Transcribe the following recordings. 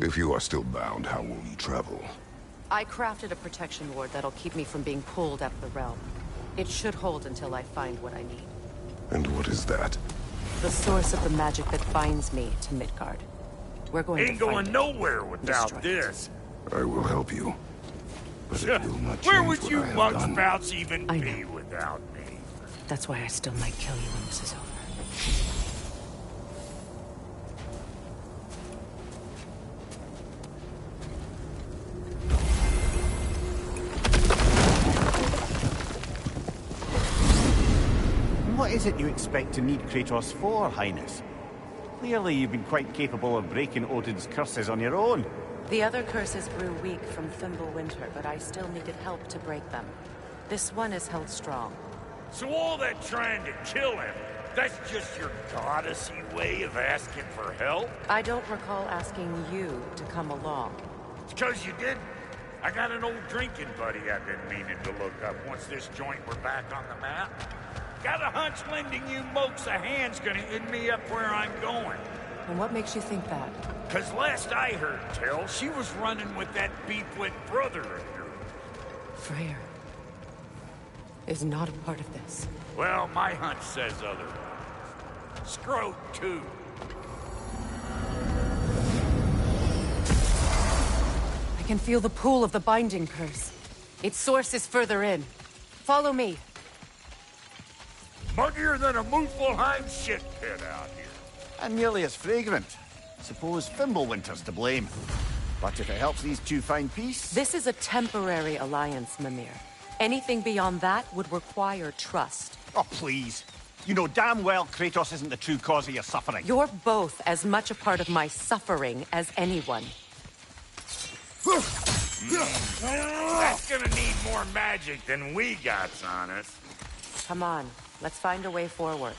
If you are still bound, how will you travel? I crafted a protection ward that'll keep me from being pulled out of the realm. It should hold until I find what I need. And what is that? The source of the magic that binds me to Midgard. We're going to Ain't find going it. nowhere without Destroy it. this. I will help you. But it will not change Where would what you I have done. mugspouts even I be know. without me? That's why I still might kill you when this is over. What is it you expect to need Kratos for, Highness? Clearly you've been quite capable of breaking Odin's curses on your own. The other curses grew weak from Fimbulwinter, but I still needed help to break them. This one is held strong. So all that trying to kill him, that's just your goddessy way of asking for help? I don't recall asking you to come along. It's 'cause you didn't. I got an old drinking buddy I've been meaning to look up once this joint were back on the map. Got a hunch lending you mokes a hand's gonna end me up where I'm going. And what makes you think that? 'Cause last I heard tell, she was running with that beef-wit brother of yours. Freyr is not a part of this. Well, my hunch says otherwise. Scrote, too. I can feel the pull of the binding curse. Its source is further in. Follow me. Muggier than a Muspelheim shit pit out here. And nearly as fragrant. Suppose Fimbulwinter's to blame. But if it helps these two find peace... This is a temporary alliance, Mimir. Anything beyond that would require trust. Oh, please. You know damn well Kratos isn't the true cause of your suffering. You're both as much a part of my suffering as anyone. That's gonna need more magic than we got on us. Come on, let's find a way forward.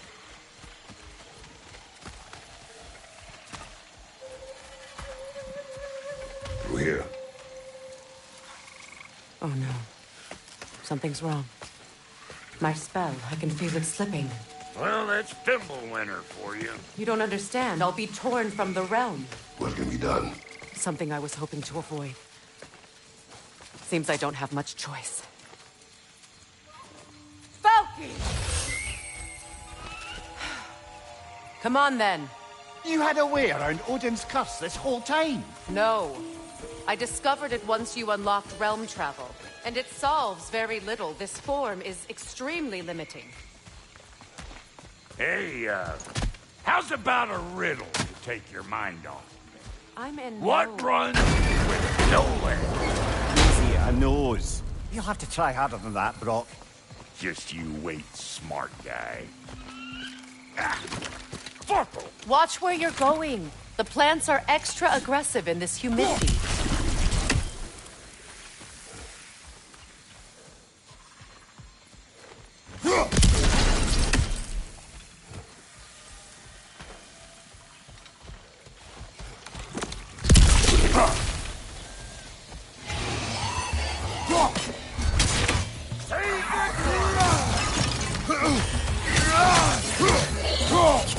Through here. Oh no. Something's wrong. My spell, I can feel it slipping. Well, that's Fimbulwinter for you. You don't understand. I'll be torn from the realm. What can be done? Something I was hoping to avoid. Seems I don't have much choice. Falky! Come on, then. You had a way around Odin's curse this whole time. No. I discovered it once you unlocked realm travel. And it solves very little. This form is extremely limiting. Hey, how's about a riddle to take your mind off? I'm in What no... runs with nowhere? Easy, I knows. You'll have to try harder than that, Brock. Just you wait, smart guy. Ah, Farkle! Watch where you're going. The plants are extra aggressive in this humidity.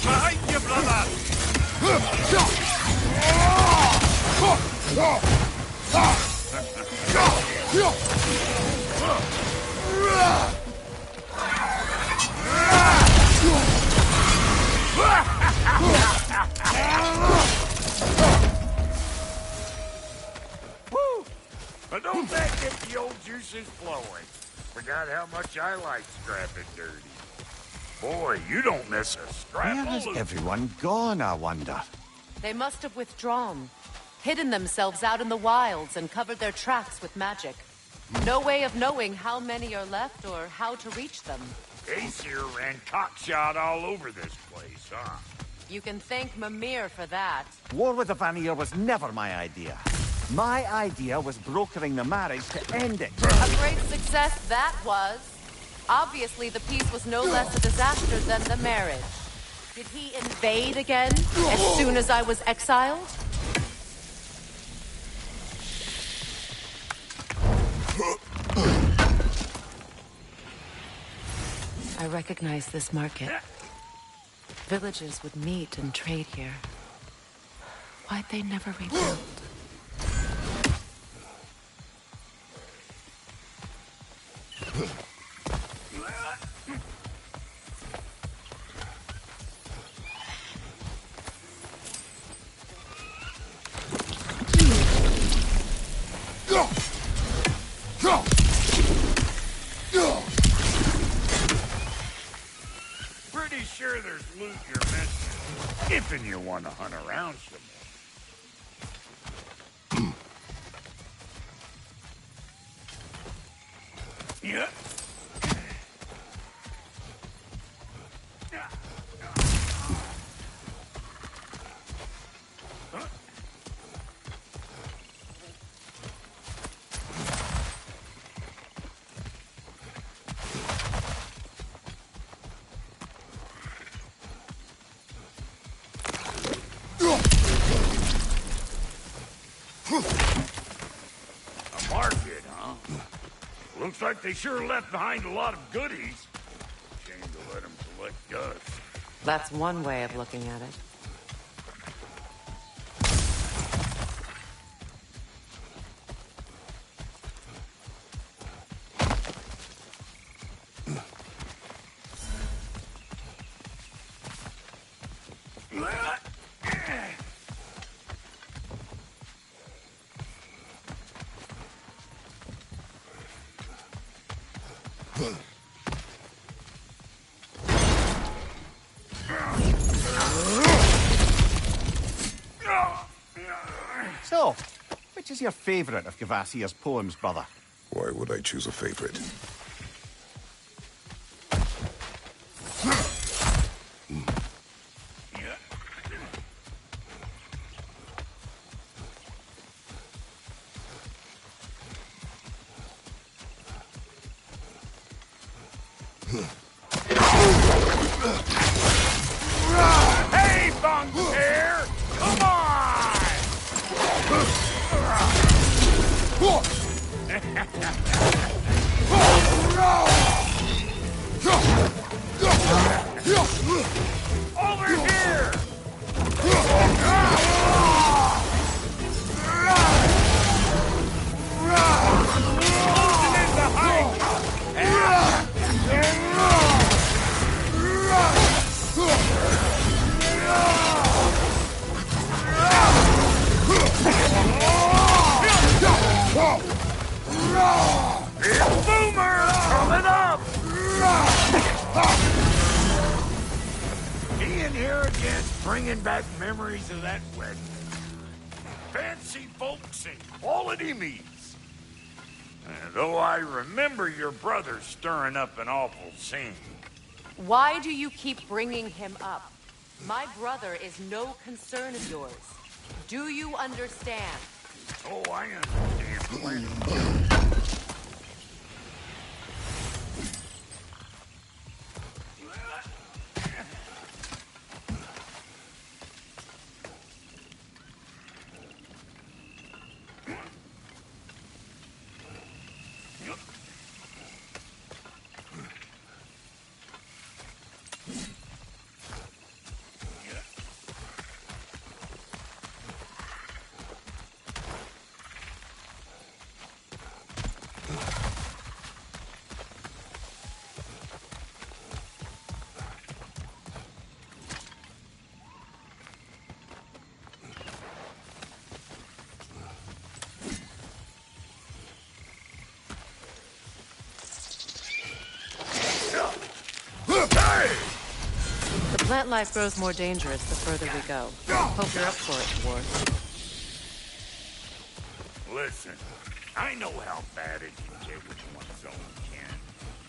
Behind you, brother! Woo! But don't that get the old juices flowing? Forgot how much I like scrapping dirty. Boy, you don't miss a scrap. Where has everyone gone, I wonder? They must have withdrawn, hidden themselves out in the wilds and covered their tracks with magic. No way of knowing how many are left or how to reach them. Aesir ran cockshot all over this place, huh? You can thank Mimir for that. War with the Vanir was never my idea. My idea was brokering the marriage to end it. A great success that was. Obviously, the peace was no less a disaster than the marriage. Did he invade again as soon as I was exiled? I recognize this market. Villages would meet and trade here. Why'd they never rebuild? Pretty sure there's loot you're missing. If you want to hunt around some more. Yeah. A market, huh? Looks like they sure left behind a lot of goodies. Shame to let them collect dust. That's one way of looking at it. So, which is your favourite of Kvasir's poems, brother? Why would I choose a favorite? Hey, Bunker! Come on! Over here! Losing in the hike! It's Boomer coming up! Being here again, bringing back memories of that wedding. Fancy folks and quality meats. Though I remember your brother stirring up an awful scene. Why do you keep bringing him up? My brother is no concern of yours. Do you understand? Oh, I understand plenty. The plant life grows more dangerous the further we go. Hope you're up for it, Ward. Listen, I know how bad it can get with one's own kin.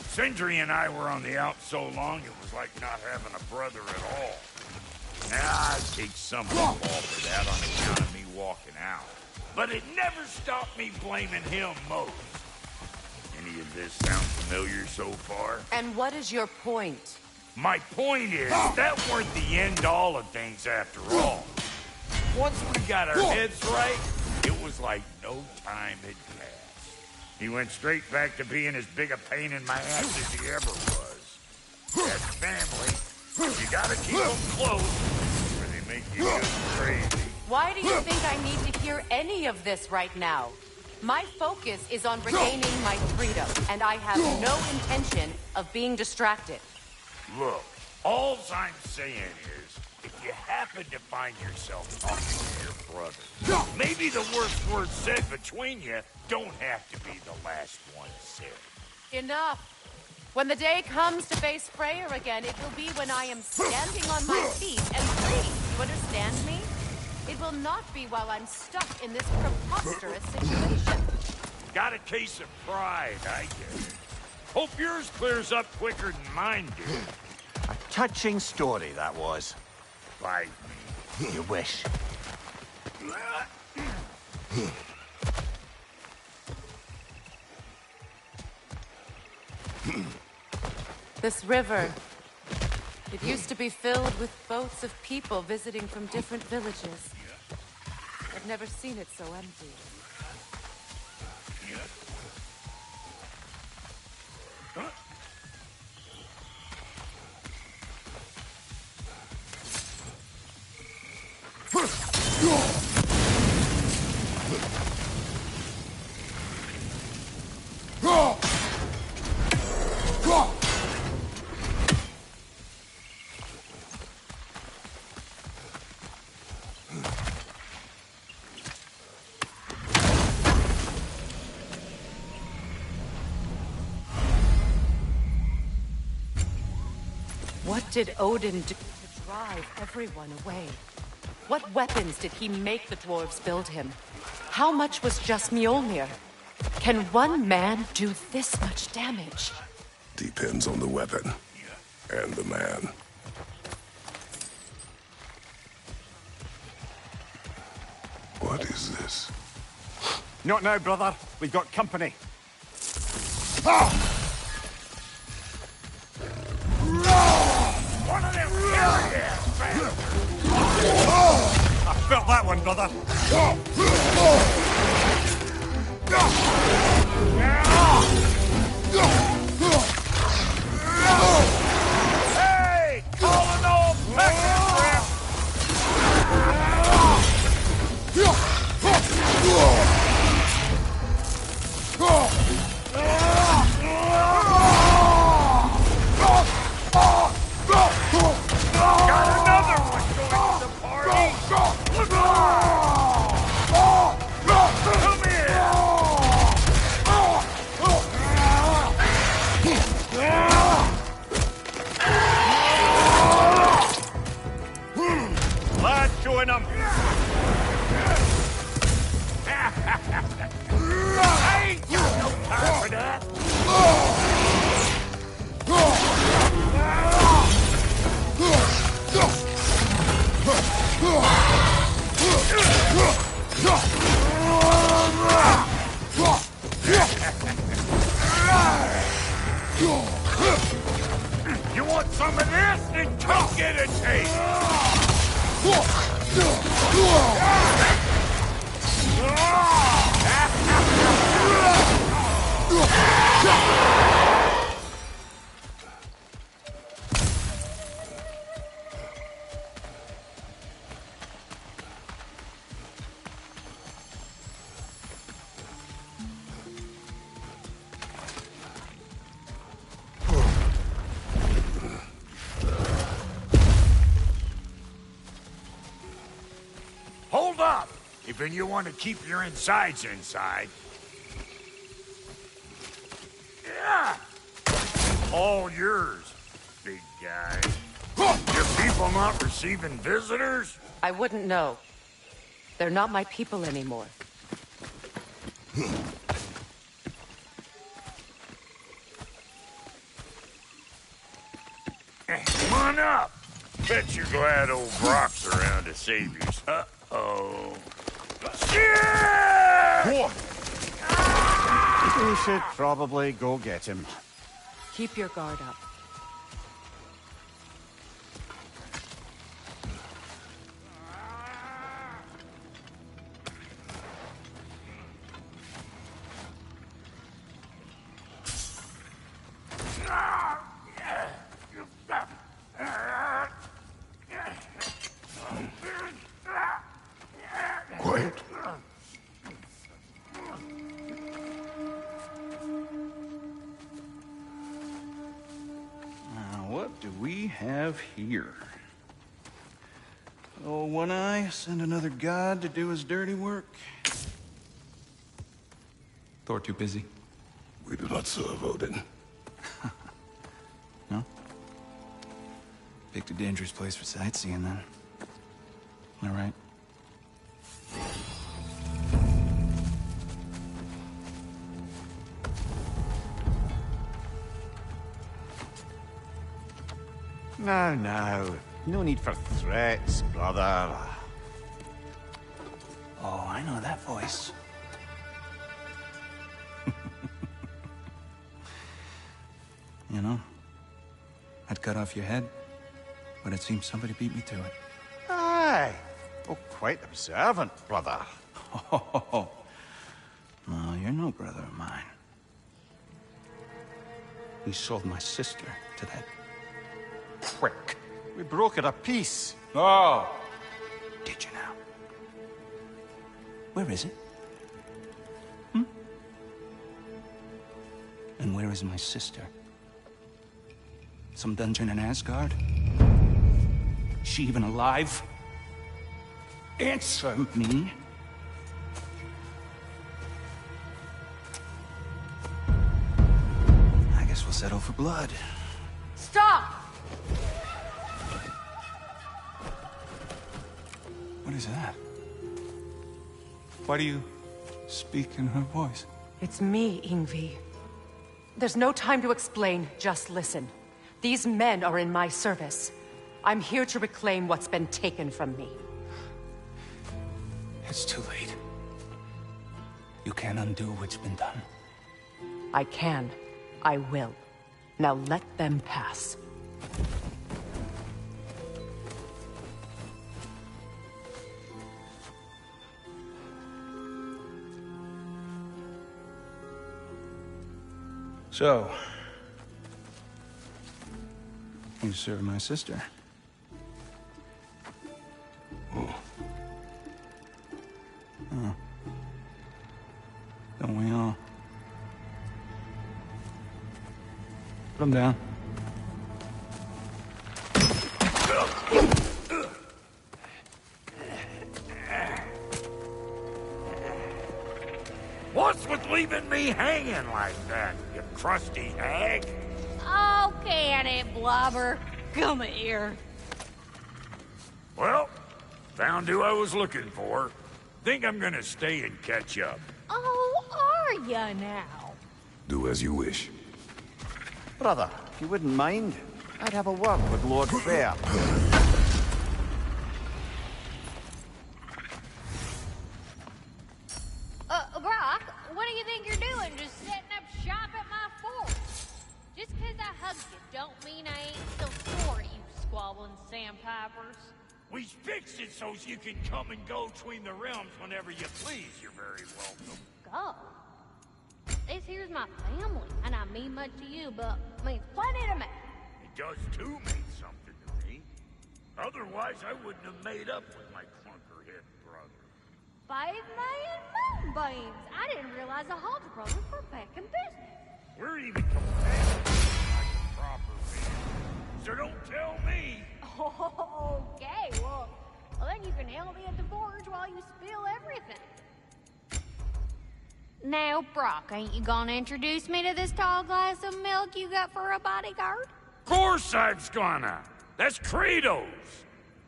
Sindri and I were on the out so long, it was like not having a brother at all. Now, I take some of the fall for that on account of me walking out. But it never stopped me blaming him most. Any of this sound familiar so far? And what is your point? My point is, that weren't the end-all of things after all. Once we got our heads right, it was like no time had passed. He went straight back to being as big a pain in my ass as he ever was. As family, you gotta keep them close, or they make you go crazy. Why do you think I need to hear any of this right now? My focus is on regaining my freedom, and I have no intention of being distracted. Look, all I'm saying is, if you happen to find yourself talking to your brother, maybe the worst words said between you don't have to be the last one said. Enough. When the day comes to face Freyr again, it will be when I am standing on my feet and free. You understand me? It will not be while I'm stuck in this preposterous situation. Got a case of pride, I guess. Hope yours clears up quicker than mine did. A touching story, that was. Bite me. You wish. This river, it used to be filled with boats of people visiting from different villages. I've never seen it so empty. What did Odin do to drive everyone away? What weapons did he make the dwarves build him? How much was just Mjolnir? Can one man do this much damage? Depends on the weapon and the man. What is this? Not now, brother. We've got company. One of them carry-ass bastards! I felt that one, brother. Hey! Calling all peasant rip! Got another one going to the party! Come here! Lad, showing them. I ain't got no time for that! You want some of this? Then come get a taste! Hold up! Even you want to keep your insides inside. Yeah! All yours, big guy. Your people not receiving visitors? I wouldn't know. They're not my people anymore. Come on up. Bet you're glad old Brock's around to save you. Uh-oh. Shit! We should probably go get him. Keep your guard up. Quiet. what do we have here? Oh, One Eye, send another god to do his dirty work. Thor too busy? We do not serve Odin. No? Picked a dangerous place for sightseeing, then. All right. Now. No need for threats, brother. Oh, I know that voice. You know, I'd cut off your head, but it seems somebody beat me to it. Aye. Oh, quite observant, brother. Oh, no, you're no brother of mine. We sold my sister to that prick. We brokered a peace. Oh! Did you now? Where is it? And where is my sister? Some dungeon in Asgard? She even alive? Answer me. I guess we'll settle for blood. Stop! What is that? Why do you speak in her voice? It's me, Ingvi. There's no time to explain, just listen. These men are in my service. I'm here to reclaim what's been taken from me. It's too late. You can't undo what's been done. I can. I will. Now let them pass. So, you serve my sister. Oh. Don't we all? Put him down. What's with leaving me hanging like that, you crusty hag? Oh, can it, Blobber? Come here. Well, found who I was looking for. Think I'm gonna stay and catch up. Oh, are ya now? Do as you wish. Brother, if you wouldn't mind, I'd have a word with Lord Fair. Brock, what do you think you're doing? Just setting up shop at my fort? Just 'cause I hugged you don't mean I ain't still sore at you squabbling sandpipers. We fixed it so you can come and go between the realms whenever you please. You're very welcome. Go. This here's my family, and I mean much to you, but means plenty to me. It does too mean something to me. Otherwise, I wouldn't have made up with my clunkerhead brother. 5 million moonbeams! I didn't realize the Halter brothers were back in business. We're even compatible like a proper man. So don't tell me. Okay, well, then you can help me at the forge while you spill everything. Now, Brock, ain't you gonna introduce me to this tall glass of milk you got for a bodyguard? Of course I'm gonna. That's Kratos.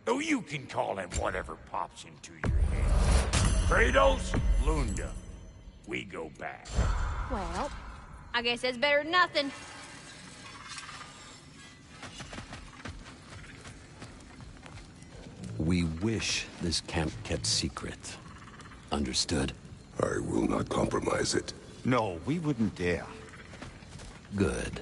Though you can call him whatever pops into your head. Kratos, Lunda. We go back. Well, I guess that's better than nothing. We wish this camp kept secret. Understood? I will not compromise it. No, we wouldn't dare. Good.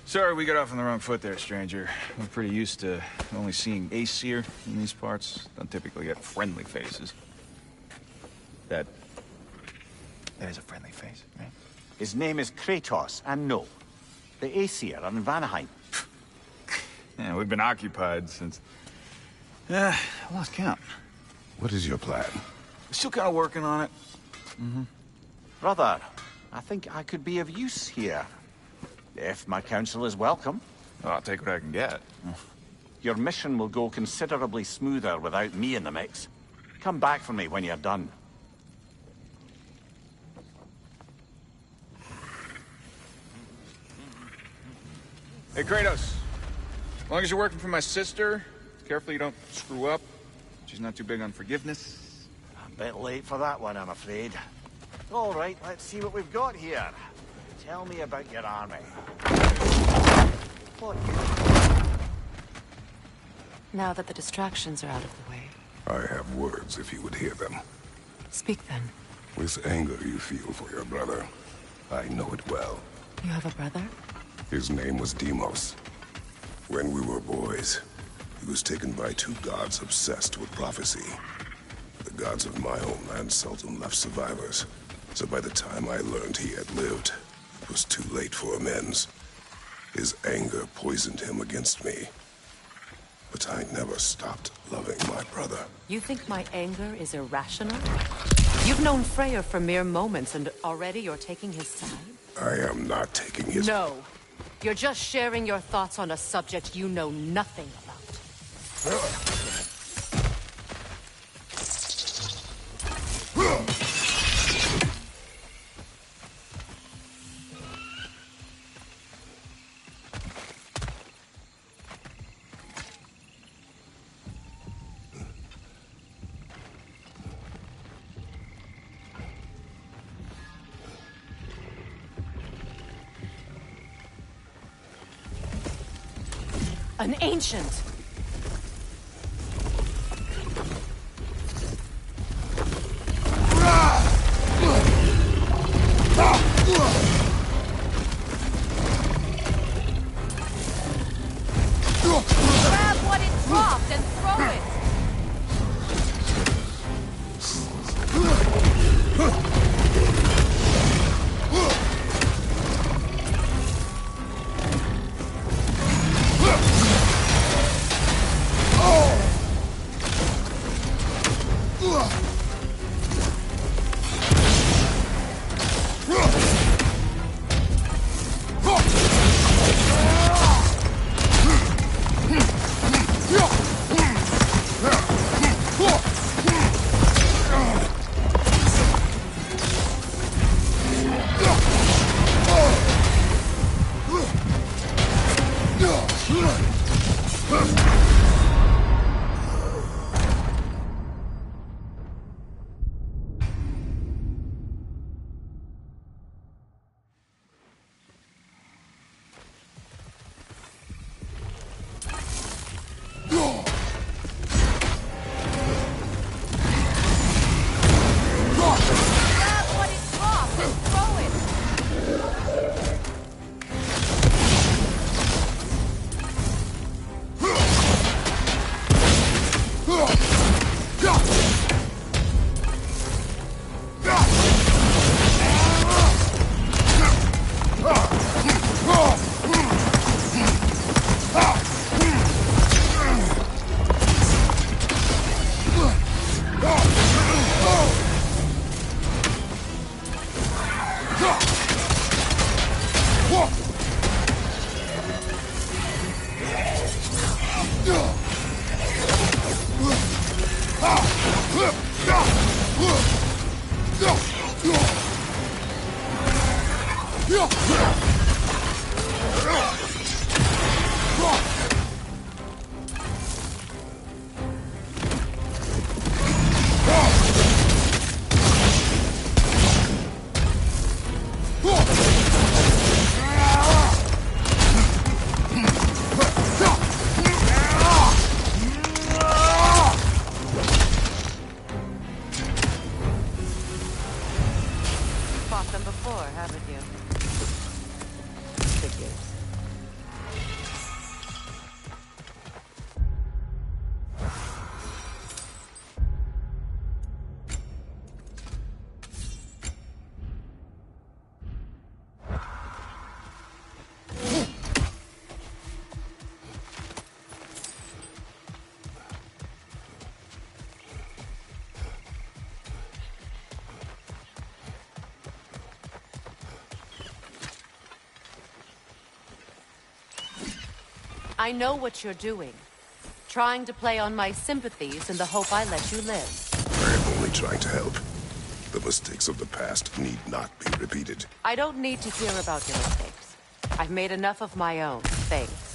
Sorry we got off on the wrong foot there, stranger. We're pretty used to only seeing Aesir in these parts. Don't typically get friendly faces. That is a friendly face, right? His name is Kratos, and no. The Aesir are in Vanaheim. Yeah, we've been occupied since... I lost count. What is your plan? Still kind of working on it. Brother, I think I could be of use here. If my counsel is welcome. Oh, I'll take what I can get. Your mission will go considerably smoother without me in the mix. Come back for me when you're done. Hey, Kratos. As long as you're working for my sister, careful you don't screw up. She's not too big on forgiveness. A bit late for that one, I'm afraid. All right, let's see what we've got here. Tell me about your army. What? Now that the distractions are out of the way, I have words if you would hear them. speak then. This anger you feel for your brother, I know it well. You have a brother? His name was Deimos. When we were boys, he was taken by two gods obsessed with prophecy. The gods of my homeland seldom left survivors, so by the time I learned he had lived, it was too late for amends. His anger poisoned him against me. But I never stopped loving my brother. You think my anger is irrational? You've known Freyr for mere moments, and already you're taking his side? I am not taking his... No. You're just sharing your thoughts on a subject you know nothing about. An ancient! Grab what it dropped and throw it! I know what you're doing. Trying to play on my sympathies in the hope I let you live. I am only trying to help. The mistakes of the past need not be repeated. I don't need to hear about your mistakes. I've made enough of my own, thanks.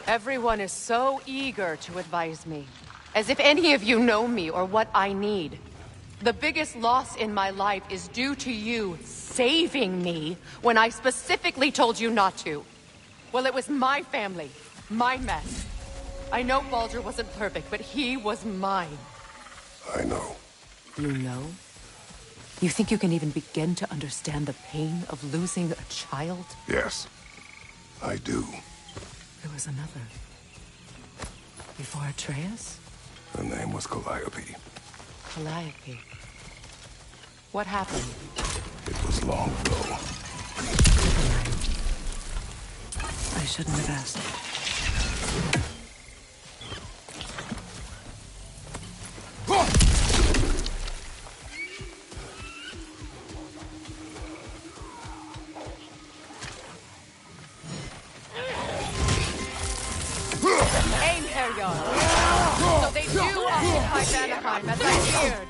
Everyone is so eager to advise me. As if any of you know me or what I need. The biggest loss in my life is due to you saving me when I specifically told you not to. Well, it was my family, my mess. I know Baldur wasn't perfect, but he was mine. I know. You know? You think you can even begin to understand the pain of losing a child? Yes, I do. There was another. Before Atreus? Her name was Calliope. Calliope. What happened? It was long ago. I shouldn't have asked. So they do occupy Vanaheim, as I feared.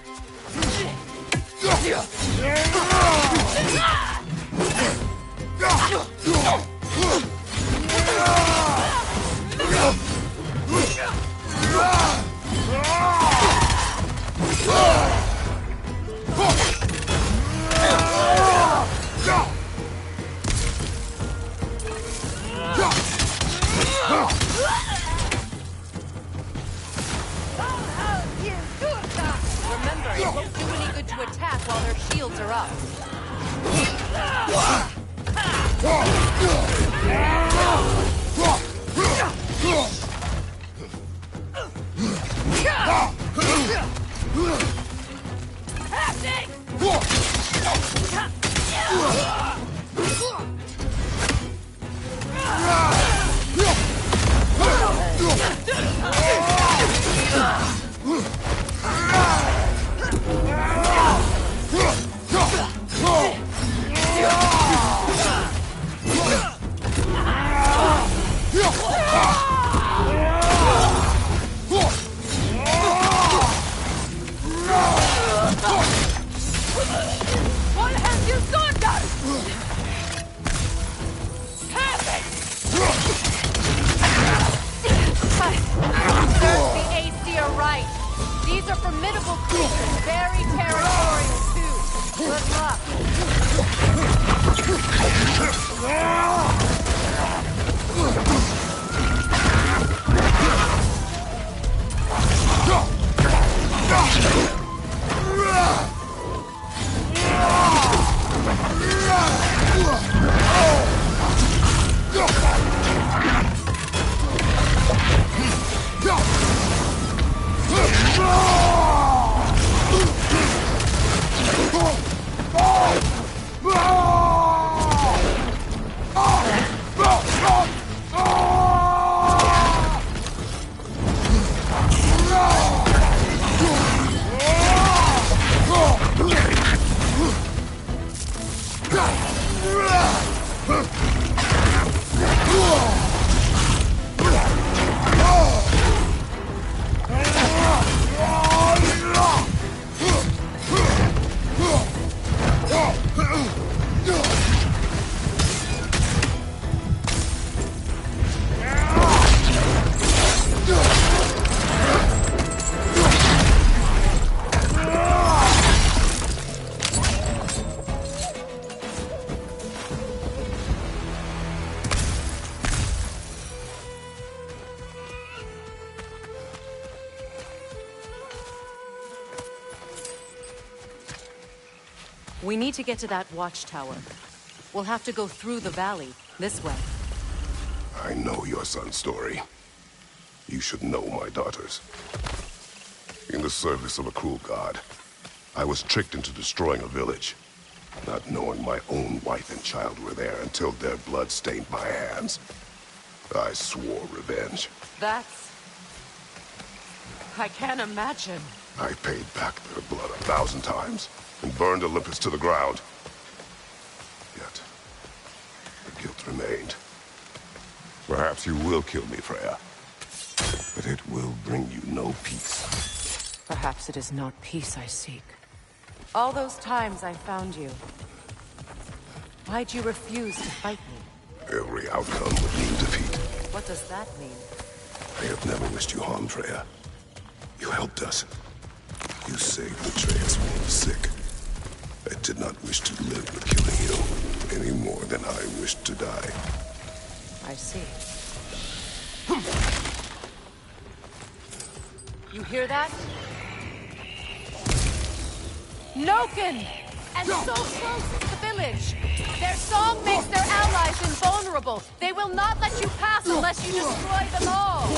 Remember, it won't do any good to attack while their shields are up. What have you done, guys? Serves the Aesir right. These are formidable creatures, very territorial too. Good luck. We need to get to that watchtower. We'll have to go through the valley, this way. I know your son's story. You should know my daughter's. In the service of a cruel god, I was tricked into destroying a village, not knowing my own wife and child were there until their blood stained my hands. I swore revenge. I can't imagine. I paid back their blood 1,000 times and burned Olympus to the ground. Yet, the guilt remained. Perhaps you will kill me, Freya. But it will bring you no peace. Perhaps it is not peace I seek. All those times I found you, why'd you refuse to fight me? Every outcome would mean defeat. What does that mean? I have never wished you harm, Freya. You helped us. You saved Atreus when he was sick. I did not wish to live with killing you, any more than I wished to die. I see. You hear that? Noken! And so close is the village! Their song makes their allies invulnerable! They will not let you pass unless you destroy them all!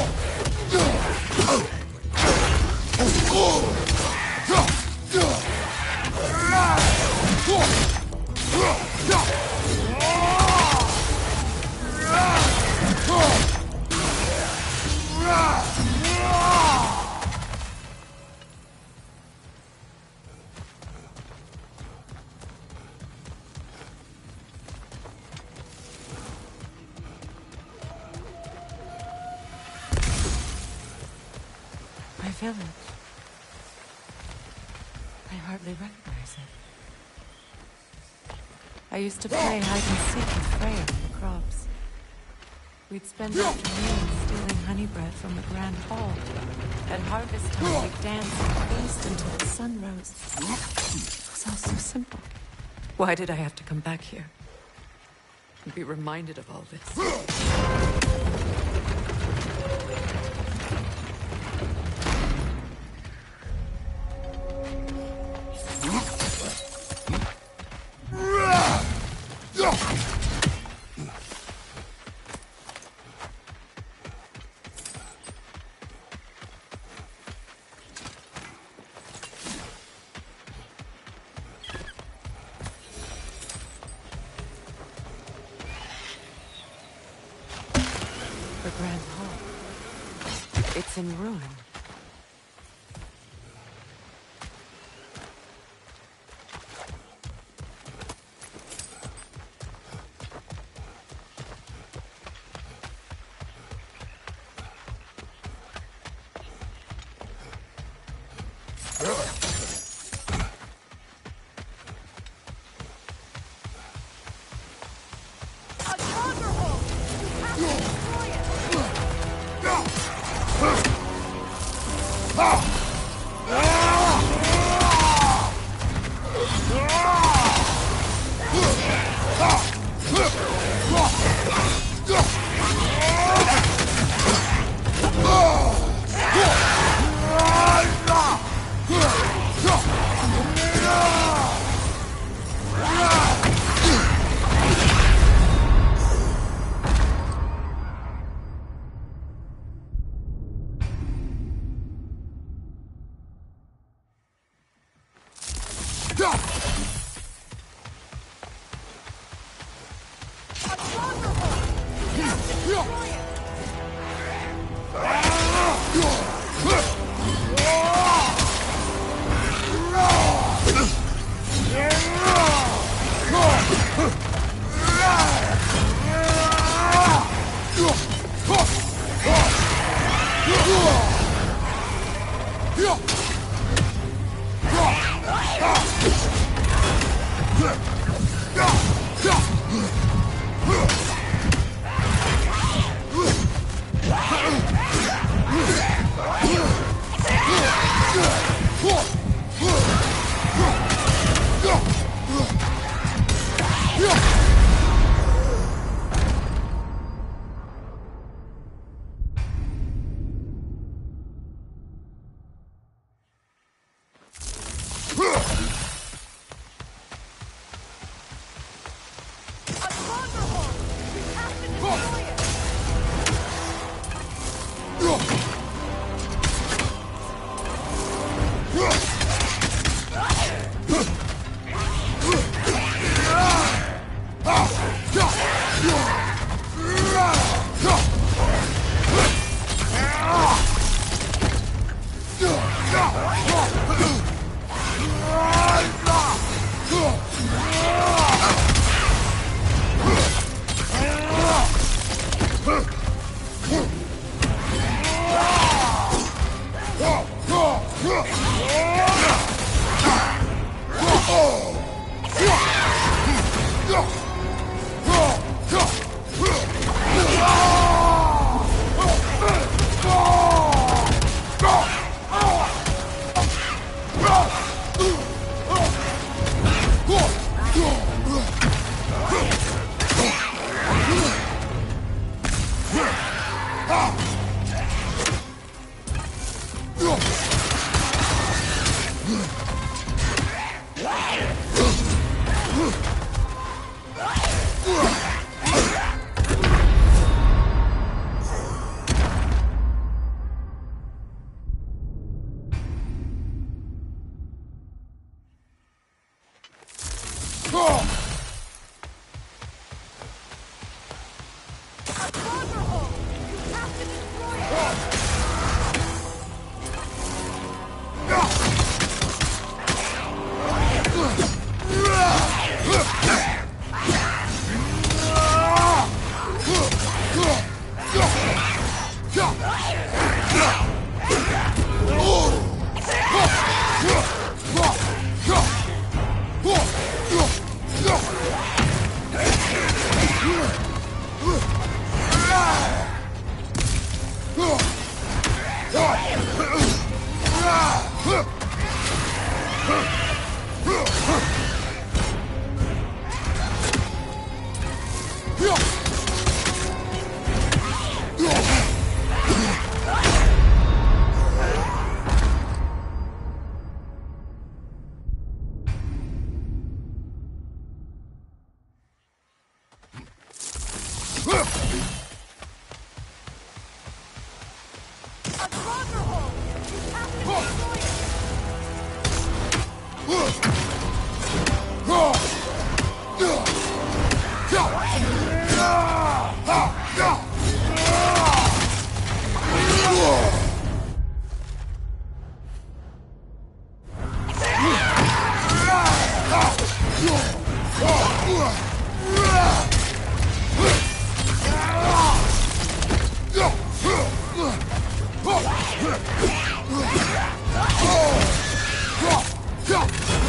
My village. I hardly recognize it. I used to play hide and seek with Freya in the crops. We'd spend afternoons stealing honey bread from the Grand Hall. At harvest time, we'd dance and feast until the sun rose. It was all so simple. Why did I have to come back here? And be reminded of all this? The Grand Hall. It's in ruin.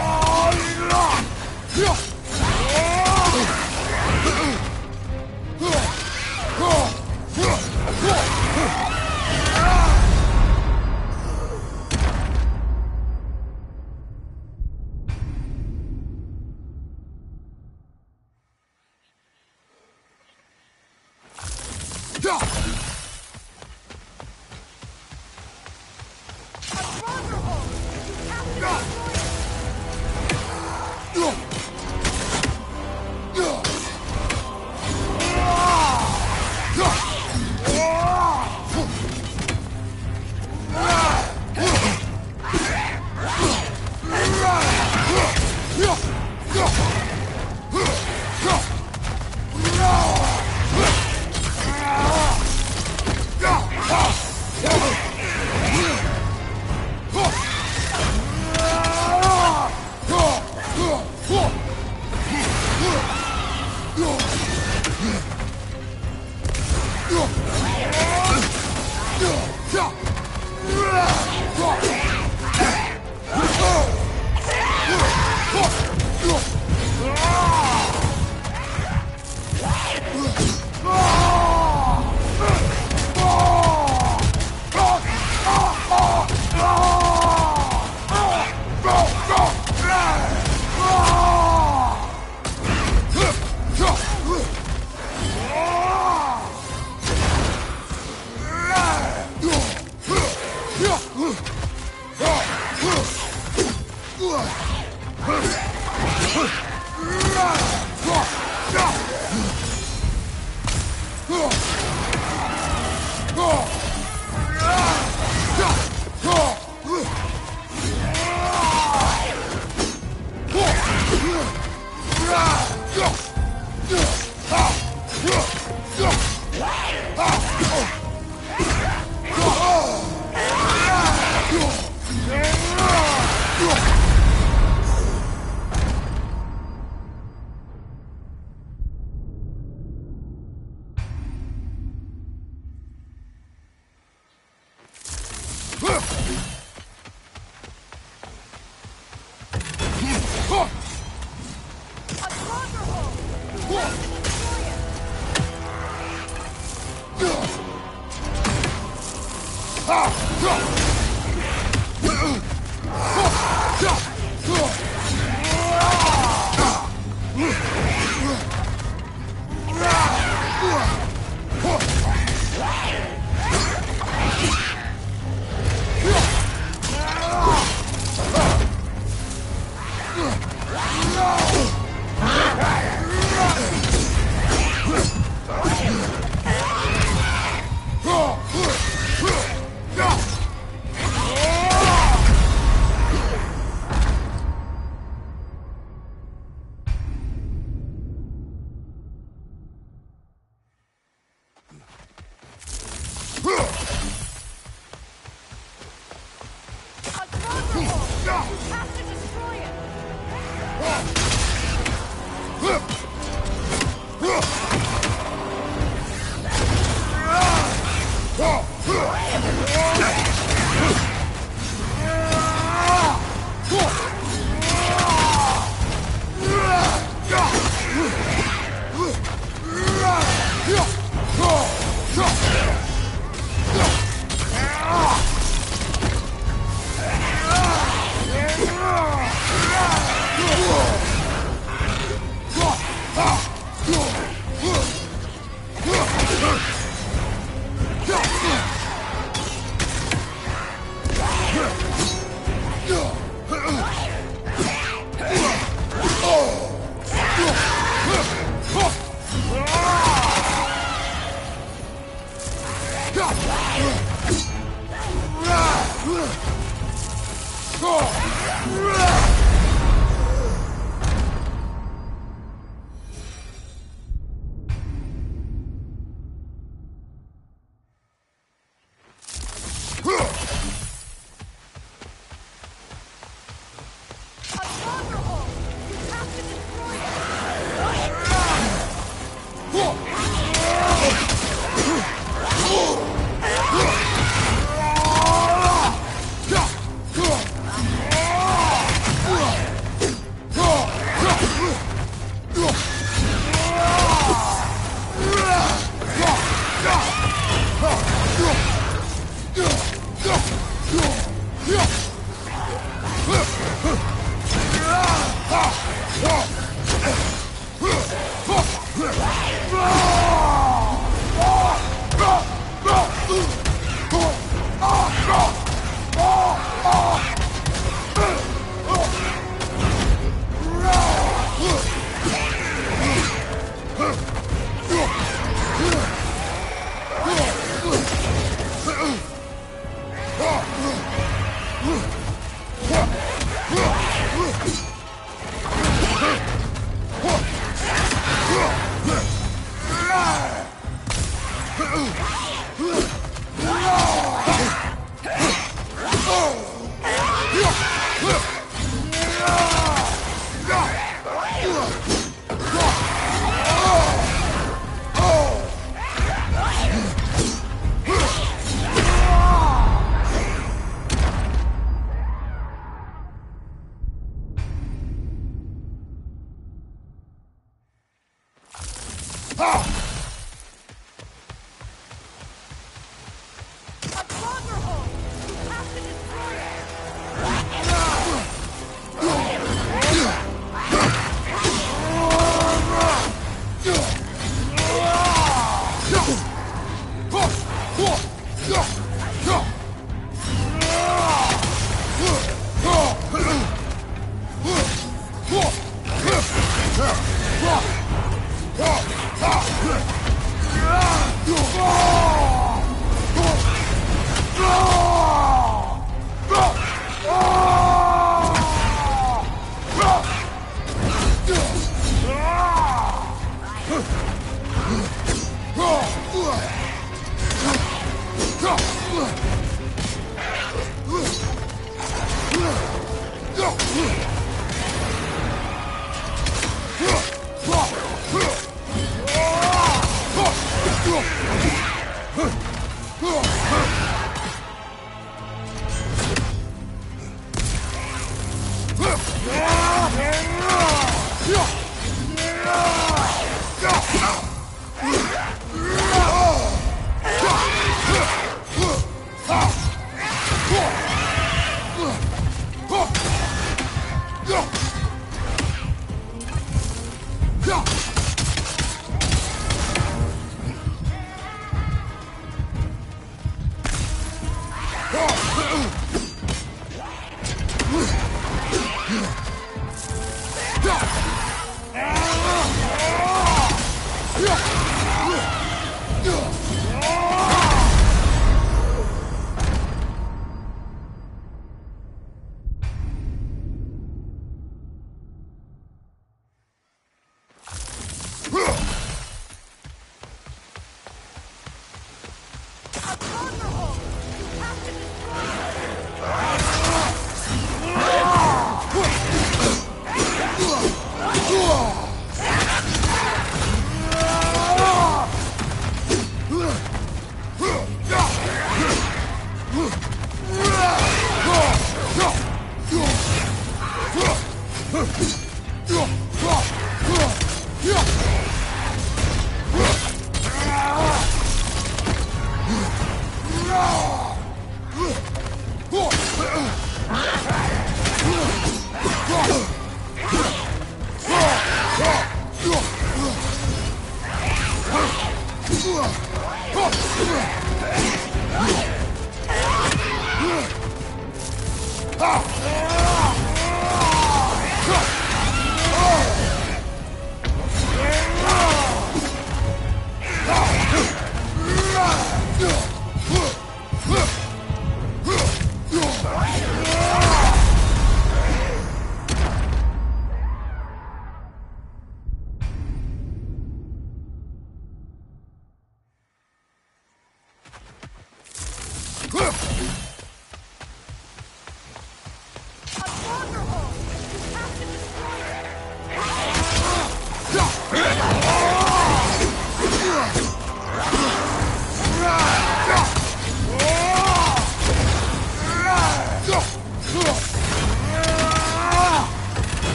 Oh! Ah!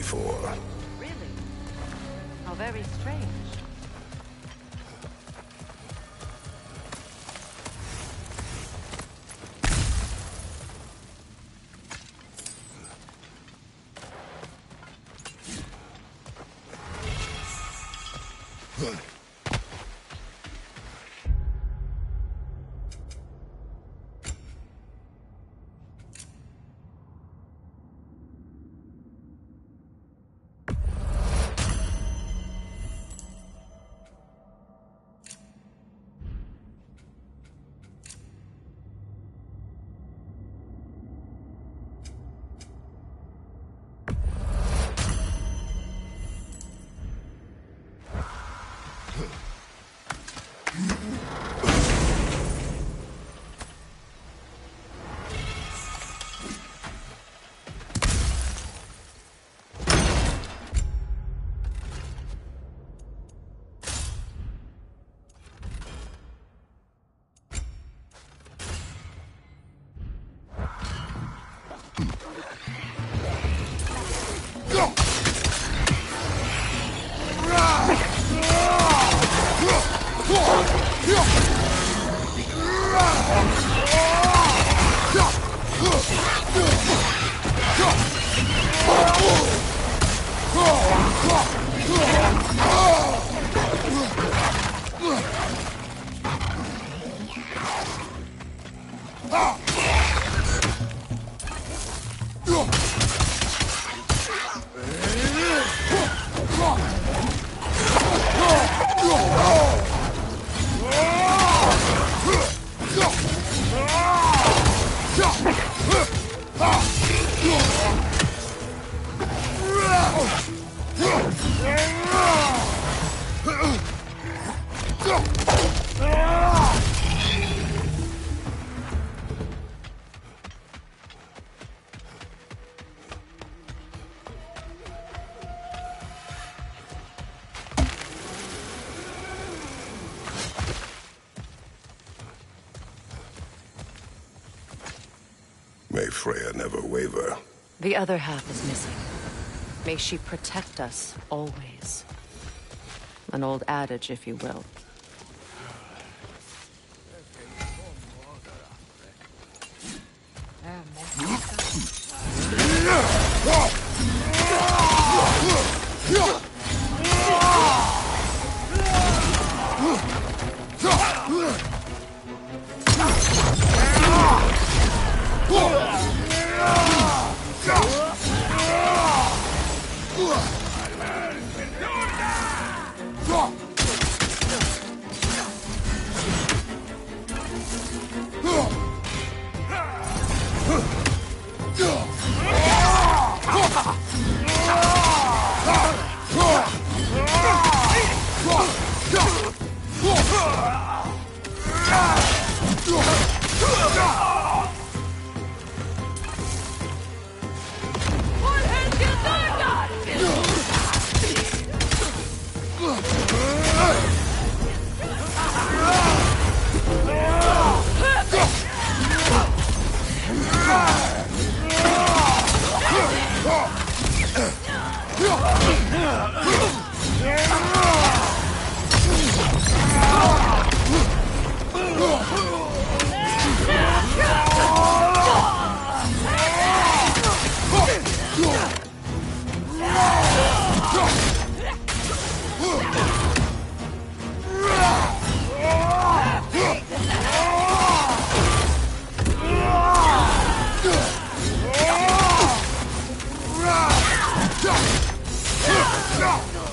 before. Really? How very strange. May Freya never waver. The other half is missing. May she protect us always. An old adage, if you will. No!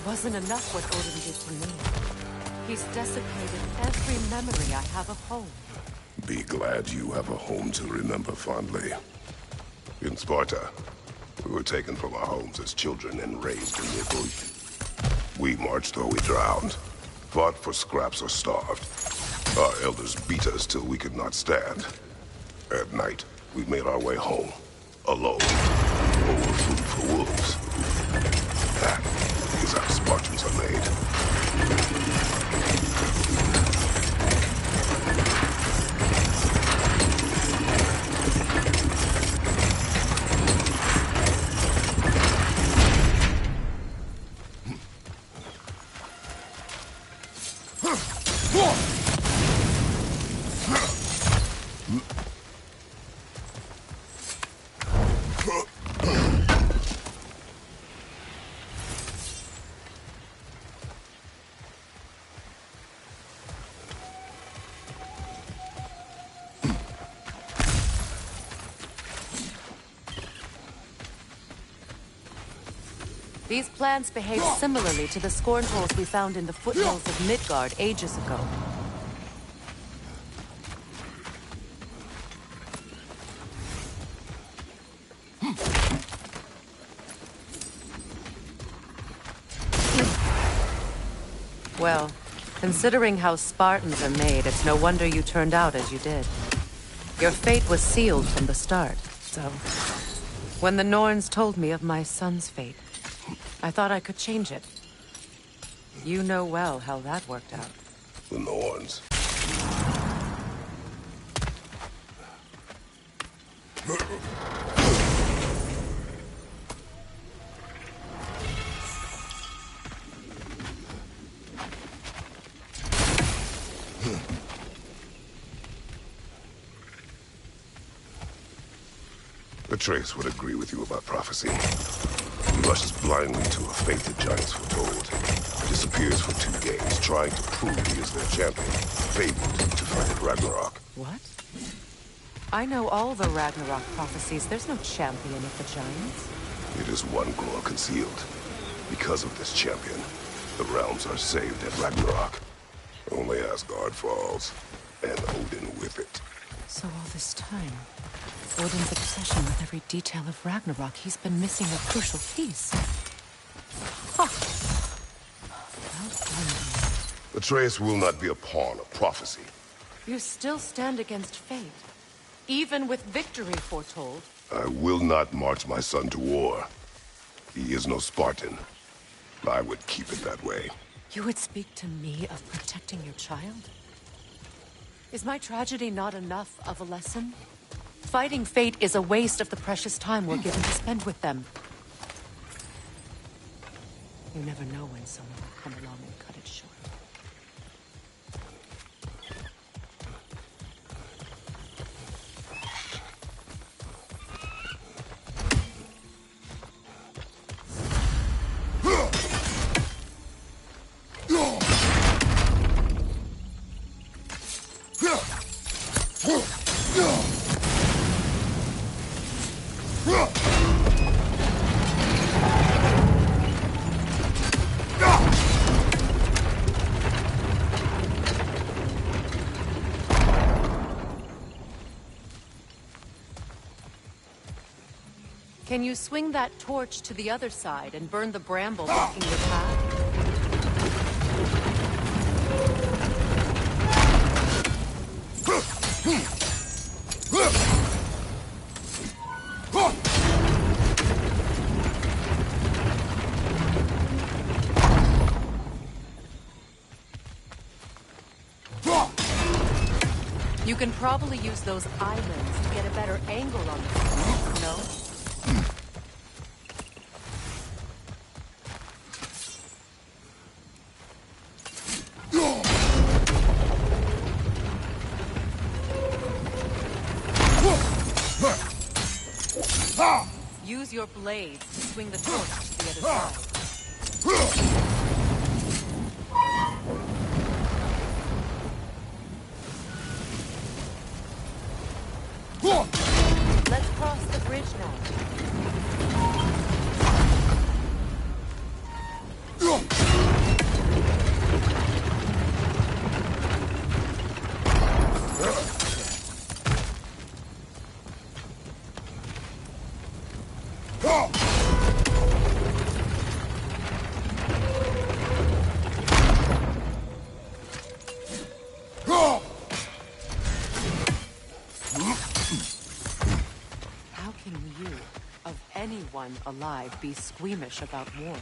It wasn't enough what Odin did to me. He's desecrated every memory I have of home. Be glad you have a home to remember fondly. In Sparta, we were taken from our homes as children and raised in the Greek. We marched or we drowned, fought for scraps or starved. Our elders beat us till we could not stand. At night, we made our way home, alone, over food for wolves. That is how Spartans are made. These plants behave similarly to the scorn holes we found in the foothills of Midgard ages ago. Well, considering how Spartans are made, it's no wonder you turned out as you did. Your fate was sealed from the start, so... When the Norns told me of my son's fate, I thought I could change it. You know well how that worked out. The Norns. Atreus would agree with you about prophecy. He rushes blindly to a fate the giants foretold. Disappears for 2 days, trying to prove he is their champion. Fabled to fight at Ragnarok. What? I know all the Ragnarok prophecies. There's no champion of the giants. It is one glow concealed. Because of this champion, the realms are saved at Ragnarok. Only Asgard falls, and Odin with it. So all this time, Odin's obsession with every detail of Ragnarok, he's been missing a crucial piece. Huh. Well done. Atreus will not be a pawn of prophecy. You still stand against fate, even with victory foretold. I will not march my son to war. He is no Spartan. I would keep it that way. You would speak to me of protecting your child? Is my tragedy not enough of a lesson? Fighting fate is a waste of the precious time we're given to spend with them. You never know when someone will come along and cut it short. Can you swing that torch to the other side and burn the bramble blocking your path? You can probably use those islands to get a better angle on this, no? Use your blade to swing the torch to the other side. Let's cross the bridge now. anyone alive be squeamish about war?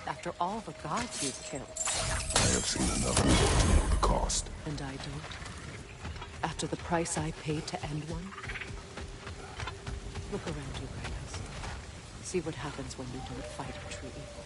After all the gods you've killed. I have seen enough war to know the cost. And I don't? After the price I paid to end one? Look around you, Kratos. See what happens when you don't fight a true evil.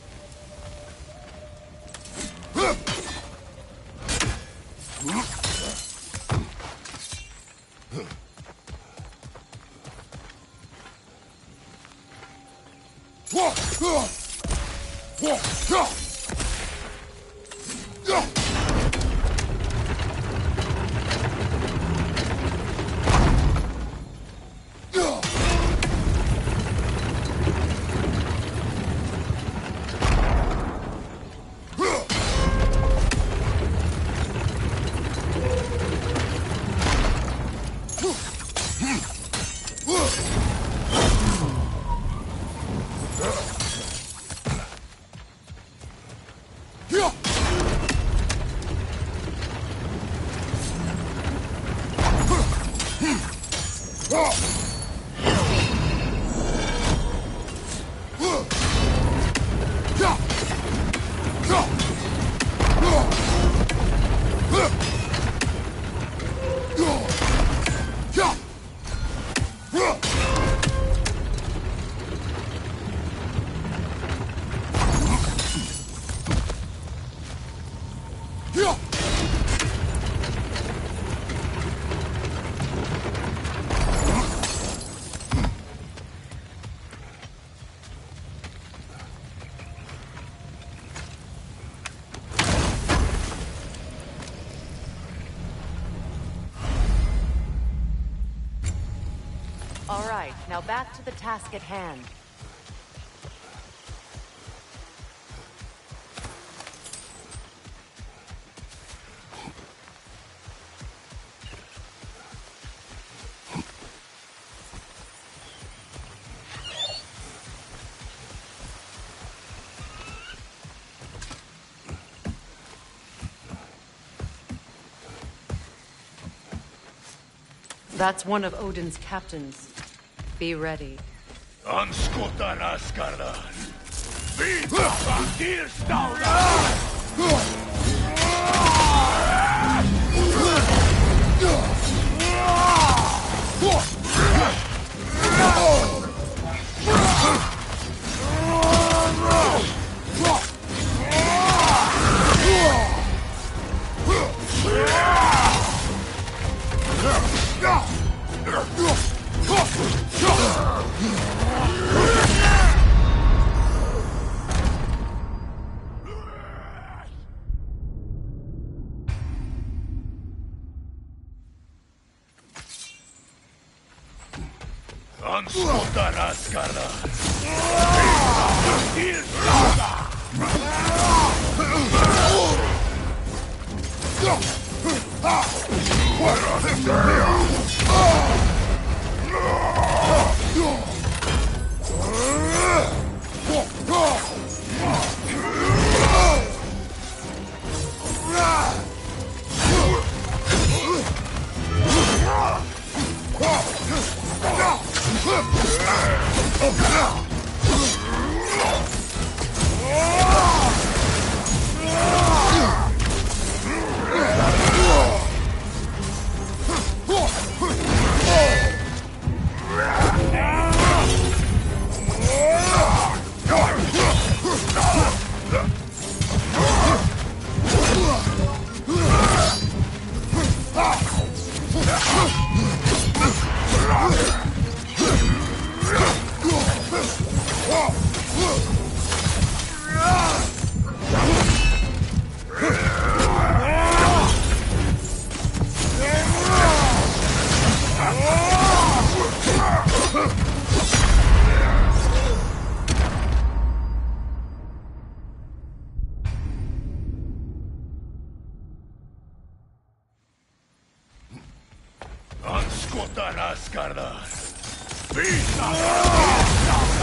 All right, now back to the task at hand. That's one of Odin's captains. Be ready. Anskutan askarlar. Vida tillstånda! Anskutan askarlar. Vida tillstånda! Anskutan askarlar. Vida tillstånda!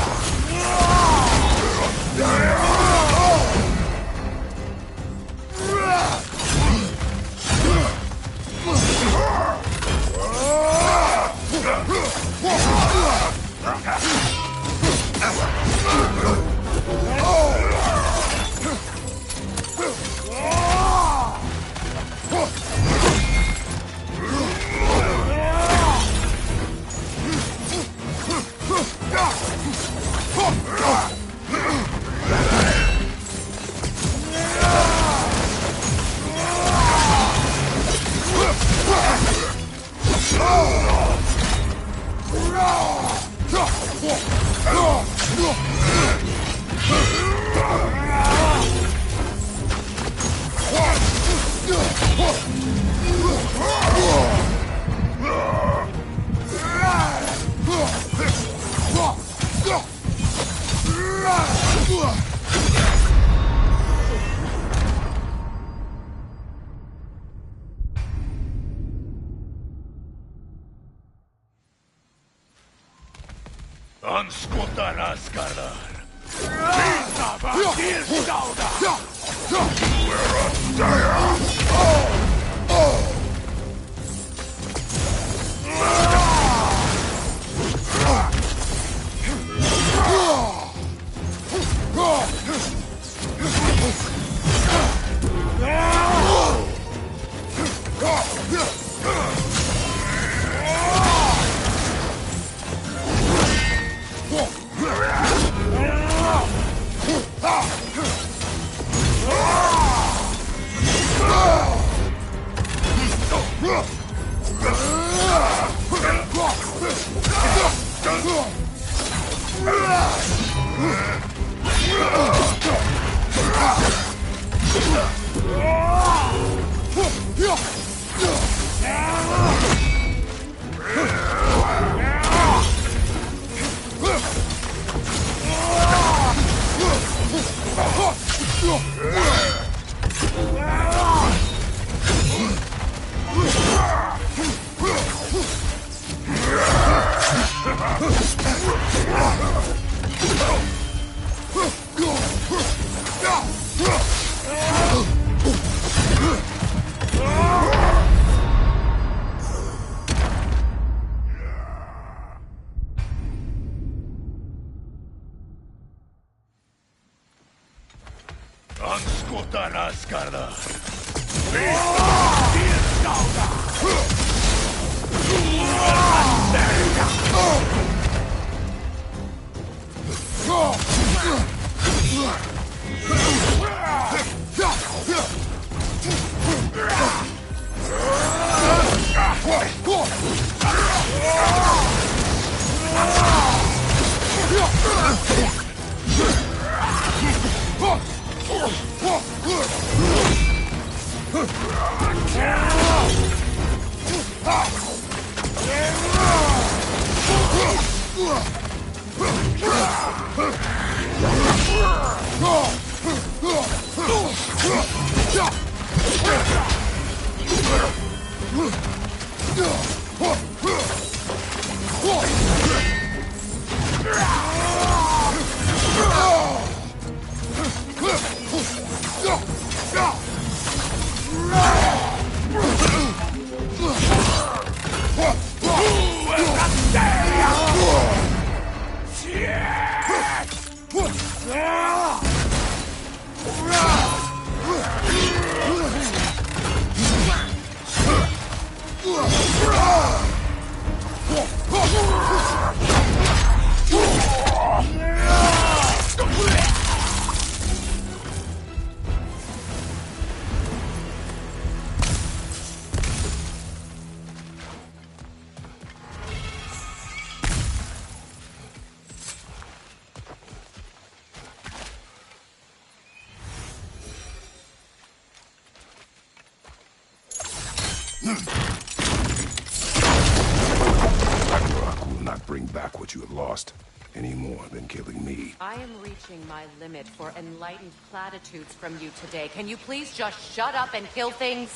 Ragnarok will not bring back what you have lost, any more than killing me. I am reaching my limit for enlightened platitudes from you today. Can you please just shut up and kill things?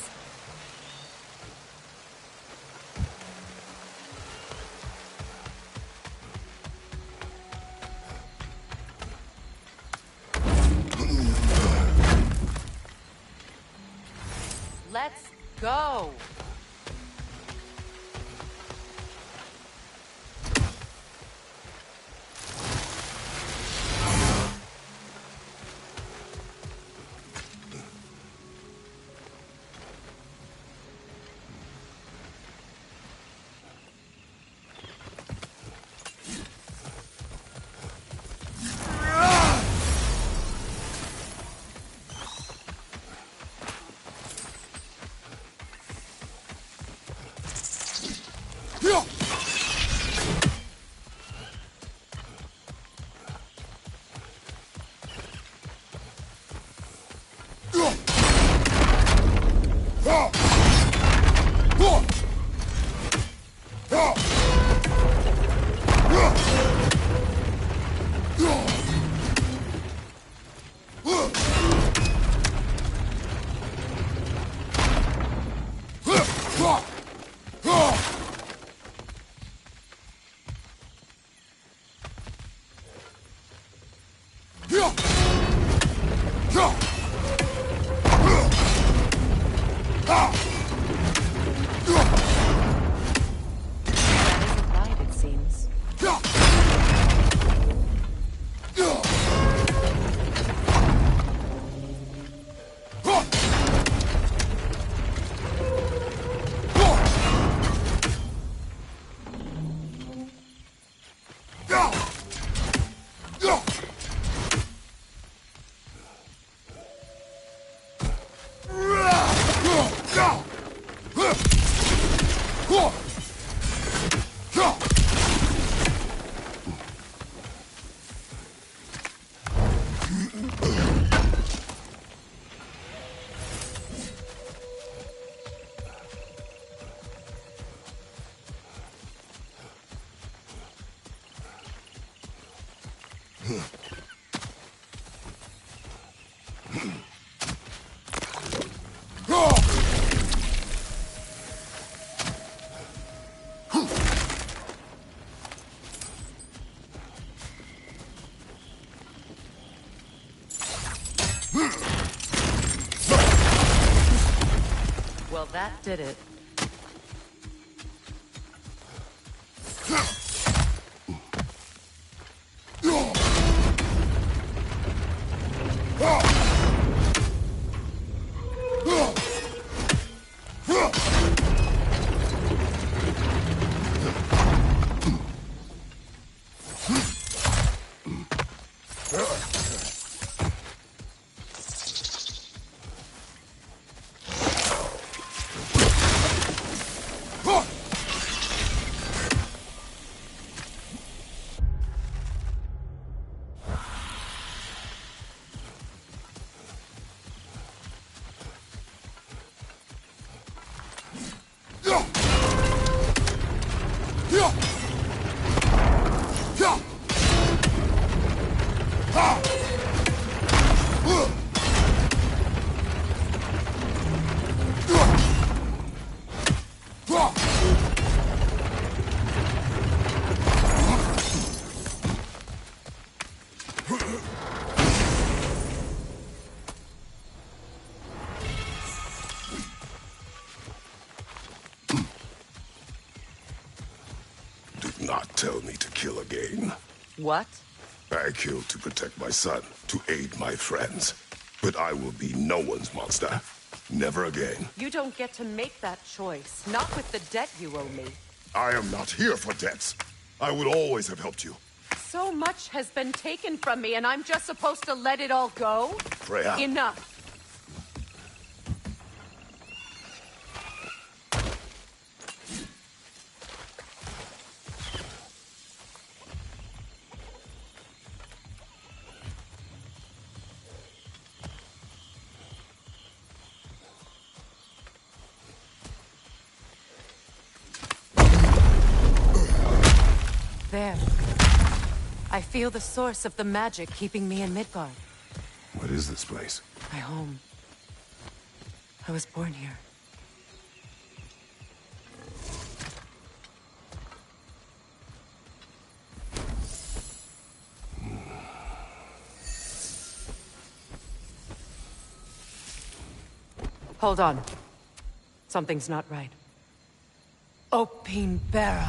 Let's go! isn't right, it seems. Well, that did it. Do not tell me to kill again. What? I killed to protect my son, to aid my friends. But I will be no one's monster. Never again. You don't get to make that choice. Not with the debt you owe me. I am not here for debts. I would always have helped you. So much has been taken from me, and I'm just supposed to let it all go? Freya. Enough. There. I feel the source of the magic keeping me in Midgard. What is this place? My home. I was born here. Hold on. Something's not right. Opinbera.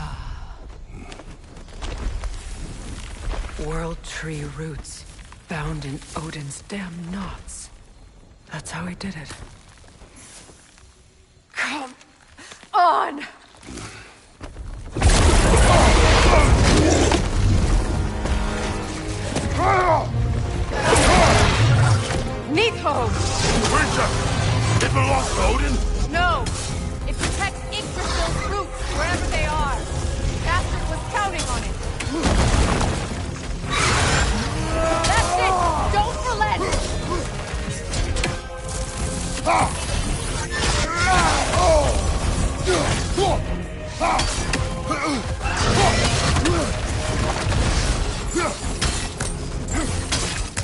World tree roots, bound in Odin's damn knots. That's how he did it. Come on! Nito! Winter! It belongs to Odin? No! It protects Yggdrasil's roots wherever they are. Bastard was counting on it. That's it! Don't relent!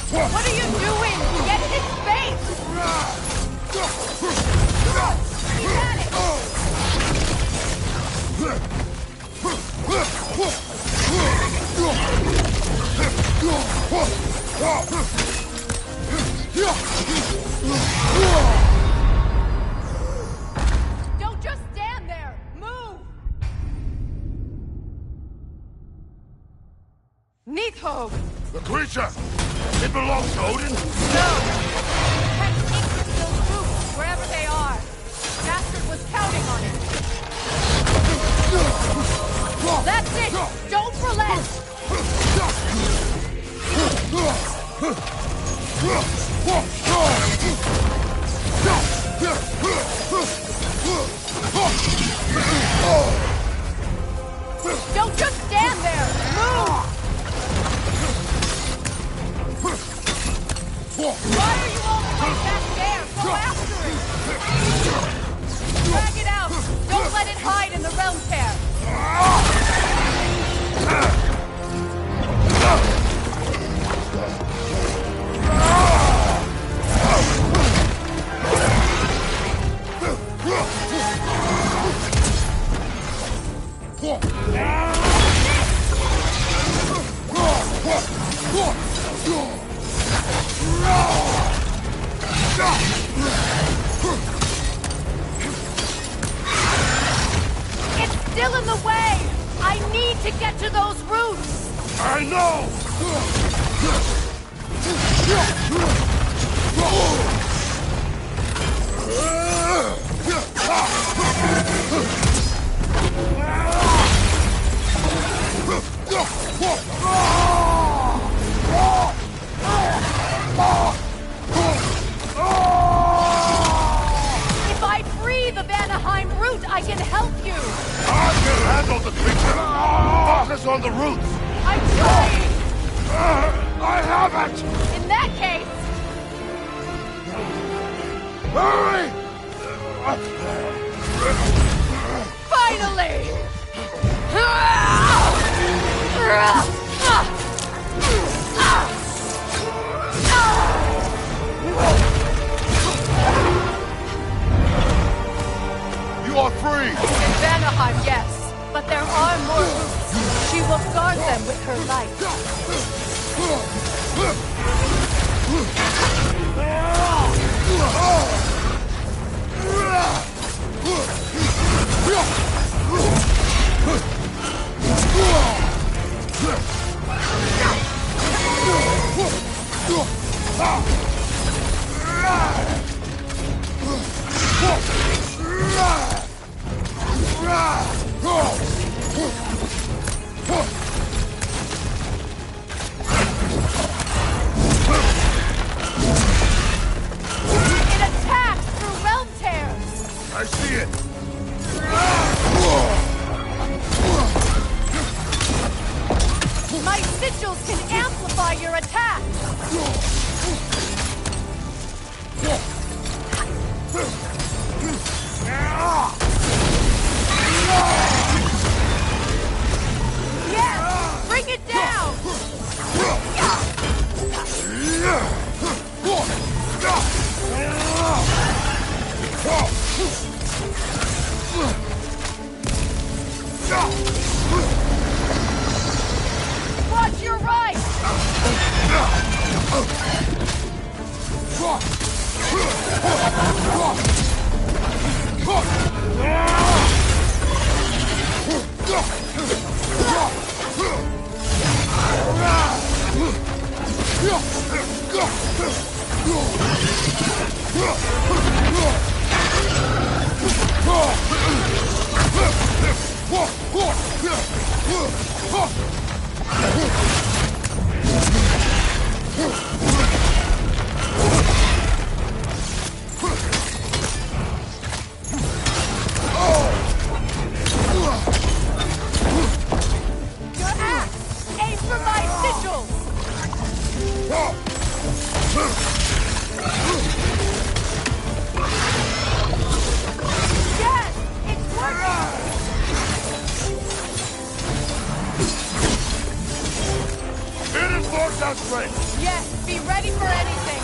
What are you doing? Get in his face! You got it! Don't just stand there! Move! Neathhope! The creature! It belongs to Odin? No! Protect secret those roots, wherever they are. Bastard was counting on it. That's it! Don't relent! Don't just stand there! Move! Why are you all the way back there? Go after it! Drag it out! Don't let it hide in the realm tear! It's still in the way! I need to get to those roots! I know! If I free the Vanaheim root, I can help you! I can handle the creature! Focus on the roots! I'm trying! I have it! In that case, Hurry! finally! You are free! In Vanaheim, yes. But there are more roots. She will guard them with her light. It attacks through realm tears! I see it! My sigils can amplify your attack! Yes! Bring it down! Watch your right! Your axe! Aim for my sigils! Yes! It's working! It is force out strength! Yes, be ready for anything!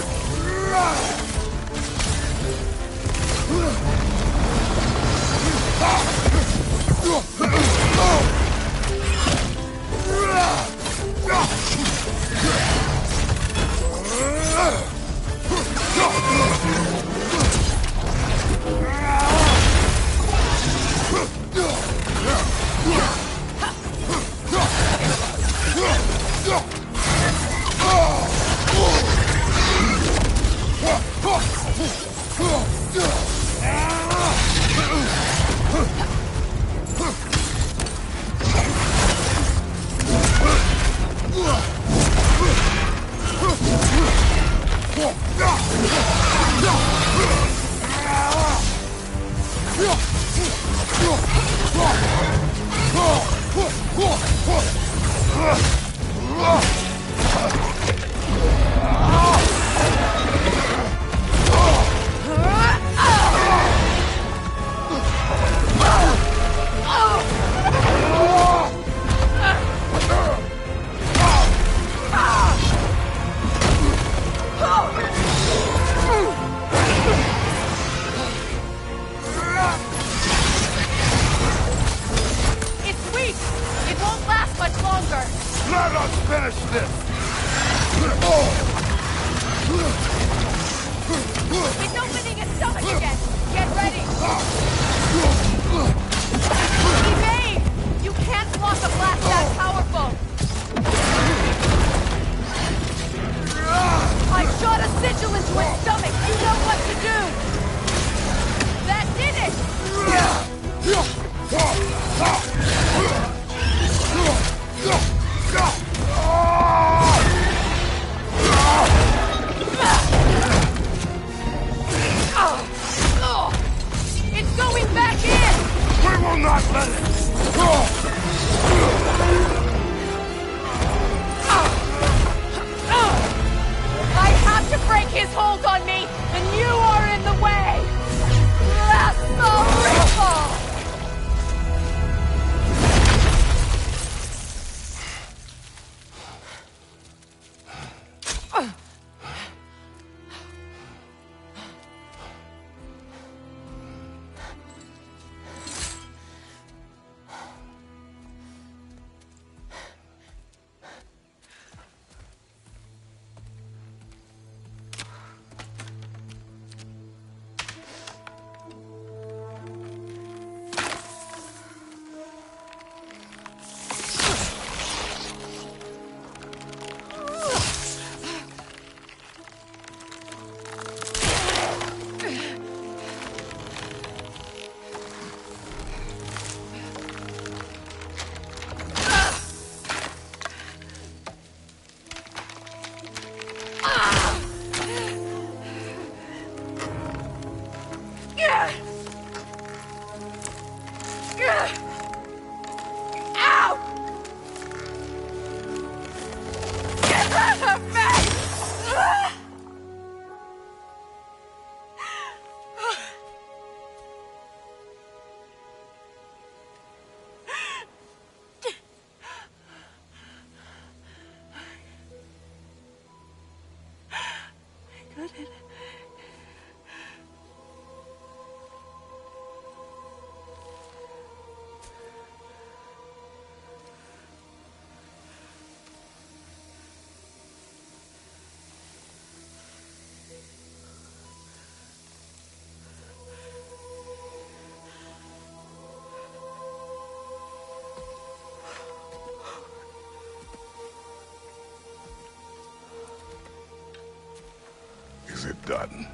Is it done?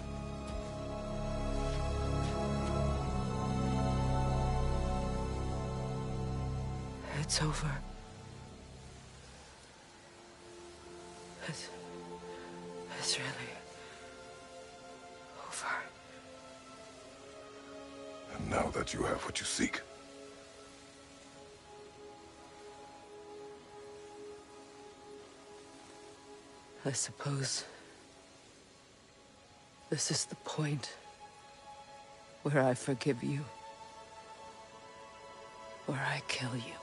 It's over. It's really over. And now that you have what you seek, I suppose this is the point where I forgive you, where I kill you.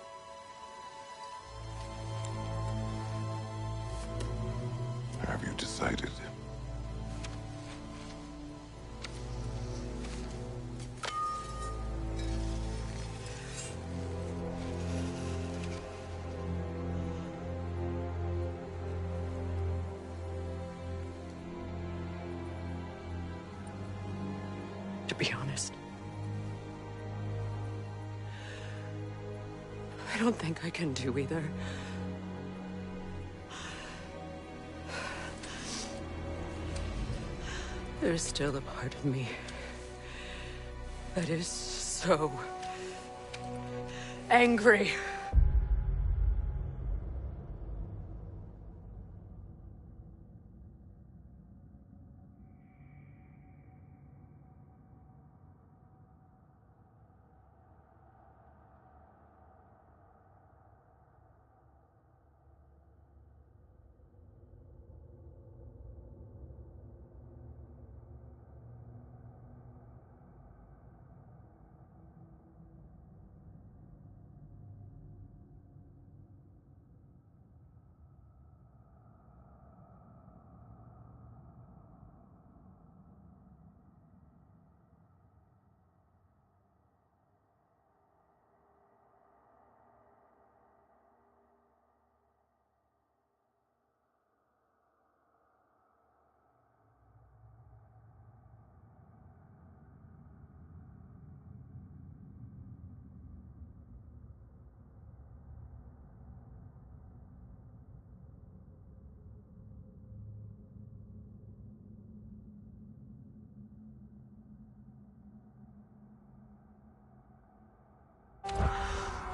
have you decided? To be honest, I don't think I can do either. There's still a part of me that is so angry.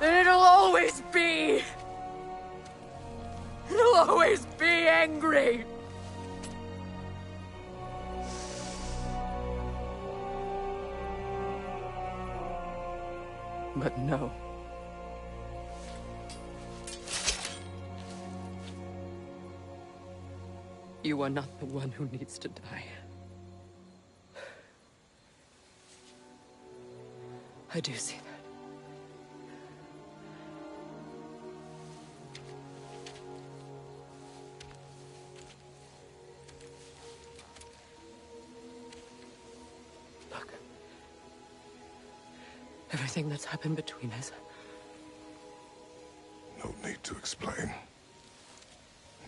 And it'll always be angry. But no. You are not the one who needs to die. I do see that. Look. Everything that's happened between us. No need to explain.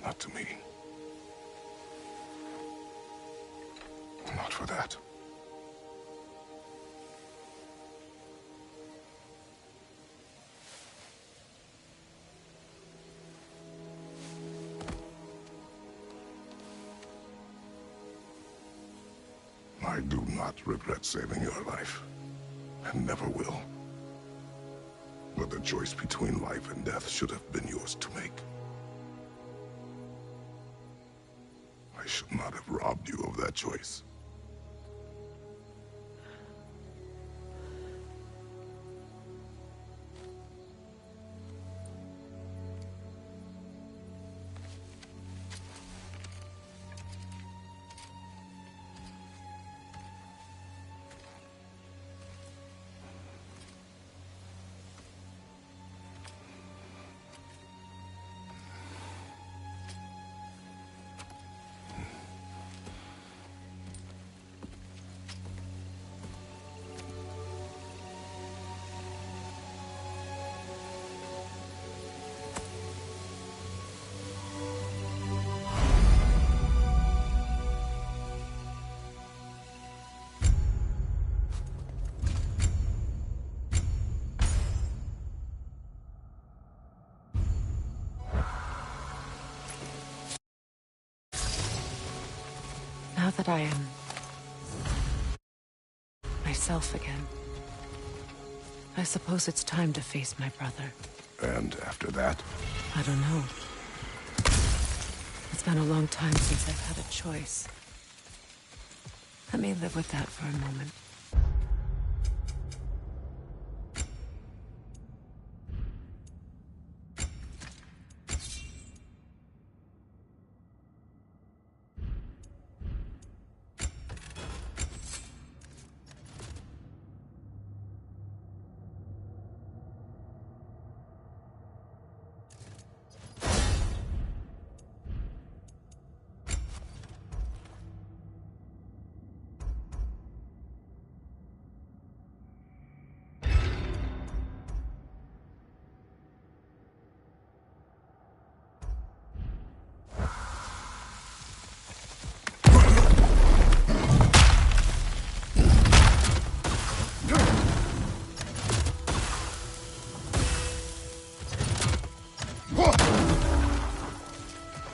Not to me. Not for that. I do not regret saving your life, and never will. But the choice between life and death should have been yours to make. I should not have robbed you of that choice. Now that I am myself again, I suppose it's time to face my brother. And after that? I don't know. It's been a long time since I've had a choice. Let me live with that for a moment.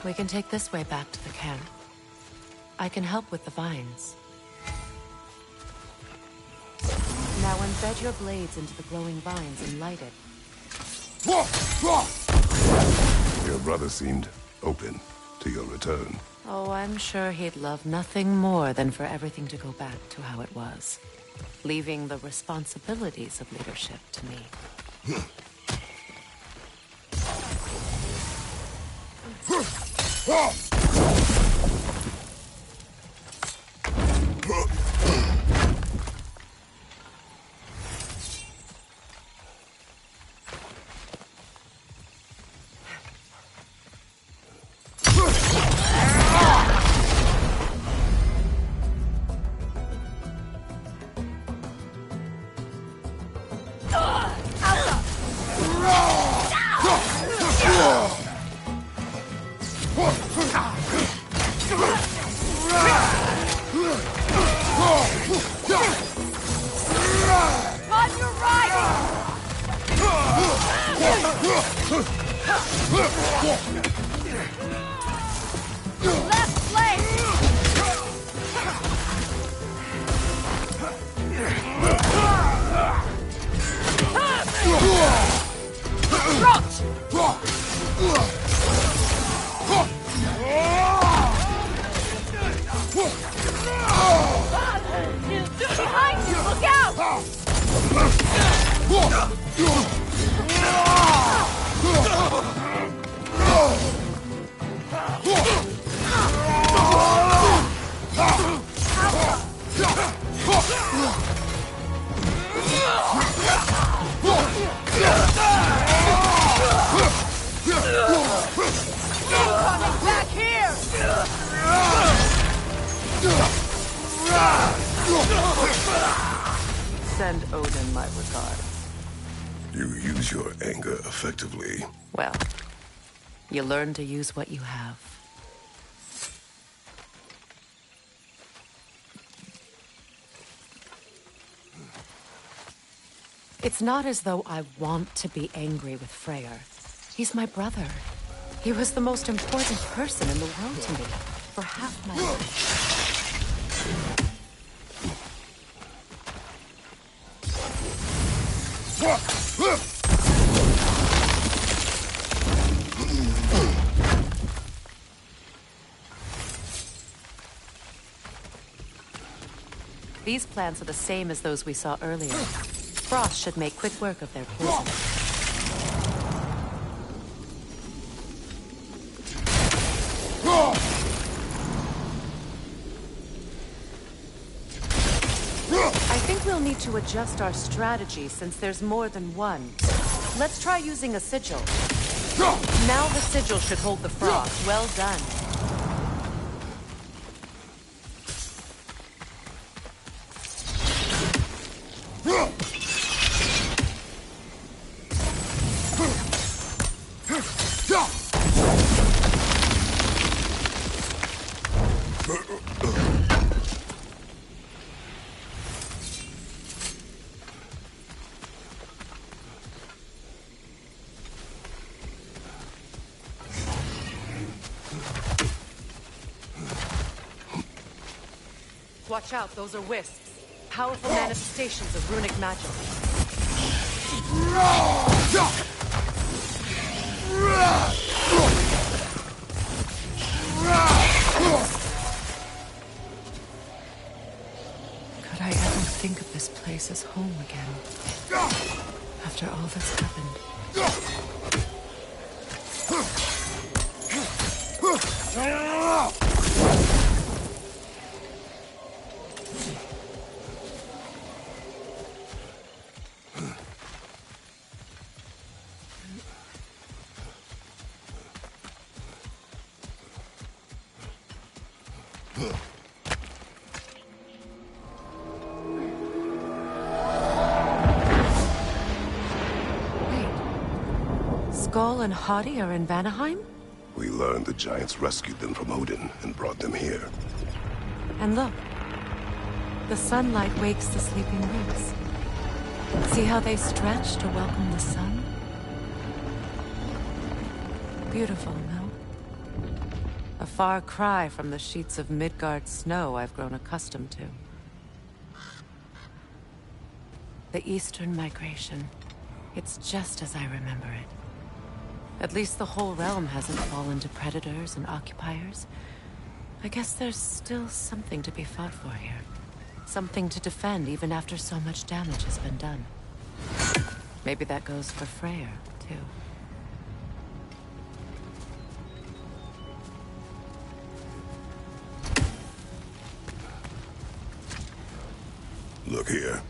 We can take this way back to the camp. I can help with the vines. Now embed your blades into the glowing vines and light it. Your brother seemed open to your return. Oh, I'm sure he'd love nothing more than for everything to go back to how it was, leaving the responsibilities of leadership to me. Send Odin my regards. You use your anger effectively. Well, you learn to use what you have. It's not as though I want to be angry with Freyr. He's my brother. He was the most important person in the world to me for half my life. These plants are the same as those we saw earlier. Frost should make quick work of their poison. I think we'll need to adjust our strategy since there's more than one. Let's try using a sigil. Now the sigil should hold the frost. Well done. Watch out, those are wisps. Powerful manifestations of runic magic. Could I ever think of this place as home again? After all that's happened. Skull and Hati are in Vanaheim? We learned the giants rescued them from Odin and brought them here. And look. The sunlight wakes the sleeping roots. See how they stretch to welcome the sun? Beautiful, no? A far cry from the sheets of Midgard snow I've grown accustomed to. The Eastern Migration. It's just as I remember it. At least the whole realm hasn't fallen to predators and occupiers. I guess there's still something to be fought for here. Something to defend even after so much damage has been done. Maybe that goes for Freyr, too. Look here.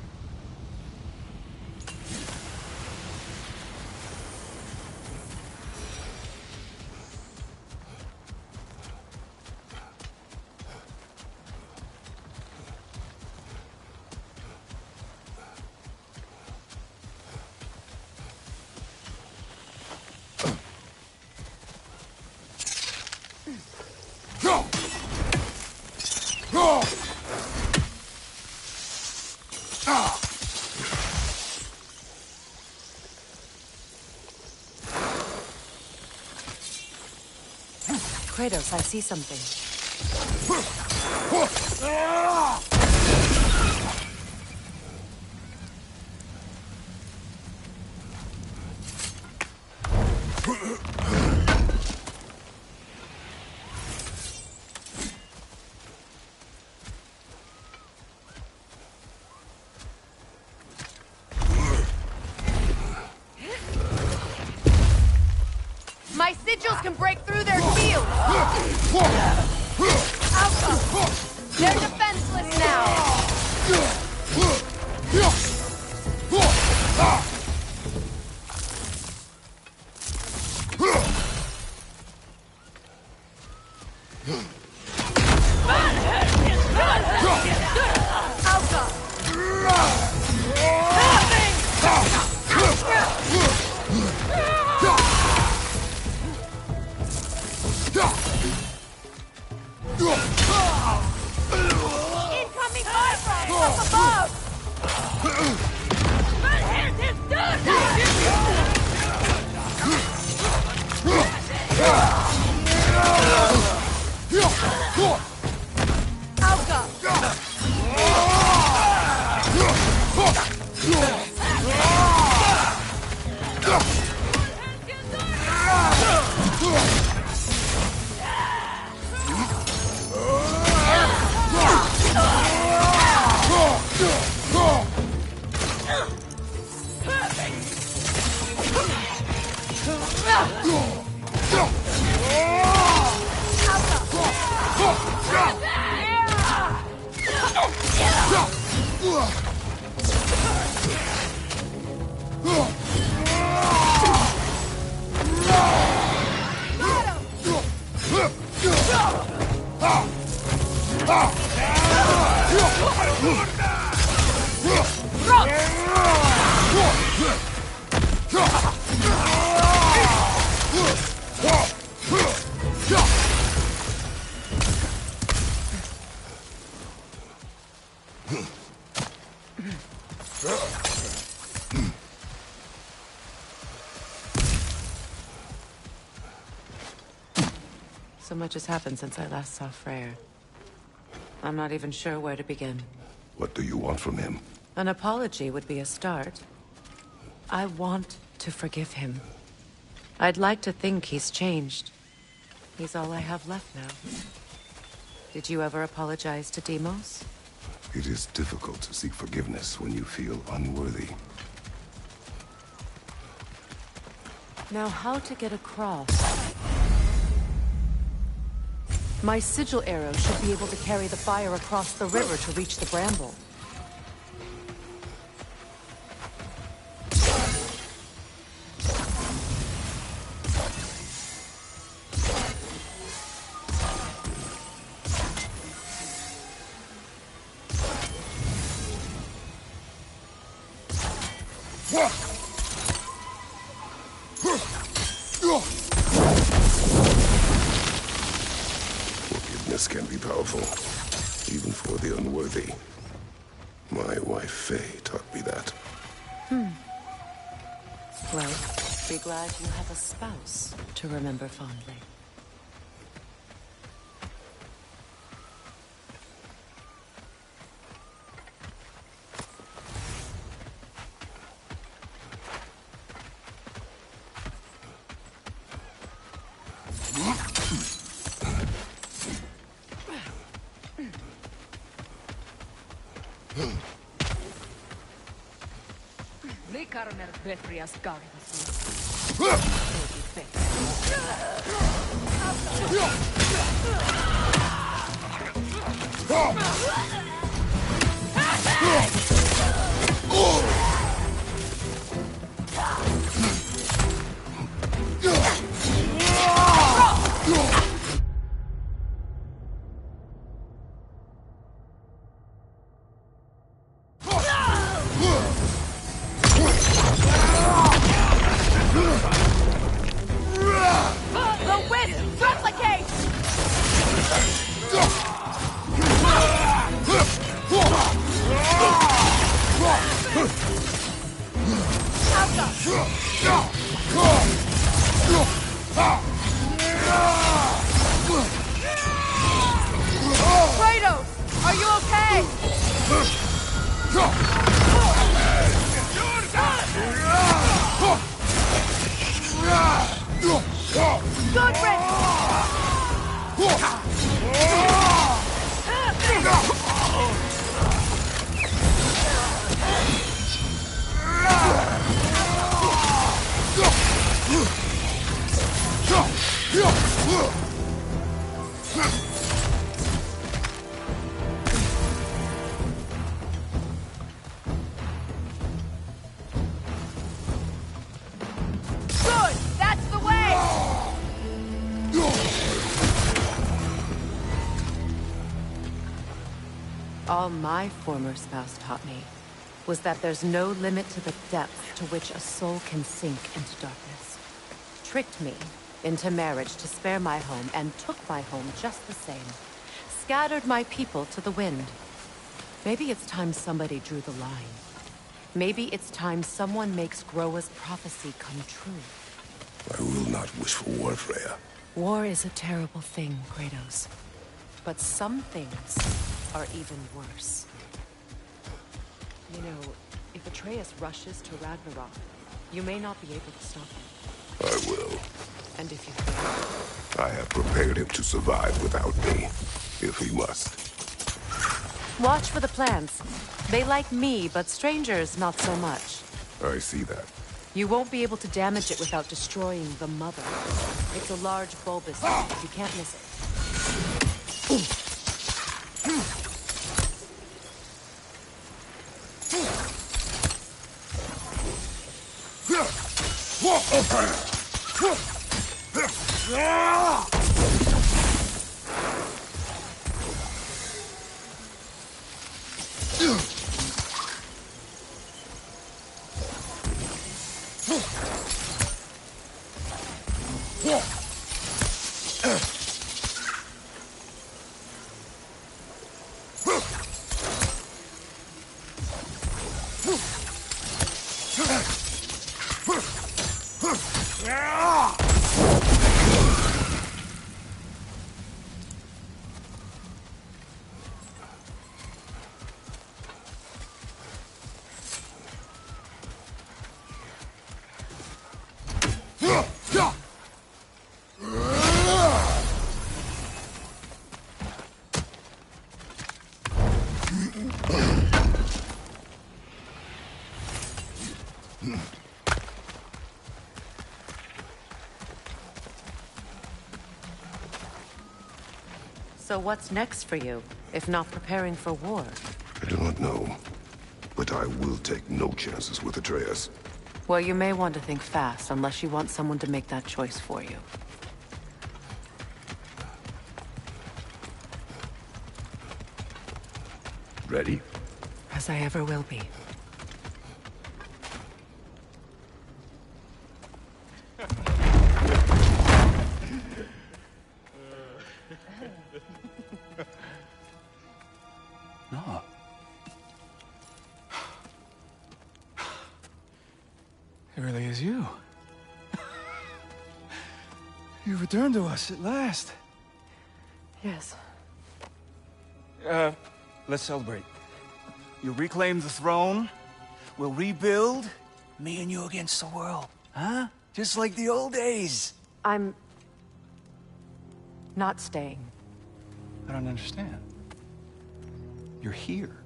Kratos, I see something. My sigils can break through their shields! Alpha! They're defenseless now! Incoming fire up above! So much has happened since I last saw Freyr. I'm not even sure where to begin. What do you want from him? An apology would be a start. I want to forgive him. I'd like to think he's changed. He's all I have left now. Did you ever apologize to Deimos? It is difficult to seek forgiveness when you feel unworthy. Now, how to get across? My sigil arrow should be able to carry the fire across the river to reach the bramble. Forgiveness can be powerful, even for the unworthy. My wife, Faye, taught me that. Well, be glad you have a spouse to remember fondly. The wind! Replicate! Kratos! Are you okay? Good, Rick! Good! That's the way! All my former spouse taught me was that there's no limit to the depth to which a soul can sink into darkness. Tricked me into marriage to spare my home and took my home just the same. Scattered my people to the wind. Maybe it's time somebody drew the line. Maybe it's time someone makes Groa's prophecy come true. I will not wish for war, Freya. War is a terrible thing, Kratos. But some things are even worse. You know, if Atreus rushes to Ragnarok, you may not be able to stop him. I will. And if you fail, I have prepared him to survive without me, if he must. watch for the plants. They like me, but strangers not so much. I see that. You won't be able to damage it without destroying the mother. It's a large bulbous plant. You can't miss it. So what's next for you, if not preparing for war? I do not know, but I will take no chances with Atreus. Well, you may want to think fast, unless you want someone to make that choice for you. Ready? As I ever will be. No. It really is you. You returned to us at last. Yes. Let's celebrate. You reclaim the throne. We'll rebuild. Me and you against the world. Huh? Just like the old days. I'm... not staying. I don't understand. You're here.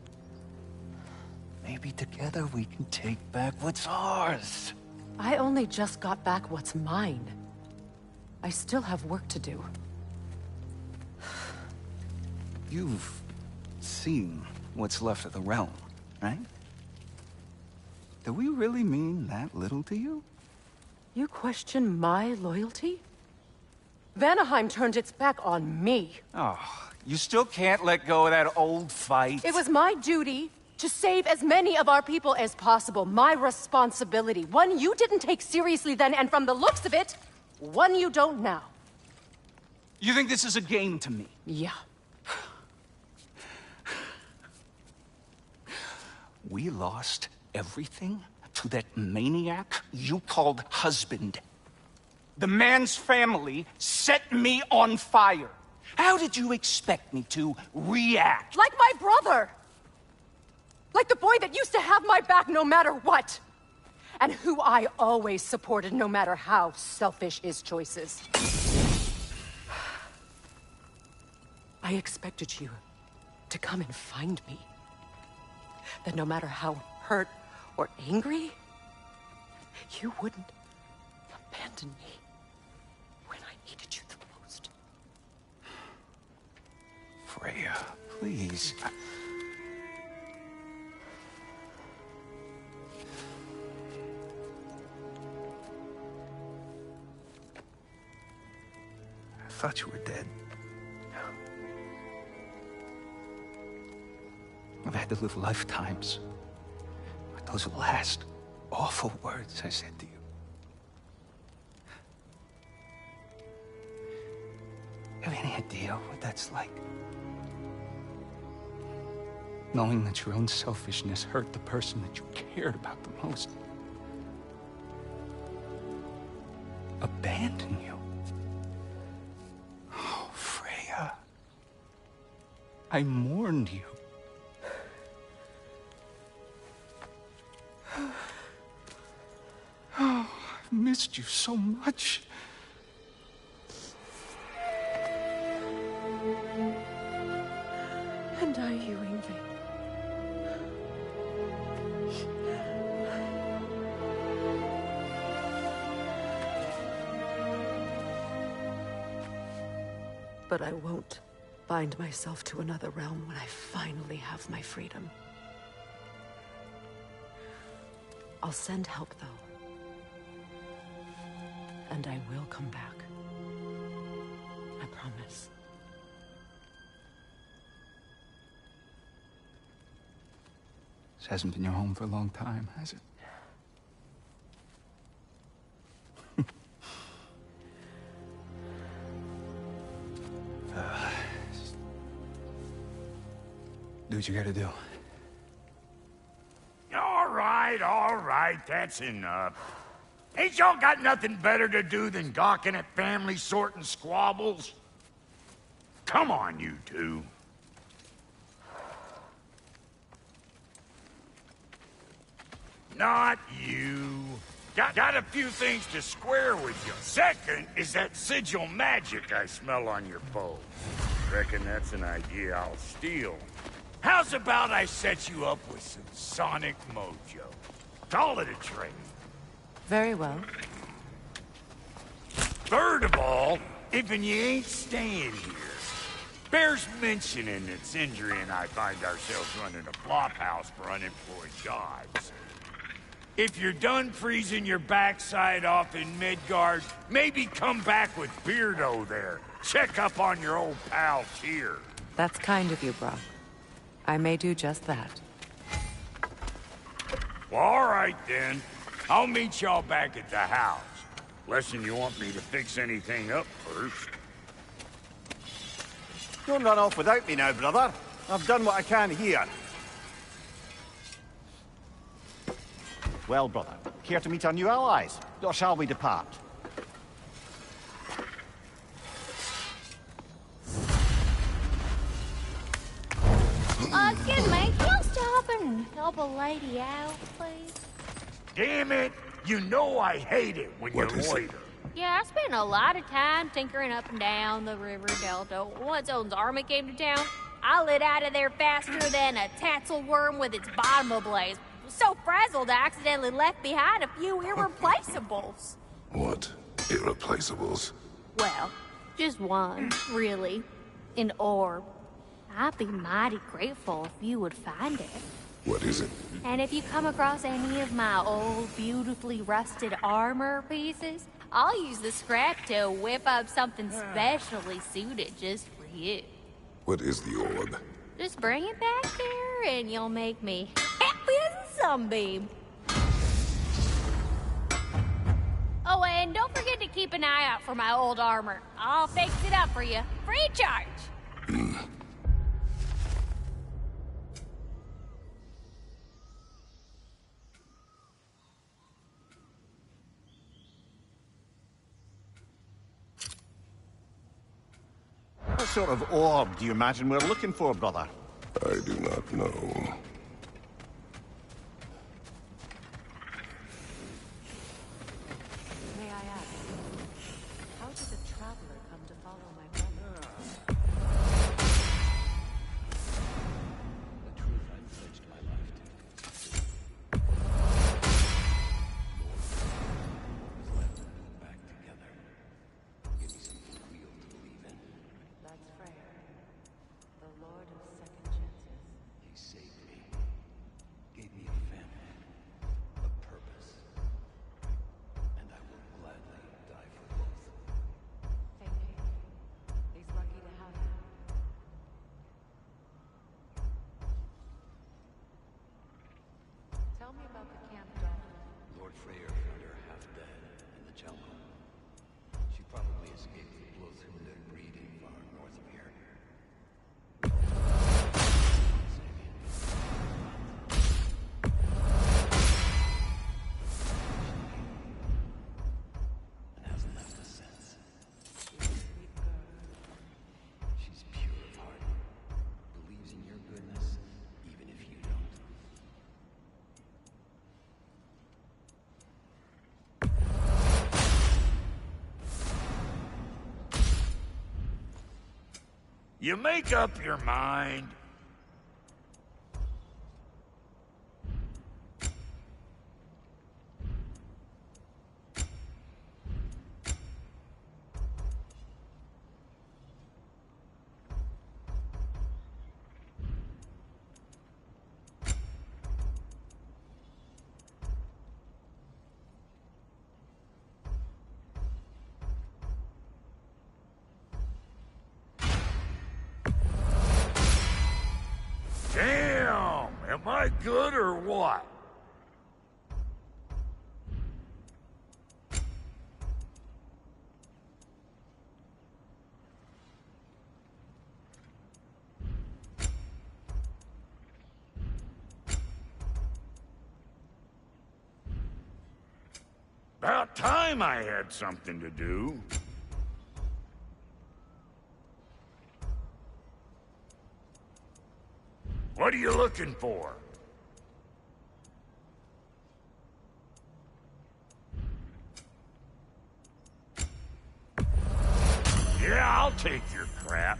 Maybe together we can take back what's ours. I only just got back what's mine. I still have work to do. You've seen what's left of the realm, right? Do we really mean that little to you? You question my loyalty? Vanaheim turned its back on me. Oh, you still can't let go of that old fight? It was my duty to save as many of our people as possible. My responsibility. One you didn't take seriously then, and from the looks of it, one you don't now. You think this is a game to me? Yeah. We lost everything to that maniac you called husband. The man's family set me on fire. How did you expect me to react? Like my brother! Like the boy that used to have my back no matter what! And who I always supported no matter how selfish his choices. I expected you to come and find me. That no matter how hurt or angry, you wouldn't abandon me when I needed you the most. Freya, please. I thought you were dead. I've had to live lifetimes with those last awful words I said to you. You have any idea what that's like? Knowing that your own selfishness hurt the person that you cared about the most. Abandon you. Oh, Freya. I mourned you. Oh, I've missed you so much. And I you, Ingvi. But I won't bind myself to another realm when I finally have my freedom. I'll send help, though. And I will come back. I promise. This hasn't been your home for a long time, has it? Do what you gotta do. All right, that's enough. Ain't y'all got nothing better to do than gawking at family sorting squabbles? Come on, you two. Not you. Got a few things to square with you. Second is that sigil magic I smell on your bow. Reckon that's an idea I'll steal. How's about I set you up with some sonic mojo? Call it a trade. Very well. Third of all, even you ain't staying here. Bears mentioning that Sindri and I find ourselves running a flop house for unemployed gods. If you're done freezing your backside off in Midgard, maybe come back with Beardo there. Check up on your old pal Tyr. That's kind of you, Brock. I may do just that. Well, all right then. I'll meet y'all back at the house. Lesson you want me to fix anything up first. Don't run off without me now, brother. I've done what I can here. Well, brother, care to meet our new allies? Or shall we depart? Excuse me, can you stop and help a lady out, please? Damn it! You know I hate it when What you're is it? loiter. Yeah, I spent a lot of time tinkering up and down the river delta. Once Odin's army came to town, I lit out of there faster than a tassel worm with its bottom ablaze. So frazzled I accidentally left behind a few irreplaceables. What? Irreplaceables? Well, just one, really. An orb. I'd be mighty grateful if you would find it. What is it? And if you come across any of my old, beautifully rusted armor pieces, I'll use the scrap to whip up something specially suited just for you. What is the orb? Just bring it back there and you'll make me happy as a sunbeam. Oh, and don't forget to keep an eye out for my old armor. I'll fix it up for you, free charge. What sort of orb do you imagine we're looking for, brother? I do not know. May I ask, how did the traveler come to follow my brother? The truth I've pledged my life to. Lord, was left to put back together. Give me something real to believe in. That's Freya, the Lord of Second Chances. He saved me. Gave me a family. A purpose. And I will gladly die for both. Thank you. He's lucky to have you. Tell me about the camp daughter. Lord Freyr found her half dead in the jungle. She probably escaped the Blothunde breeding far north of here. And hasn't left us since. She's pure of heart. Believes in your goodness, even if you don't. You make up your mind. Damn! Am I good or what? About time I had something to do. What are you looking for? Yeah, I'll take your crap.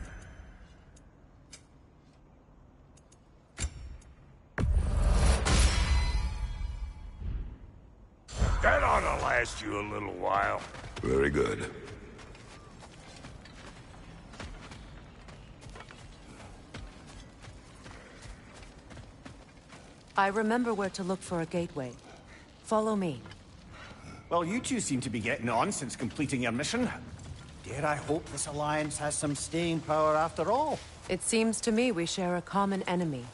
That ought to last you a little while. Very good. I remember where to look for a gateway. Follow me. Well, you two seem to be getting on since completing your mission. Dare I hope this alliance has some staying power after all? It seems to me we share a common enemy.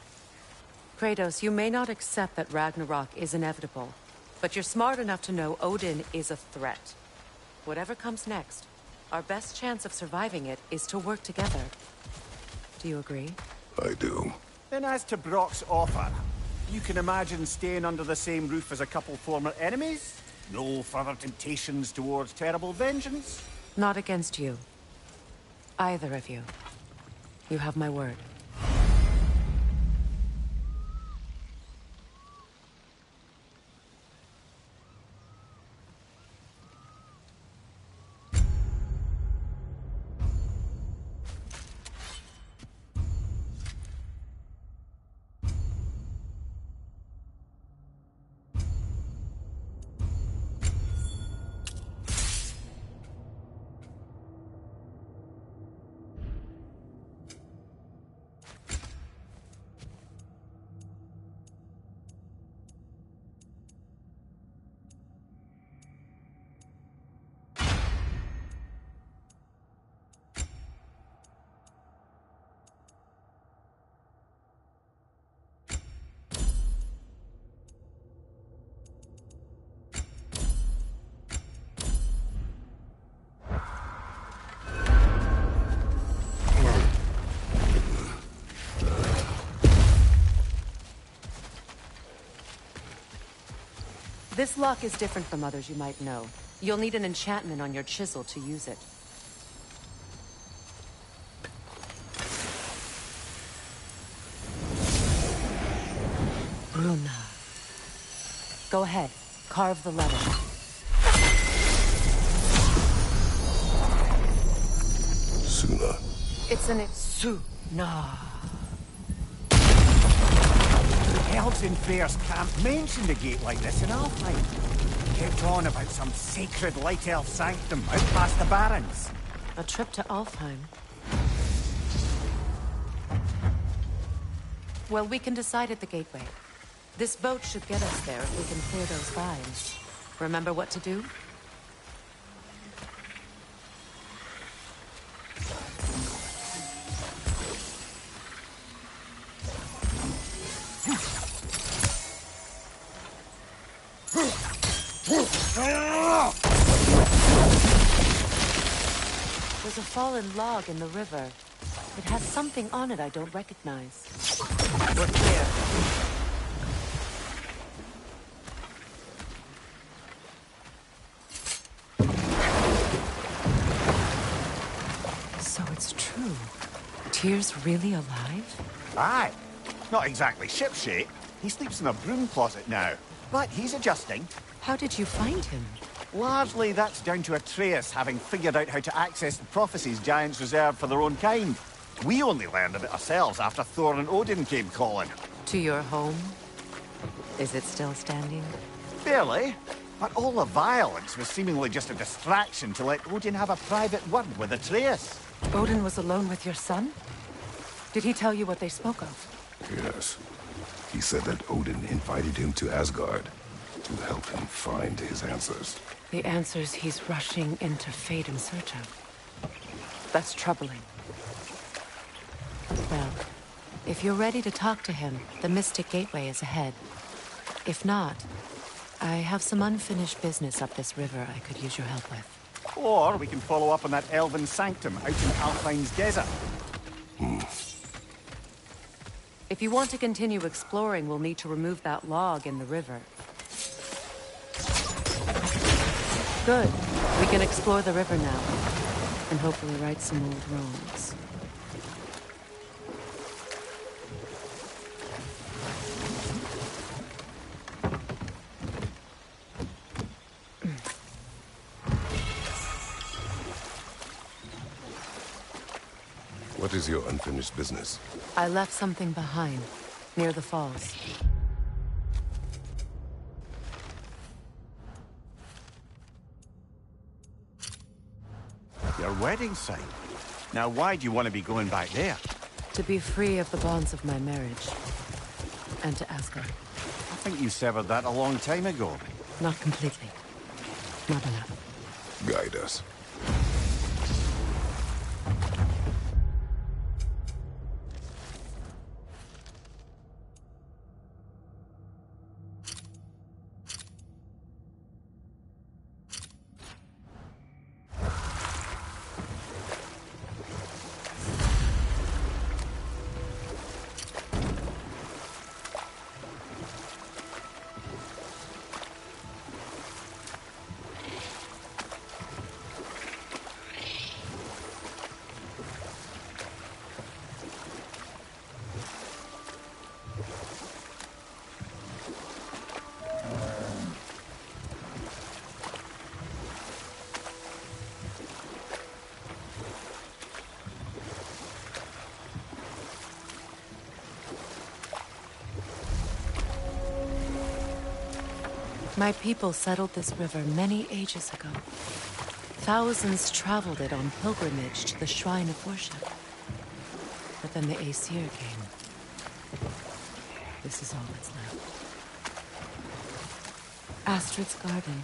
Kratos, you may not accept that Ragnarok is inevitable, but you're smart enough to know Odin is a threat. Whatever comes next, our best chance of surviving it is to work together. Do you agree? I do. Then as to Brock's offer, you can imagine staying under the same roof as a couple former enemies? No further temptations towards terrible vengeance? Not against you. Either of you. You have my word. This lock is different from others you might know. You'll need an enchantment on your chisel to use it. Bruna. Go ahead. Carve the letter. Suna. It's an Suna. Elves in Freyr's camp mentioned a gate like this in Alfheim. Kept on about some sacred light elf sanctum out past the Barrens. A trip to Alfheim. Well, we can decide at the gateway. This boat should get us there if we can clear those vines. Remember what to do? There's a fallen log in the river. It has something on it I don't recognize. We're clear. So it's true. Tyr's really alive? Aye. Not exactly shipshape. He sleeps in a broom closet now. But he's adjusting. How did you find him? Largely, that's down to Atreus having figured out how to access the prophecies giants reserved for their own kind. We only learned of it ourselves after Thor and Odin came calling. To your home? Is it still standing? Barely. But all the violence was seemingly just a distraction to let Odin have a private word with Atreus. Odin was alone with your son? Did he tell you what they spoke of? Yes. He said that Odin invited him to Asgard to help him find his answers. The answers he's rushing into fate in search of. That's troubling. Well, if you're ready to talk to him, the Mystic Gateway is ahead. If not, I have some unfinished business up this river I could use your help with. Or we can follow up on that elven sanctum out in Alfheim's desert. If you want to continue exploring, we'll need to remove that log in the river. Good. We can explore the river now, and hopefully right some old wrongs. What is your unfinished business? I left something behind, near the falls. Your wedding site. Now why do you want to be going back there? To be free of the bonds of my marriage. And to Asgard. I think you severed that a long time ago. Not completely. Not enough. Guide us. My people settled this river many ages ago. Thousands traveled it on pilgrimage to the shrine of worship. But then the Aesir came. This is all that's left. Astrid's garden.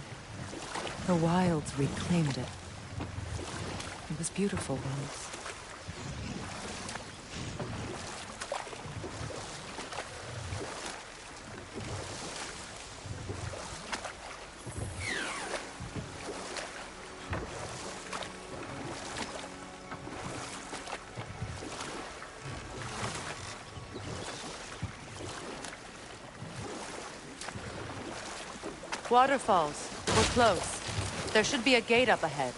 The wilds reclaimed it. It was beautiful once. Waterfalls. We're close. There should be a gate up ahead.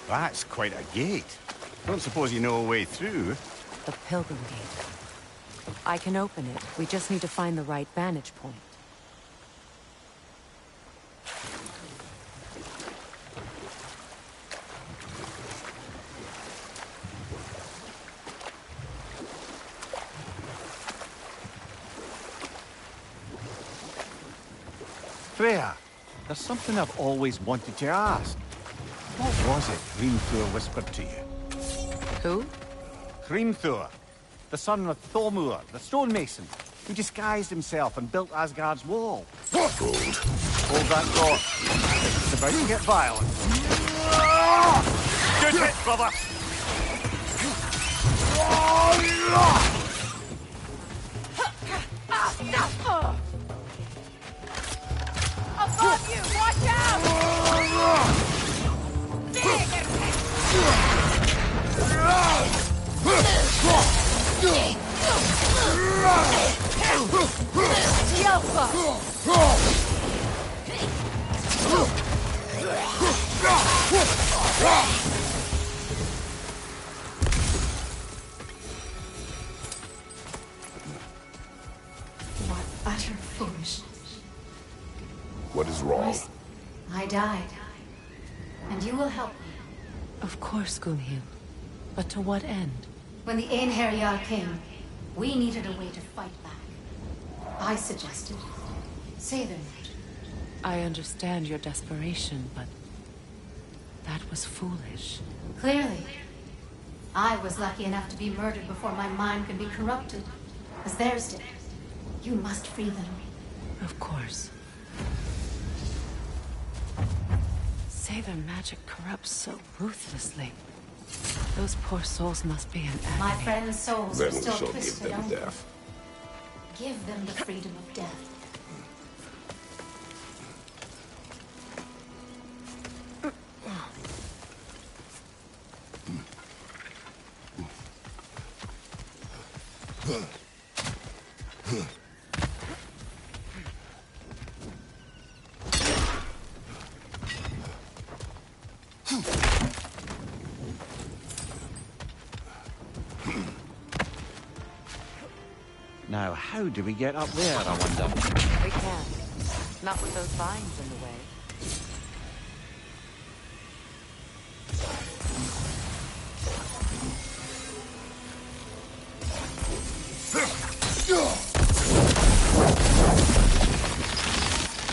That's quite a gate. Don't suppose you know a way through? The Pilgrim Gate. I can open it. We just need to find the right vantage point. Freya, there's something I've always wanted to ask. What was it Hrimthur whispered to you? Who? Hrimthur, the son of Thormur, the stonemason, who disguised himself and built Asgard's wall. Gold. Hold that door. It's about to get violent. Good hit, brother! Above you! Watch out! What utter foolishness. What is wrong? I died. And you will help me. Of course, Gunhild. But to what end? When the Einherjar came, we needed a way to fight back. I suggested, say their magic. I understand your desperation, but that was foolish. Clearly. I was lucky enough to be murdered before my mind could be corrupted, as theirs did. You must free them. Of course. Say their magic corrupts so ruthlessly. Those poor souls must be in agony. My friends' souls Then are we still shall give twisted, them aren't they? death. Give them the freedom of death. Now, how do we get up there, I wonder? We can. Not with those vines in the way.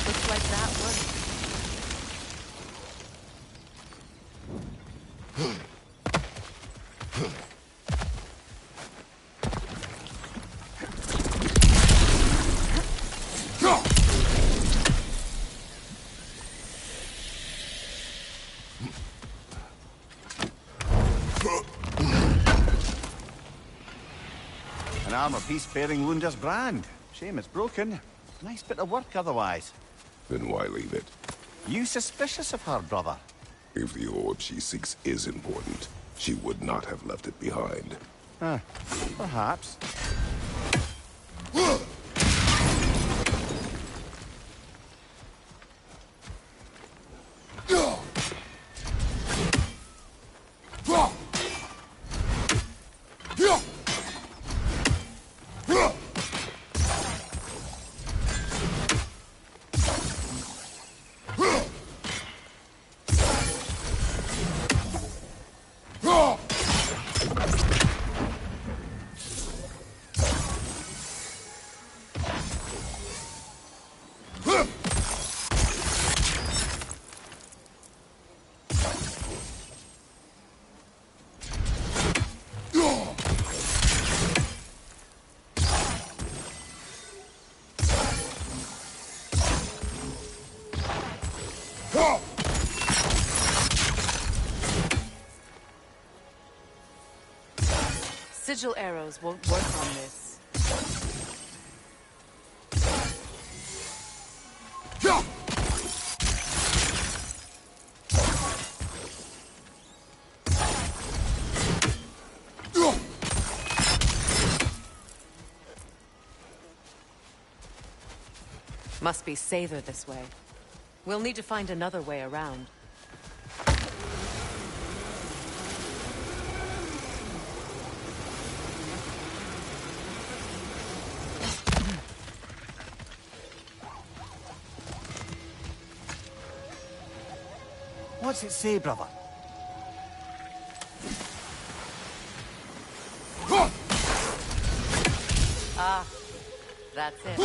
Looks like that worked. An armor piece bearing Lunda's brand. Shame it's broken. Nice bit of work otherwise. Then why leave it? You suspicious of her, brother? If the orb she seeks is important, she would not have left it behind. Perhaps. Sigil arrows won't work on this. Must be safer this way. We'll need to find another way around. What's it say, brother? Ah, that's it.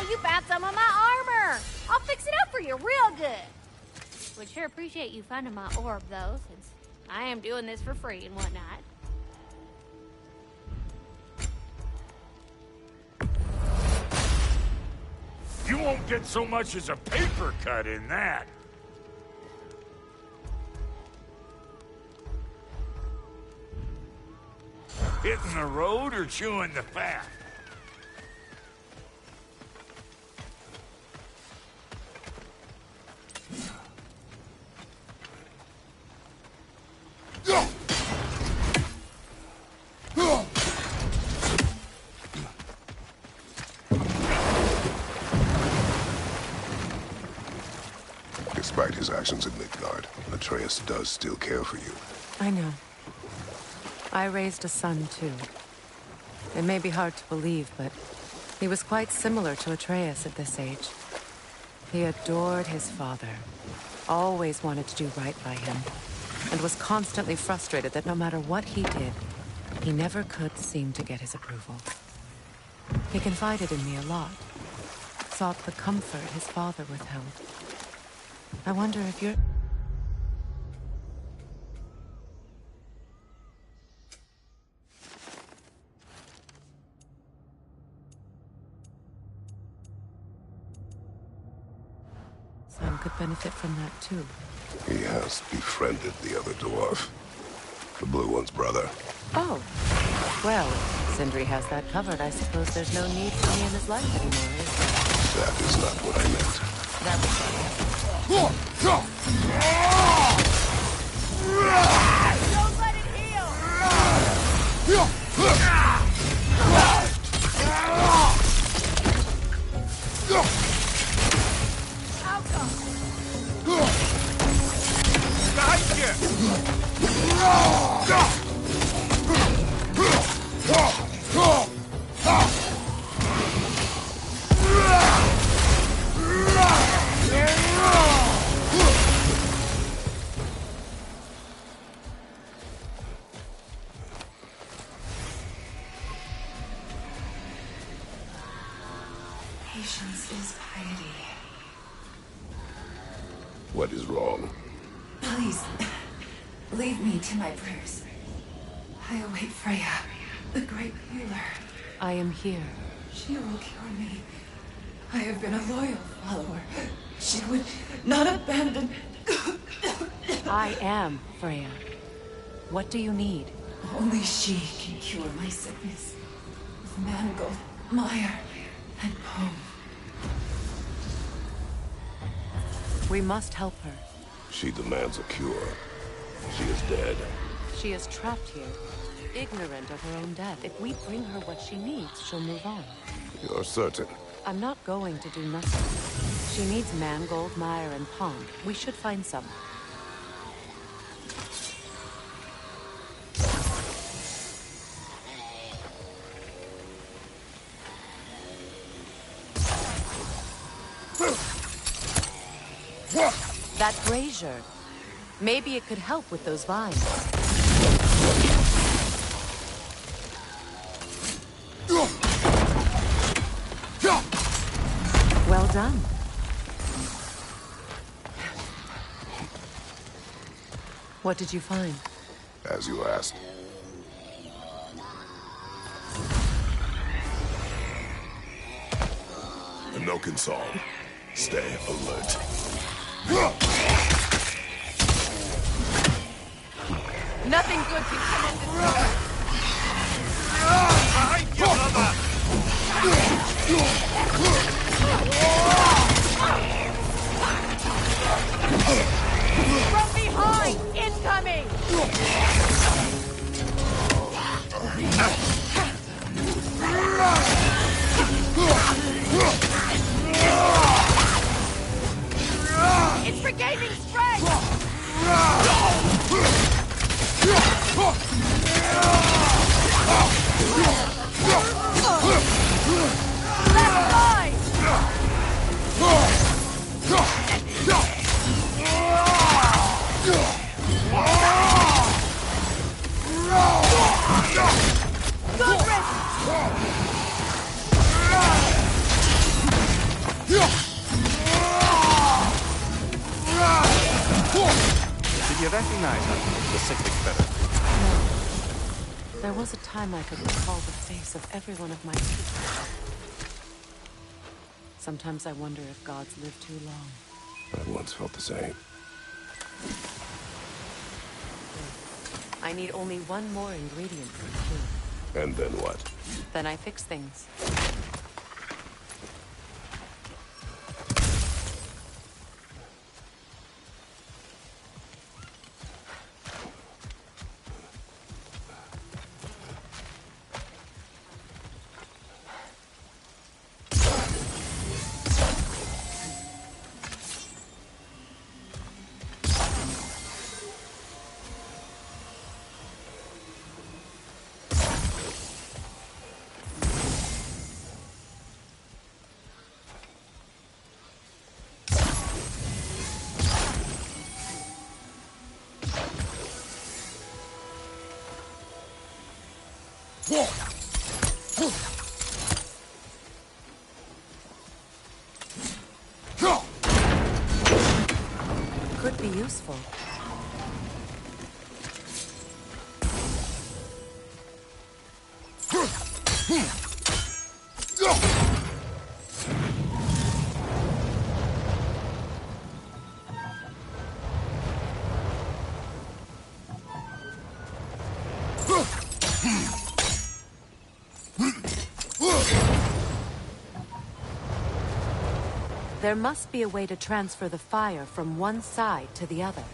You found some of my armor! I'll fix it up for you real good! Would sure appreciate you finding my orb, though, since I am doing this for free and whatnot. You won't get so much as a paper cut in that. Hitting the road or chewing the fat? Despite his actions in Midgard, Atreus does still care for you. I know. I raised a son, too. It may be hard to believe, but he was quite similar to Atreus at this age. He adored his father, always wanted to do right by him, and was constantly frustrated that no matter what he did, he never could seem to get his approval. He confided in me a lot, sought the comfort his father withheld. I wonder if you're... Son could benefit from that too. He has befriended the other dwarf. The blue one's brother. Oh. Well, if Sindri has that covered, I suppose there's no need for me in his life anymore, is there? That is not what I meant. That was... Don't let it heal! Patience is piety. What is wrong? Please, leave me to my prayers. I await Freya, the great healer. I am here. She will cure me. I have been a loyal follower. She would not abandon... I am Freya. What do you need? Only she can cure my sickness. With mangold, mire, and poem. We must help her. She demands a cure. She is dead. She is trapped here, ignorant of her own death. If we bring her what she needs, she'll move on. You're certain? I'm not going to do nothing. She needs mangold, mire, and pond. We should find some. That brazier. Maybe it could help with those vines. Well done. What did you find? As you asked. The Noken song. Stay alert. Nothing good can come of this road. Behind you, brother! Did you recognize her, the sickly spirit? No. There was a time I could recall the face of every one of my people. Sometimes I wonder if gods live too long. I once felt the same. I need only one more ingredient for the cure. And then what? Then I fix things. Could be useful. There must be a way to transfer the fire from one side to the other.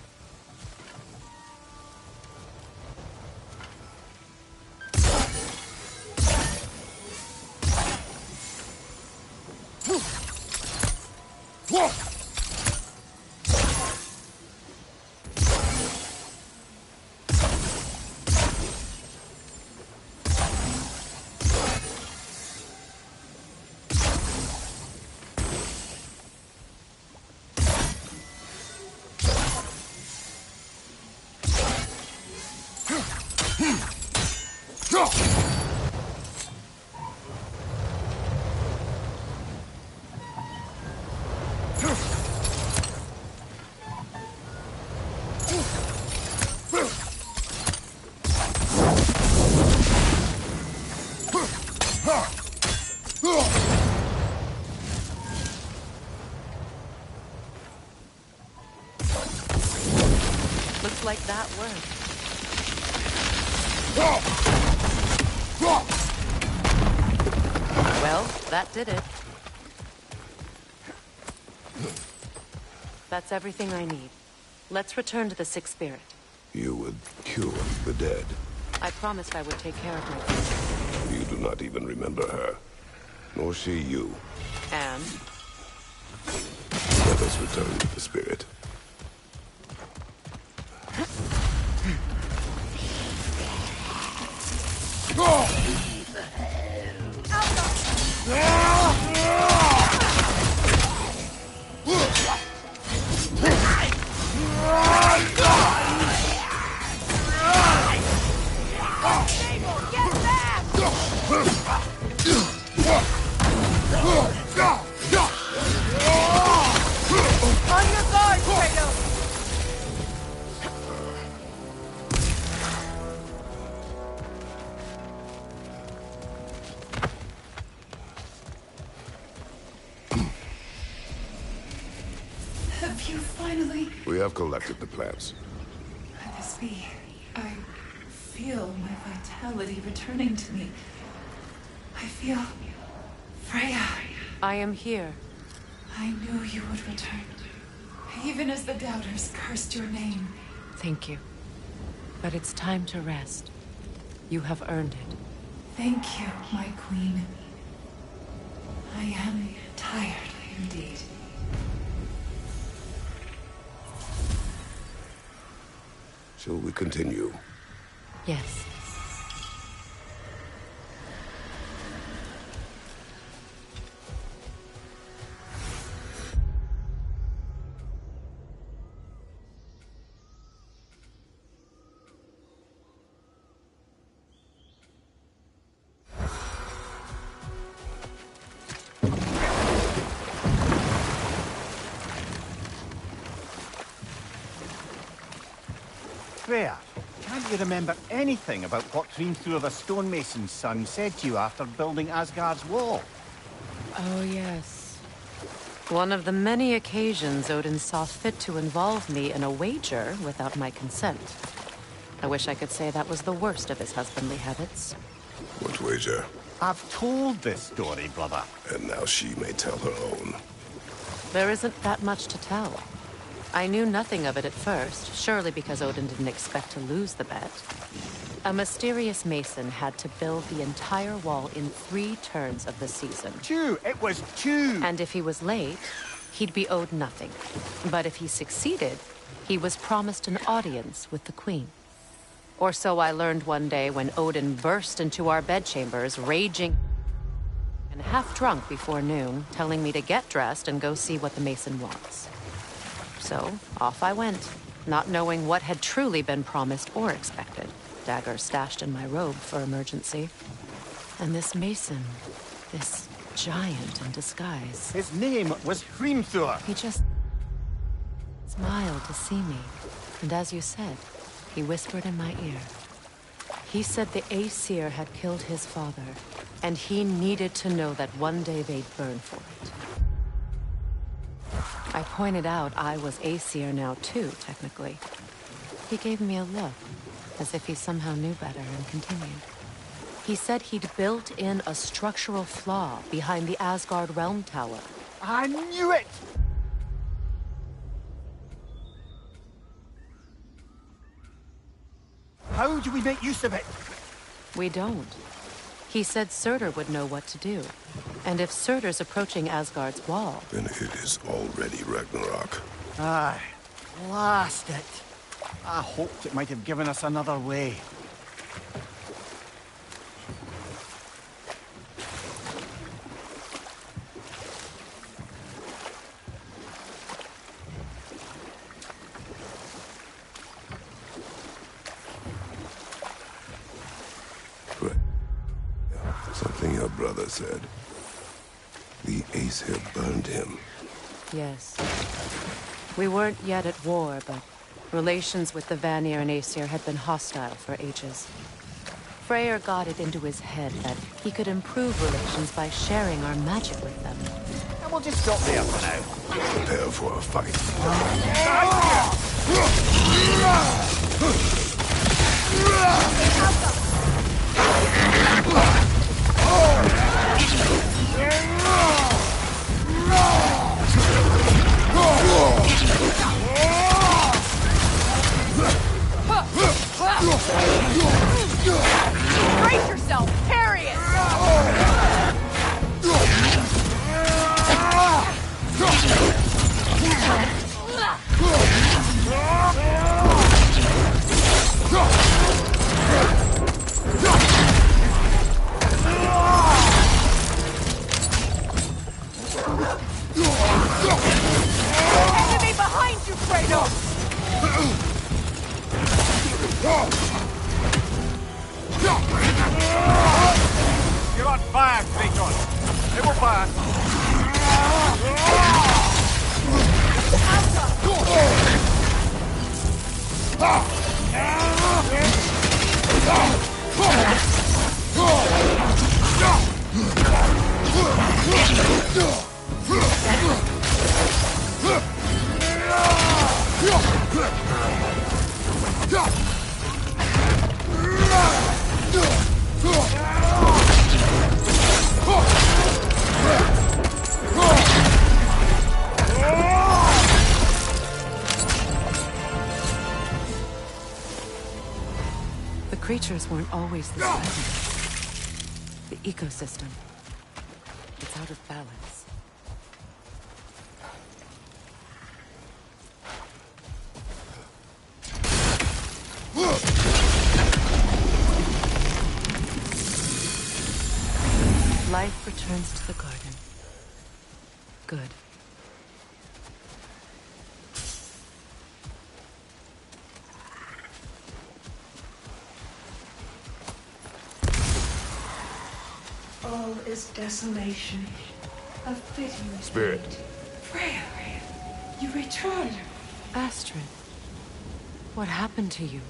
Looks like that worked. Well, that did it. That's everything I need. Let's return to the Sixth Spirit. You would cure the dead. I promised I would take care of my people. You do not even remember her. Nor she you. And? Let us return to the spirit. Have you finally... We have collected the plants. Could this be? I feel my vitality returning to me. I feel... Freya. I am here. I knew you would return. Even as the doubters cursed your name. Thank you. But it's time to rest. You have earned it. Thank you, my queen. I am tired indeed. Shall we continue? Yes. Freya, can't you remember anything about what Hrimthur the stonemason's son said to you after building Asgard's wall? Oh, yes. One of the many occasions Odin saw fit to involve me in a wager without my consent. I wish I could say that was the worst of his husbandly habits. What wager? I've told this story, brother. And now she may tell her own. There isn't that much to tell. I knew nothing of it at first, surely because Odin didn't expect to lose the bet. A mysterious mason had to build the entire wall in 3 turns of the season. 2! It was 2! And if he was late, he'd be owed nothing. But if he succeeded, he was promised an audience with the queen. Or so I learned one day when Odin burst into our bedchambers, raging and half drunk before noon, telling me to get dressed and go see what the mason wants. So, off I went, not knowing what had truly been promised or expected. Dagger stashed in my robe for emergency. And this mason, this giant in disguise. His name was Hrimthur. He just smiled to see me. And as you said, he whispered in my ear. He said the Aesir had killed his father, and he needed to know that one day they'd burn for it. I pointed out I was Aesir now too, technically. He gave me a look, as if he somehow knew better, and continued. He said he'd built in a structural flaw behind the Asgard Realm Tower. I knew it! How do we make use of it? We don't. He said Surtur would know what to do. And if Surtur's approaching Asgard's wall... Then it is already Ragnarok. Aye. Blast it. I hoped it might have given us another way. Something your brother said. The Aesir burned him. Yes. We weren't yet at war, but relations with the Vanir and Aesir had been hostile for ages. Freyr got it into his head that he could improve relations by sharing our magic with them. And we'll just stop there for now. Prepare for a fight. Brace yourself! Parry it! Enemy behind you, Kratos! You're on fire, Kratos. They will fire. The creatures weren't always this way. The ecosystem. It's out of balance. Life returns to the garden. Good. All is desolation. A fitting Spirit. fate. Freya, you returned. Astrid, what happened to you?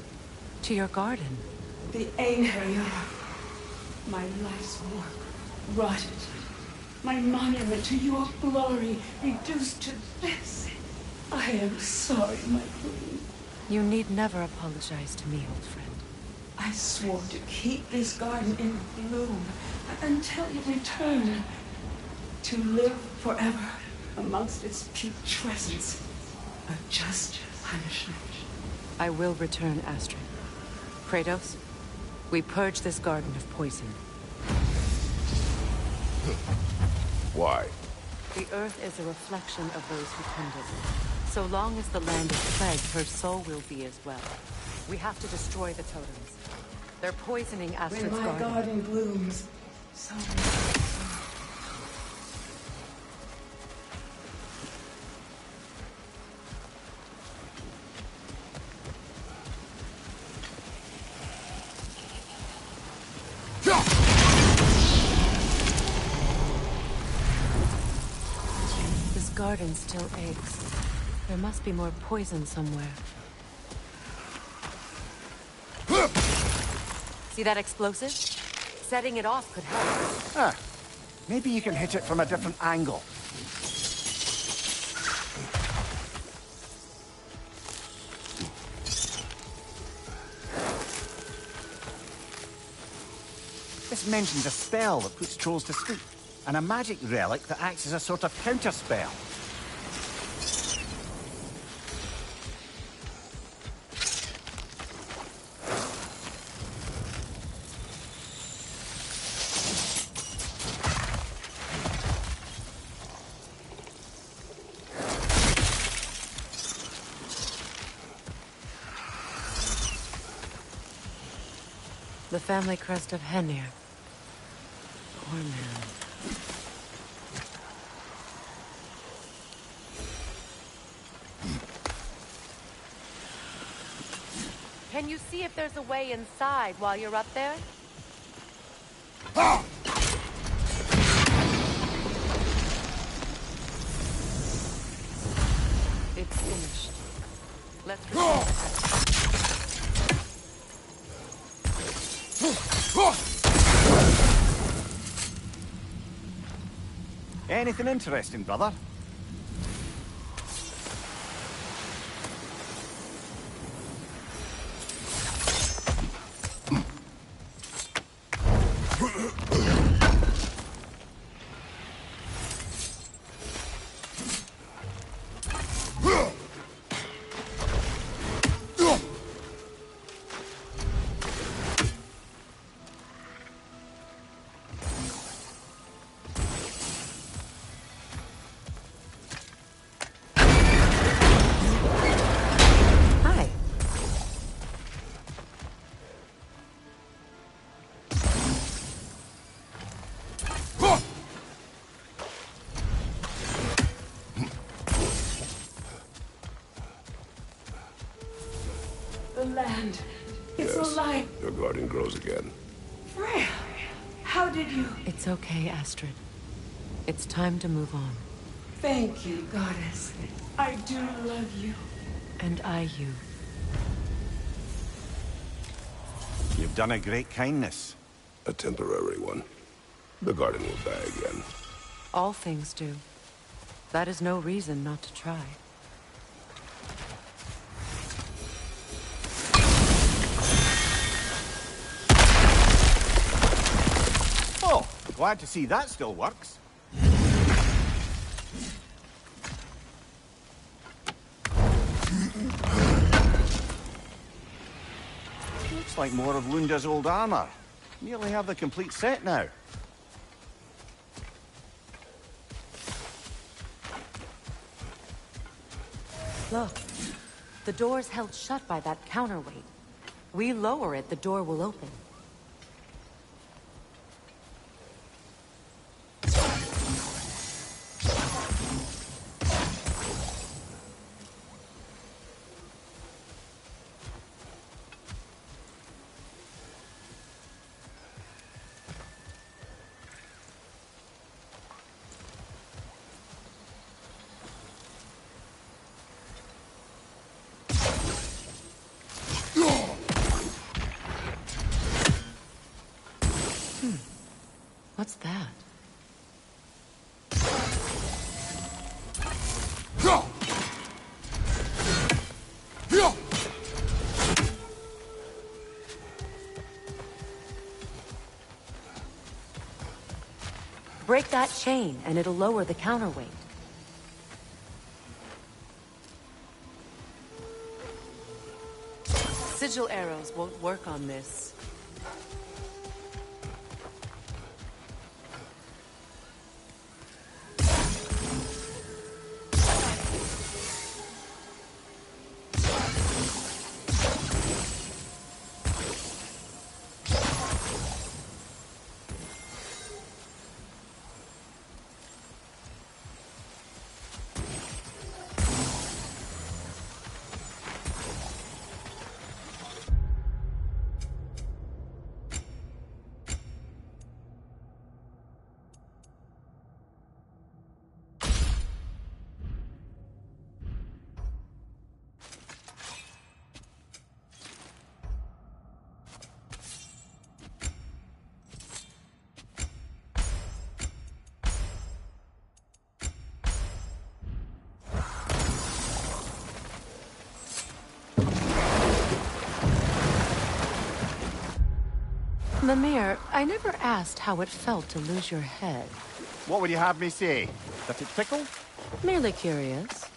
To your garden? The Einherjar. My life's work rotted. My monument to your glory reduced to this. I am sorry, my queen. You need never apologize to me, old friend. I swore to keep this garden in bloom until you return. To live forever amongst its putrescence. A just punishment. I will return, Astrid. Kratos, we purge this garden of poison. Why? The earth is a reflection of those who tend it. So long as the land is plagued, her soul will be as well. We have to destroy the totems. They're poisoning Astrid's When my garden blooms, so This garden still aches. There must be more poison somewhere. See that explosive? Setting it off could help. Ah, maybe you can hit it from a different angle. This mentions a spell that puts trolls to sleep, and a magic relic that acts as a sort of counterspell. The family crest of Henir. Poor man. Can you see if there's a way inside while you're up there? It's finished. Let's return. Anything interesting, brother? the land. It's alive. Your garden grows again. Freya, how did you... It's okay, Astrid. It's time to move on. Thank you, goddess. I do love you. And I you. You've done a great kindness. A temporary one. The garden will die again. All things do. That is no reason not to try. Oh, glad to see that still works. Looks like more of Lunda's old armor. Nearly have the complete set now. Look, the door's held shut by that counterweight. We lower it, the door will open. What's that? Break that chain, and it'll lower the counterweight. Sigil arrows won't work on this. Mimir, I never asked how it felt to lose your head. What would you have me say? That it tickled? Merely curious.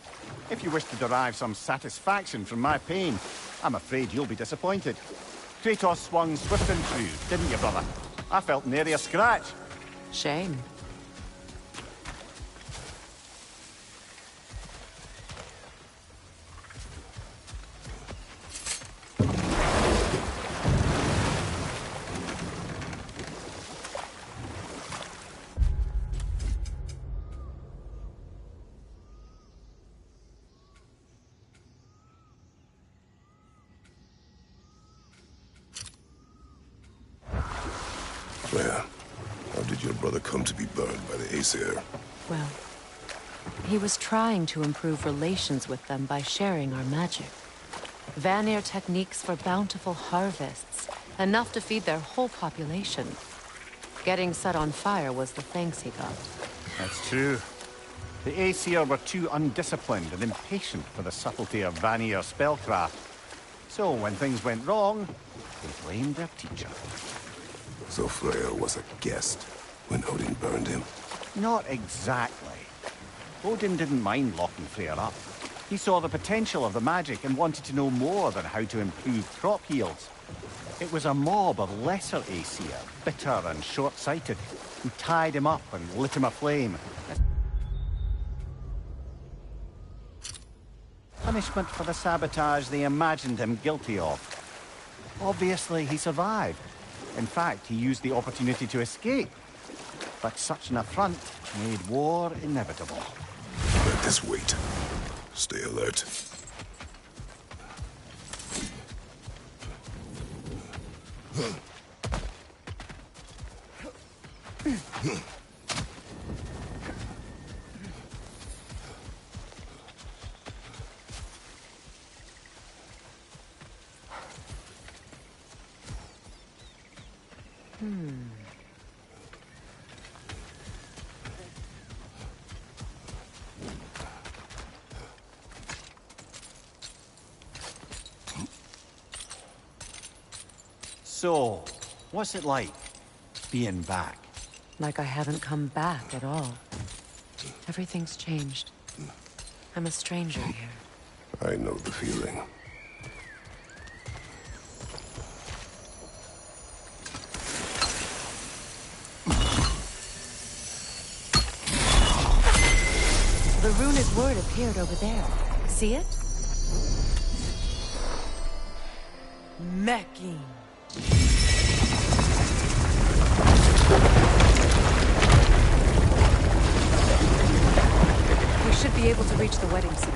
If you wish to derive some satisfaction from my pain, I'm afraid you'll be disappointed. Kratos swung swift and true, didn't you, brother? I felt nary a scratch. Shame. Freya, how did your brother come to be burned by the Aesir? Well, he was trying to improve relations with them by sharing our magic. Vanir techniques for bountiful harvests, enough to feed their whole population. Getting set on fire was the thanks he got. That's true. The Aesir were too undisciplined and impatient for the subtlety of Vanir spellcraft. So when things went wrong, they blamed their teacher. So Freya was a guest when Odin burned him? Not exactly. Odin didn't mind locking Freya up. He saw the potential of the magic and wanted to know more than how to improve crop yields. It was a mob of lesser Aesir, bitter and short-sighted, who tied him up and lit him aflame. Punishment for the sabotage they imagined him guilty of. Obviously, he survived. In fact, he used the opportunity to escape. But such an affront made war inevitable. Let this wait. Stay alert. So, what's it like, being back? Like I haven't come back at all. Everything's changed. I'm a stranger here. I know the feeling. The runic word appeared over there. See it? Mecking. We should be able to reach the wedding city.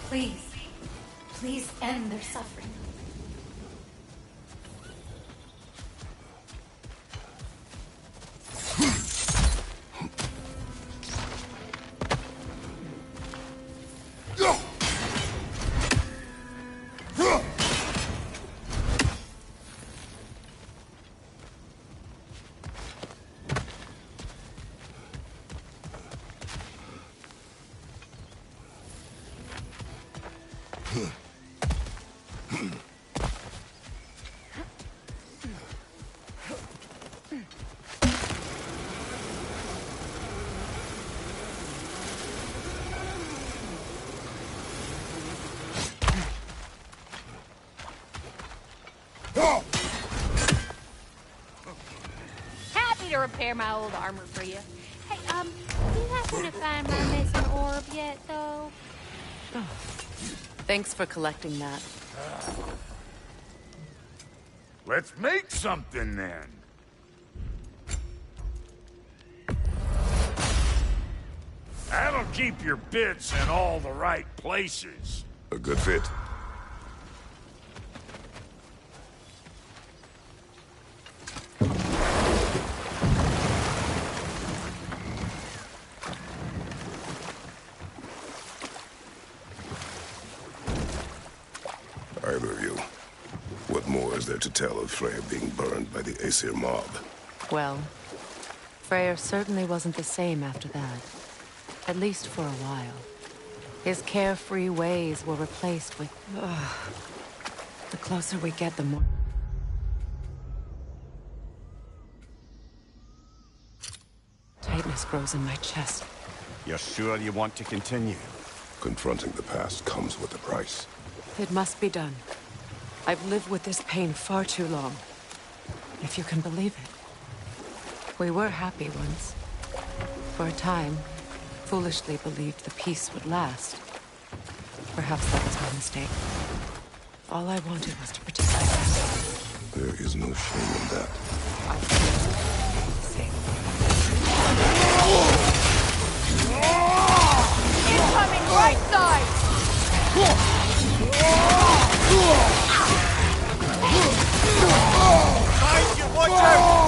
Please, please end their suffering. Happy to repair my old armor for you. Hey, do you happen to find my missing orb yet, though? Oh, thanks for collecting that. Let's make something then. That'll keep your bits in all the right places. A good fit. Either of you, what more is there to tell of Freya being burned by the Aesir mob? Well, Freyr certainly wasn't the same after that. At least for a while. His carefree ways were replaced with... The closer we get, the more... Tightness grows in my chest. You're sure you want to continue? Confronting the past comes with a price. It must be done. I've lived with this pain far too long. If you can believe it. We were happy once. For a time, foolishly believed the peace would last. Perhaps that was my mistake. All I wanted was to protect my family. There is no shame in that. I feel safe. Incoming right side! Behind you, watch out!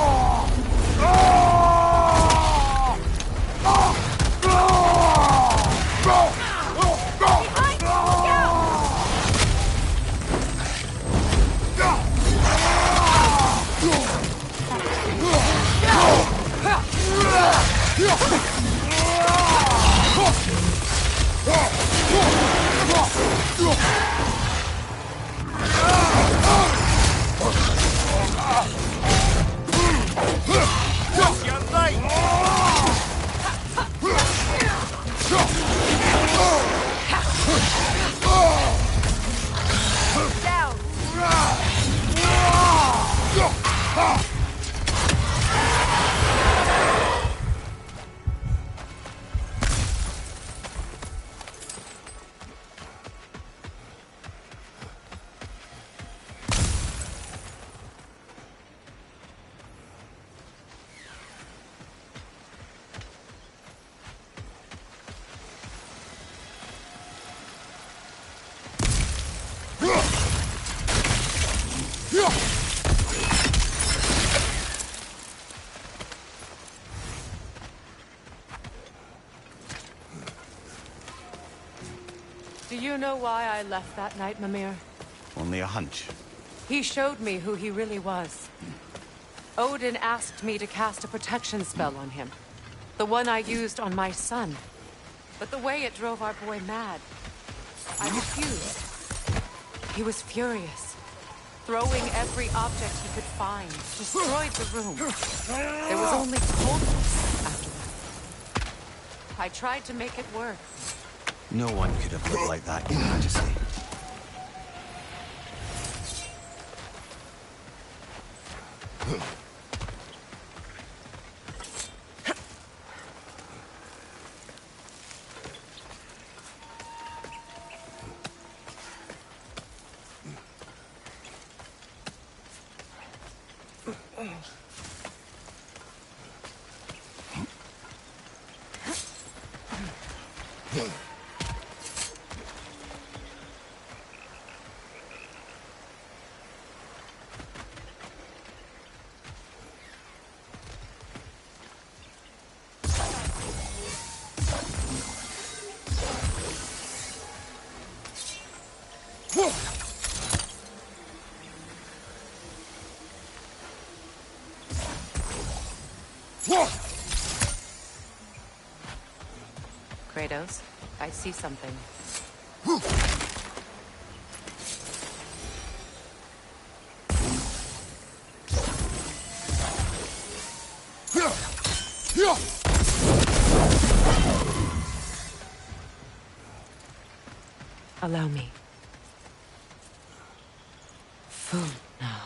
Do you know why I left that night, Mimir? Only a hunch. He showed me who he really was. Odin asked me to cast a protection spell on him. The one I used on my son. But the way it drove our boy mad, I refused. He was furious. Throwing every object he could find, destroyed the room. There was only coldness after that. I tried to make it work. No one could have lived like that, Your Majesty. Kratos, I see something. Allow me. Food now.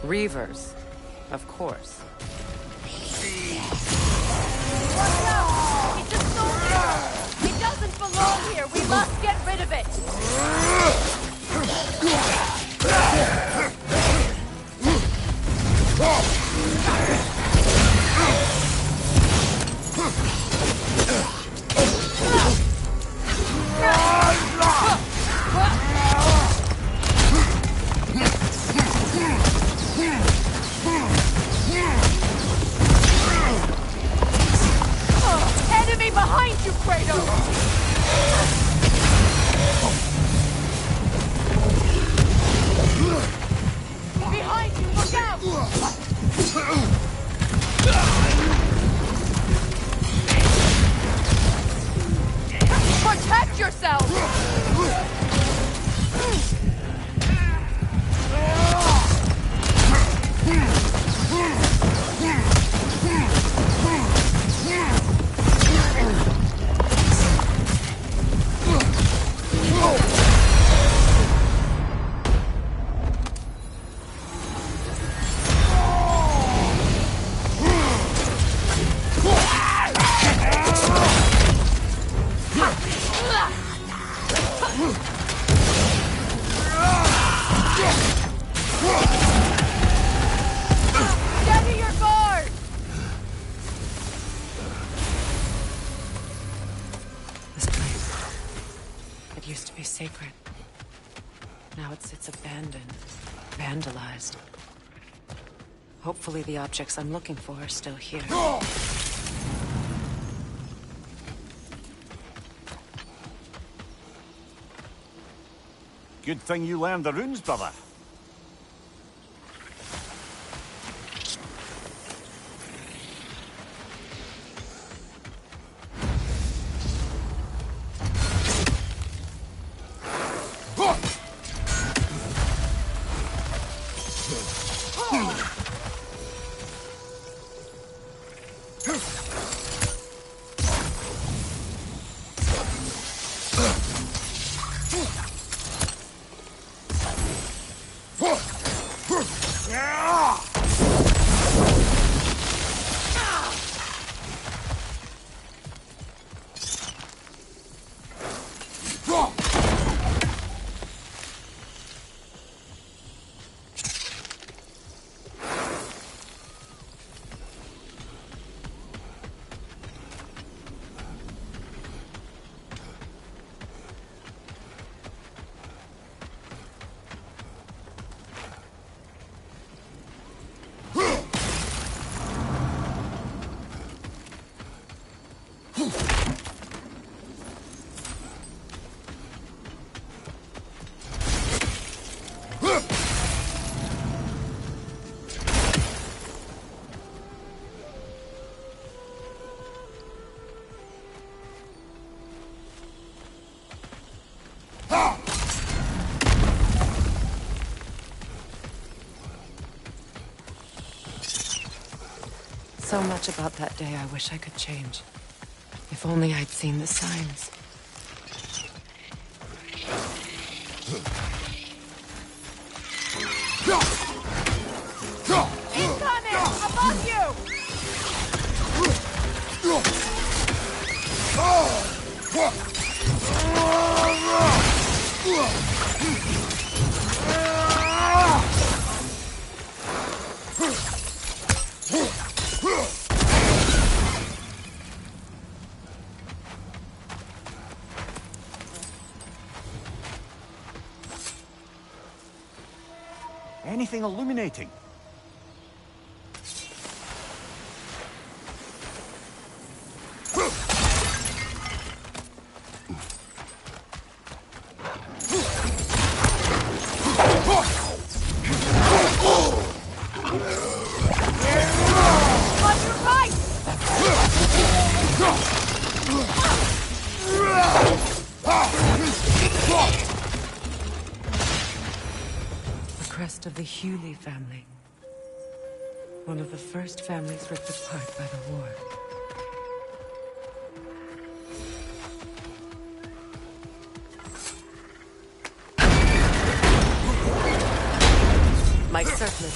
Reavers, of course. Watch out! It's a soldier! It doesn't belong here! We must get rid of it! Enemy behind you, Kratos! Behind you, look out! Protect yourself! Steady your guard! This place. It used to be sacred. Now it sits abandoned, vandalized. Hopefully the objects I'm looking for are still here. Good thing you learned the runes, brother. So much about that day I wish I could change. If only I'd seen the signs. Incoming! Above you! Anything illuminating? On your right! The crest of the Hewley family. One of the first families ripped apart by the war. My surplus.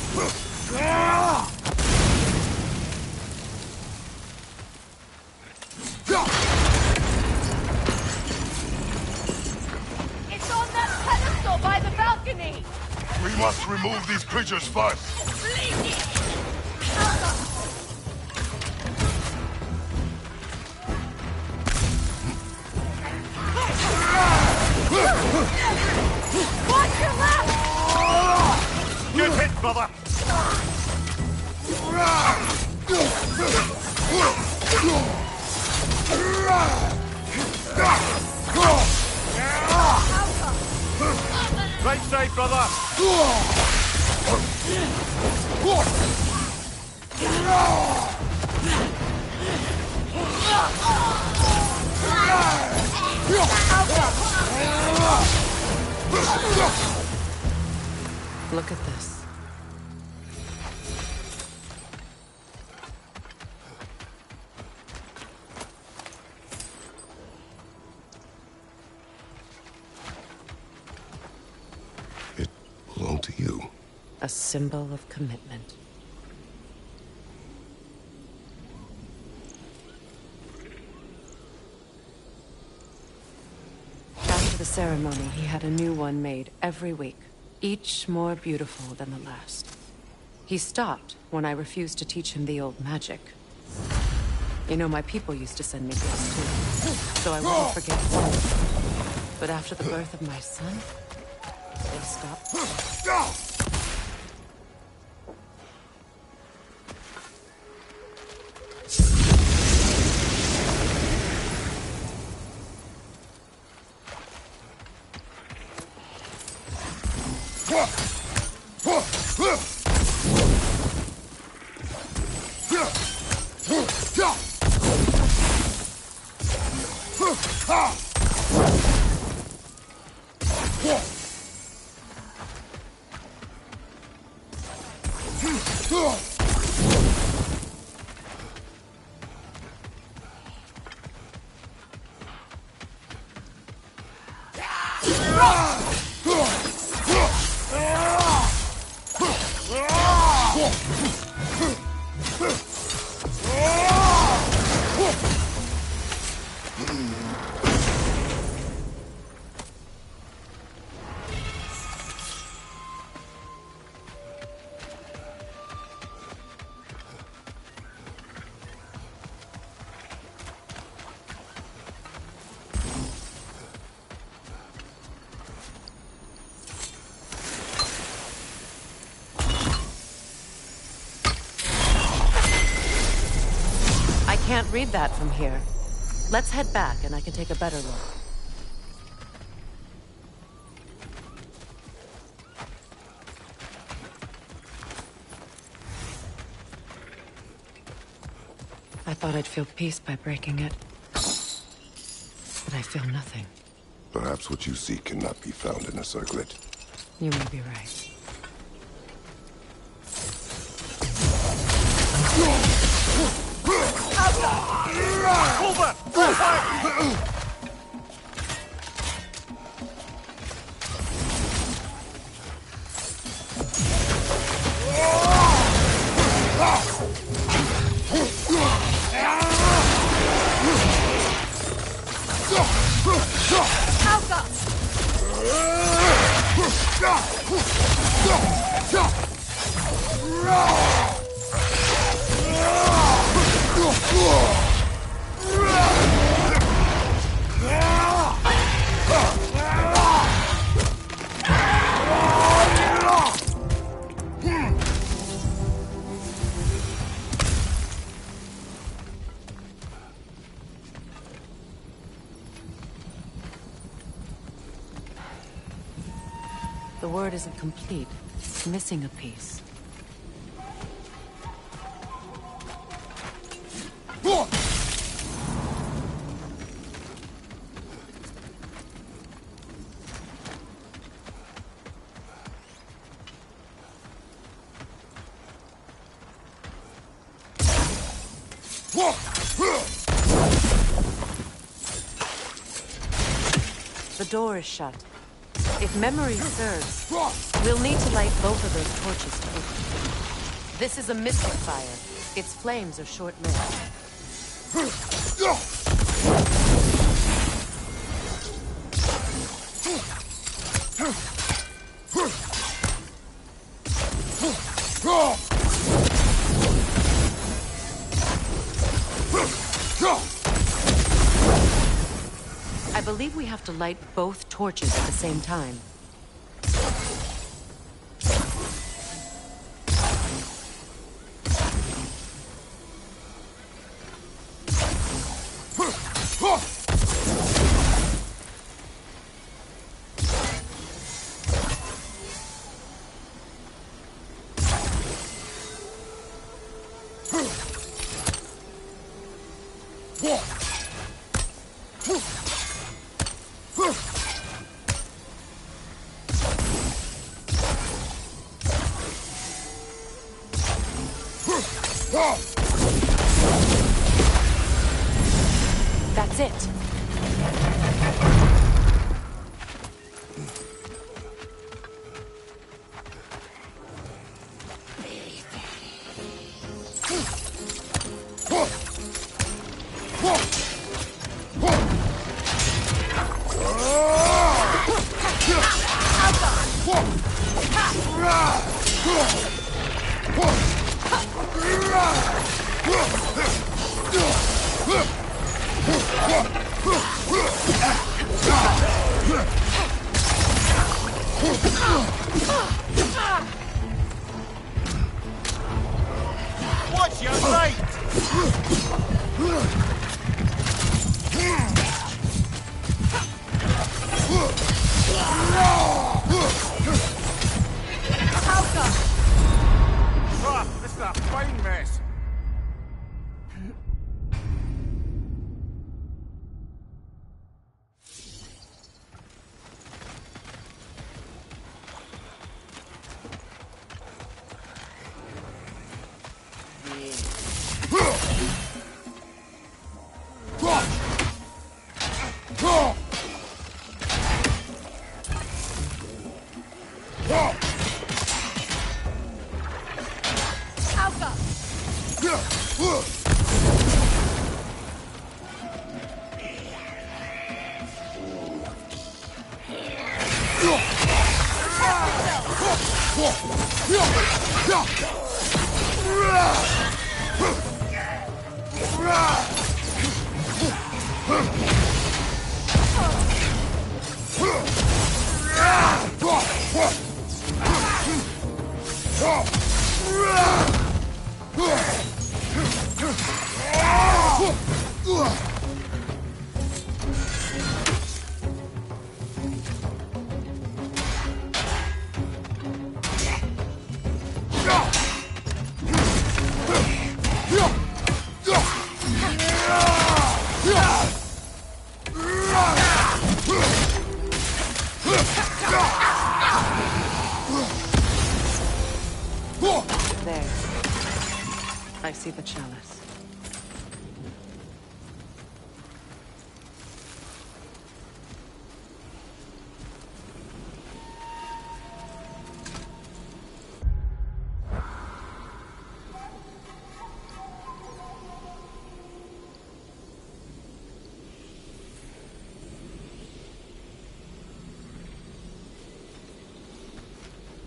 It's on that pedestal by the balcony! We must remove these creatures first. Watch your left! Good hit, brother! Right side, brother! Look at this. It belonged to you. A symbol of commitment. After the ceremony, he had a new one made every week, each more beautiful than the last. He stopped when I refused to teach him the old magic. You know, my people used to send me gifts too, so I wouldn't forget one. But after the birth of my son, they stopped. Can't read that from here. Let's head back and I can take a better look. I thought I'd feel peace by breaking it. But I feel nothing. Perhaps what you seek cannot be found in a circlet. You may be right. Over! The word isn't complete. It's missing a piece. The door is shut. If memory serves, we'll need to light both of those torches quickly. This is a mystic fire. Its flames are short-lived. I believe we have to light both torches at the same time. That's it. Watch your right! Oh, this is a fine mess. There. I see the chalice.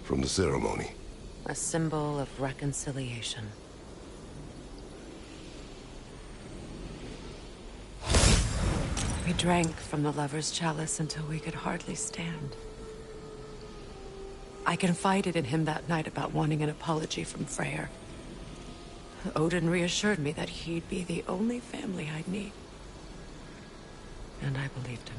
From the ceremony. A symbol of reconciliation. We drank from the lover's chalice until we could hardly stand. I confided in him that night about wanting an apology from Freyr. Odin reassured me that he'd be the only family I'd need. And I believed him.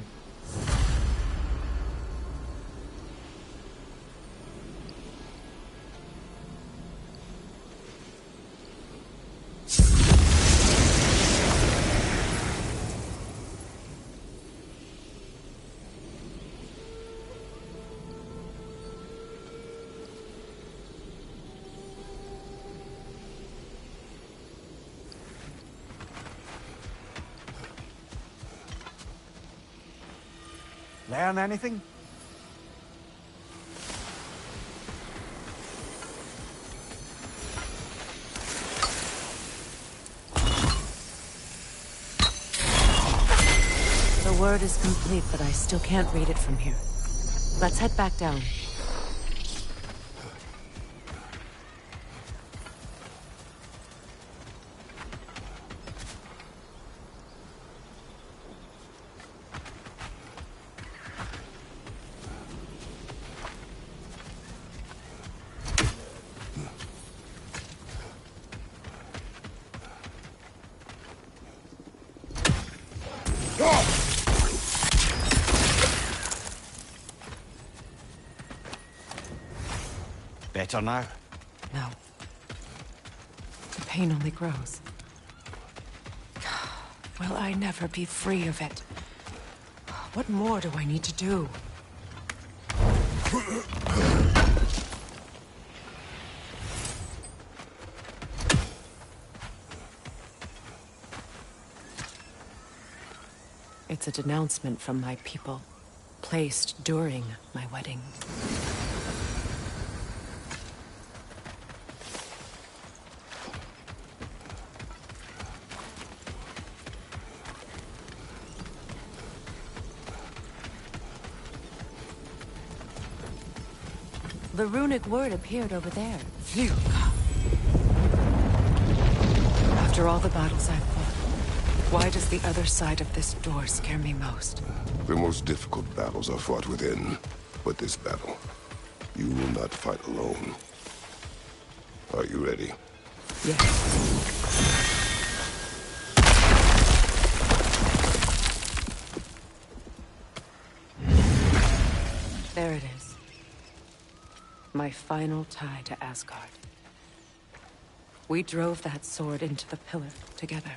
Learn anything? word is complete, but I still can't read it from here. Let's head back down. Better now? No. The pain only grows. Will I never be free of it? What more do I need to do? It's a denouncement from my people, placed during my wedding. The runic word appeared over there. Phew. After all the battles I've fought, why does the other side of this door scare me most? The most difficult battles are fought within. But this battle, you will not fight alone. Are you ready? Yes. There it is. My final tie to Asgard. We drove that sword into the pillar together.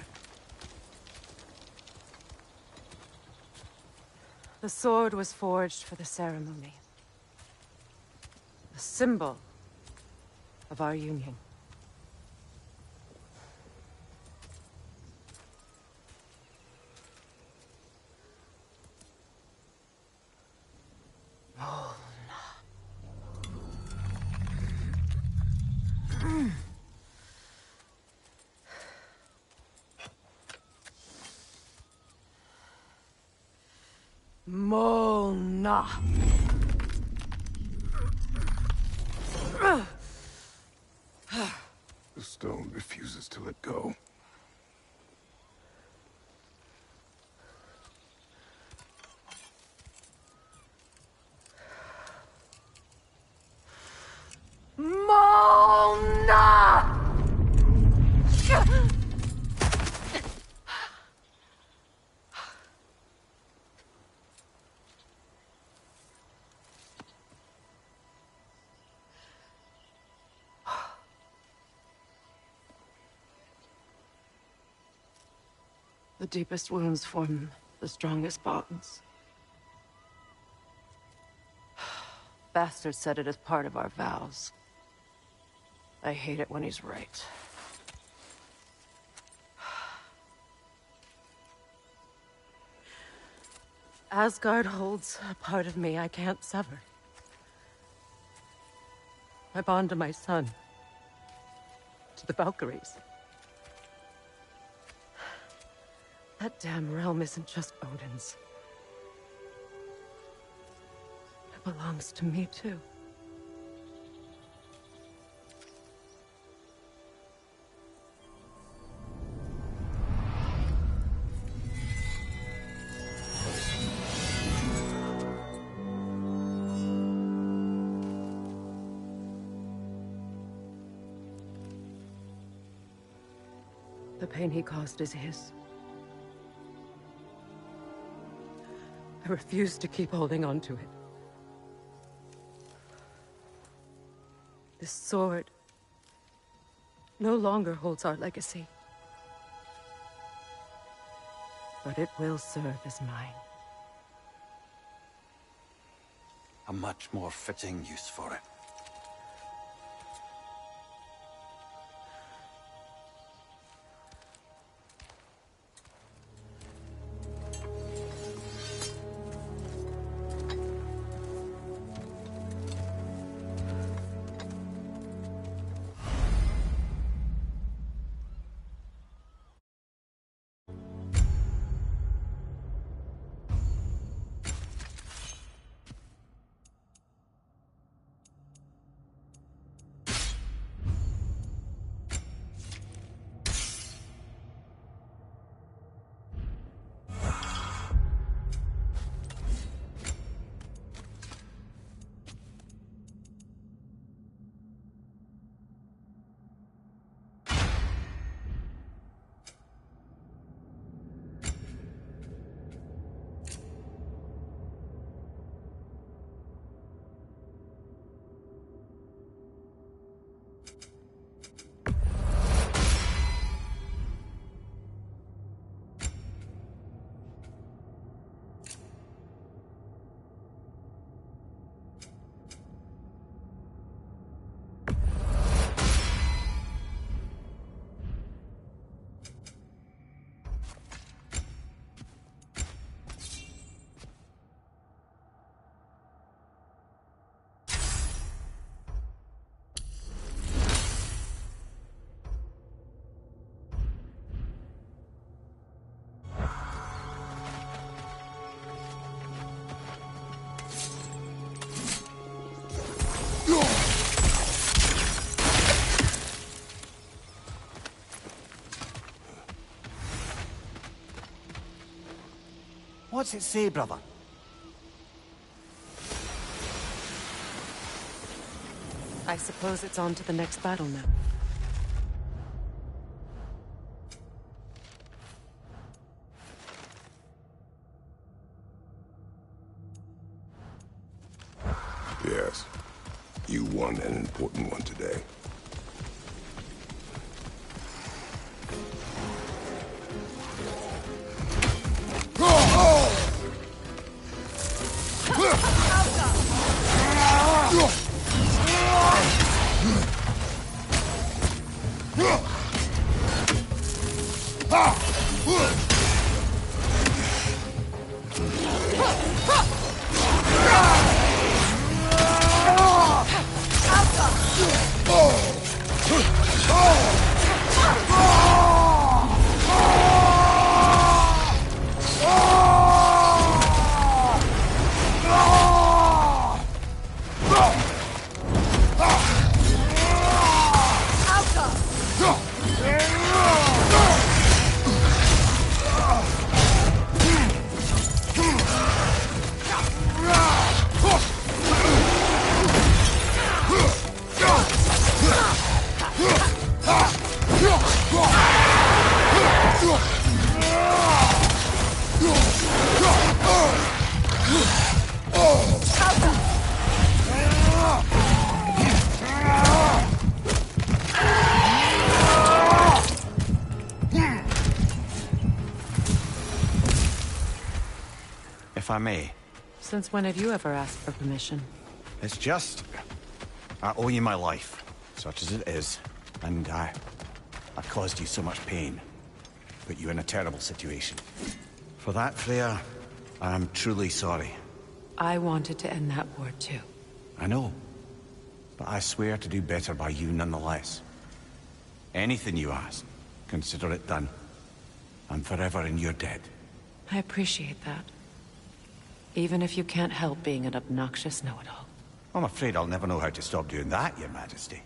The sword was forged for the ceremony. A symbol of our union. Mona. The stone refuses to let go. Mona! The deepest wounds form the strongest bonds. Bastard said it as part of our vows. I hate it when he's right. Asgard holds a part of me I can't sever. My bond to my son. To the Valkyries. That damn realm isn't just Odin's. It belongs to me, too. The pain he caused is his. I refuse to keep holding on to it. This sword no longer holds our legacy. But it will serve as mine. A much more fitting use for it. What's it say, brother? I suppose it's on to the next battle now. Yes. You won an important one today. If I may. Since when have you ever asked for permission? It's just... I owe you my life, such as it is. And I caused you so much pain. Put you in a terrible situation. For that, Freya, I'm truly sorry. I wanted to end that war too. I know. But I swear to do better by you nonetheless. Anything you ask, consider it done. I'm forever in your debt. I appreciate that. Even if you can't help being an obnoxious know-it-all. I'm afraid I'll never know how to stop doing that, Your Majesty.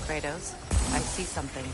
Kratos, I see something.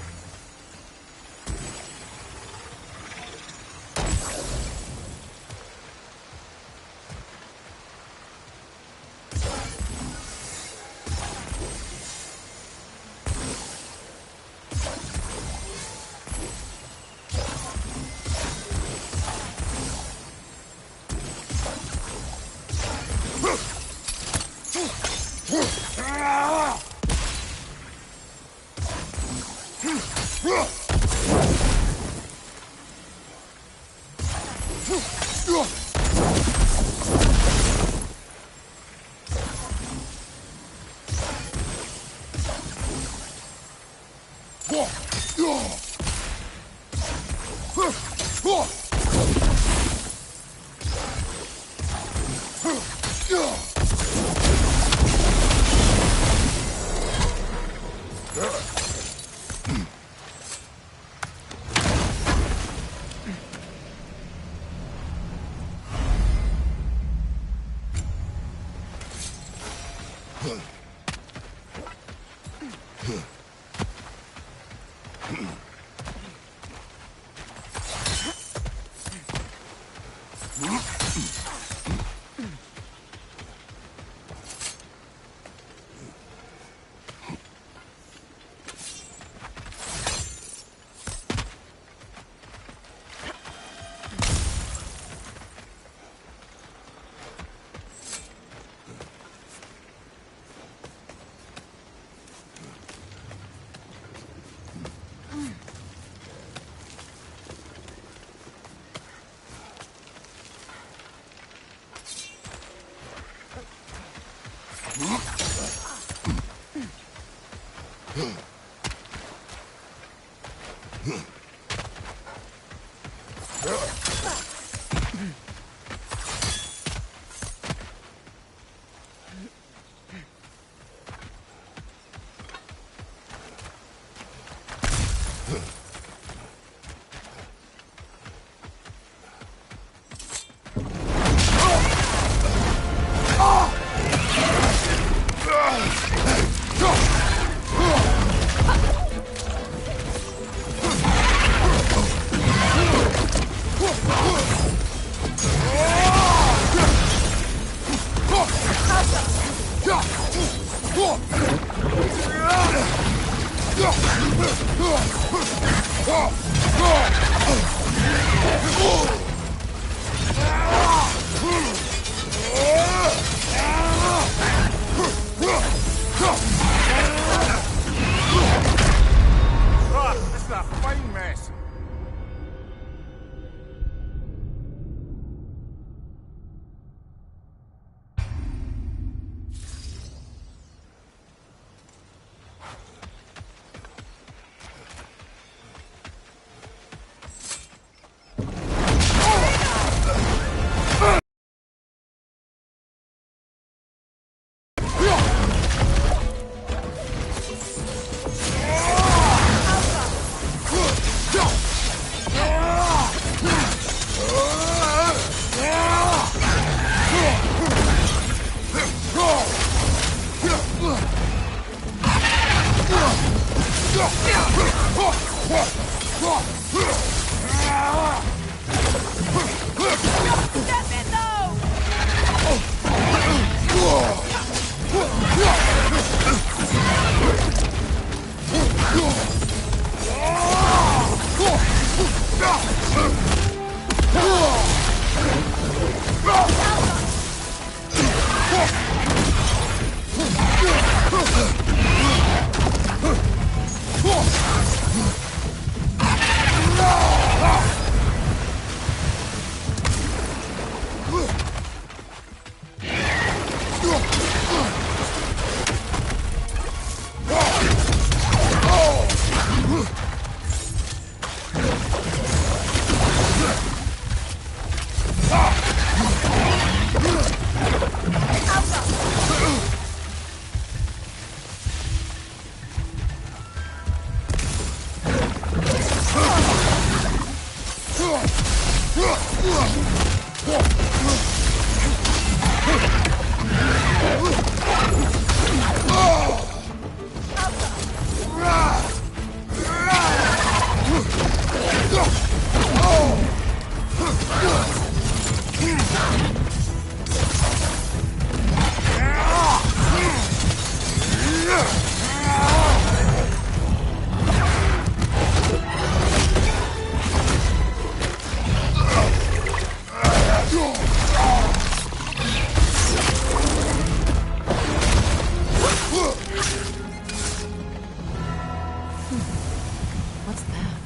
What's that?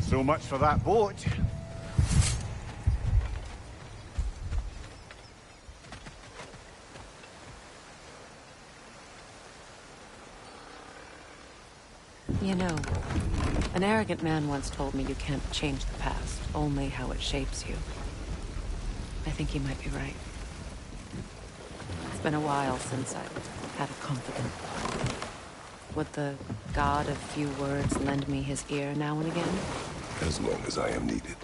So much for that boat. You know, an arrogant man once told me you can't change the past, only how it shapes you. I think he might be right. It's been a while since I've had a confidant. Would the god of few words lend me his ear now and again? As long as I am needed.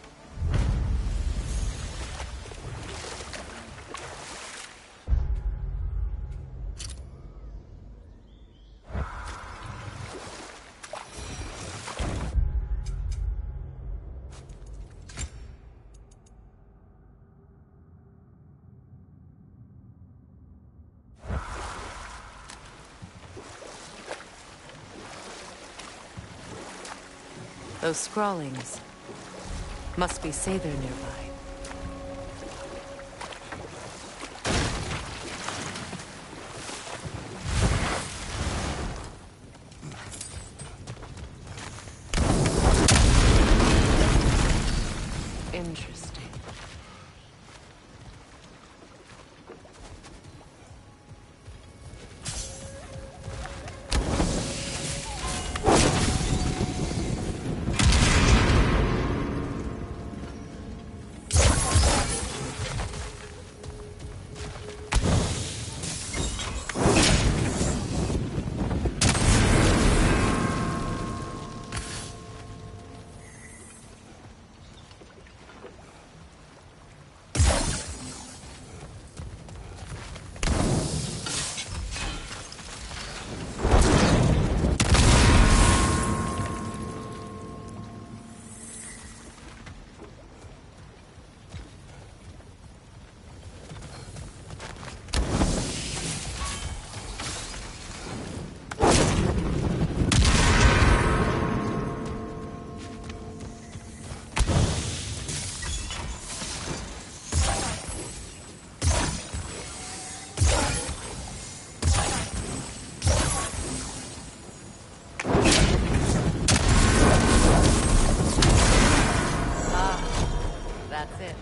Those scrawlings must be Sather nearby. Interesting. That's it.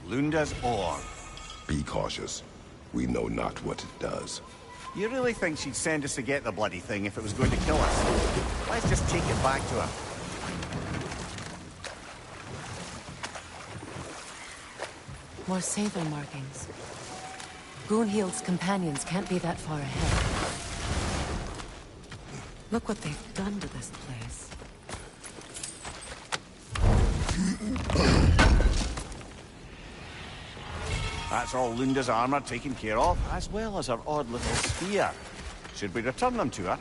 Lunda's ore. Be cautious. We know not what it does. You really think she'd send us to get the bloody thing if it was going to kill us? Let's just take it back to her. More Sather markings. Gunhild's companions can't be that far ahead. Look what they've done to this place. That's all Lunda's armor taken care of, as well as her odd little spear. Should we return them to her?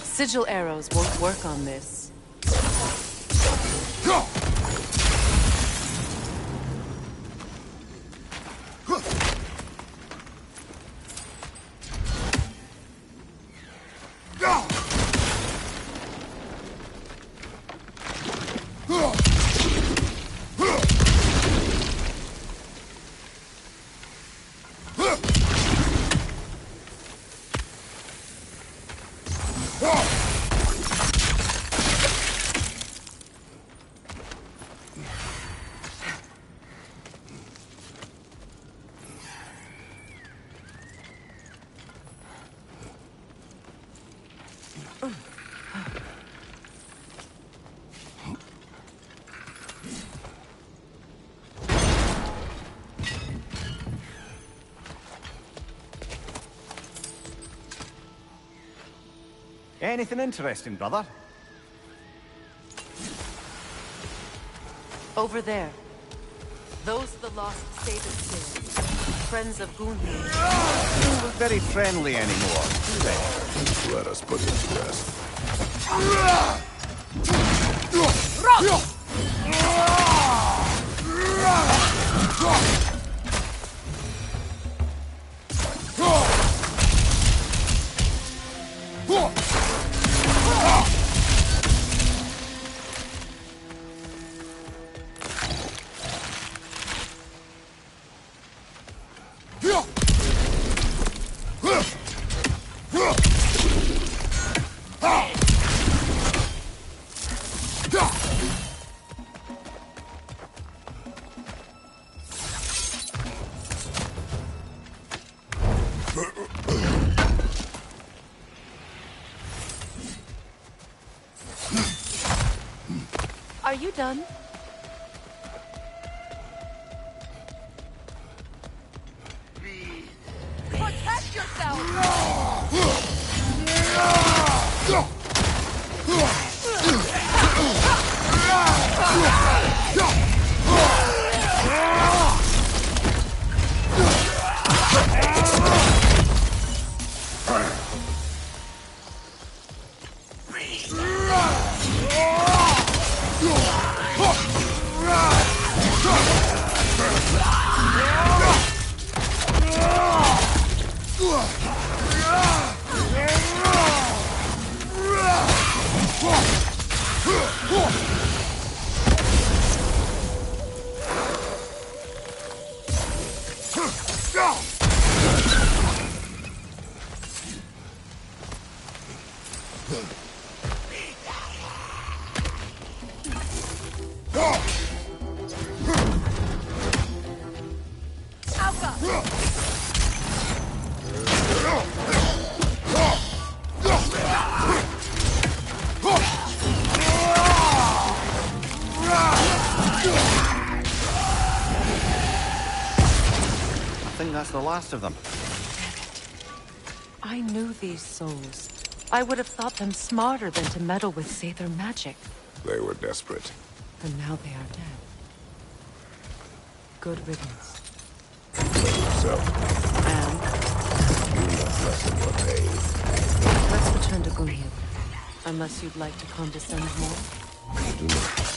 Sigil arrows won't work on this. Anything interesting, brother? Over there. Those the lost Saber friends of Gunhild. Don't look very friendly anymore, do they? Let us put him to rest. Are you done? Protect yourself! I think that's the last of them. I knew these souls. I would have thought them smarter than to meddle with Sather magic. They were desperate. And now they are dead. Good riddance. So, And you must lessen your pain. let's return to Gunhild. Unless you'd like to condescend more. You do not.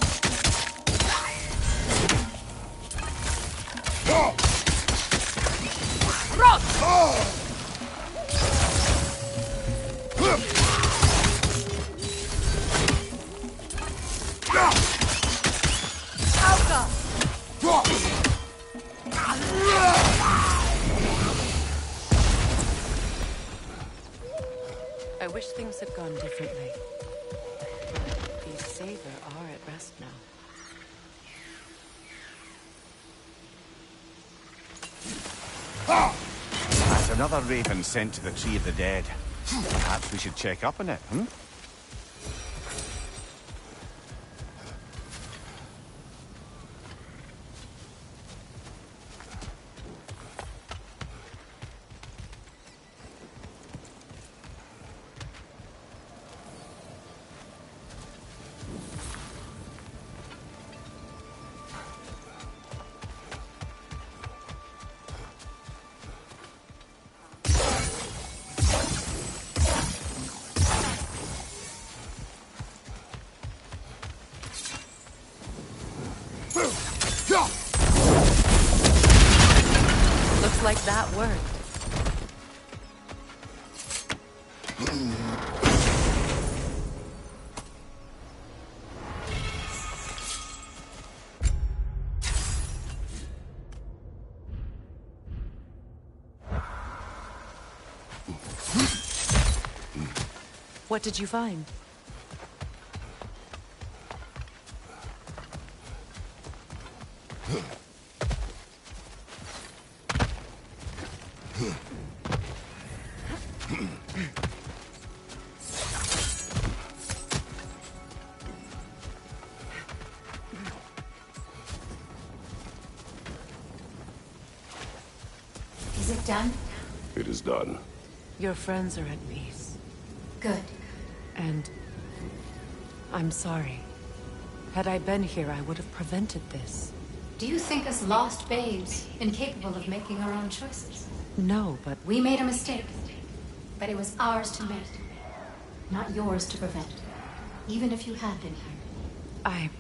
I wish things had gone differently. These Sather are at rest now. That's another raven sent to the Tree of the Dead. Perhaps we should check up on it, hmm? Looks like that worked. What did you find? Is it done? It is done. Your friends are at peace. Good. And I'm sorry. Had I been here, I would have prevented this. Do you think us lost babes, incapable of making our own choices? No, but We made a mistake, but it was ours to make, not yours to prevent, even if you had been here.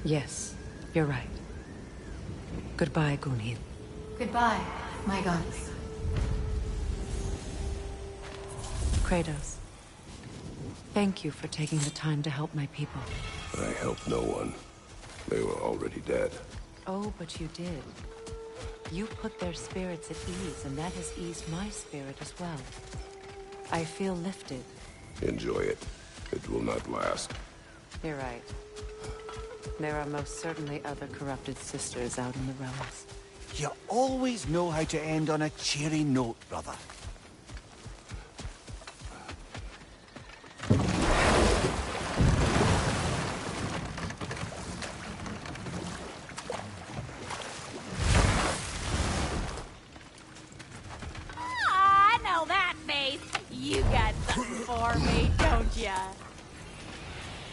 Yes, you're right. Goodbye, Gunhild. Goodbye, my goddess. Kratos. Thank you for taking the time to help my people. I helped no one. They were already dead. Oh, but you did. You put their spirits at ease, and that has eased my spirit as well. I feel lifted. Enjoy it. It will not last. You're right. There are most certainly other corrupted sisters out in the realms. You always know how to end on a cheery note, brother. I know that face. You got something for me, don't ya?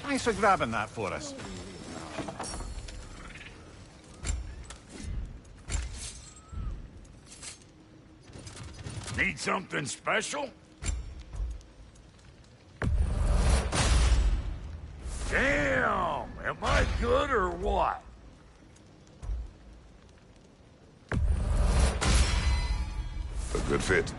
Thanks for grabbing that for us. Need something special? Damn! Am I good or what? A good fit.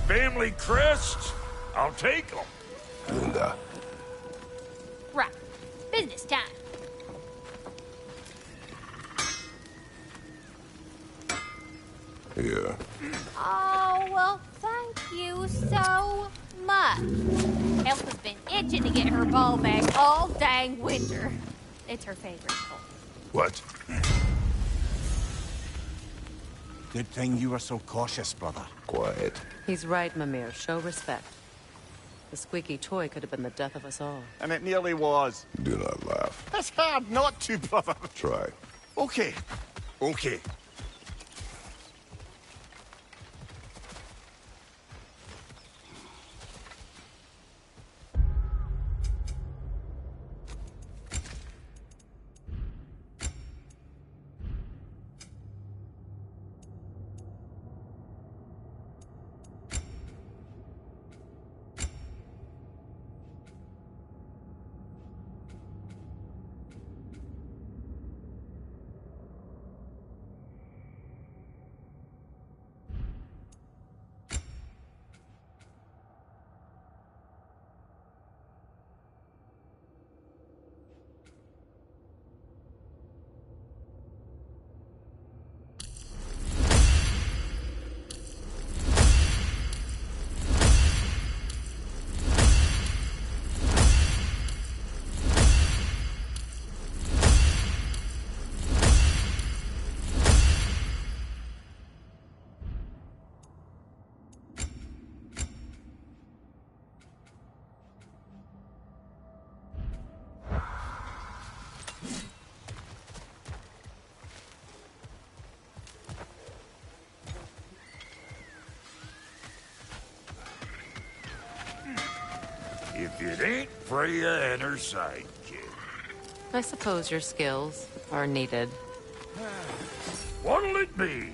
Family crests? I'll take them. Linda. Right. Business time. Here. Oh, well, thank you so much. Elsa's been itching to get her ball back all dang winter. It's her favorite toy. What? Good thing you were so cautious, brother. Quiet. He's right, Mimir. Show respect. The squeaky toy could have been the death of us all. And it nearly was. Do not laugh. It's hard not to, brother. Try. Okay. Okay. If it ain't Freya and her sidekick. I suppose your skills are needed. What'll it be?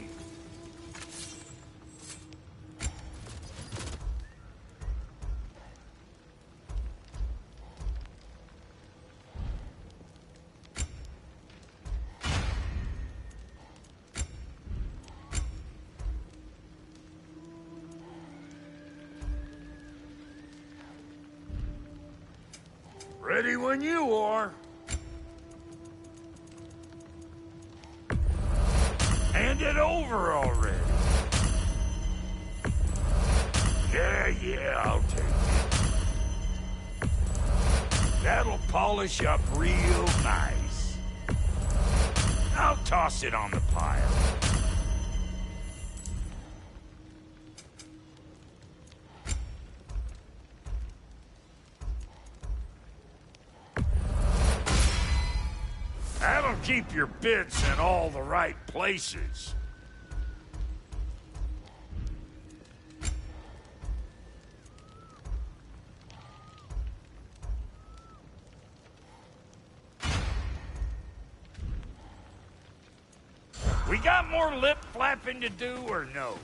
Ready when you are. Hand it over already. polish up real nice. I'll toss it on the pile. That'll keep your bits in all the right places. We got more lip flapping to do or no?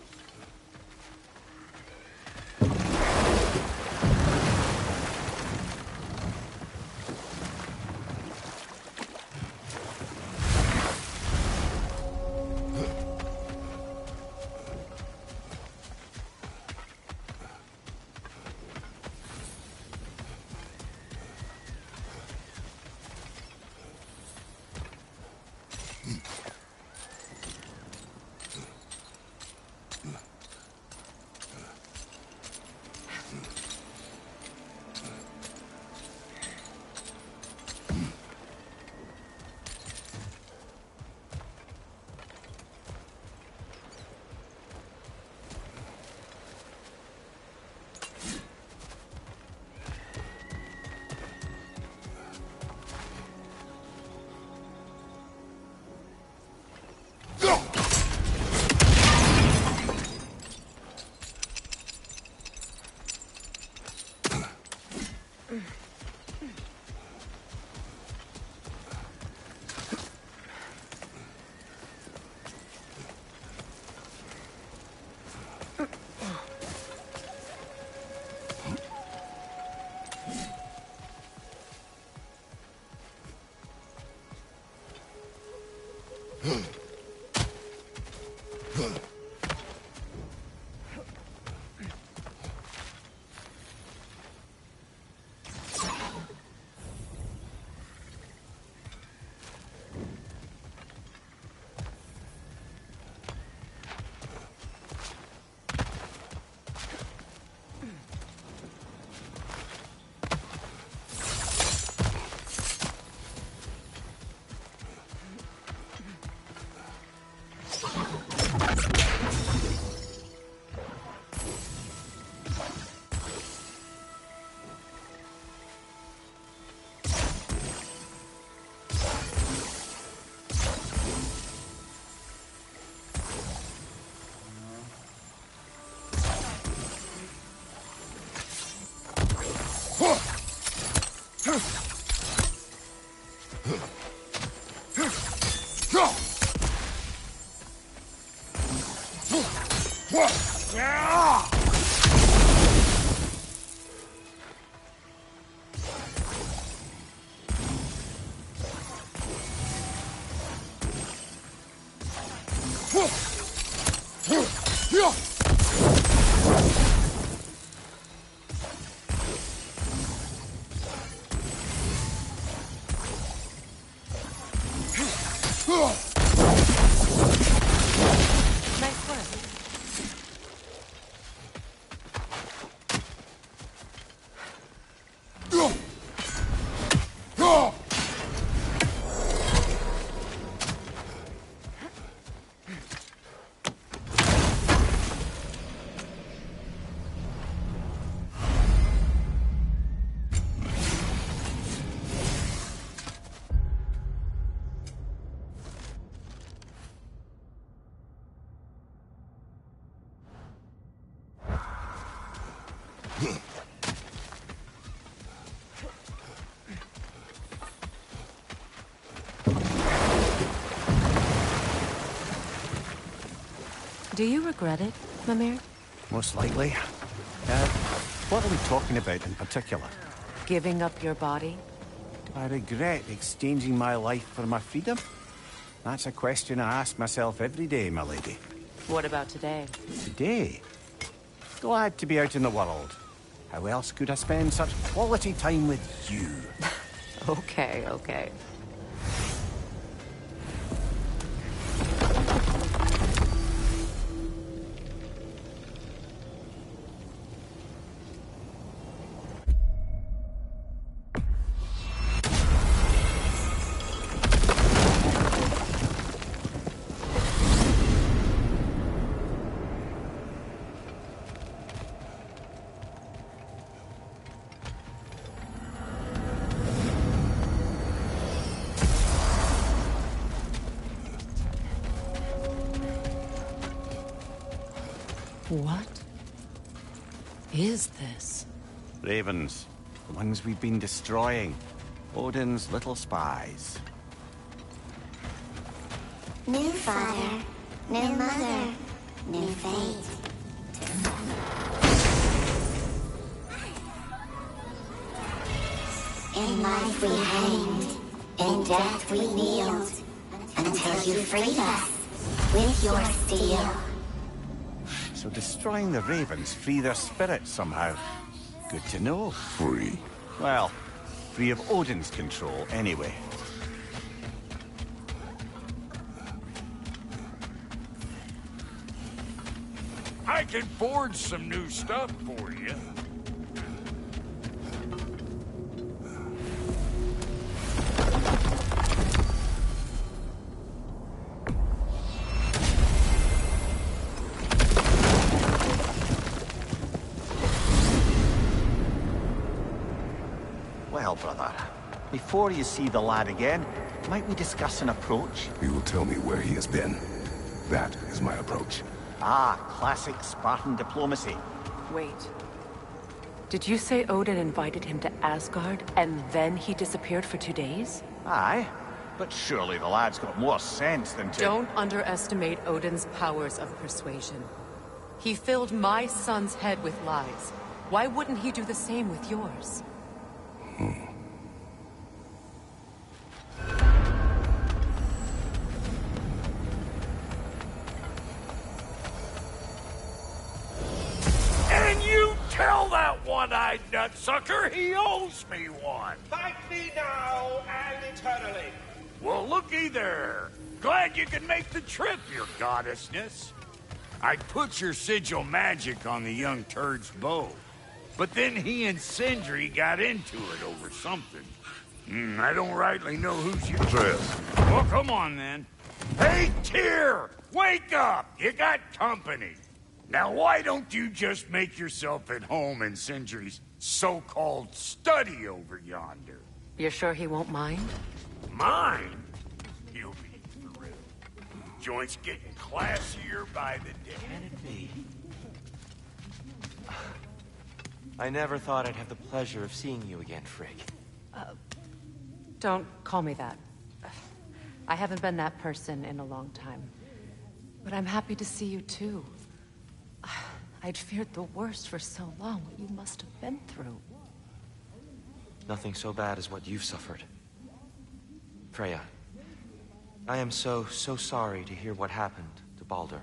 Do you regret it, Mimir? Most likely. What are we talking about in particular? Giving up your body? Do I regret exchanging my life for my freedom? That's a question I ask myself every day, my lady. What about today? Today? Glad to be out in the world. How else could I spend such quality time with you? Okay, okay. What is this? Ravens. The ones we've been destroying. Odin's little spies. New father, new mother, new fate. In life we hanged, in death we kneeled, until you freed us with your steel. So destroying the ravens free their spirits somehow. Good to know. Free? Well, free of Odin's control, anyway. I can forge some new stuff for you. Well, brother, before you see the lad again, might we discuss an approach? He will tell me where he has been. That is my approach. Ah, classic Spartan diplomacy. Wait. Did you say Odin invited him to Asgard, and then he disappeared for 2 days? Aye, but surely the lad's got more sense than to... Don't underestimate Odin's powers of persuasion. He filled my son's head with lies. Why wouldn't he do the same with yours? And you tell that one-eyed nutsucker he owes me one. Fight me now and eternally. Well, looky there. Glad you could make the trip, your goddessness. I'd put your sigil magic on the young turd's bow. But then he and Sindri got into it over something. I don't rightly know who's you. Atreus. Well, come on, then. Hey, Tyr! Wake up! You got company. Now, why don't you just make yourself at home in Sindri's so-called study over yonder? You're sure he won't mind? Mine? You'll be thrilled. Joint's getting classier by the day. Can it be? I never thought I'd have the pleasure of seeing you again, Frigg. Don't call me that. I haven't been that person in a long time. But I'm happy to see you too. I'd feared the worst for so long, what you must have been through. Nothing so bad as what you've suffered. Freya, I am so sorry to hear what happened to Baldur.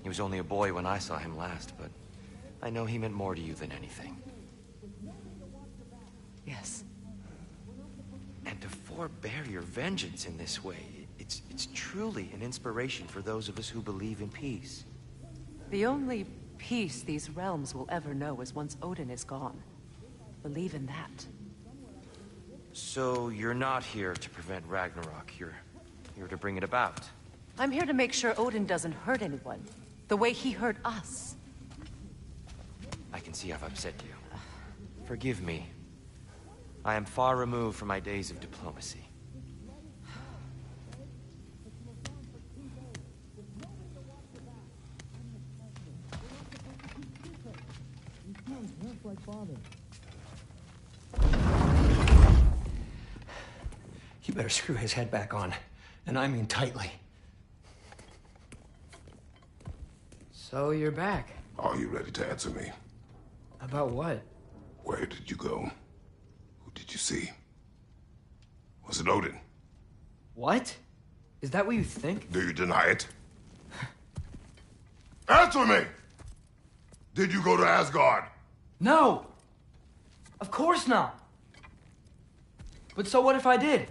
He was only a boy when I saw him last, but I know he meant more to you than anything. Yes. And to forbear your vengeance in this way, it's truly an inspiration for those of us who believe in peace. The only peace these realms will ever know is once Odin is gone. Believe in that. So you're not here to prevent Ragnarok, you're here to bring it about. I'm here to make sure Odin doesn't hurt anyone, the way he hurt us. I can see I've upset you. Forgive me. I am far removed from my days of diplomacy. You better screw his head back on, and I mean tightly. So you're back. Are you ready to answer me? About what? Where did you go? Who did you see? Was it Odin? What? Is that what you think? Do you deny it? Answer me! Did you go to Asgard? No! Of course not! But so what if I did?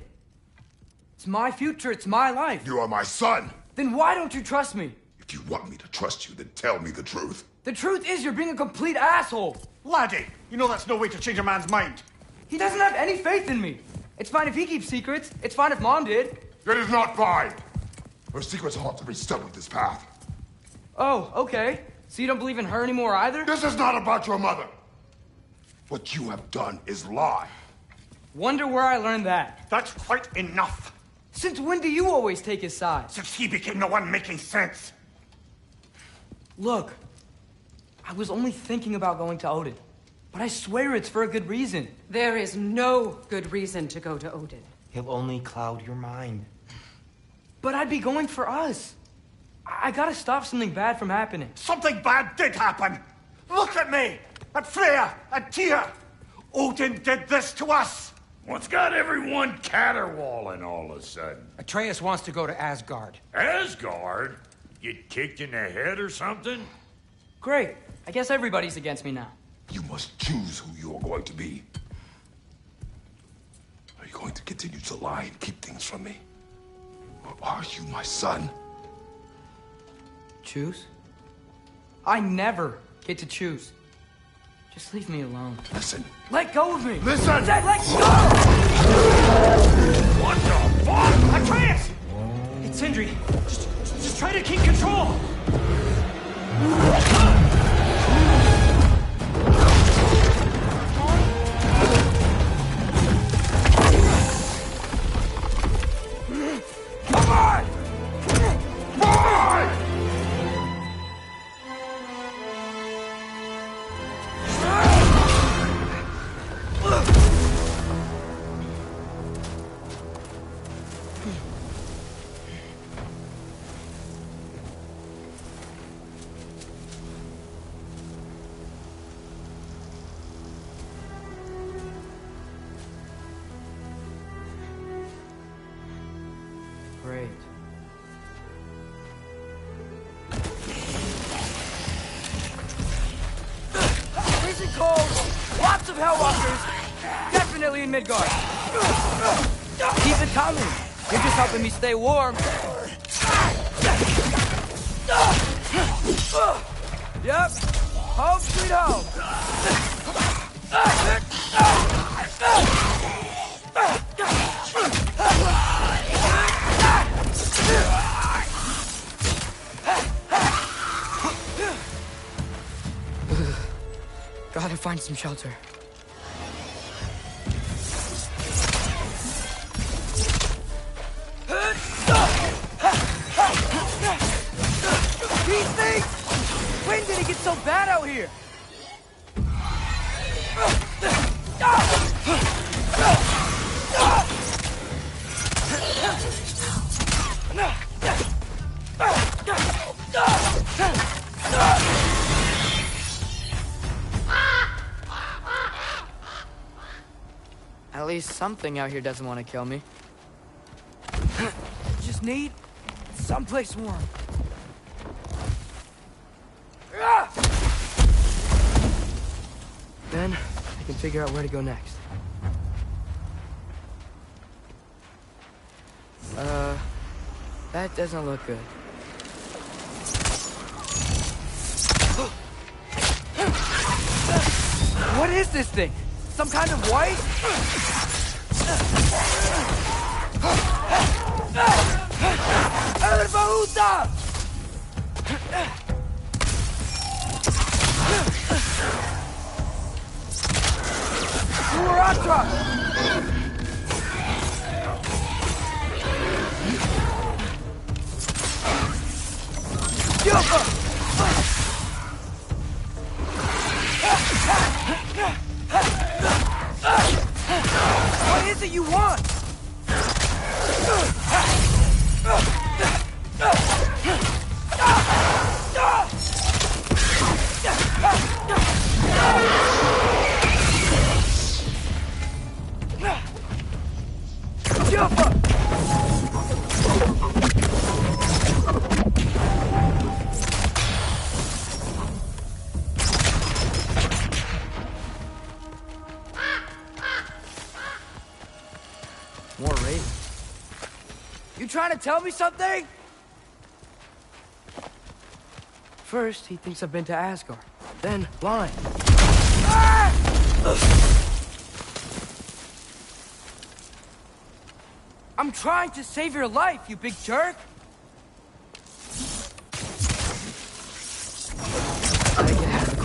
It's my future, it's my life. You are my son! Then why don't you trust me? If you want me to trust you, then tell me the truth. The truth is you're being a complete asshole! Laddie, you know that's no way to change a man's mind. He doesn't have any faith in me. It's fine if he keeps secrets. It's fine if Mom did. It is not fine! Her secrets ought to be stuck with this path. Oh, okay. So you don't believe in her anymore either? This is not about your mother! What you have done is lie. Wonder where I learned that. That's quite enough. Since when do you always take his side? Since he became the one making sense. Look, I was only thinking about going to Odin, but I swear it's for a good reason. There is no good reason to go to Odin. He'll only cloud your mind. But I'd be going for us. I gotta stop something bad from happening. Something bad did happen! Look at me! At Freya! At Tyr! Odin did this to us! What's got everyone caterwauling all of a sudden? Atreus wants to go to Asgard. Asgard? Get kicked in the head or something? Great. I guess everybody's against me now. You must choose who you're going to be. Are you going to continue to lie and keep things from me? Or are you my son? Choose? I never get to choose. Just leave me alone. Listen. Let go of me! Listen! Let go! What the fuck? Atreus! It's Sindri. Just try to keep control! Come on! Come on! Great. Freezing cold, lots of Hellwalkers, definitely in Midgard. Keep it coming. You're just helping me stay warm. Yep. Home sweet home. Gotta find some shelter. These things! When did it get so bad out here? At least something out here doesn't want to kill me. Just need someplace warm. Then I can figure out where to go next. That doesn't look good. What is this thing? Some kind of white? El Bahuta! Uratra! What is it you want? More ravens. You trying to tell me something? First, he thinks I've been to Asgard. Then, lying. Ah! I'm trying to save your life, you big jerk! Gotta get out of the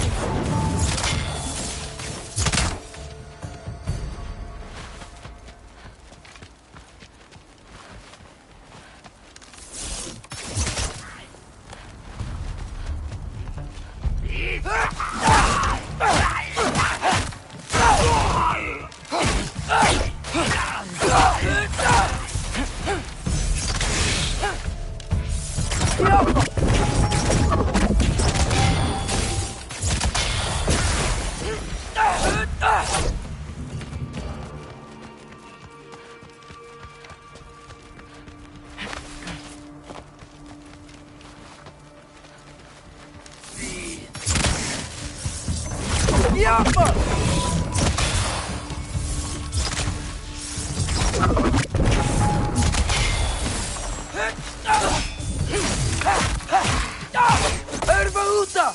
Ervaluta!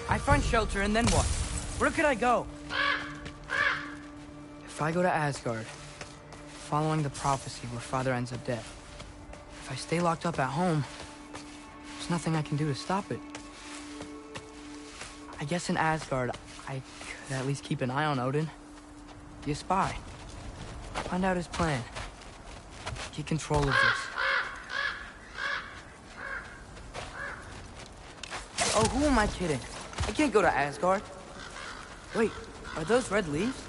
I find shelter, and then what? Where could I go? If I go to Asgard, following the prophecy where Father ends up dead, if I stay locked up at home, there's nothing I can do to stop it. I guess in Asgard, I could at least keep an eye on Odin. Be a spy. Find out his plan. Get control of this. Oh, who am I kidding? I can't go to Asgard. Wait, are those red leaves?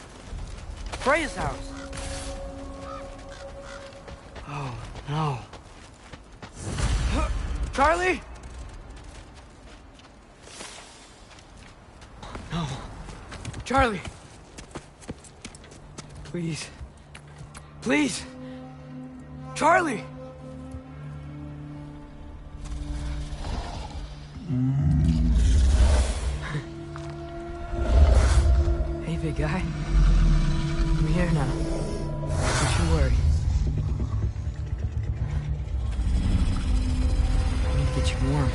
Freya's house. Oh, no. Charlie? No. Charlie. Please. Please. Charlie! Hey, big guy. I'm here now. Don't you worry. I need to get you warm.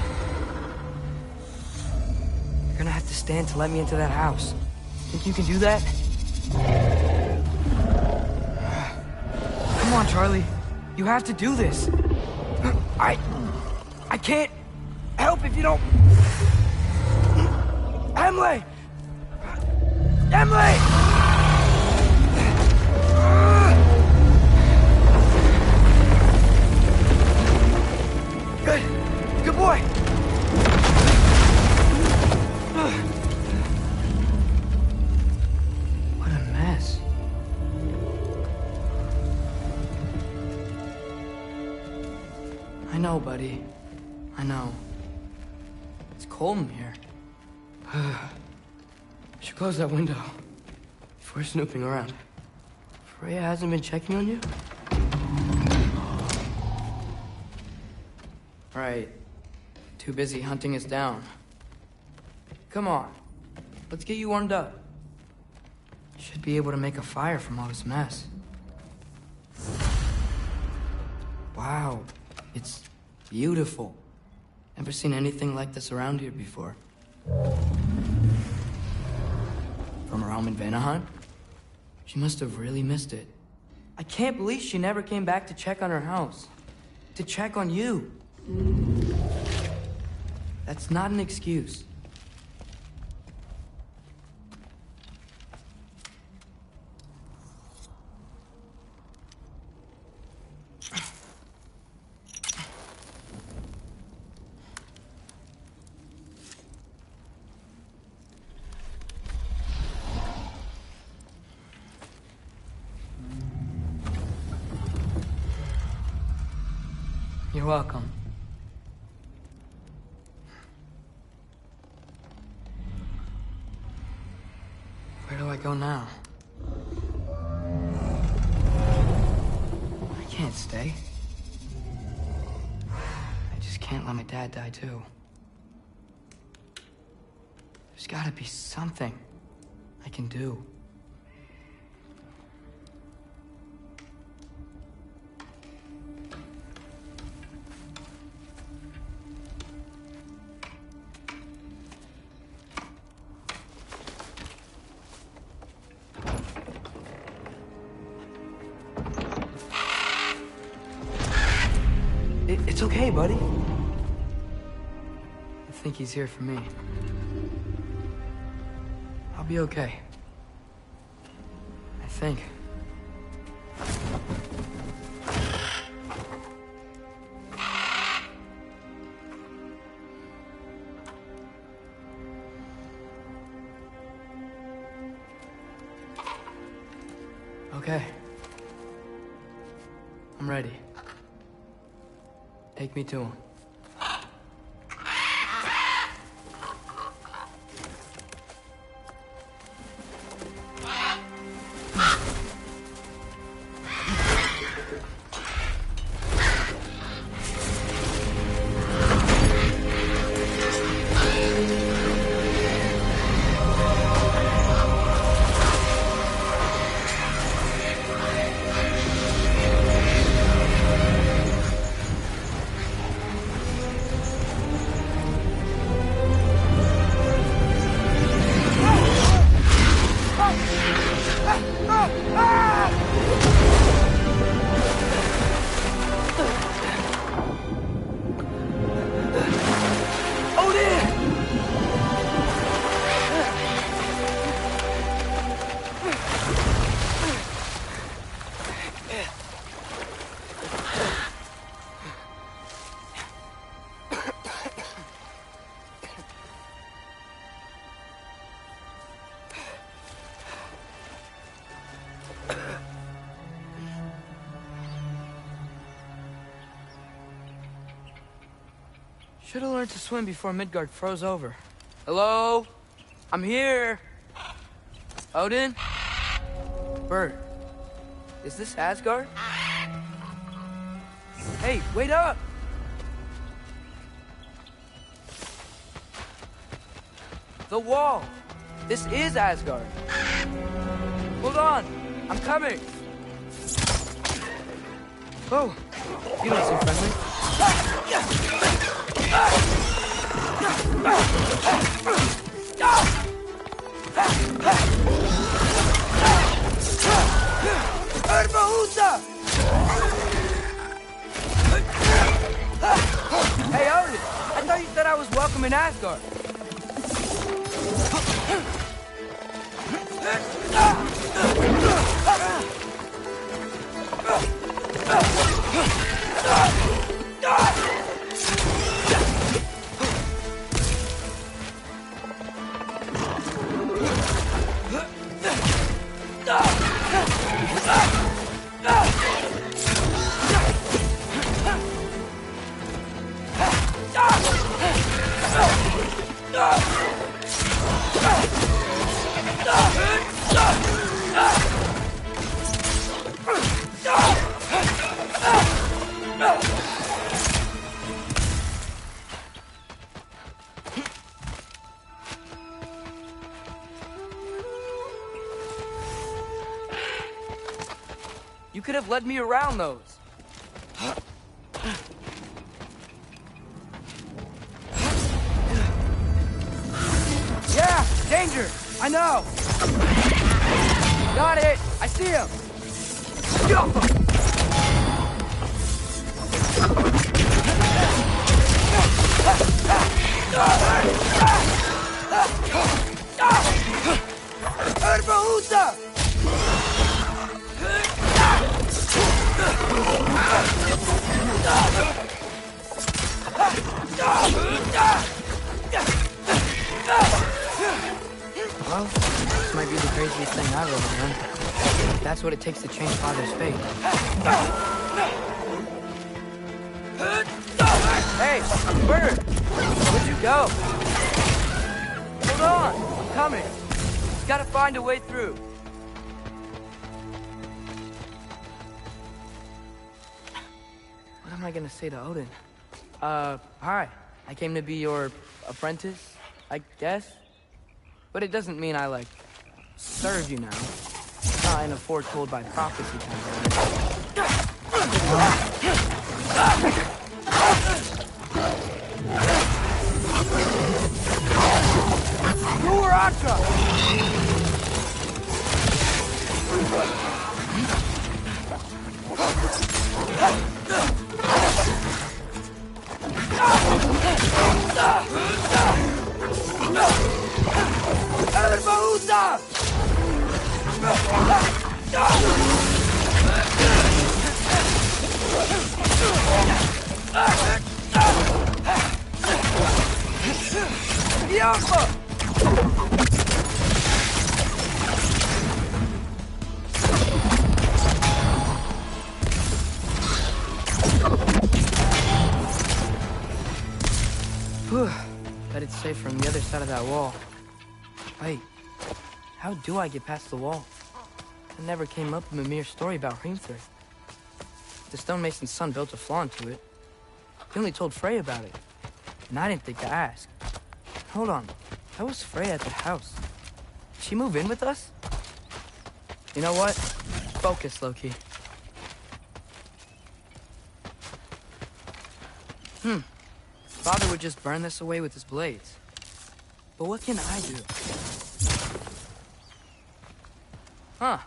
You're gonna have to stand to let me into that house. Think you can do that? Come on, Charlie. You have to do this. I can't help if you don't... Emily! Emily! Good. Good boy. What a mess. I know, buddy. I know. It's cold in here. Should close that window before snooping around. Freya hasn't been checking on you? Right. Too busy hunting us down. Come on. Let's get you warmed up. Should be able to make a fire from all this mess. Wow. It's beautiful. Never seen anything like this around here before. From her home in Vanaheim? She must have really missed it. I can't believe she never came back to check on her house. To check on you. That's not an excuse. You're welcome. Where do I go now? I can't stay. I just can't let my dad die too. There's gotta be something I can do. It's okay, buddy. I think he's here for me. I'll be okay. I think. Okay. I'm ready. Take me to him. Should have learned to swim before Midgard froze over. Hello? I'm here. Odin? Bert. Is this Asgard? Hey, wait up! The wall! This is Asgard. Hold on! I'm coming! Oh, you don't seem friendly. Hey, Odin! I thought you said I was welcome in Asgard. You could have led me around those. Yeah, danger! I know! Got it! I see him! Get off him! Well, this might be the craziest thing I've ever done. That's what it takes to change Father's fate. Hey, Bird! Where'd you go? Hold on, I'm coming. Just gotta find a way through. What am I gonna say to Odin? Hi. I came to be your apprentice, I guess? But it doesn't mean I, like, serve you now. Not in a foretold by prophecy kind of way. Whew. Bet it's safe from the other side of that wall. Wait, how do I get past the wall? It never came up in Mimir's story about Hrimthur. The stonemason's son built a flaw into it. He only told Freya about it, and I didn't think to ask. Hold on, how was Freya at the house? Did she move in with us? You know what? Focus, Loki. Father would just burn this away with his blades. But what can I do? Huh.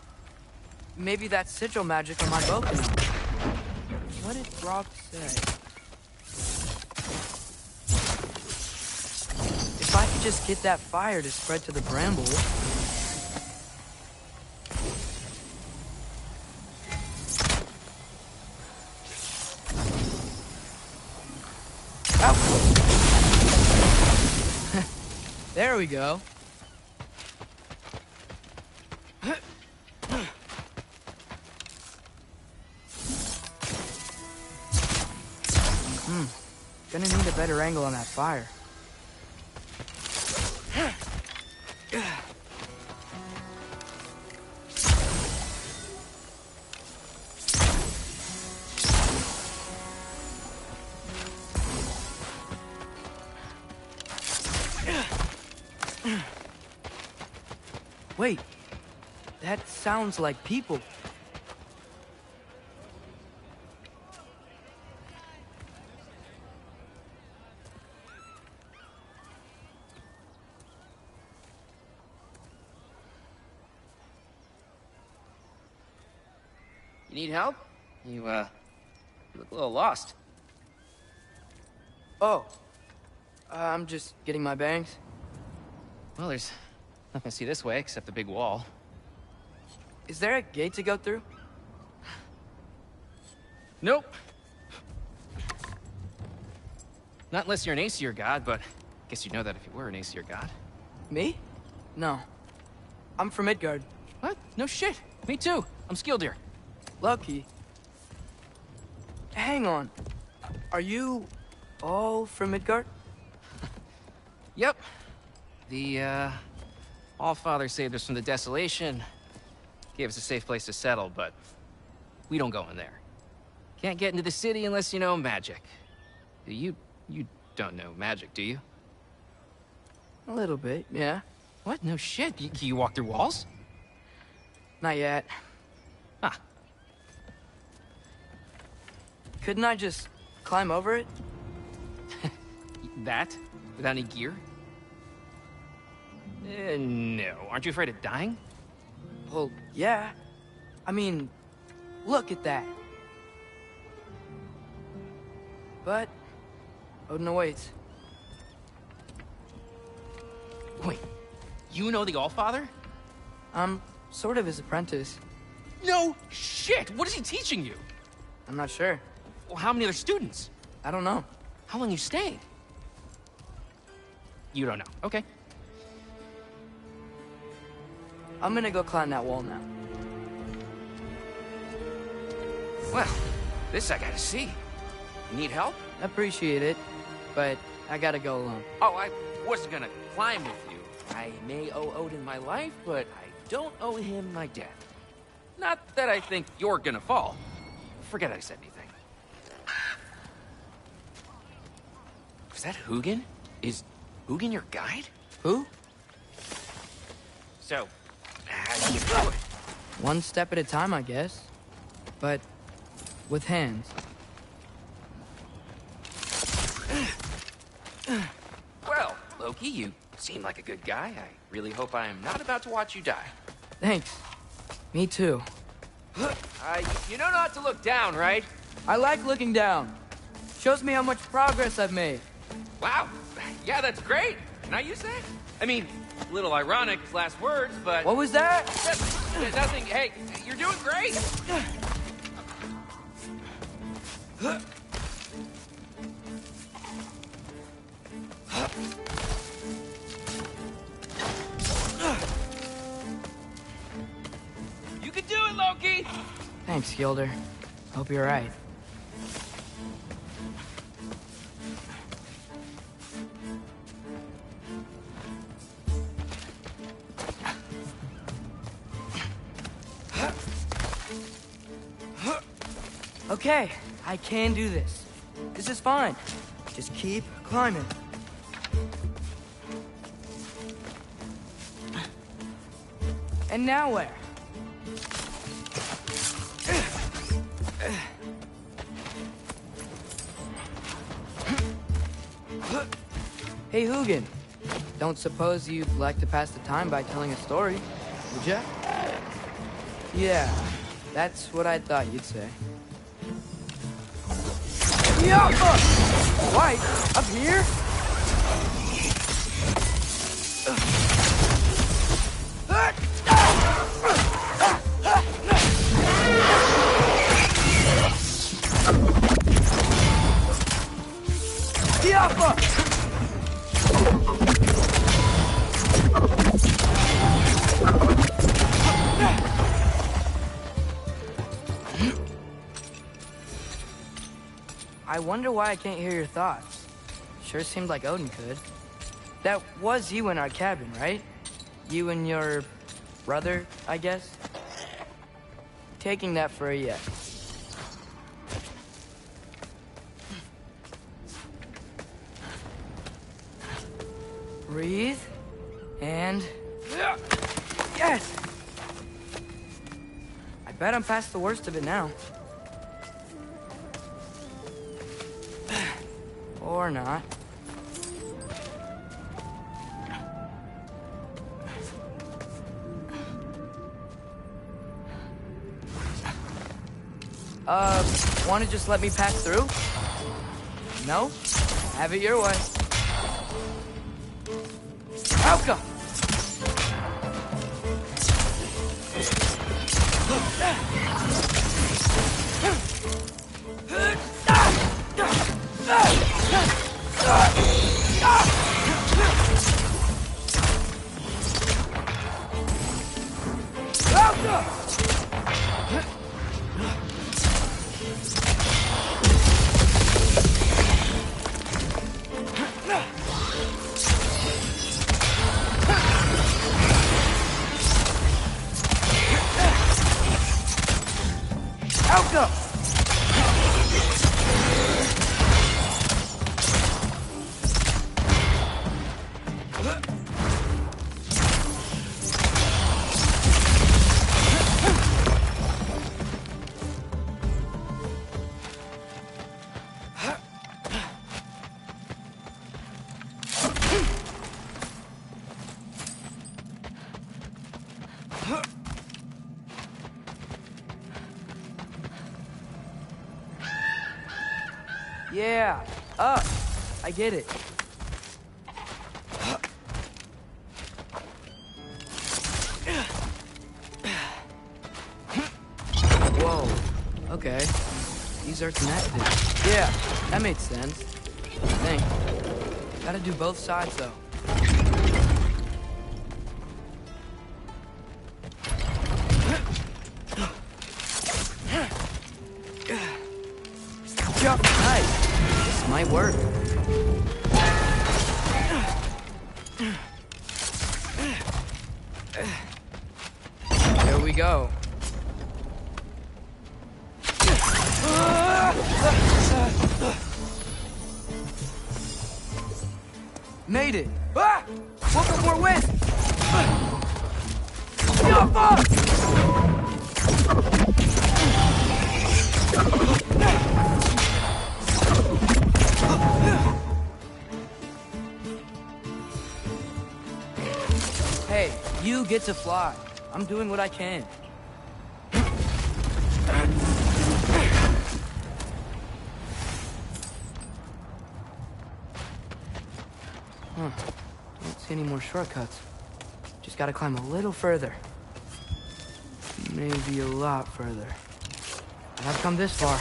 Maybe that's sigil magic on my bow can help. What did Rob say? If I could just get that fire to spread to the bramble... There we go. Gonna need a better angle on that fire. Wait, that sounds like people. You need help? You look a little lost. Oh, I'm just getting my bearings. Well, there's nothing to see this way except the big wall. Is there a gate to go through? Nope. Not unless you're an Aesir god, but I guess you'd know that if you were an Aesir god. Me? No. I'm from Midgard. What? No shit. Me too. I'm Skildir. Lucky. Hang on. Are you all from Midgard? Yep. The, Allfather saved us from the desolation. Gave us a safe place to settle, but we don't go in there. Can't get into the city unless you know magic. You don't know magic, do you? A little bit, yeah. What? No shit. You walk through walls? Not yet. Huh. Couldn't I just climb over it? That? Without any gear? No. Aren't you afraid of dying? Well, yeah. I mean, look at that. But Odin awaits. Wait, you know the Allfather? I'm sort of his apprentice. No shit! What is he teaching you? I'm not sure. Well, how many other students? I don't know. How long you stayed? You don't know. Okay. I'm gonna go climb that wall now. Well, this I gotta see. You need help? Appreciate it, but I gotta go alone. Oh, I wasn't gonna climb with you. I may owe Odin my life, but I don't owe him my death. Not that I think you're gonna fall. Forget I said anything. Was that Hugin? Is Hugin your guide? Who? So, how do you do it? One step at a time, I guess. But with hands. Well, Loki, you seem like a good guy. I really hope I am not about to watch you die. Thanks. Me too. You know not to look down, right? I like looking down. Shows me how much progress I've made. Wow. Yeah, that's great. Can I use that? I mean, a little ironic, his last words, but... What was that? Nothing. Hey, you're doing great. You can do it, Loki! Thanks, Gilder. Hope you're right. Okay, I can do this. This is fine. Just keep climbing. And now where? Hey, Hugin. Don't suppose you'd like to pass the time by telling a story, would ya? Yeah, that's what I thought you'd say. Yeah! White, up here? I wonder why I can't hear your thoughts. Sure seemed like Odin could. That was you in our cabin, right? You and your brother, I guess? Taking that for a yes. Breathe. And... Yes! I bet I'm past the worst of it now. Or not. Wanna just let me pass through? No? Have it your way. Alka! Yeah, up. I get it. Whoa. Okay. These are connected. Yeah, that made sense. I think. Gotta do both sides, though. Nice. This might work. Here we go. Made it. Ah! Welcome more wind. Hey, you get to fly. I'm doing what I can. Huh. Don't see any more shortcuts. Just gotta climb a little further. Maybe a lot further. And I've come this far.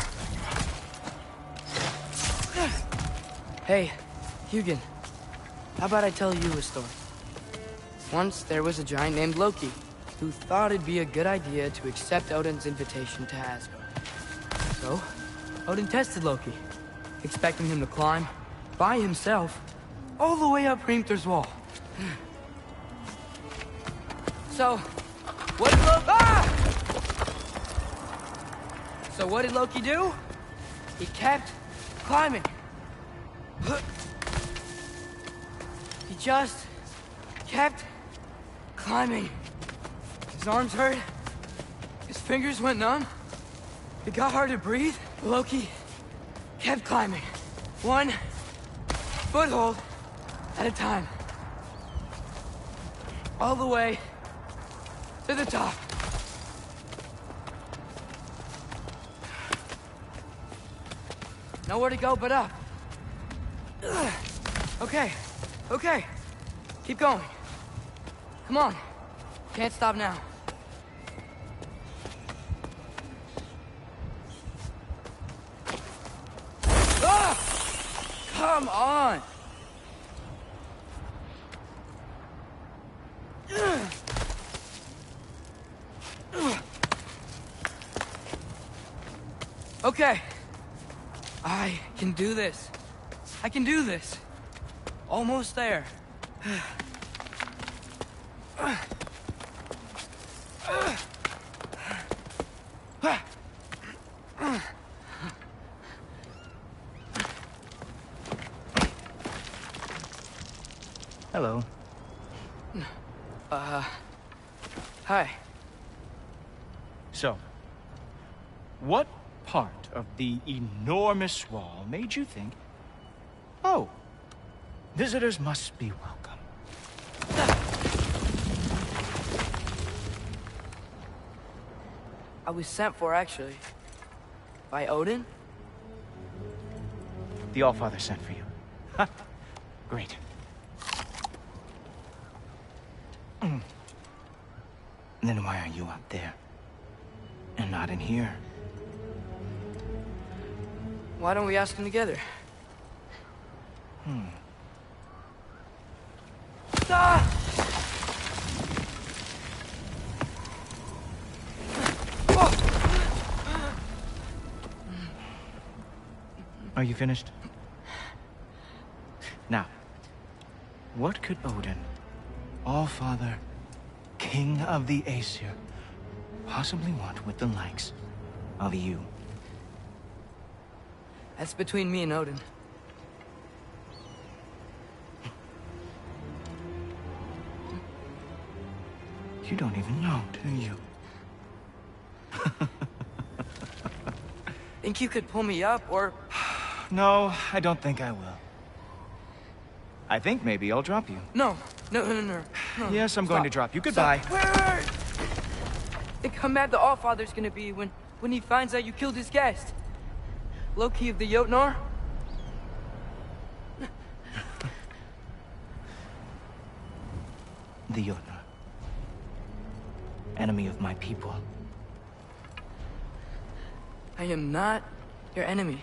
Hey, Hugin. How about I tell you a story? Once there was a giant named Loki who thought it'd be a good idea to accept Odin's invitation to Asgard. So, Odin tested Loki, expecting him to climb by himself all the way up Hrimthur's wall. So, what did Loki... Ah! So what did Loki do? He kept climbing. He just kept climbing. His arms hurt. His fingers went numb. It got hard to breathe. Loki kept climbing. One foothold at a time. All the way to the top. Nowhere to go but up. Okay, okay. Keep going. Come on. Can't stop now. Ah! Come on! Okay. I can do this. I can do this. Almost there. Hello. Hi. So, what part of the enormous wall made you think, oh, visitors must be welcome? I was sent for, actually. By Odin? The Allfather sent for you. Huh. Great. Then why are you up there? And not in here? Why don't we ask him together? Ah! Are you finished? Now, what could Odin, Allfather, King of the Aesir, possibly want with the likes of you? That's between me and Odin. You don't even know, do you? Think you could pull me up, or... No, I don't think I will. I think maybe I'll drop you. No. Yes, I'm going to drop you. Goodbye. Wait. Think how mad the Allfather's gonna be when he finds out you killed his guest. Loki of the Jotnar? The Jotnar. Enemy of my people. I am not your enemy.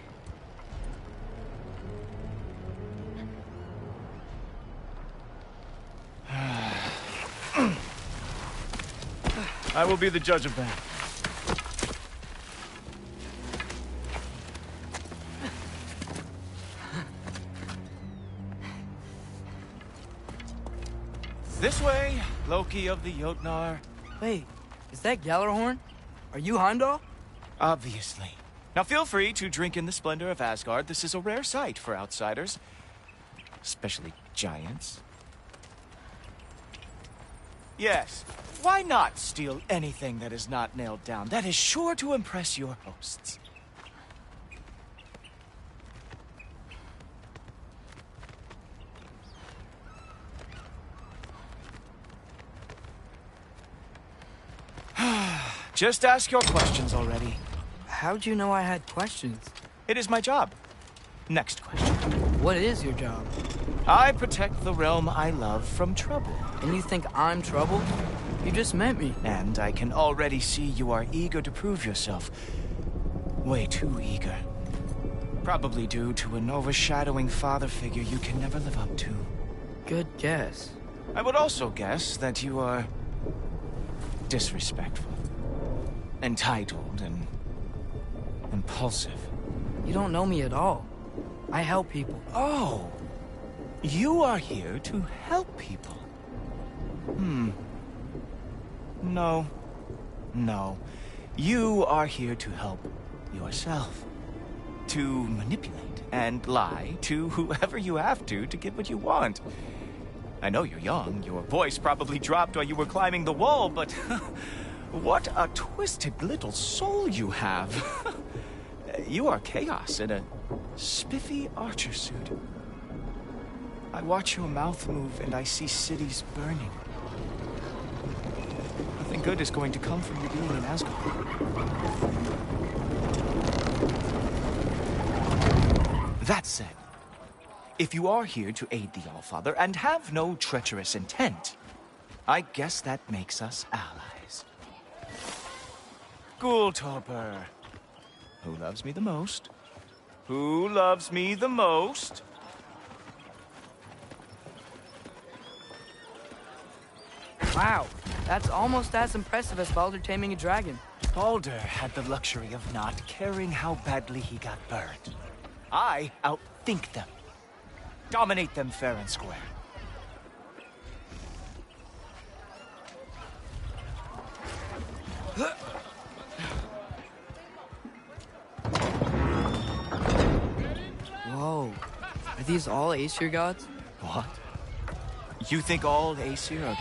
I will be the judge of that. This way, Loki of the Jotnar. Wait, is that Gjallarhorn? Are you Heimdall? Obviously. Now feel free to drink in the splendor of Asgard. This is a rare sight for outsiders. Especially giants. Yes, why not steal anything that is not nailed down? That is sure to impress your hosts. Just ask your questions already. How'd you know I had questions? It is my job. Next question. What is your job? I protect the realm I love from trouble. And you think I'm trouble? You just met me. And I can already see you are eager to prove yourself. Way too eager. Probably due to an overshadowing father figure you can never live up to. Good guess. I would also guess that you are disrespectful, entitled, and impulsive. You don't know me at all. I help people. Oh, you are here to help people. No. You are here to help yourself. To manipulate and lie to whoever you have to get what you want. I know you're young. Your voice probably dropped while you were climbing the wall, but what a twisted little soul you have. You are chaos in a spiffy archer suit. I watch your mouth move and I see cities burning. Nothing good is going to come from you being in Asgard. That said, if you are here to aid the Allfather and have no treacherous intent, I guess that makes us allies. Ghoultorper. Who loves me the most? Who loves me the most? Wow, that's almost as impressive as Baldur taming a dragon. Baldur had the luxury of not caring how badly he got burned. I outthink them. Dominate them fair and square. Whoa. Are these all Aesir gods? What? You think all Aesir are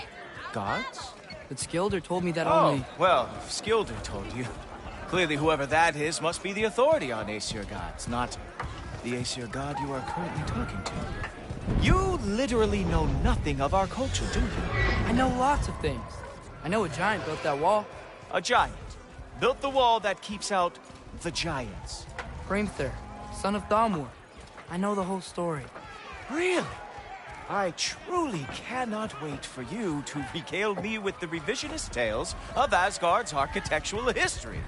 gods? But Skilder told me that Oh, only... well, if Skilder told you. Clearly whoever that is must be the authority on Aesir gods, not the Aesir god you are currently talking to. You literally know nothing of our culture, do you? I know lots of things. I know a giant built that wall. A giant built the wall that keeps out the giants. Hrimthur, son of Thalmor. I know the whole story. Really? I truly cannot wait for you to regale me with the revisionist tales of Asgard's architectural history.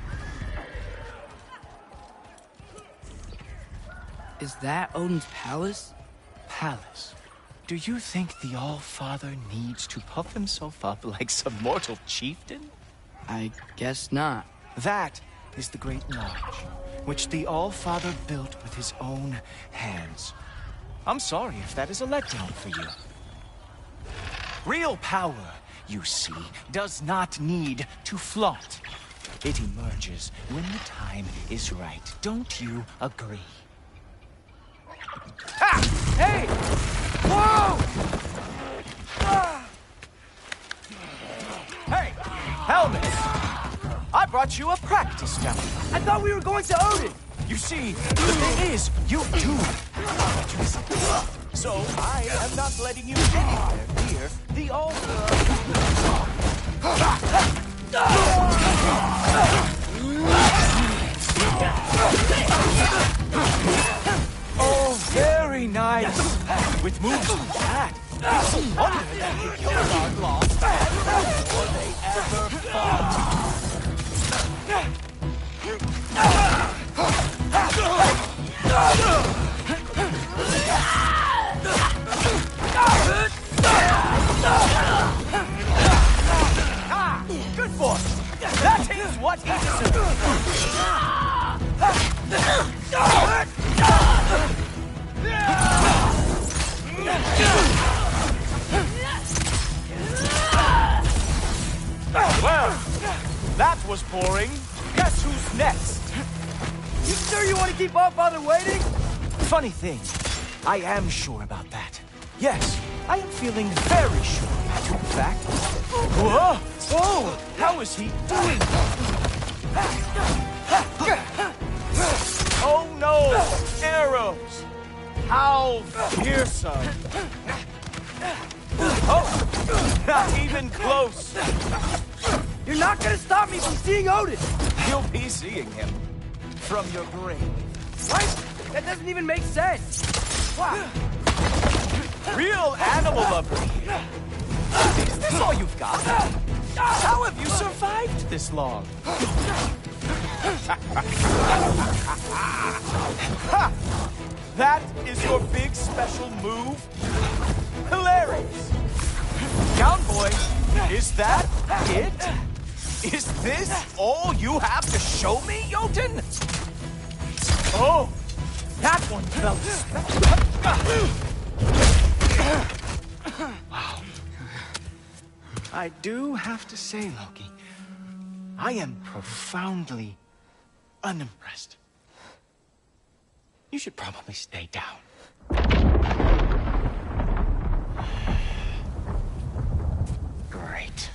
Is that Odin's palace? Palace? Do you think the All-Father needs to puff himself up like some mortal chieftain? I guess not. That is the Great Lodge, which the All-Father built with his own hands. I'm sorry if that is a letdown for you. Real power, you see, does not need to flaunt. It emerges when the time is right. Don't you agree? Ah! Hey! Whoa! Ah! Hey! Helmet! I brought you a practice now. I thought we were going to Odin! You see, the thing is, you too have electricity. So I am not letting you anywhere near the altar. Oh, very nice. With moves like that, it's a wonder that the Killguard lost before they ever fought. Ah, good boy. That is what he deserves. Well, that was boring. Guess who's next? You sure you want to keep Allfather waiting? Funny thing, I am sure about that. Yes, I am feeling very sure. In fact, whoa! Whoa! How is he doing? Oh no! Arrows! How fearsome! Oh! Not even close! You're not gonna stop me from seeing Odin! You'll be seeing him from your grave. What? That doesn't even make sense! Real animal lover here. Is this all you've got? How have you survived this long? Ha! That is your big special move? Hilarious. Cowboy, is that it? Is this all you have to show me, Jotun? Oh, that one felt wow. I do have to say, Loki, I am profoundly unimpressed. You should probably stay down. Great.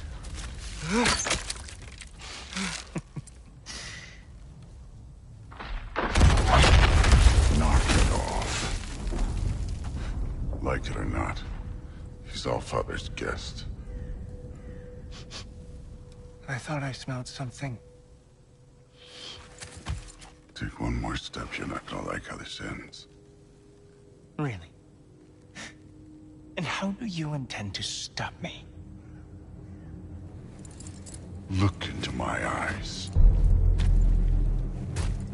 Knock it off. Like it or not, he's Allfather's guest. I thought I smelled something. Take one more step, you're not gonna like how this ends. Really? And how do you intend to stop me? Look into my eyes.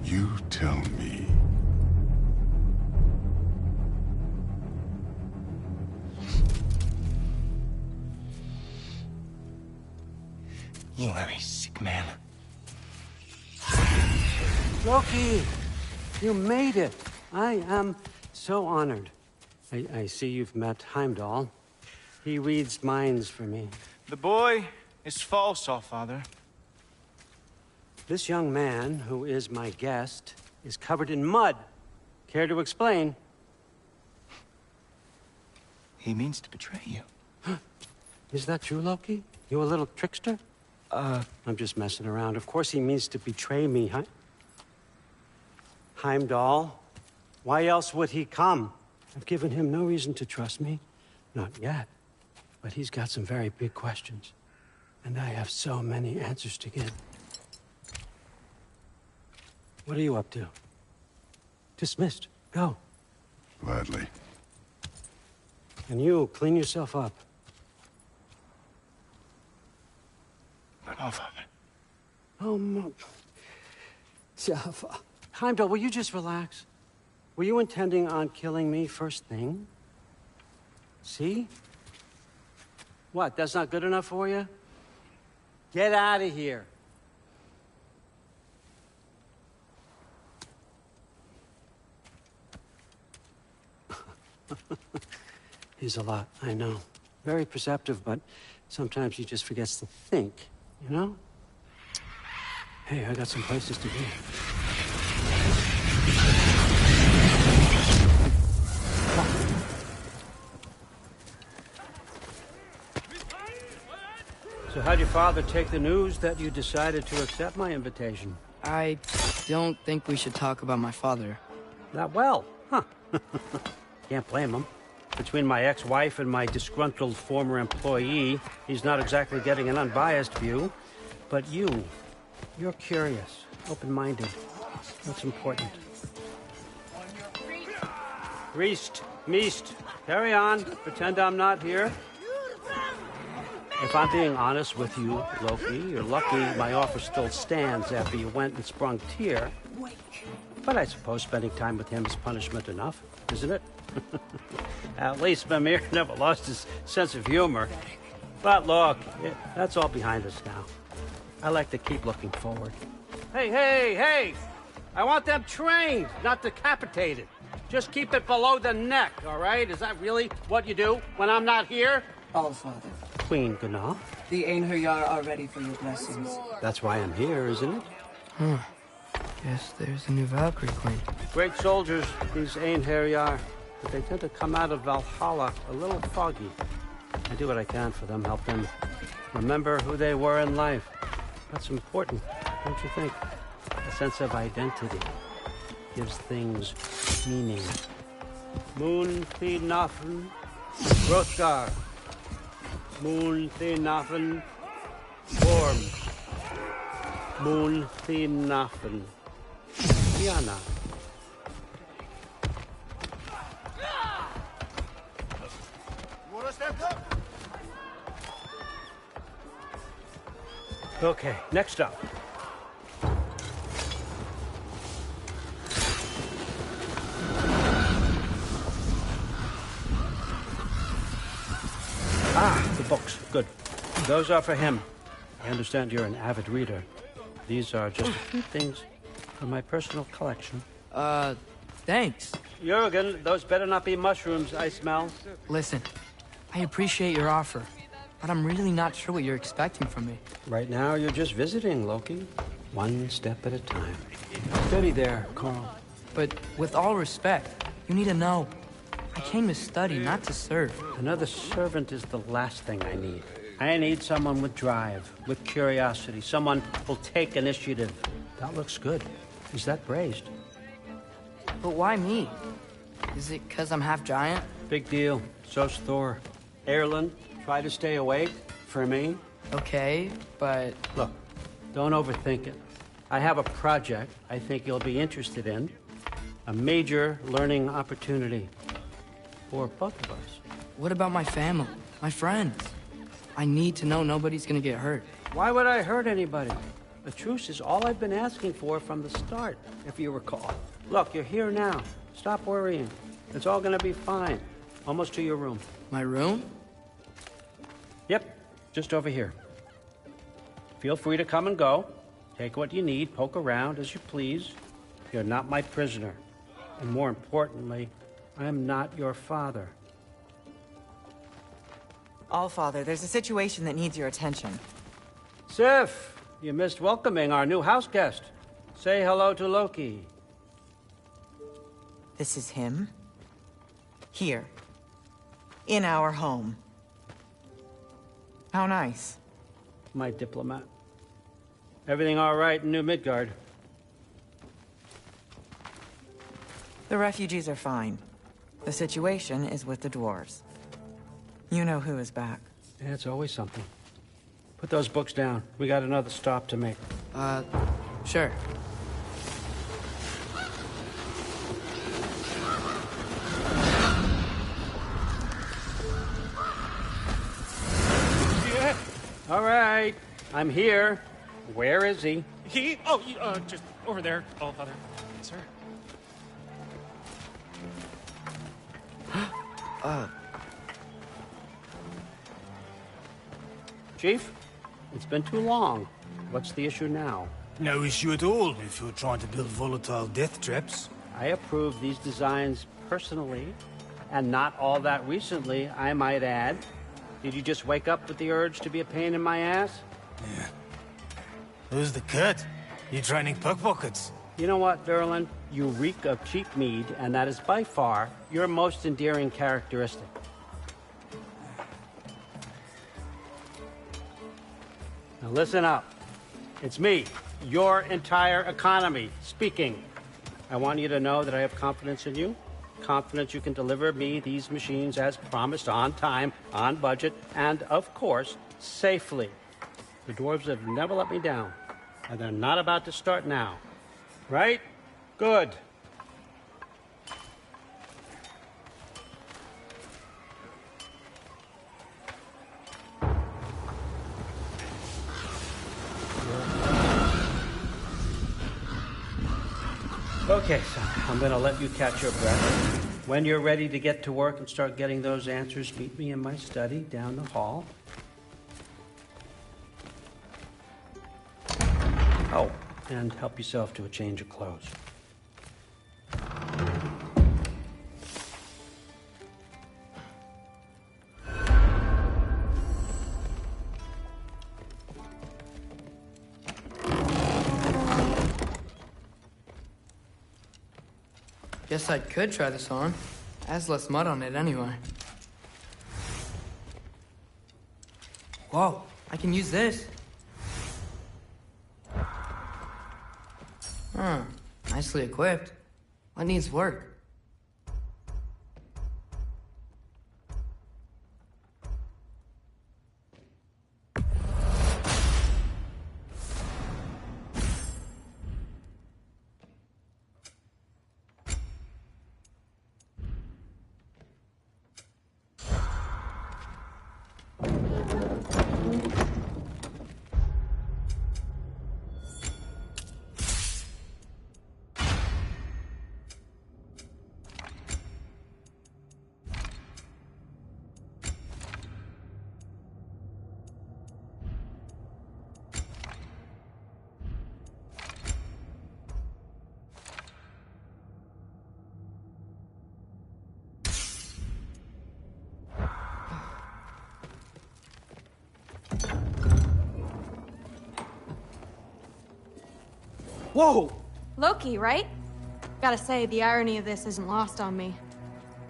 You tell me. You are a sick man. Loki, you made it. I am so honored. I see you've met Heimdall. He reads minds for me. The boy is false, Allfather. This young man, who is my guest, is covered in mud. Care to explain? He means to betray you. Is that true, Loki? You a little trickster? I'm just messing around. Of course he means to betray me, huh? Heimdall? Why else would he come? I've given him no reason to trust me. Not yet. But he's got some very big questions. And I have so many answers to give. What are you up to? Dismissed. Go. Gladly. And you, clean yourself up. But Allfather. Oh, Jaffa. Heimdall, will you just relax? Were you intending on killing me first thing? See? What, that's not good enough for you? Get out of here. He's a lot, I know. Very perceptive, but sometimes he just forgets to think, you know? Hey, I got some places to be. So how'd your father take the news that you decided to accept my invitation? I don't think we should talk about my father. Not well, huh? Can't blame him. Between my ex-wife and my disgruntled former employee, he's not exactly getting an unbiased view. But you're curious, open-minded. That's important. Reist, Meest, carry on. Pretend I'm not here. If I'm being honest with you, Loki, you're lucky my offer still stands after you went and sprung Tyr. But I suppose spending time with him is punishment enough, isn't it? At least Mimir never lost his sense of humor. But look, that's all behind us now. I like to keep looking forward. Hey! I want them trained, not decapitated. Just keep it below the neck, all right? Is that really what you do when I'm not here? Allfather. Queen Gná. The Einherjar are ready for your blessings. That's why I'm here, isn't it? Guess there's a new Valkyrie queen. Great soldiers, these Einherjar, but they tend to come out of Valhalla a little foggy. I do what I can for them, help them remember who they were in life. That's important, don't you think? A sense of identity gives things meaning. Moon Thinafen, Hrothgar. Moon Thinafen, Worm. Moon Thinafen, Diana. Okay, next up. Ah, the books. Good. Those are for him. I understand you're an avid reader. These are just a few things from my personal collection. Thanks. Jurgen, those better not be mushrooms I smell. Listen, I appreciate your offer, but I'm really not sure what you're expecting from me. Right now, you're just visiting, Loki. One step at a time. Steady there, Carl. But with all respect, you need to know, I came to study, not to serve. Another servant is the last thing I need. I need someone with drive, with curiosity, someone who'll take initiative. That looks good. Is that braised? But why me? Is it because I'm half giant? Big deal. So's Thor. Erlen, try to stay awake for me. Okay, but... Look, don't overthink it. I have a project I think you'll be interested in. A major learning opportunity for both of us. What about my family? My friends? I need to know nobody's gonna get hurt. Why would I hurt anybody? A truce is all I've been asking for from the start, if you recall. Look, you're here now. Stop worrying. It's all gonna be fine. Almost to your room. My room? Yep, just over here. Feel free to come and go. Take what you need, poke around as you please. You're not my prisoner. And more importantly, I am not your father. Allfather, there's a situation that needs your attention. Sif, you missed welcoming our new house guest. Say hello to Loki. This is him? Here. In our home. How nice. My diplomat. Everything all right in New Midgard? The refugees are fine. The situation is with the dwarves. You know who is back. Yeah, it's always something. Put those books down. We got another stop to make. Sure. Yeah. All right. I'm here. Where is he? Just over there, Allfather. Sir. Chief, it's been too long. What's the issue now? No issue at all, if you're trying to build volatile death traps. I approve these designs personally, and not all that recently, I might add. Did you just wake up with the urge to be a pain in my ass? Yeah. Who's the cut? You training pickpockets? You know what, Erlen? You reek of cheap mead, and that is by far your most endearing characteristic. Now listen up. It's me, your entire economy, speaking. I want you to know that I have confidence in you. Confidence you can deliver me these machines as promised, on time, on budget, and, of course, safely. The dwarves have never let me down, and they're not about to start now. Right? Good. Okay, son, I'm gonna let you catch your breath. When you're ready to get to work and start getting those answers, meet me in my study down the hall. Oh, and help yourself to a change of clothes. Guess I could try this on. Has less mud on it anyway. Whoa, I can use this. Huh, nicely equipped. What needs work? Whoa! Loki, right? Gotta say, the irony of this isn't lost on me.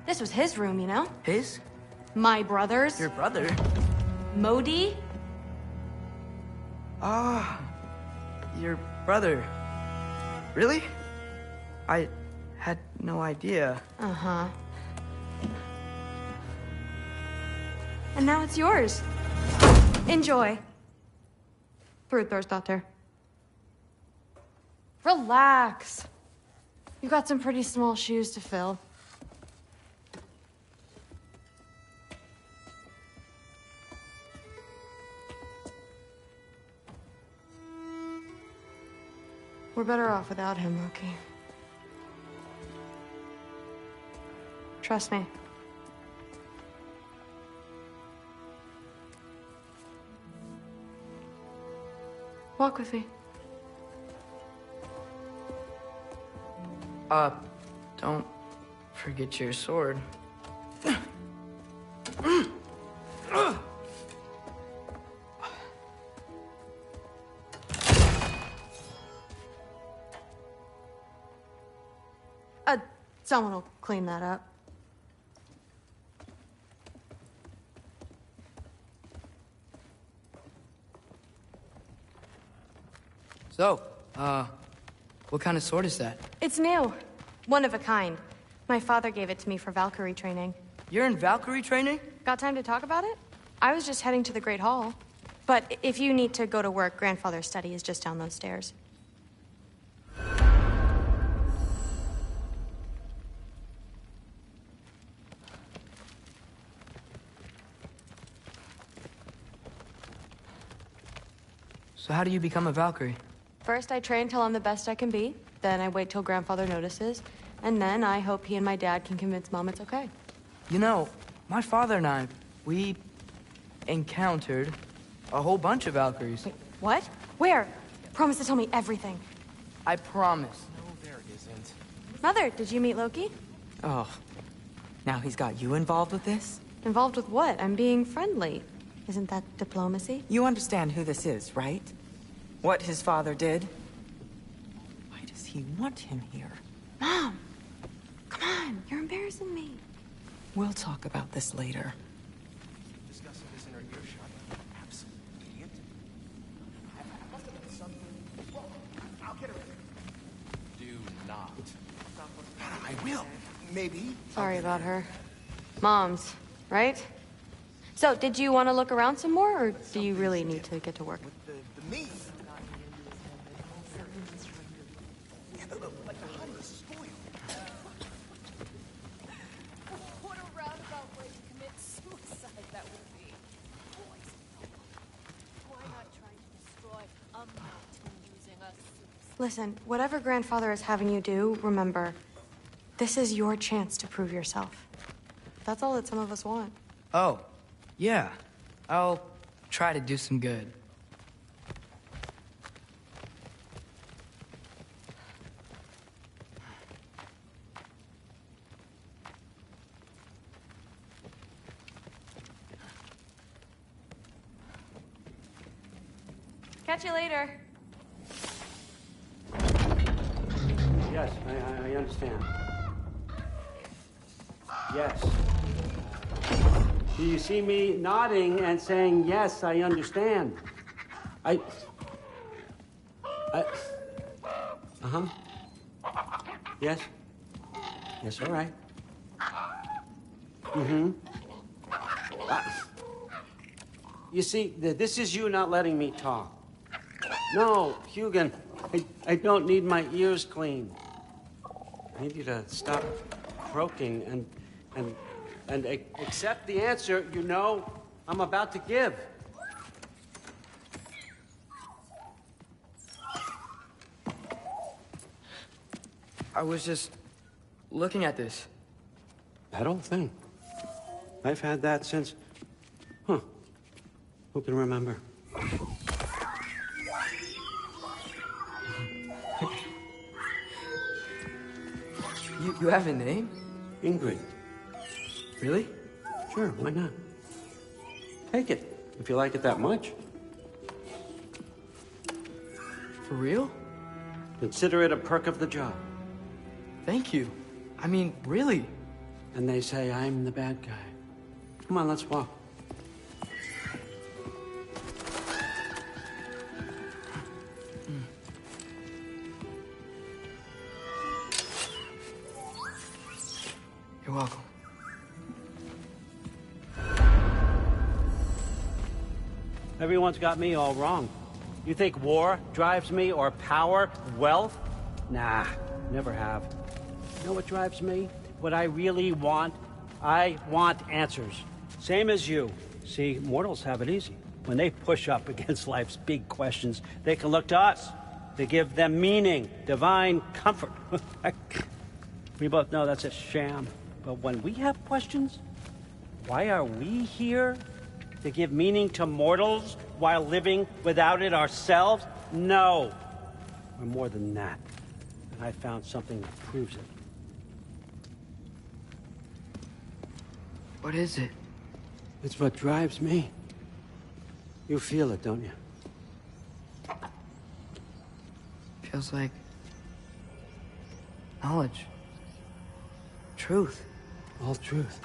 This was his room, you know? His? My brother's. Your brother? Modi? Ah, your brother. Really? I had no idea. Uh-huh. And now it's yours. Enjoy. Daughter. Relax. You got some pretty small shoes to fill. We're better off without him, Loki. Trust me. Walk with me. Don't forget your sword. Someone will clean that up. So, what kind of sword is that? It's new. One of a kind. My father gave it to me for Valkyrie training. You're in Valkyrie training? Got time to talk about it? I was just heading to the Great Hall. But if you need to go to work, Grandfather's study is just down those stairs. So how do you become a Valkyrie? First, I train till I'm the best I can be. Then I wait till Grandfather notices. And then I hope he and my dad can convince Mom it's okay. You know, my father and I, we encountered a whole bunch of Valkyries. Wait, what? Where? Promise to tell me everything. I promise. No, there isn't. Mother, did you meet Loki? Oh, now he's got you involved with this? Involved with what? I'm being friendly. Isn't that diplomacy? You understand who this is, right? What his father did? Why does he want him here? Mom! Come on, you're embarrassing me. We'll talk about this later. Discussing this in our earshot. Absolute idiot. Must have been something. Whoa, I'll get her. Do not. I will. Maybe. Sorry about her. Mom's, right? So, did you want to look around some more, or do you really need to get to work? The me. Yeah, like the honey is spoiled. What a roundabout way to commit suicide that would be. Why not try to destroy a mountain using a suicide? Listen, whatever Grandfather is having you do, remember, this is your chance to prove yourself. That's all that some of us want. Oh, yeah. I'll try to do some good. Catch you later. Yes, I understand. Yes. Do you see me nodding and saying, yes, I understand? Uh-huh. Yes? Yes, all right. Mm-hmm. You see, this is you not letting me talk. No, Hugin, I don't need my ears cleaned. I need you to stop croaking and accept the answer you know I'm about to give. I was just looking at this. That old thing. I've had that since... Huh. Who can remember? You have a name? Ingrid. Really? Sure, why not? Take it, if you like it that much. For real? Consider it a perk of the job. Thank you. I mean, really. And they say I'm the bad guy. Come on, let's walk. You're welcome. Everyone's got me all wrong. You think war drives me, or power, wealth? Nah, never have. You know what drives me? What I really want? I want answers. Same as you. See, mortals have it easy. When they push up against life's big questions, they can look to us. They give them meaning, divine comfort. We both know that's a sham. But when we have questions, why are we here? To give meaning to mortals while living without it ourselves? No. We're more than that. And I found something that proves it. What is it? It's what drives me. You feel it, don't you? Feels like knowledge. Truth. All truth.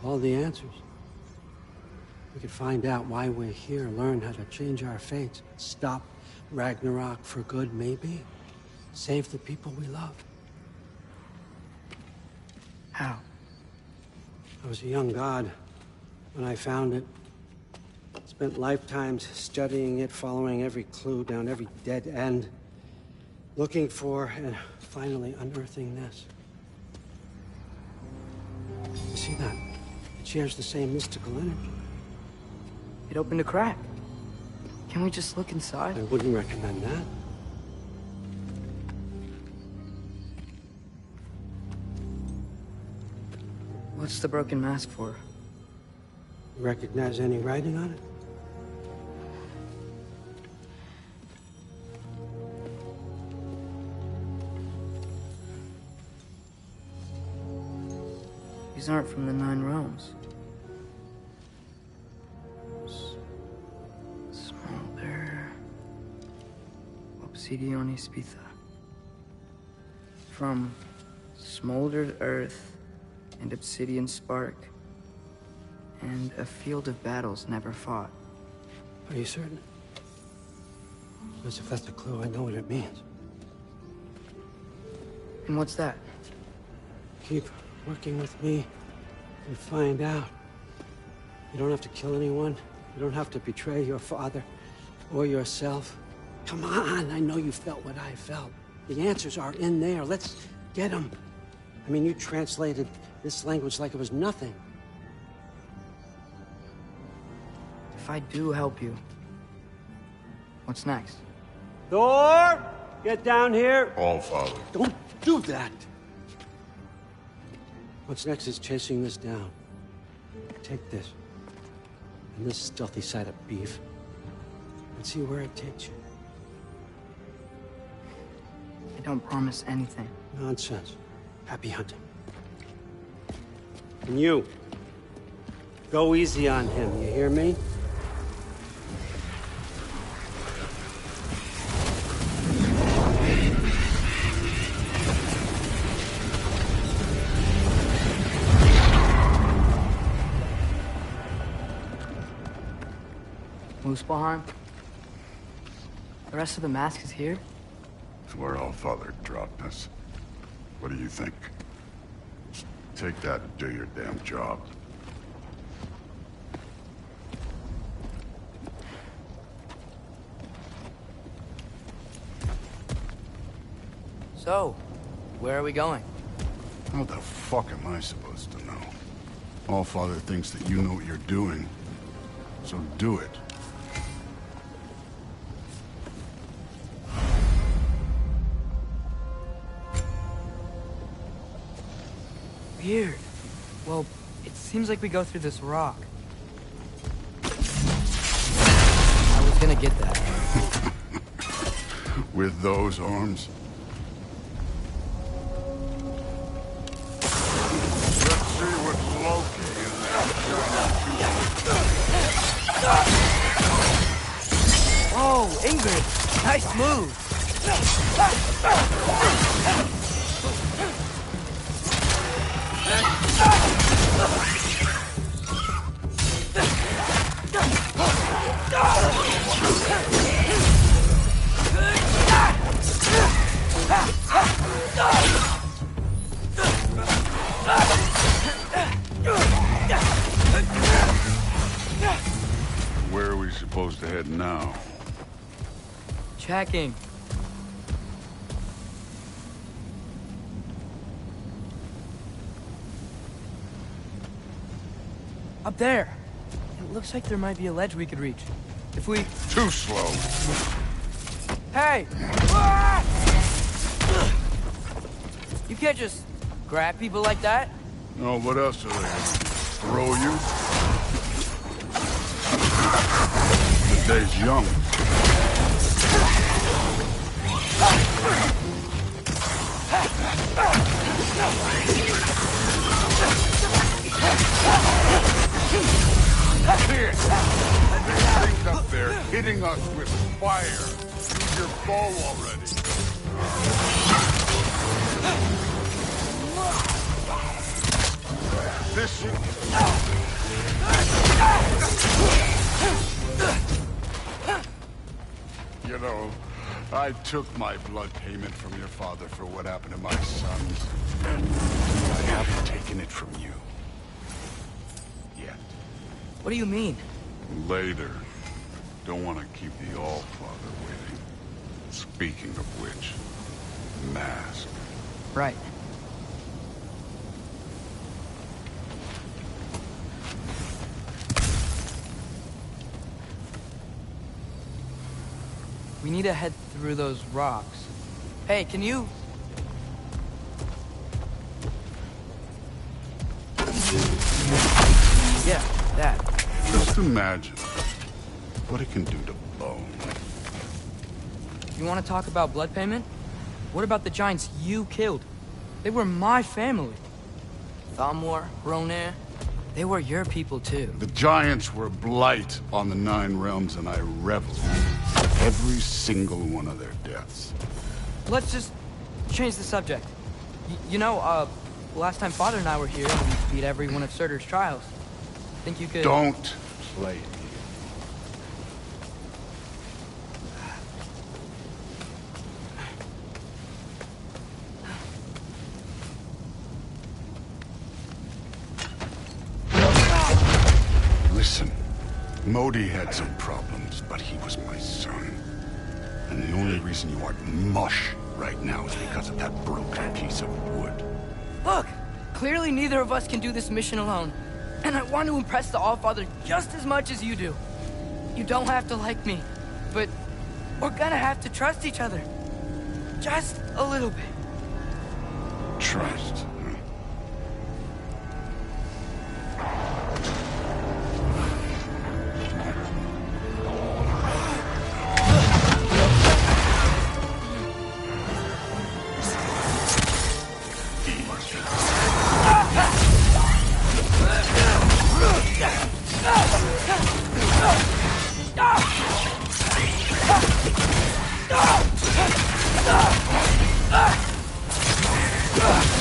All the answers. We could find out why we're here, learn how to change our fates, stop ragnarok for good, maybe. Save the people we love. How? I was a young god when I found it. Spent lifetimes studying it, following every clue down every dead end, looking for and finally unearthing this. You see that? It shares the same mystical energy. It opened a crack. Can we just look inside? I wouldn't recommend that. What's the broken mask for? You recognize any writing on it? These aren't from the Nine Realms. Smolder. Obsidione Spitha. From smoldered earth and obsidian spark, and a field of battles never fought. Are you certain? Because if that's a clue, I know what it means. And what's that? Keep working with me and find out. You don't have to kill anyone. You don't have to betray your father or yourself. Come on, I know you felt what I felt. The answers are in there. Let's get them. I mean, you translated this language like it was nothing. If I do help you, what's next? Thor! Get down here! All Father. Don't do that! What's next is chasing this down. Take this. And this stealthy side of beef. And see where it takes you. I don't promise anything. Nonsense. Happy hunting. And you, go easy on him, you hear me? Muspelheim? The rest of the mask is here? It's where All Father dropped us. What do you think? Just take that and do your damn job. So, where are we going? How the fuck am I supposed to know? All Father thinks that you know what you're doing, so do it. Weird. Well, it seems like we go through this rock. I was gonna get that. With those arms? Let's see what Loki Whoa, Ingrid! Nice move! Where are we supposed to head now? Checking. Up there. It looks like there might be a ledge we could reach. If we... Too slow. Hey! You can't just grab people like that. No, what else are they gonna do? Throw you? The day's young. Here! There's things up there hitting us with fire. Use your bow already. This should... You know, I took my blood payment from your father for what happened to my sons. I haven't taken it from you. Yet. What do you mean? Later. Don't want to keep the Allfather waiting. Speaking of which, mask. Right. We need to head through those rocks. Hey, can you... Yeah, that. Just imagine what it can do to bone. You want to talk about blood payment? What about the giants you killed? They were my family. Thamor, Ronir, they were your people too. The giants were a blight on the Nine Realms, and I reveled in every single one of their deaths. Let's just change the subject. You know, last time Father and I were here, we beat every one of Surtur's trials. Think you could... Don't play it. Listen, Modi had some problems, but he was my son. And the only reason you aren't mush right now is because of that broken piece of wood. Look! Clearly neither of us can do this mission alone. And I want to impress the Allfather just as much as you do. You don't have to like me, but we're gonna have to trust each other. Just a little bit. Trust.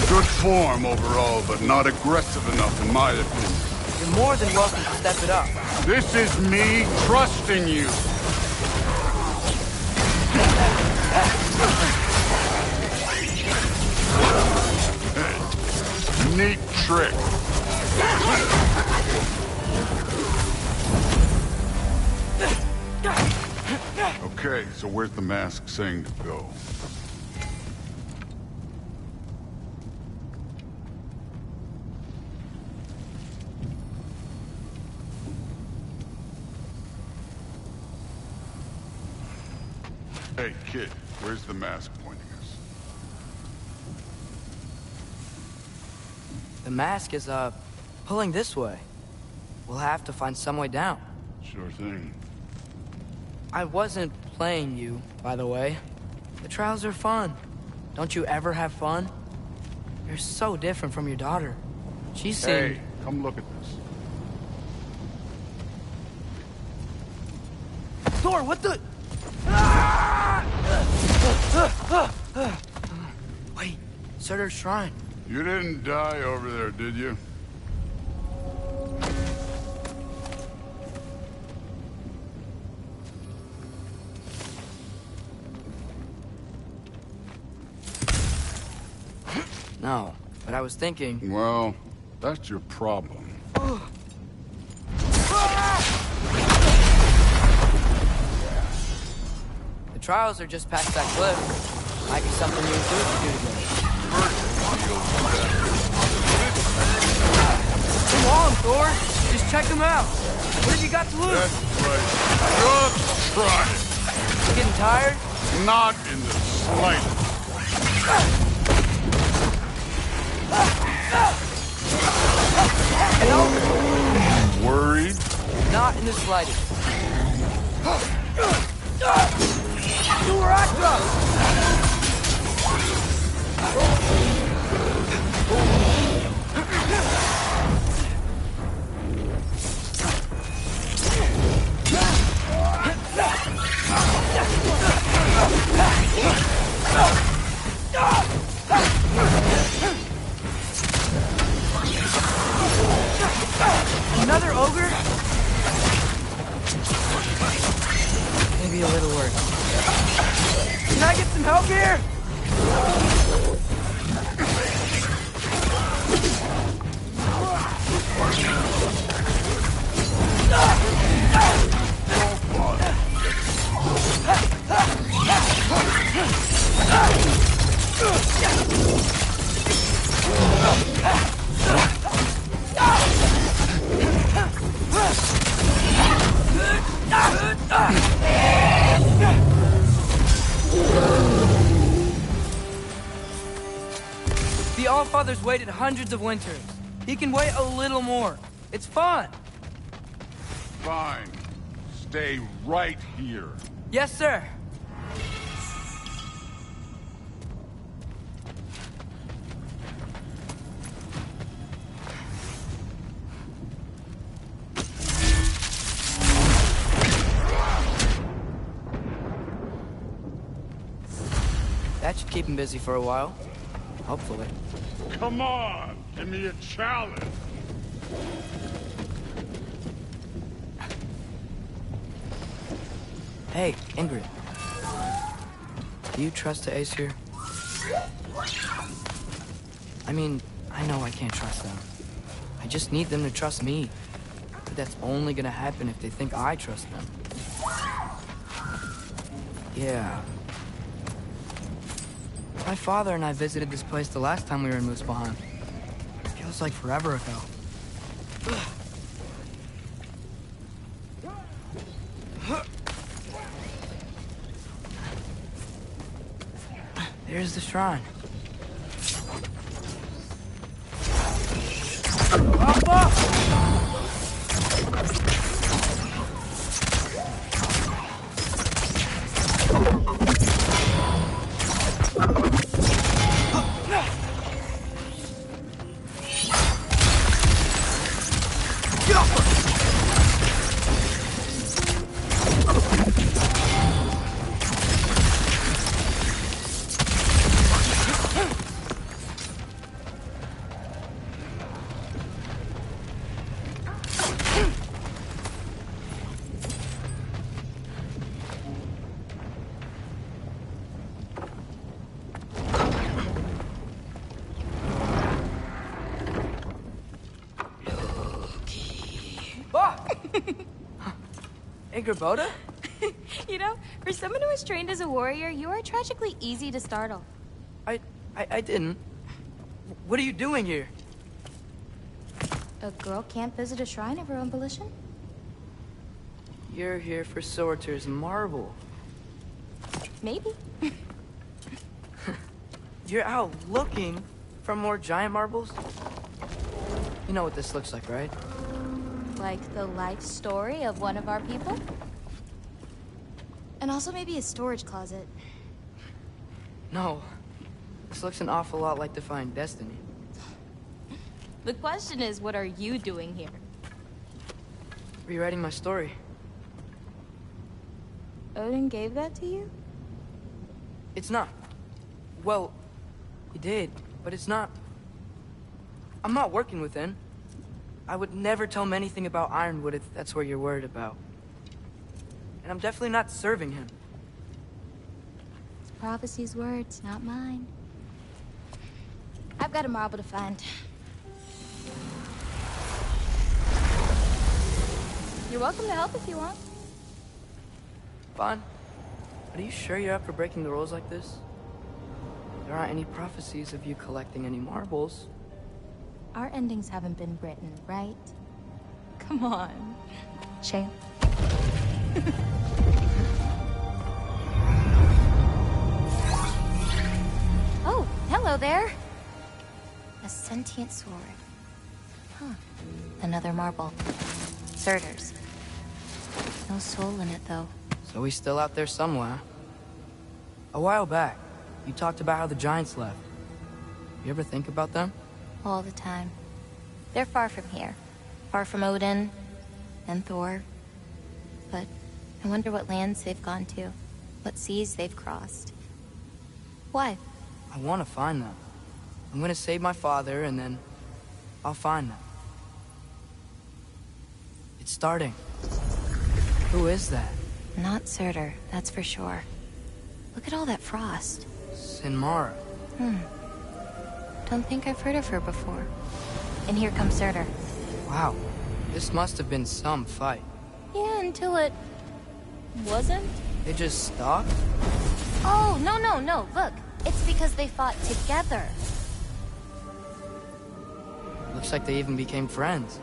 Good form overall, but not aggressive enough in my opinion. You're more than welcome to step it up. This is me trusting you. Neat trick. Okay, so where's the mask saying to go? Hey, kid, where's the mask pointing us? The mask is, pulling this way. We'll have to find some way down. Sure thing. I wasn't playing you, by the way. The trials are fun. Don't you ever have fun? You're so different from your daughter. She seemed... Hey, come look at this. Thor, what the... Ah! Wait, Surtur's shrine. You didn't die over there, did you? No, but I was thinking... Well, that's your problem. The trials are just past that cliff. Might be something you and two could do together. Come on, Thor! Just check them out! What have you got to lose? That's right. Just try it. You getting tired? Not in the slightest. An ogre! Worried? Not in the slightest. Do where I drop! Another ogre? Maybe a little worse. Can I get some help here? The Allfather's waited hundreds of winters. He can wait a little more. It's fun. Fine. Stay right here. Yes, sir. That should keep him busy for a while. Hopefully. Come on! Give me a challenge! Hey, Ingrid. Do you trust the Aesir? I mean, I know I can't trust them. I just need them to trust me. But that's only gonna happen if they think I trust them. Yeah. My father and I visited this place the last time we were in Muspelheim. Feels like forever ago. There's the shrine. Up, up! Boda? You know, for someone who was trained as a warrior, you are tragically easy to startle. I didn't. What are you doing here? A girl can't visit a shrine of her own volition? You're here for Surtur's marble. Maybe. You're out looking for more giant marbles? You know what this looks like, right? Like the life story of one of our people? And also maybe a storage closet. No. This looks an awful lot like Defying Destiny. The question is, what are you doing here? Rewriting my story. Odin gave that to you? It's not. Well, he did, but it's not. I'm not working with him. I would never tell him anything about Ironwood if that's what you're worried about. And I'm definitely not serving him. It's Prophecy's words, not mine. I've got a marble to find. You're welcome to help if you want. Fine. But are you sure you're up for breaking the rules like this? There aren't any prophecies of you collecting any marbles. Our endings haven't been written, right? Come on. Shale. Oh, hello there. A sentient sword. Huh. Another marble. Surtur's. No soul in it, though. So he's still out there somewhere. A while back, you talked about how the giants left. You ever think about them? All the time. They're far from here. Far from Odin and Thor. But I wonder what lands they've gone to. What seas they've crossed. Why? I want to find them. I'm gonna save my father, and then I'll find them. It's starting. Who is that? Not Surtur, that's for sure. Look at all that frost. Sinmara. Don't think I've heard of her before. And here comes Surtur. Wow. This must have been some fight. Yeah, until it... wasn't? They just stopped? Oh, no. Look. It's because they fought together. Looks like they even became friends.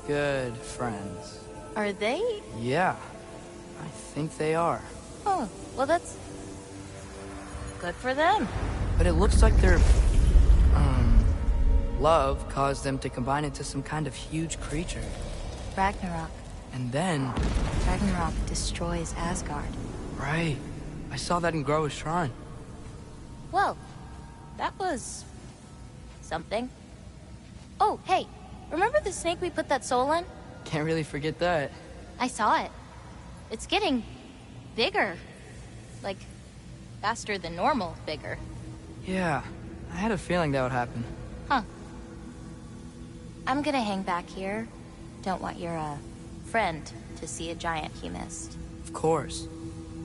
Good friends. Are they? Yeah. I think they are. Oh, well that's... good for them. But it looks like their... love caused them to combine into some kind of huge creature. Ragnarok. And then... Ragnarok destroys Asgard. Right. I saw that in Groa's shrine. Well, that was... something. Oh, hey, remember the snake we put that soul in? Can't really forget that. I saw it. It's getting... bigger. Like, faster than normal bigger. Yeah, I had a feeling that would happen. Huh. I'm gonna hang back here. Don't want your, friend to see a giant he missed. Of course.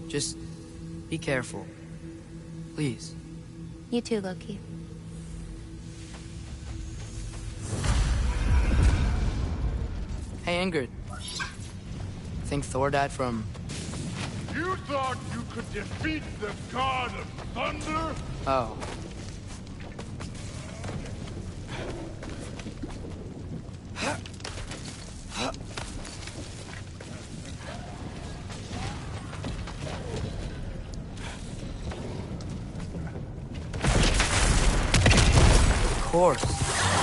Just be careful. Please. You too, Loki. Hey, Ingrid. Think Thor died from... You thought you could defeat the god of thunder? Oh. Of course.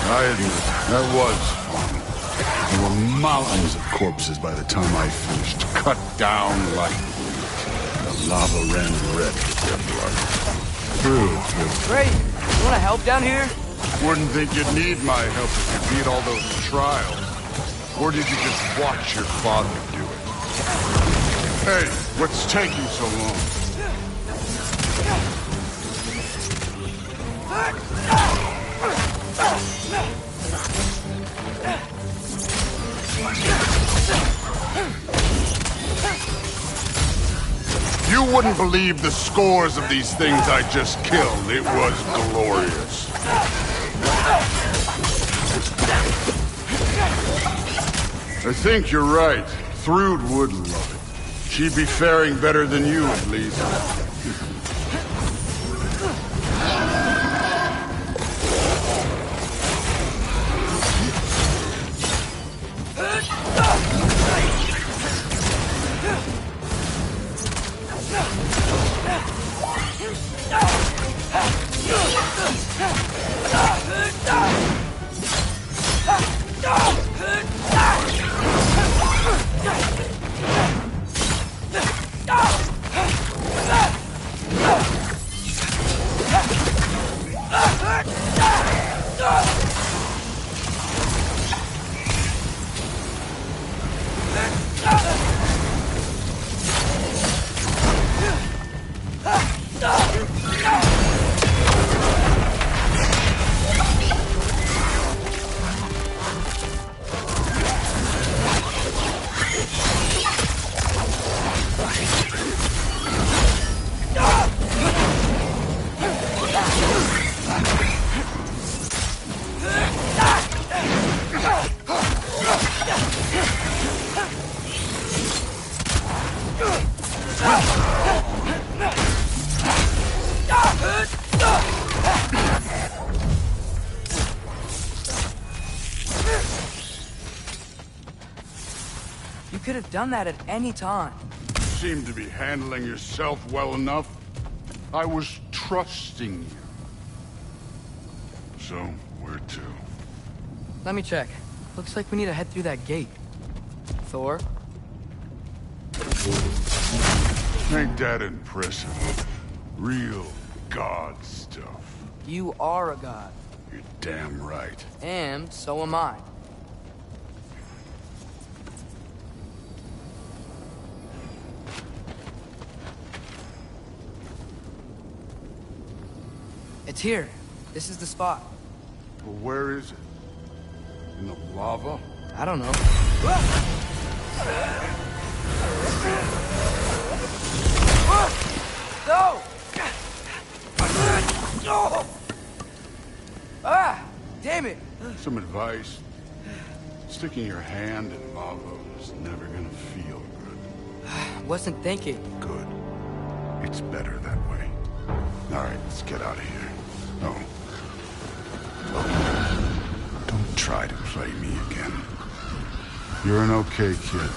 I admit, that was fun. There were mountains of corpses by the time I finished, cut down like wheat. The lava ran red with their blood. True. Great. You want to help down here? Wouldn't think you'd need my help if you beat all those trials. Or did you just watch your father do it? Hey, what's taking so long? You wouldn't believe the scores of these things I just killed. It was glorious. I think you're right. Thrud would love it. She'd be faring better than you, at least. You could have done that at any time. You seem to be handling yourself well enough. I was trusting you. So, where to? Let me check. Looks like we need to head through that gate. Thor? Ain't that impressive? Real god stuff. You are a god. You're damn right. And so am I. It's here. This is the spot. Well, where is it? In the lava? I don't know. No! Ah! Damn it! Some advice. Sticking your hand in lava is never gonna feel good. Wasn't thinking. Good. It's better that way. All right, let's get out of here. No. Don't try to play me again. You're an okay kid.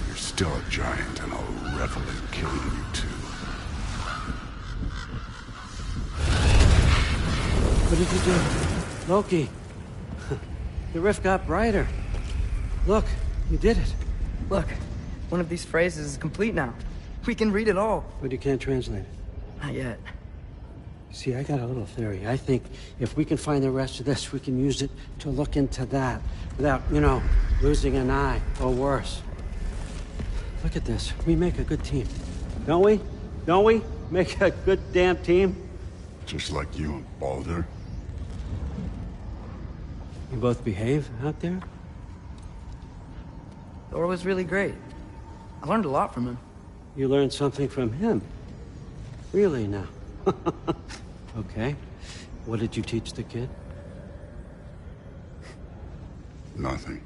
You're still a giant, and I'll revel in killing you too. What did you do? Loki. The rift got brighter. Look, you did it. Look, one of these phrases is complete now. We can read it all. But you can't translate it. Not yet. See, I got a little theory. I think if we can find the rest of this, we can use it to look into that without, losing an eye or worse. Look at this. We make a good team. Don't we? Don't we? Make a good damn team? Just like you and Baldur. You both behave out there? Thor was really great. I learned a lot from him. You learned something from him? Really now? Okay. What did you teach the kid? Nothing.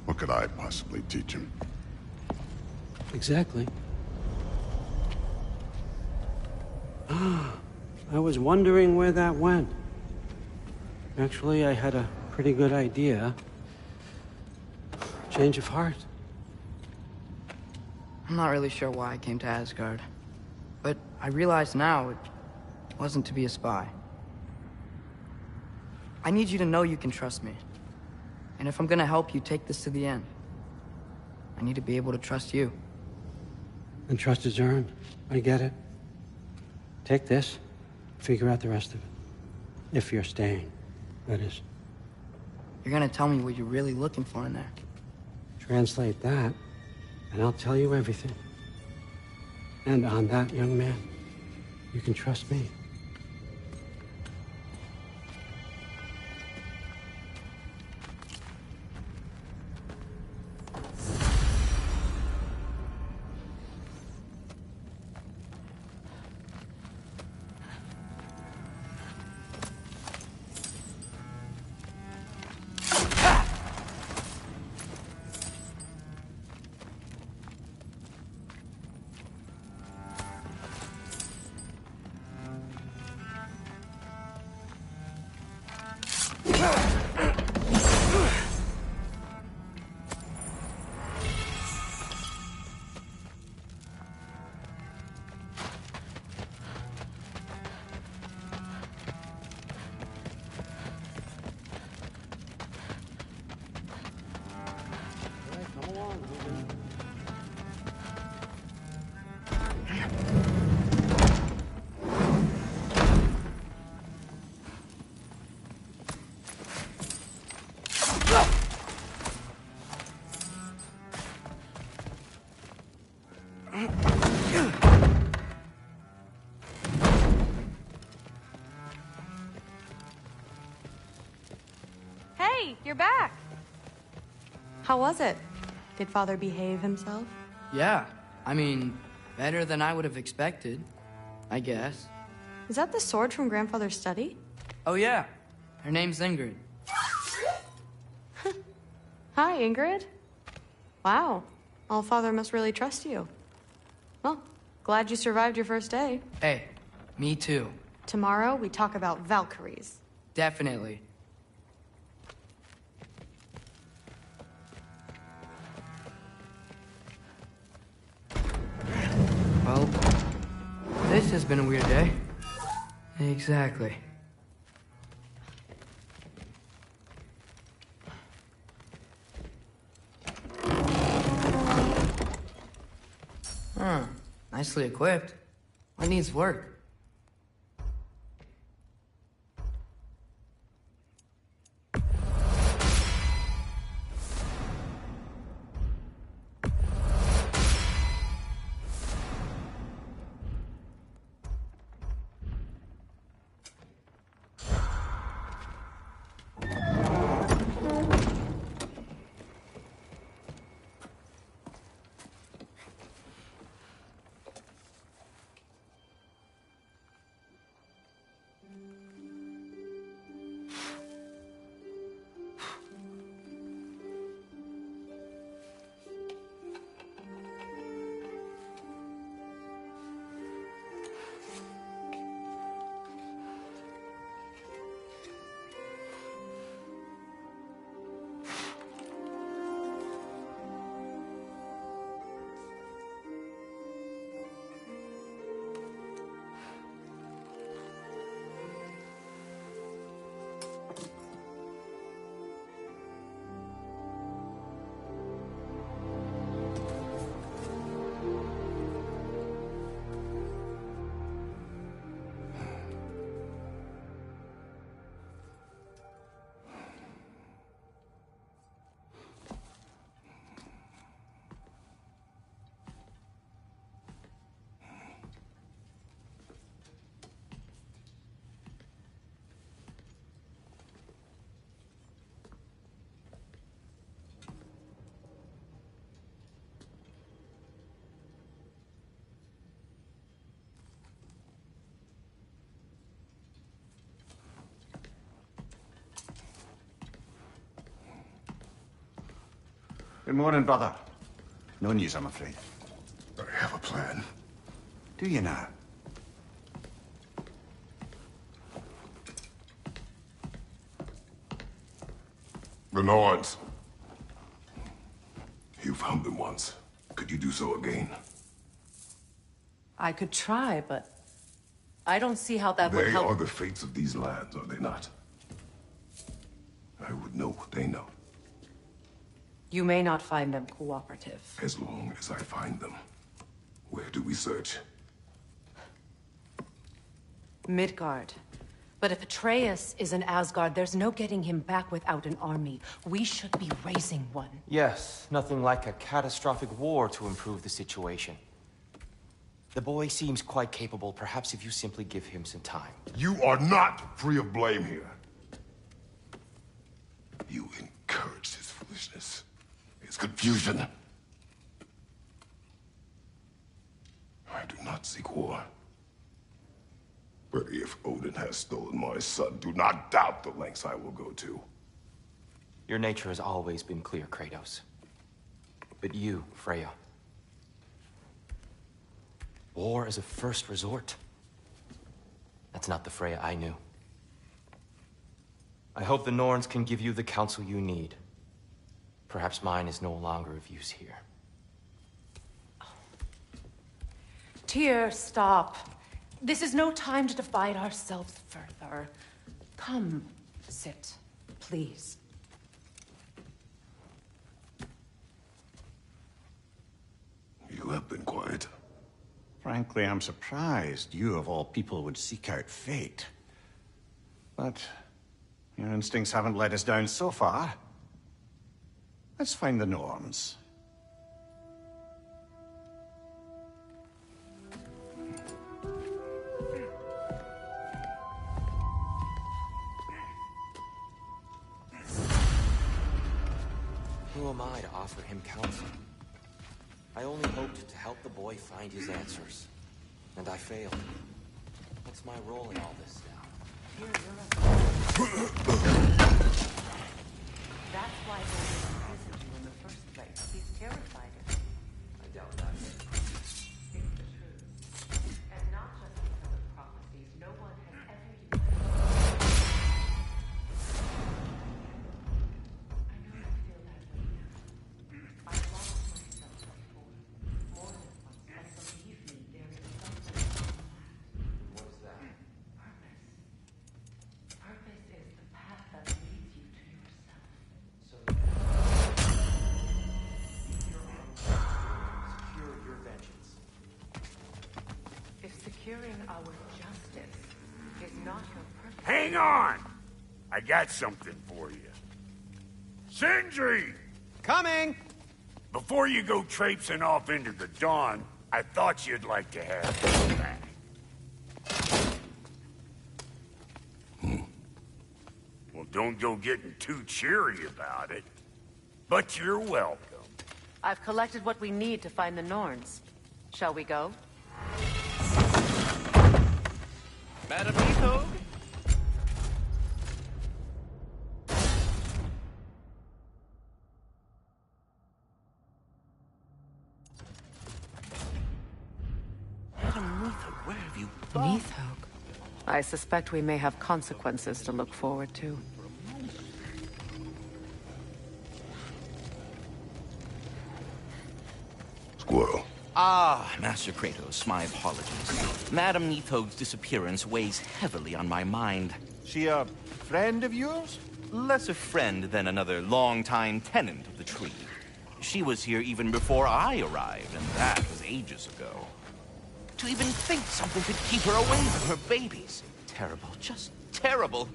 What could I possibly teach him? Exactly. I was wondering where that went. Actually, I had a pretty good idea. Change of heart. I'm not really sure why I came to Asgard. But I realize now it wasn't to be a spy. I need you to know you can trust me. And if I'm gonna help you take this to the end, I need to be able to trust you. And trust is earned. I get it. Take this, figure out the rest of it. If you're staying, that is. You're gonna tell me what you're really looking for in there. Translate that, and I'll tell you everything. And on that, young man, you can trust me. Hey, you're back. How was it? Did Father behave himself? Yeah, I mean, better than I would have expected, I guess. Is that the sword from Grandfather's study? Oh yeah, her name's Ingrid. Hi, Ingrid. Wow, Allfather must really trust you. Well, glad you survived your first day. Hey, me too. Tomorrow, we talk about Valkyries. Definitely. Well, this has been a weird day. Exactly. Nicely equipped. What needs work? Good morning, brother. No news, I'm afraid. I have a plan. Do you now? The Norns. You found them once. Could you do so again? I could try, but I don't see how that would They help. are the fates of these lands, are they not? I would know what they know. You may not find them cooperative. As long as I find them. Where do we search? Midgard. But if Atreus is in Asgard, there's no getting him back without an army. We should be raising one. Yes, nothing like a catastrophic war to improve the situation. The boy seems quite capable. Perhaps if you simply give him some time. You are not free of blame here. You encouraged his foolishness. His confusion. I do not seek war. But if Odin has stolen my son, do not doubt the lengths I will go to. Your nature has always been clear, Kratos. But you, Freya. War as a first resort. That's not the Freya I knew. I hope the Norns can give you the counsel you need. Perhaps mine is no longer of use here. Tyr, stop. This is no time to divide ourselves further. Come, sit, please. You have been quiet. Frankly, I'm surprised you, of all people, would seek out fate. But your instincts haven't let us down so far. Let's find the Norns. Who am I to offer him counsel? I only hoped to help the boy find his answers. And I failed. What's my role in all this now? That's why Odin imprisoned you in the first place. He's terrified of you. I doubt that. It's the truth. And not just because of prophecies. No one has ever used it. I know you feel that way now. I lost myself before. More than once, and believe me, there Fearing our justice is not your purpose. Hang on! I got something for you. Sindri! Coming! Before you go traipsing off into the dawn, I thought you'd like to have this back. Well, don't go getting too cheery about it. But you're welcome. I've collected what we need to find the Norns. Shall we go? Madam Nico? Madam Neathog, where have you gone? Neathog? I suspect we may have consequences to look forward to. Squirrel. Ah, Master Kratos, my apologies. Madam Neathog's disappearance weighs heavily on my mind. She a friend of yours? Less a friend than another long-time tenant of the tree. She was here even before I arrived, and that was ages ago. To even think something could keep her away from her babies. Terrible, just terrible.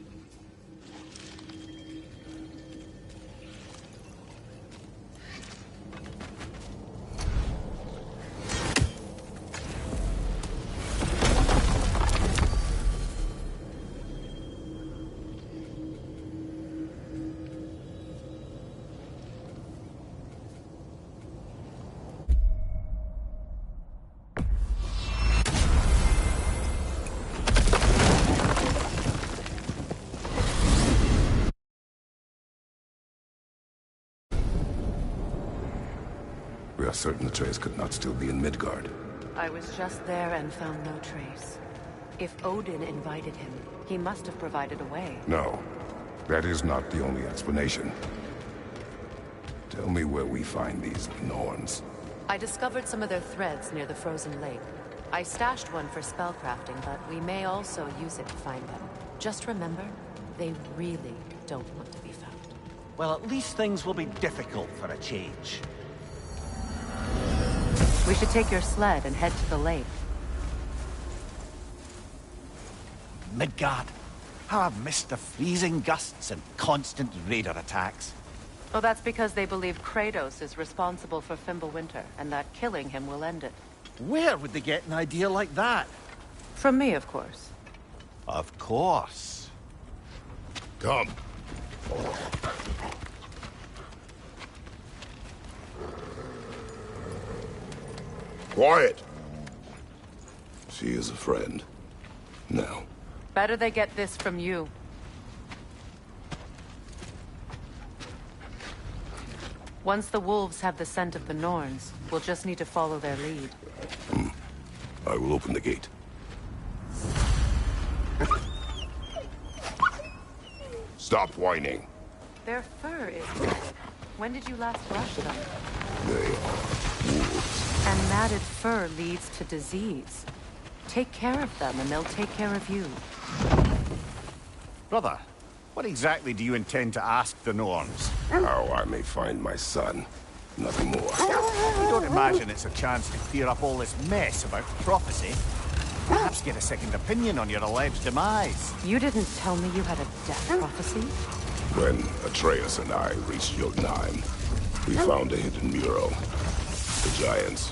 We are certain Atreus could not still be in Midgard. I was just there and found no trace. If Odin invited him, he must have provided a way. No, that is not the only explanation. Tell me where we find these Norns. I discovered some of their threads near the frozen lake. I stashed one for spellcrafting, but we may also use it to find them. Just remember, they really don't want to be found. Well, at least things will be difficult for a change. We should take your sled and head to the lake. Midgard. How I've missed the freezing gusts and constant raider attacks. Well, that's because they believe Kratos is responsible for Fimbulwinter, and that killing him will end it. Where would they get an idea like that? From me, of course. Of course. Come. Quiet! She is a friend. Now. Better they get this from you. Once the wolves have the scent of the Norns, we'll just need to follow their lead. I will open the gate. Stop whining. Their fur is red. When did you last brush them? They are wolves. And matted fur leads to disease. Take care of them and they'll take care of you. Brother, what exactly do you intend to ask the Norns? How I may find my son. Nothing more. You don't imagine it's a chance to clear up all this mess about prophecy? Perhaps get a second opinion on your alleged demise. You didn't tell me you had a death prophecy? When Atreus and I reached Jotunheim, we found a hidden mural. The giants,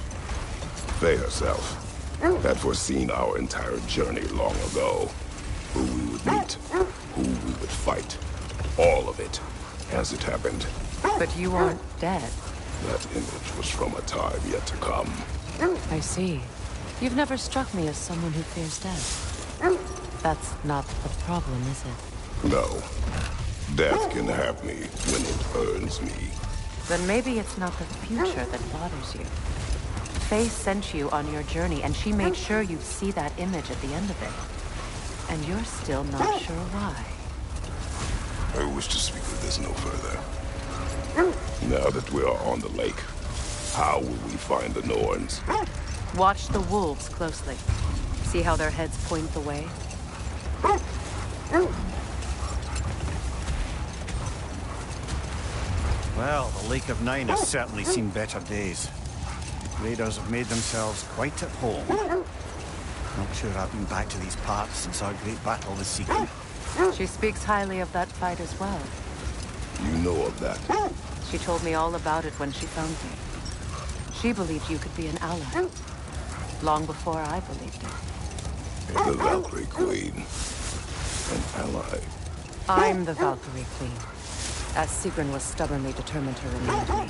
Faye herself, had foreseen our entire journey long ago. Who we would meet, who we would fight. All of it, as it happened. But you aren't dead. That image was from a time yet to come. I see. You've never struck me as someone who fears death. That's not the problem, is it? No. Death can have me when it earns me. Then maybe it's not the future that bothers you. Faye sent you on your journey, and she made sure you see that image at the end of it. And you're still not sure why. I wish to speak of this no further. Now that we are on the lake, how will we find the Norns? Watch the wolves closely. See how their heads point the way? Well, the Lake of Nine has certainly seen better days. The raiders have made themselves quite at home. Not sure I've been back to these parts since our great battle with Secret. She speaks highly of that fight as well. You know of that? She told me all about it when she found me. She believed you could be an ally. Long before I believed it. The Valkyrie Queen. An ally. I'm the Valkyrie Queen, as Sigrun was stubbornly determined to remain to me.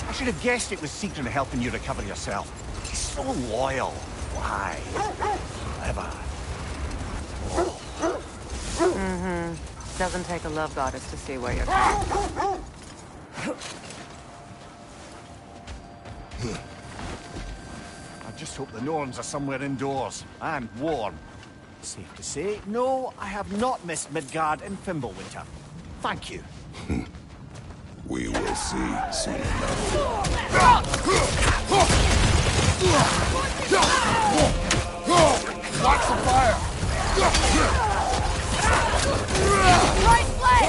I should have guessed it was Secret helping you recover yourself. He's so loyal. Why? Clever. Mm-hmm. Doesn't take a love goddess to see where you're going. I just hope the Norns are somewhere indoors and warm. Safe to say, no, I have not missed Midgard and Fimbulwinter. Thank you. We will see soon enough. Watch the fire! Right flank!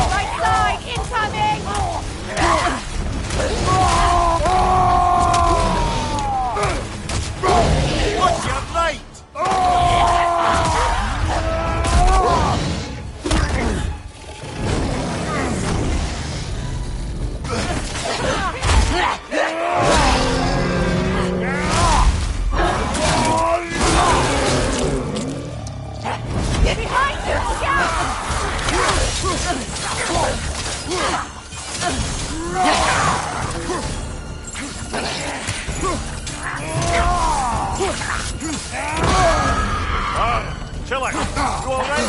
Right side, incoming! What's your right? Behind you, look out! Chill it. You all right?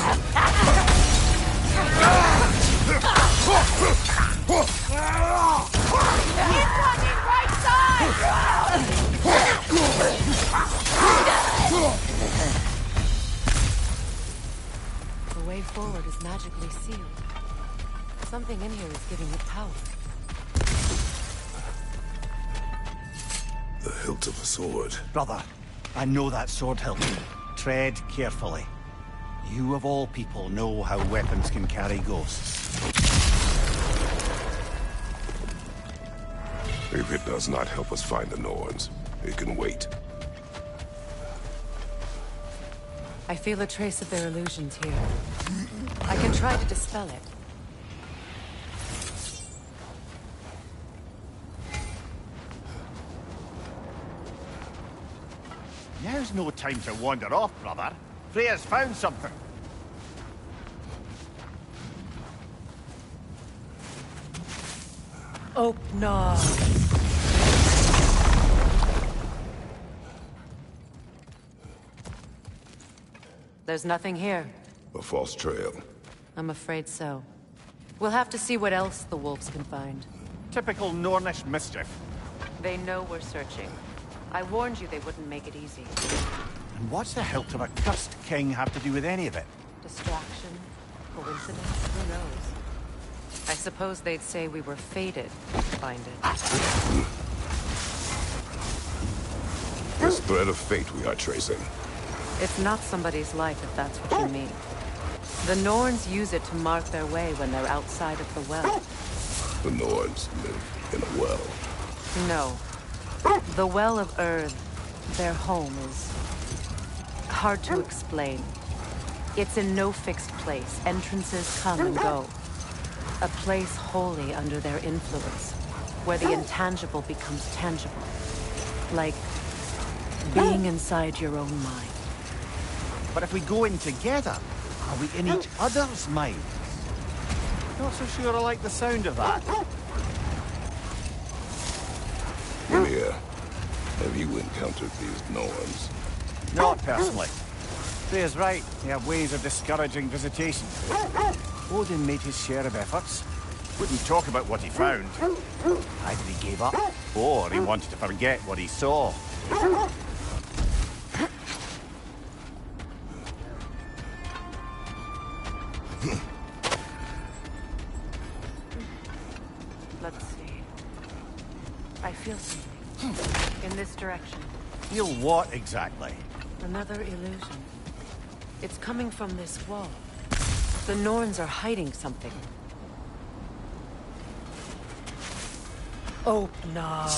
Incoming right side! The way forward is magically sealed. Something in here is giving it power. The hilt of a sword. Brother, I know that sword hilt. Tread carefully. You of all people know how weapons can carry ghosts. If it does not help us find the Norns, it can wait. I feel a trace of their illusions here. I can try to dispel it. Now's no time to wander off, brother. Freya's found something. Oh, no. There's nothing here. A false trail. I'm afraid so. We'll have to see what else the wolves can find. Typical Nornish mischief. They know we're searching. I warned you they wouldn't make it easy. And what's the hilt of a cursed king have to do with any of it? Distraction? Coincidence? Who knows? I suppose they'd say we were fated to find it. This thread of fate we are tracing. It's not somebody's life, if that's what you mean. The Norns use it to mark their way when they're outside of the well. The Norns live in a well. No. The Well of Earth, their home, is hard to explain. It's in no fixed place. Entrances come and go. A place wholly under their influence, where the intangible becomes tangible. Like being inside your own mind. But if we go in together, Are we in each other's minds? Not so sure I like the sound of that. Ymir, have you encountered these Norns? Not personally. Freya's right. They have ways of discouraging visitation. Odin made his share of efforts. Wouldn't talk about what he found. Either he gave up, or he wanted to forget what he saw. Let's see. I feel something. In this direction. Feel what exactly? Another illusion. It's coming from this wall. The Norns are hiding something. Oh, nah.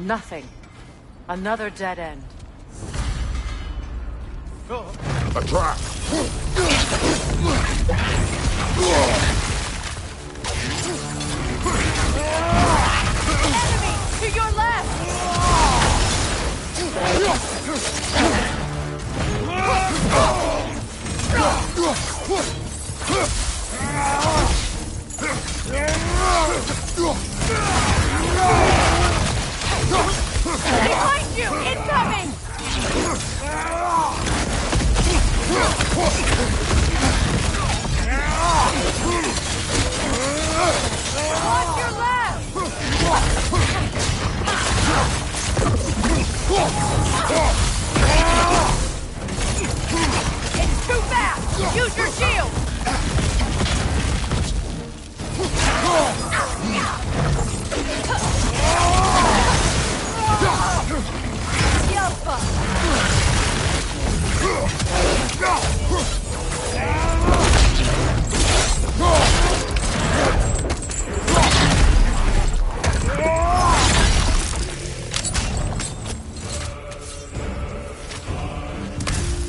Nothing. Another dead end. A trap! Enemy! To your left! Behind you! Incoming! Watch your left! It's too fast! Use your shield!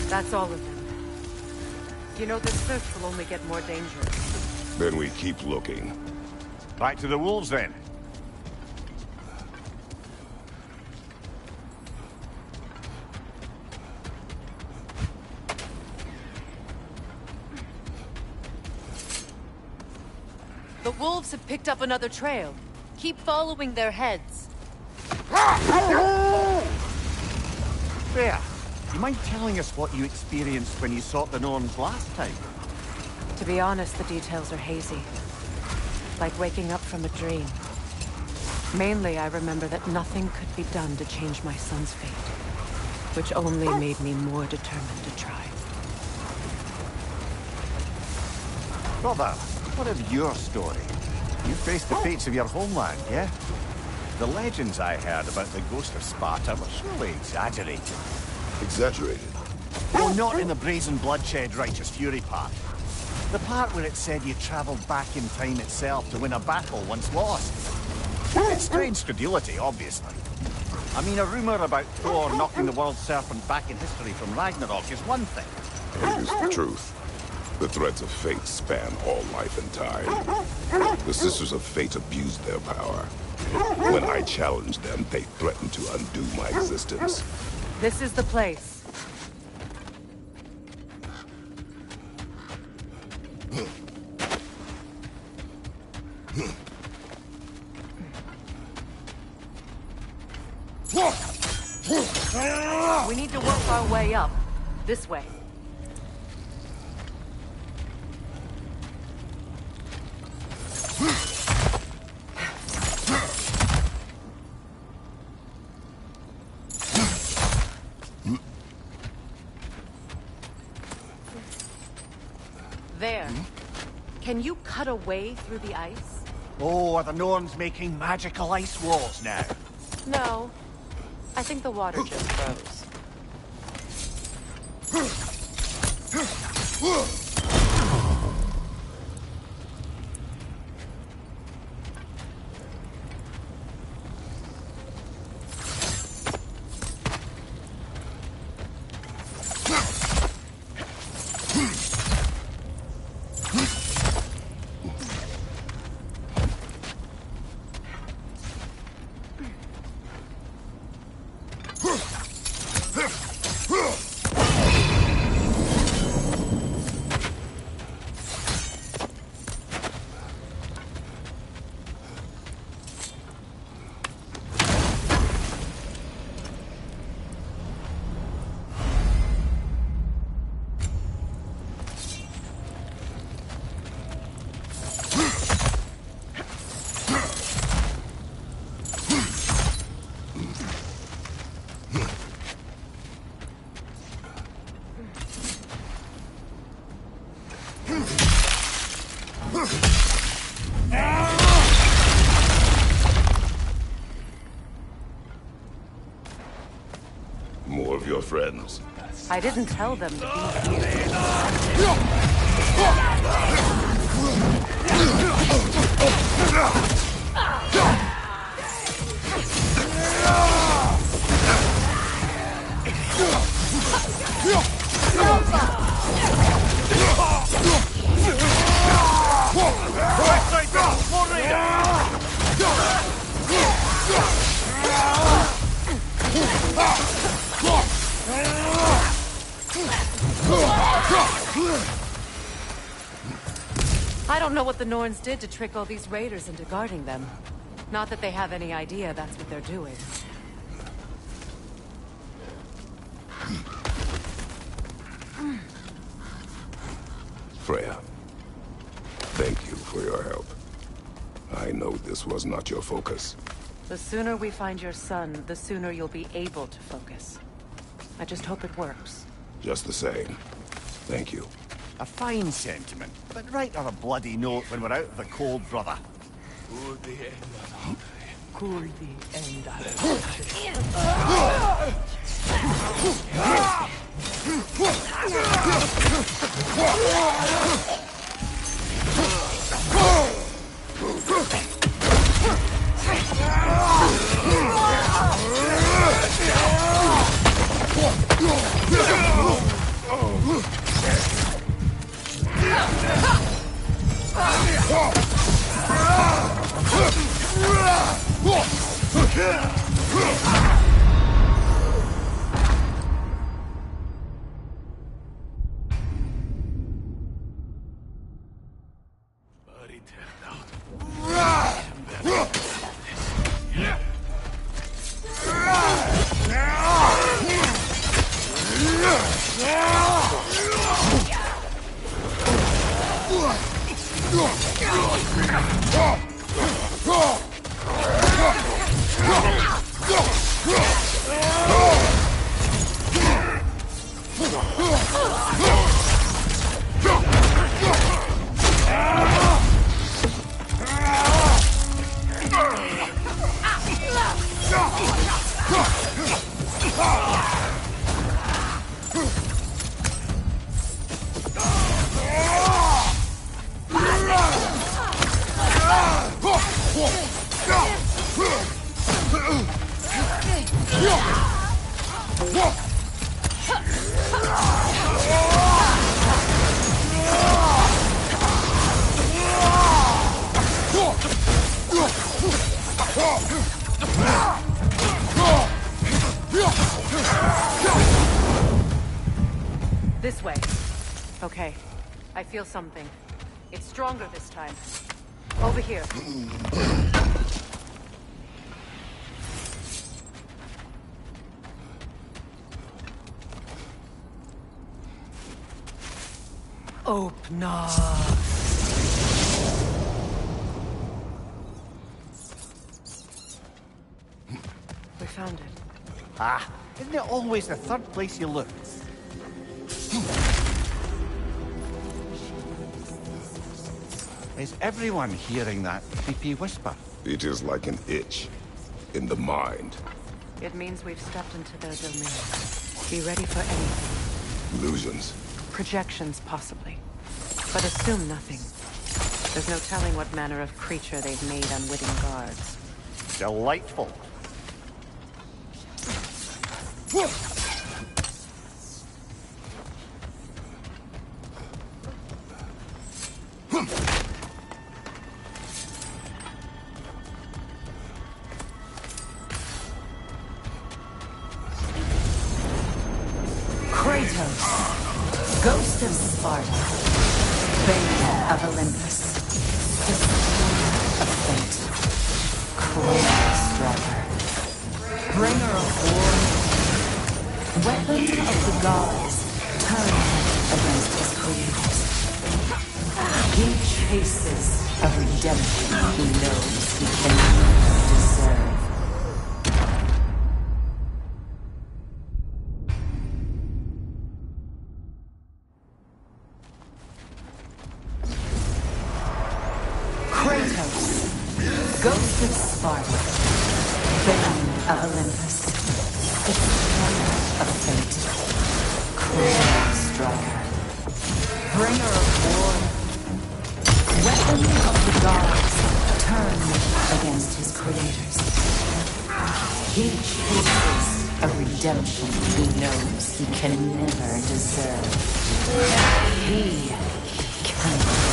That's all of them. You know, this search will only get more dangerous. Then we keep looking. Back to the wolves, then. The wolves have picked up another trail. Keep following their heads. Freya, do you mind telling us what you experienced when you sought the Norns last time? To be honest, the details are hazy. Like waking up from a dream. Mainly, I remember that nothing could be done to change my son's fate. Which only made me more determined to try. Brother, what of your story? You faced the fates of your homeland, yeah? The legends I heard about the ghost of Sparta were surely exaggerated. Exaggerated? Oh, not in the brazen bloodshed righteous fury part. The part where it said you travelled back in time itself to win a battle once lost. It's strange credulity, obviously. I mean, a rumour about Thor knocking the world serpent back in history from Ragnarok is one thing. It is the truth. The threads of fate span all life and time. The Sisters of Fate abused their power. When I challenged them, they threatened to undo my existence. This is the place. We need to work our way up. This way. There. Can you cut a way through the ice? Oh, are the Norns making magical ice walls now? No. I think the water just froze. friends? I didn't tell them to be here. I don't know what the Norns did to trick all these raiders into guarding them. Not that they have any idea that's what they're doing. Freya, thank you for your help. I know this was not your focus. The sooner we find your son, the sooner you'll be able to focus. I just hope it works. Just the same. Thank you. A fine sentiment, but write on a bloody note when we're out of the cold, brother. Cool the end. This way. Okay. I feel something. It's stronger this time. Over here. Open up. We found it. Ah, isn't it always the third place you look? Is everyone hearing that creepy whisper? It is like an itch in the mind. It means we've stepped into their domain. Be ready for anything. Illusions. Projections, possibly. But assume nothing. There's no telling what manner of creature they've made unwitting guards. Delightful. Kratos, ghost of Sparta, bane of Olympus, destroyer of fate, Kratos driver, bringer of war, weapon of the gods, turned against his creators. He chases a redemption he knows he cannot deserve. Ghost of Sparta, bane of Olympus, destroyer of fate. Cruel striker. Bringer of war. Weapon of the gods. Turned against his creators. He chooses a redemption he knows he can never deserve. He cannot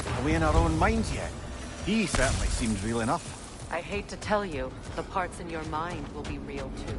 Are we in our own minds yet? He certainly seems real enough. I hate to tell you, the parts in your mind will be real too.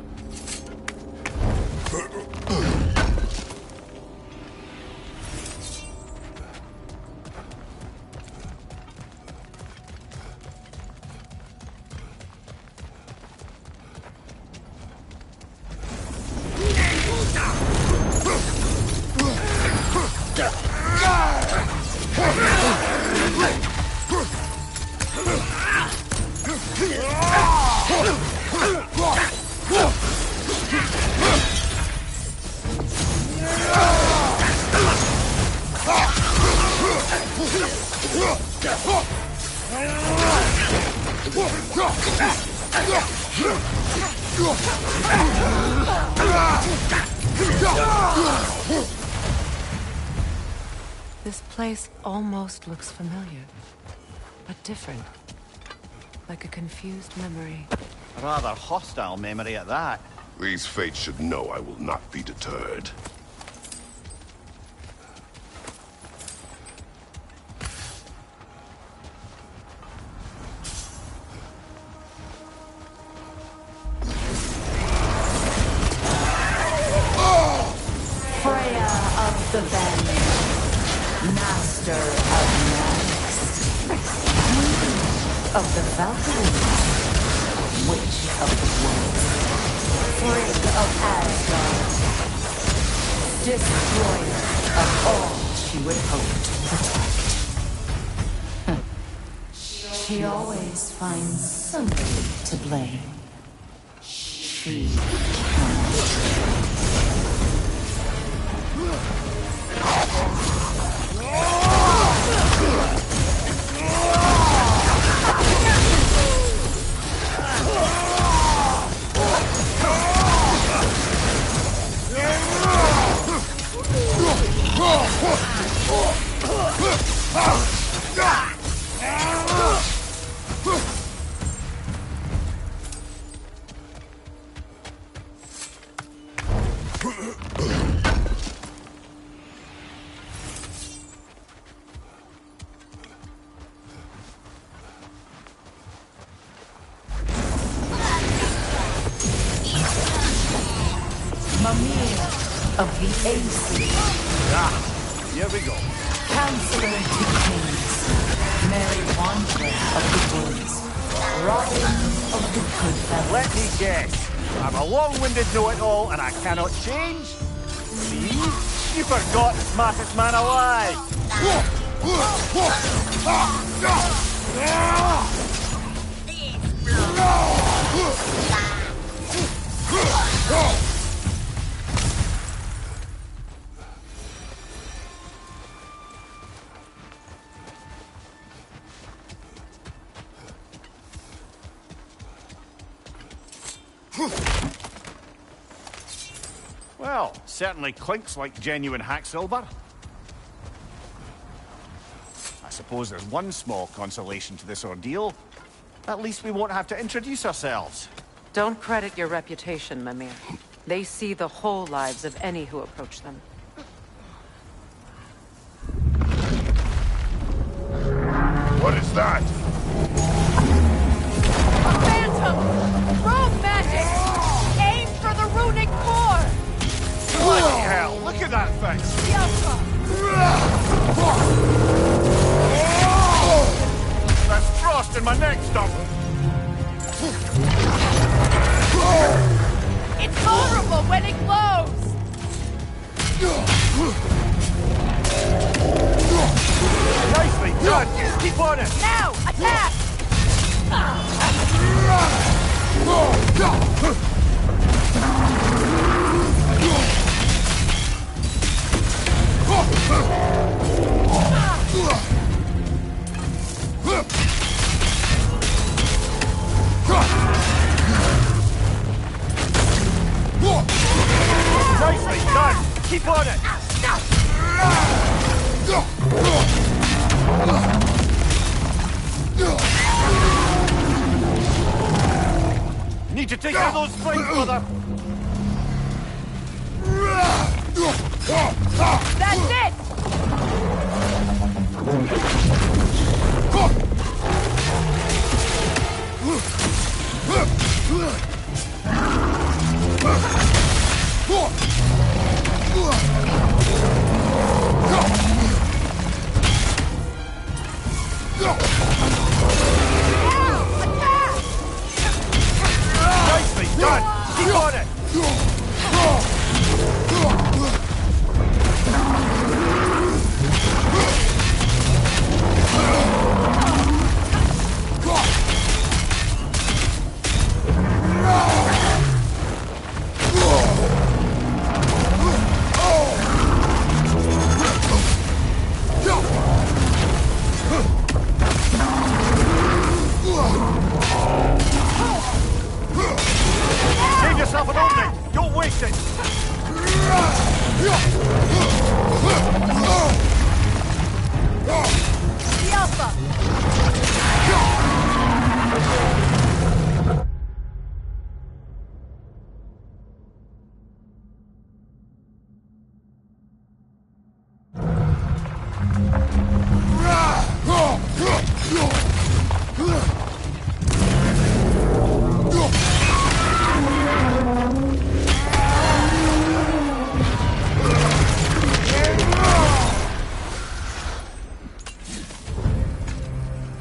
This place almost looks familiar, but different. Like a confused memory. A rather hostile memory at that. These fates should know I will not be deterred. Freya of the Bend, Master of Magics, Queen of the Valkyries, Witch of the Woods, Frigg of Asgard, Destroyer of all she would hope to protect. She always finds somebody to blame. She Mimir of the AC. Here we go. Counselor to Kings. Mary Wanderer of the Woods. Robin of the Good Fellows. Let me guess. I'm a long-winded know-it-all and I cannot change? See? You forgot the smartest man alive! Well, certainly clinks like genuine hack silver. I suppose there's one small consolation to this ordeal. At least we won't have to introduce ourselves. Don't credit your reputation, Mimir. They see the whole lives of any who approach them. What is that? A phantom! Rogue magic! Aim for the runic core! Bloody hell, look at that thing! Yelpa! busting my neck, Stump! It's vulnerable when it glows! Nicely done! Keep on it! Now, attack! Nicely done! Keep on it! Need to take out those flames, brother! That's it! Nicely done! Keep on it! Save yourself an opening! Don't waste it! The Alpha!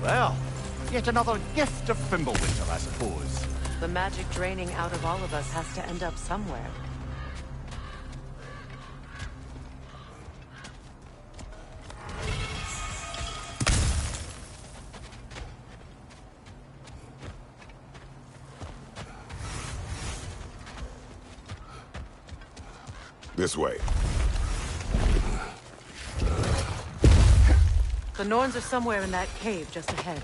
Well, yet another gift of Fimbulwinter, I suppose. The magic draining out of all of us has to end up somewhere. This way. The Norns are somewhere in that cave just ahead.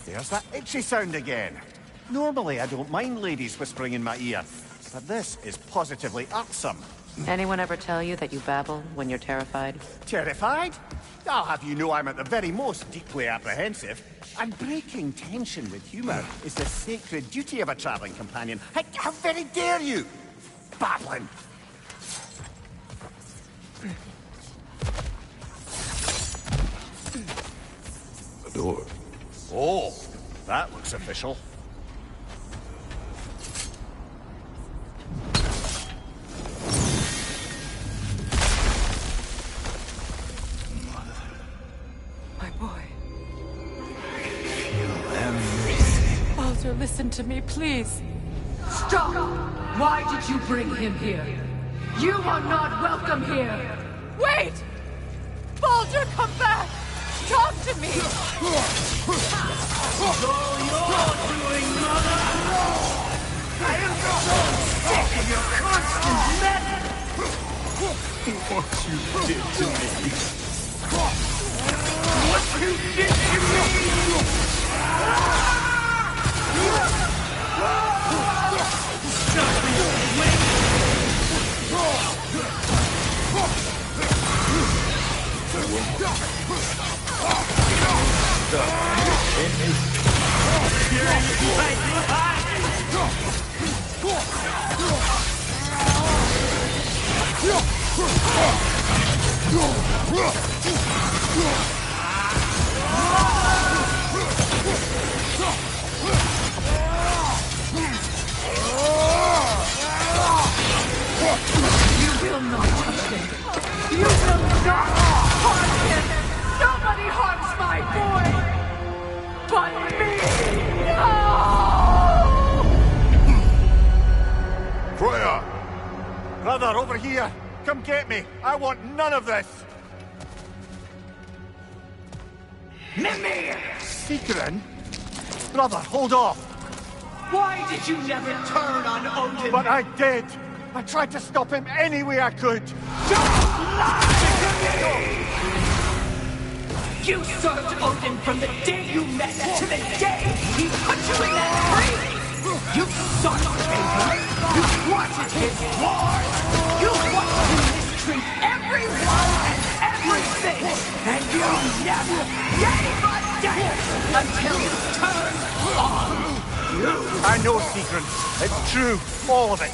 There's that itchy sound again. Normally, I don't mind ladies whispering in my ear, but this is positively irksome. Anyone ever tell you that you babble when you're terrified? Terrified? I'll have you know I'm at the very most deeply apprehensive. And breaking tension with humour is the sacred duty of a travelling companion. How very dare you! Babbling! The door. Oh, that looks official. My boy. Feel everything. Baldur, listen to me, please. Stop! Why did you bring him here? You are not welcome here! Wait! Baldur, come back! Talk to me! All you're doing, mother! I am so sick of your constant meddling! What you did to me. What you did to me! You will not touch him. You will not harm him. Nobody harms my boy but me. No! Freya! Brother, over here! Come get me! I want none of this! Mimir! Secret? Brother, hold off! Why did you never turn on Odin? But I did! I tried to stop him any way I could! Don't lie to me! You served Odin from the day you met to the day he put you in that tree! You sought favor! You wanted his war! You wanted him mistreat everyone and everything! And you never gave a damn until he turned on you! I know, Secret. It's true. All of it.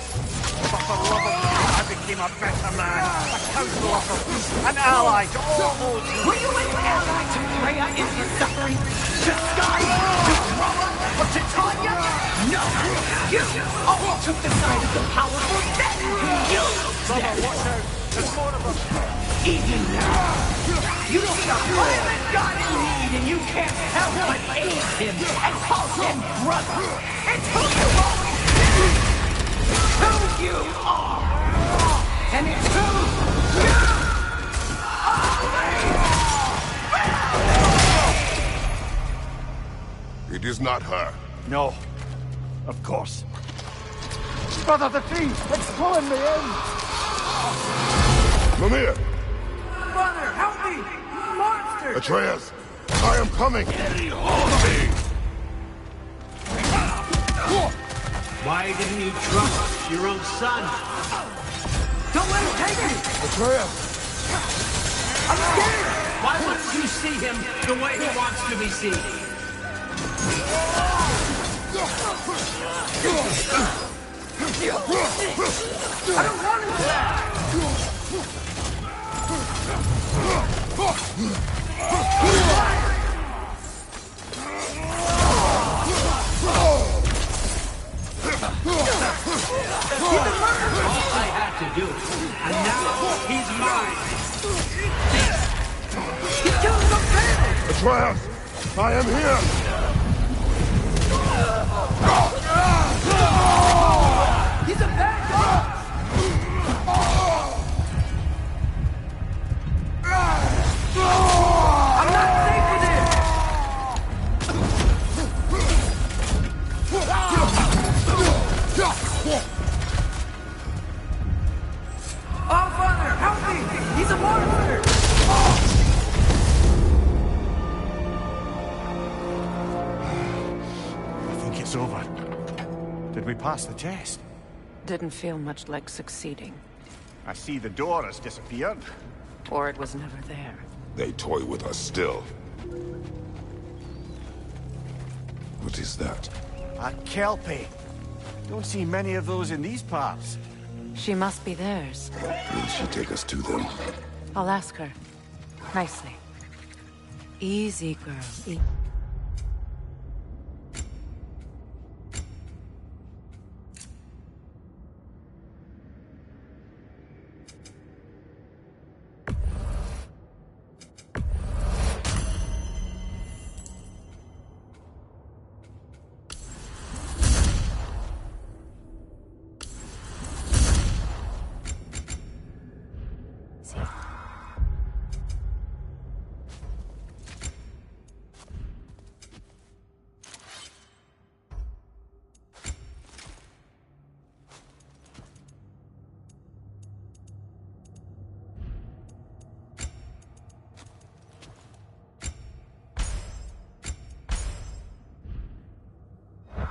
But for love of God, I became a better man. A counselor, an ally to all those who... Were you an ally to Freya in his suffering? To Sky? To Groa? Or to Tanya? No! You all took the side of the powerful, then you used them! Watch out! There's more of us! Even now, you see a violent god in need and you can't help but aid him and call him brother! It's who you always been! Who you are! And it's who you always It is not her. No. Of course. Brother, the tree! It's pulling me in! Mimir! Brother, help me! Monster! Atreus! I am coming! Getting hold of me! Why didn't you trust your own son? Don't let him take me! Atreus! I'm scared! Why wouldn't you see him the way he wants to be seen? I don't want him back! All I had to do, and now he's mine. He killed some bandits! Atreus! I am here! He's a bad guy! I'm not safe with him! Oh, Father, help me! He's a monster! I think it's over. Did we pass the test? Didn't feel much like succeeding. I see the door has disappeared. Or it was never there. They toy with us still. What is that? A Kelpie. Don't see many of those in these parts. She must be theirs. Will she take us to them? I'll ask her. Nicely. Easy, girl.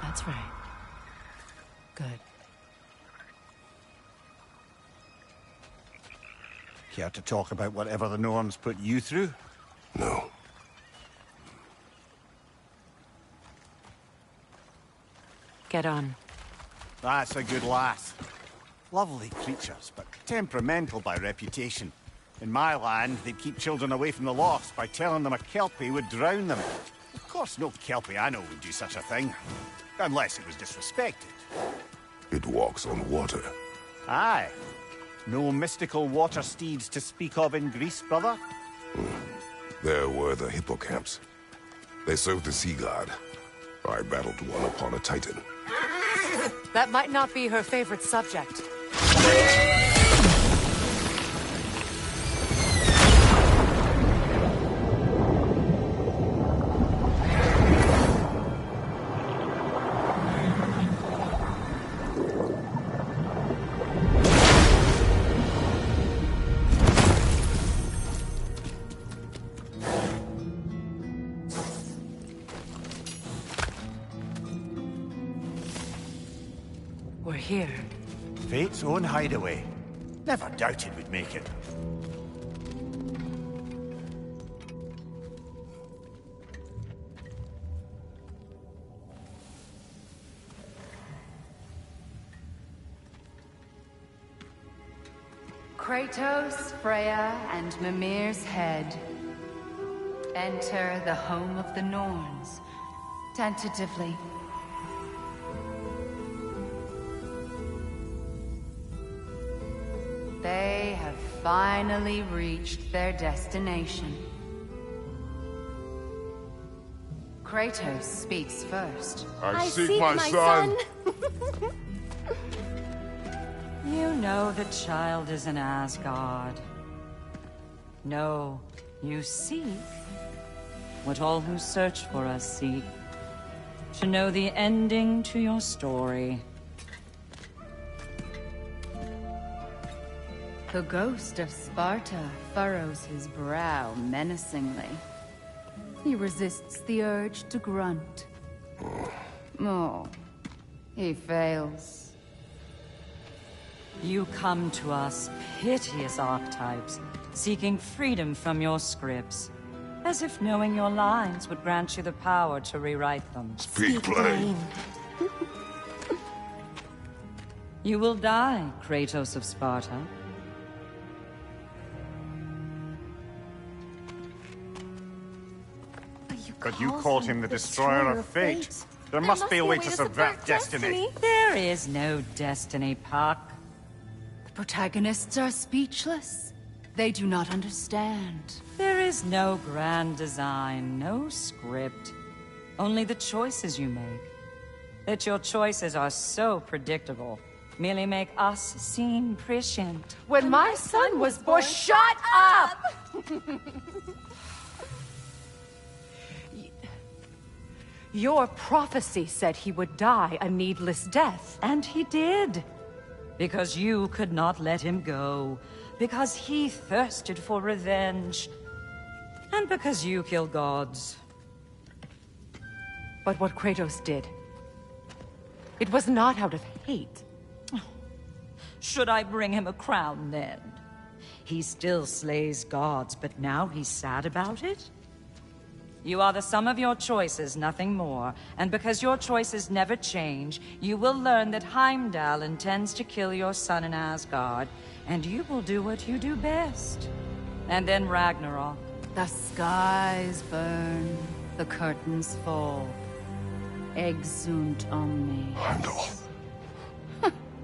That's right. Good. Care to talk about whatever the Norns put you through? No. Get on. That's a good lass. Lovely creatures, but temperamental by reputation. In my land, they'd keep children away from the lost by telling them a Kelpie would drown them. Of course, no Kelpie I know would do such a thing. Unless it was disrespected. It walks on water. Aye. No mystical water steeds to speak of in Greece, brother? There were the hippocamps. They served the sea god. I battled one upon a titan. That might not be her favorite subject. We're here. Fate's own hideaway. Never doubted we'd make it. Kratos, Freya, and Mimir's head. Enter the home of the Norns. Tentatively. They have finally reached their destination. Kratos speaks first. I seek my son. You know the child is in Asgard. No, you seek what all who search for us seek. To know the ending to your story. The ghost of Sparta furrows his brow menacingly. He resists the urge to grunt. Oh, he fails. You come to us, piteous archetypes, seeking freedom from your scripts. As if knowing your lines would grant you the power to rewrite them. Speak plain. You will die, Kratos of Sparta. But you called him the destroyer of fate. There must be a way to subvert destiny. There is no destiny, Puck. The protagonists are speechless. They do not understand. There is no grand design, no script. Only the choices you make. That your choices are so predictable merely make us seem prescient. When my son was born, shut up! Your prophecy said he would die a needless death. And he did. Because you could not let him go. Because he thirsted for revenge. And because you kill gods. But what Kratos did, it was not out of hate. Should I bring him a crown then? He still slays gods, but now he's sad about it? You are the sum of your choices, nothing more. And because your choices never change, you will learn that Heimdall intends to kill your son in Asgard, and you will do what you do best. And then Ragnarok. The skies burn, the curtains fall. Exunt omnes. Heimdall.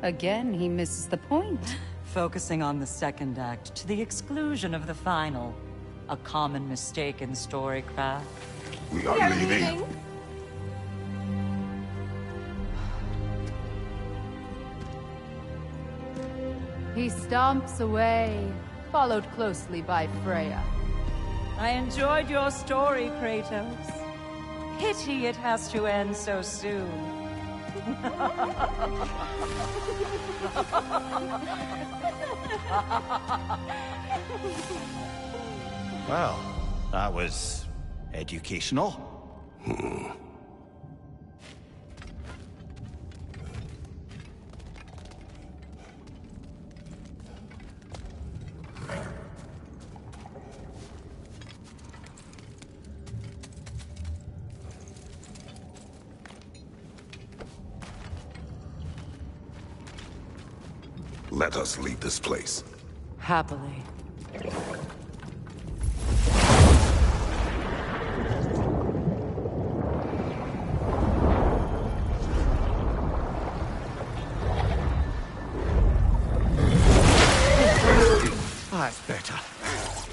Again, he misses the point. Focusing on the second act to the exclusion of the final. A common mistake in storycraft. We are leaving. He stomps away, followed closely by Freya. I enjoyed your story, Kratos. Pity it has to end so soon. Well, that was educational. Let us leave this place. Happily. That's better.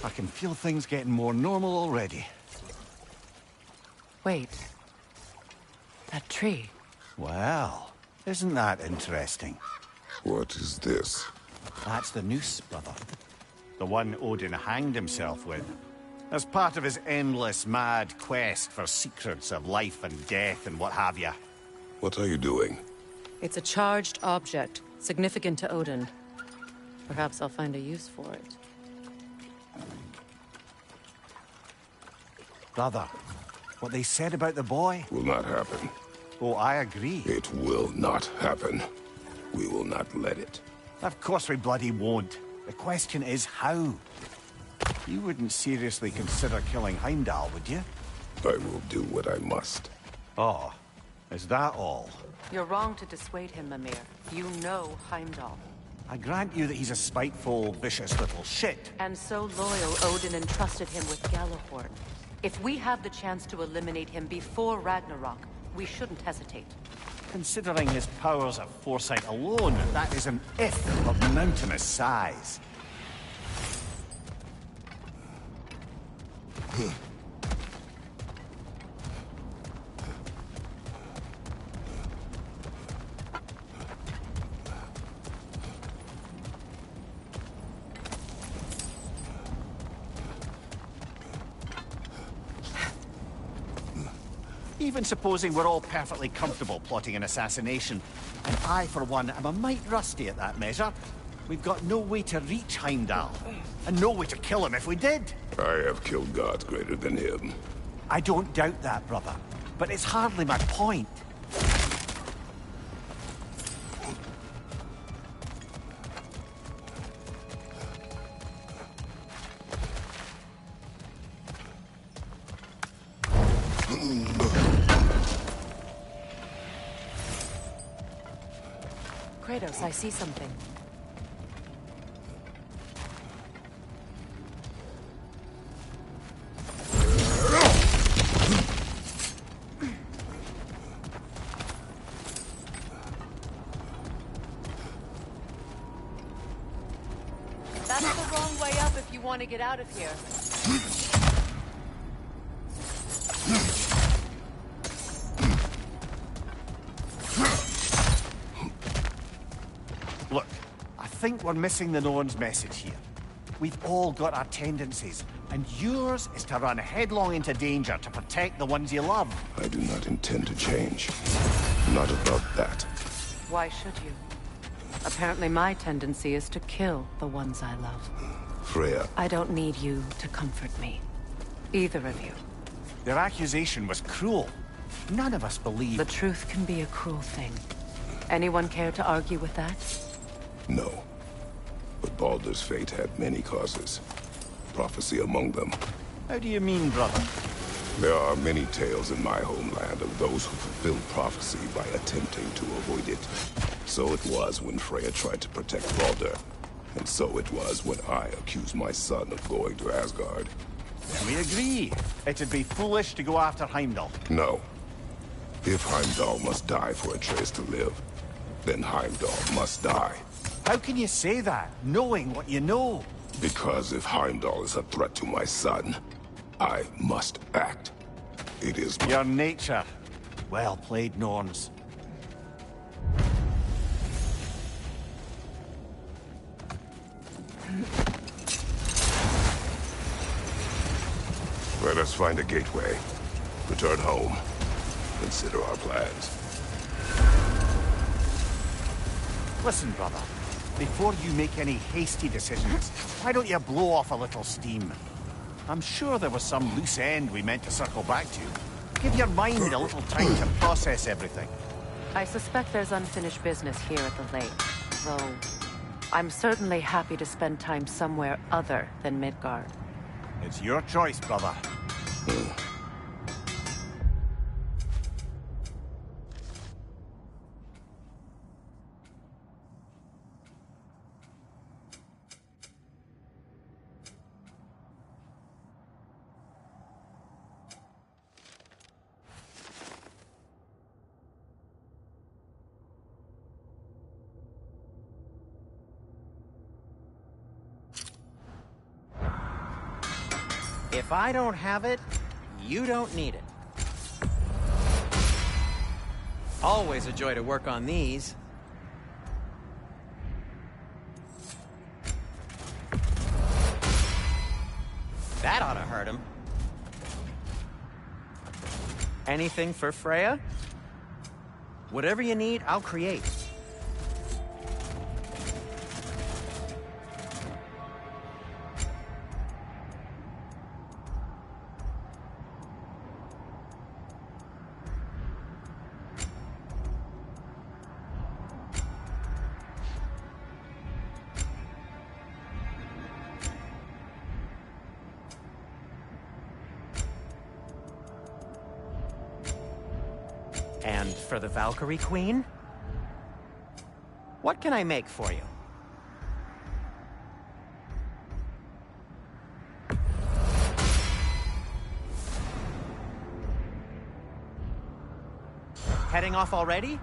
I can feel things getting more normal already. Wait. That tree. Well, isn't that interesting? What is this? That's the noose, brother. The one Odin hanged himself with. As part of his endless, mad quest for secrets of life and death and what have you. What are you doing? It's a charged object, significant to Odin. Perhaps I'll find a use for it. Brother, what they said about the boy? Will not happen. Oh, I agree. It will not happen. We will not let it. Of course we bloody won't. The question is how. You wouldn't seriously consider killing Heimdall, would you? I will do what I must. Oh, is that all? You're wrong to dissuade him, Mimir. You know Heimdall. I grant you that he's a spiteful, vicious little shit. And so loyal, Odin entrusted him with Galahorn. If we have the chance to eliminate him before Ragnarok, we shouldn't hesitate. Considering his powers of foresight alone, that is an if of mountainous size. Even supposing we're all perfectly comfortable plotting an assassination, and I, for one, am a mite rusty at that measure, we've got no way to reach Heimdall, and no way to kill him if we did. I have killed gods greater than him. I don't doubt that, brother, but it's hardly my point. Kratos, I see something. That's the wrong way up if you want to get out of here. Look, I think we're missing the Norn's message here. We've all got our tendencies, and yours is to run headlong into danger to protect the ones you love. I do not intend to change. Not about that. Why should you? Apparently my tendency is to kill the ones I love. Freya. I don't need you to comfort me. Either of you. Their accusation was cruel. None of us believe... The truth can be a cruel thing. Anyone care to argue with that? No. But Baldur's fate had many causes. Prophecy among them. How do you mean, brother? There are many tales in my homeland of those who fulfilled prophecy by attempting to avoid it. So it was when Freya tried to protect Baldur. And so it was when I accused my son of going to Asgard. Then we agree. It'd be foolish to go after Heimdall. No. If Heimdall must die for Atreus to live, then Heimdall must die. How can you say that, knowing what you know? Because if Heimdall is a threat to my son, I must act. It is your nature. Well played, Norns. Let us find a gateway. Return home. Consider our plans. Listen, brother. Before you make any hasty decisions, why don't you blow off a little steam? I'm sure there was some loose end we meant to circle back to. Give your mind a little time to process everything. I suspect there's unfinished business here at the lake, though I'm certainly happy to spend time somewhere other than Midgard. It's your choice, brother. If I don't have it, you don't need it. Always a joy to work on these. That ought to hurt him. Anything for Freya? Whatever you need, I'll create. And for the Valkyrie Queen? What can I make for you? Heading off already?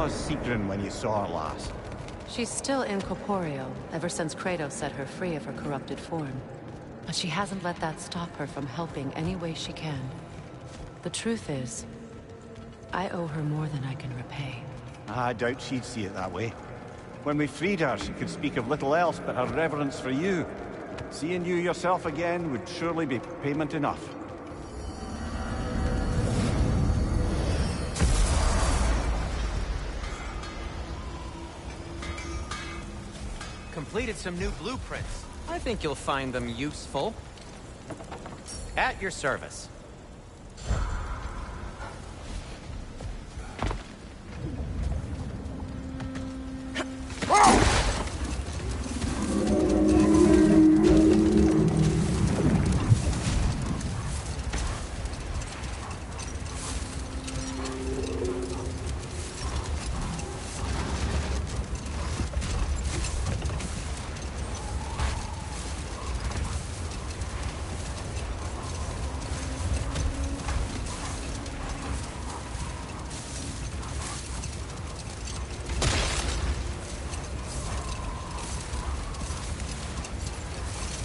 was Sigrun when you saw her last? She's still incorporeal, ever since Kratos set her free of her corrupted form. But she hasn't let that stop her from helping any way she can. The truth is, I owe her more than I can repay. I doubt she'd see it that way. When we freed her, she could speak of little else but her reverence for you. Seeing you yourself again would surely be payment enough. Completed some new blueprints. I think you'll find them useful. At your service.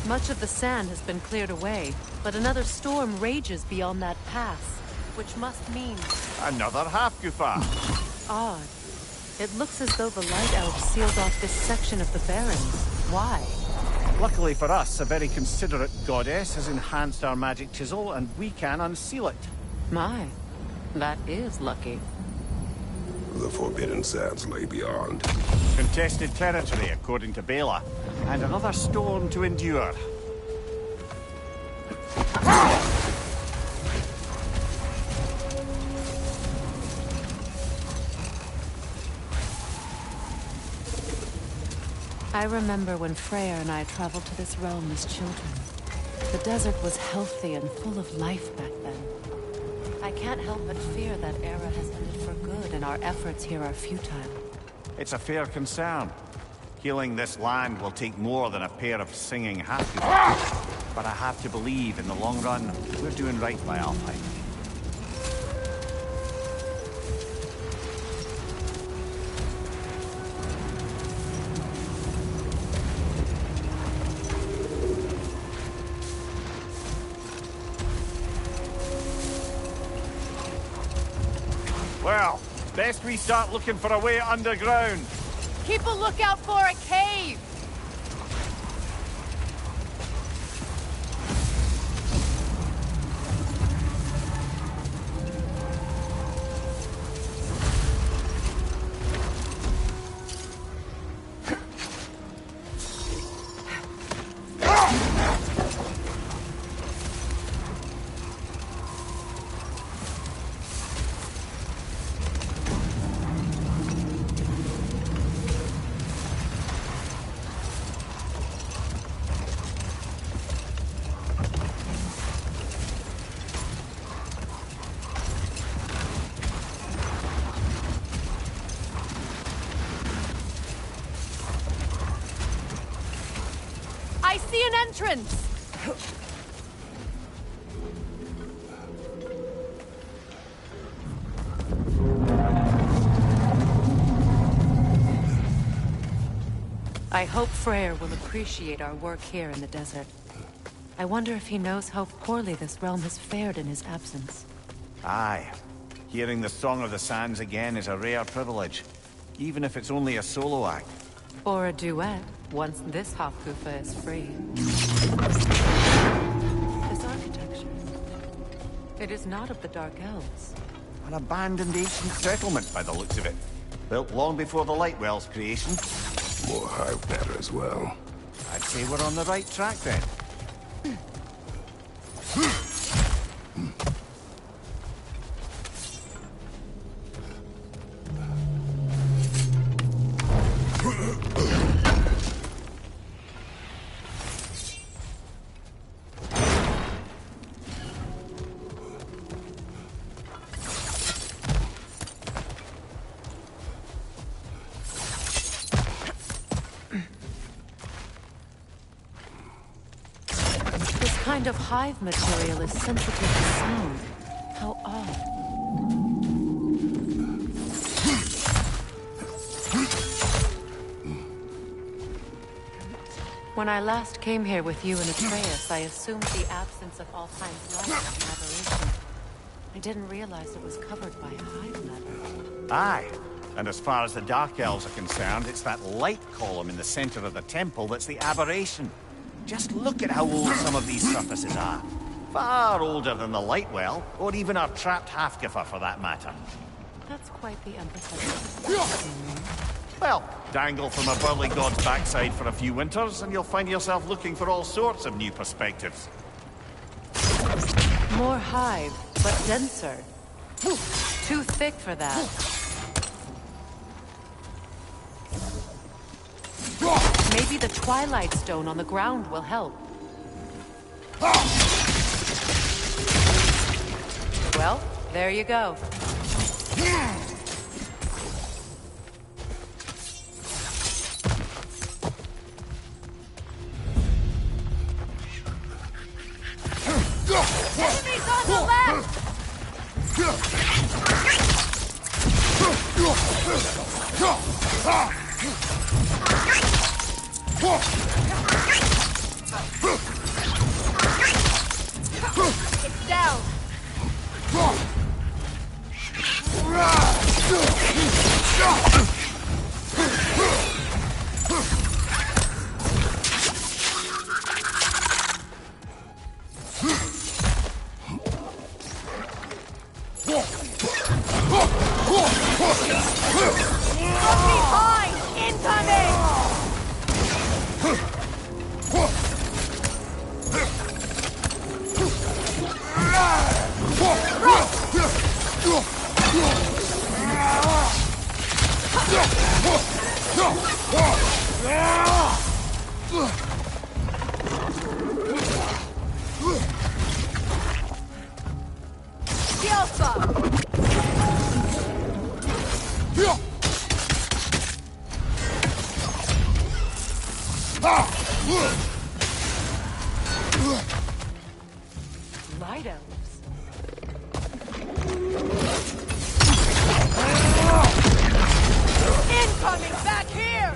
Much of the sand has been cleared away, but another storm rages beyond that pass, which must mean... Another half-Gufa. Odd. It looks as though the Light Elf sealed off this section of the Barrens. Why? Luckily for us, a very considerate goddess has enhanced our magic chisel, and we can unseal it. My, that is lucky. The Forbidden Sands lay beyond. Contested territory, according to Bela, and another storm to endure. I remember when Freya and I traveled to this realm as children. The desert was healthy and full of life back then. I can't help but fear that era has ended for good and our efforts here are futile. It's a fair concern. Healing this land will take more than a pair of singing half. But I have to believe in the long run, we're doing right by Alfheim. Well, best we start looking for a way underground. Keep a lookout for a cave! I see an entrance! I hope Freyr will appreciate our work here in the desert. I wonder if he knows how poorly this realm has fared in his absence. Aye. Hearing the Song of the Sands again is a rare privilege, even if it's only a solo act. Or a duet, once this Hofkufa is free. This architecture. It is not of the Dark Elves. An abandoned ancient settlement by the looks of it. Built long before the Lightwell's creation. More hive matter as well. I'd say we're on the right track then. This kind of hive material is sensitive to sound. How odd. When I last came here with you and Atreus, I assumed the absence of all-time's light was an aberration. I didn't realize it was covered by a hive letter. Aye. And as far as the Dark Elves are concerned, it's that light column in the center of the temple that's the aberration. Just look at how old some of these surfaces are. Far older than the light well, or even our trapped Halfgiffer for that matter. That's quite the empathetic. Well, dangle from a burly god's backside for a few winters, and you'll find yourself looking for all sorts of new perspectives. More hive, but denser. Too thick for that. Maybe the Twilight Stone on the ground will help. Well, there you go. Enemies on the left! It's down! From behind! Incoming! Light elves. Incoming back here!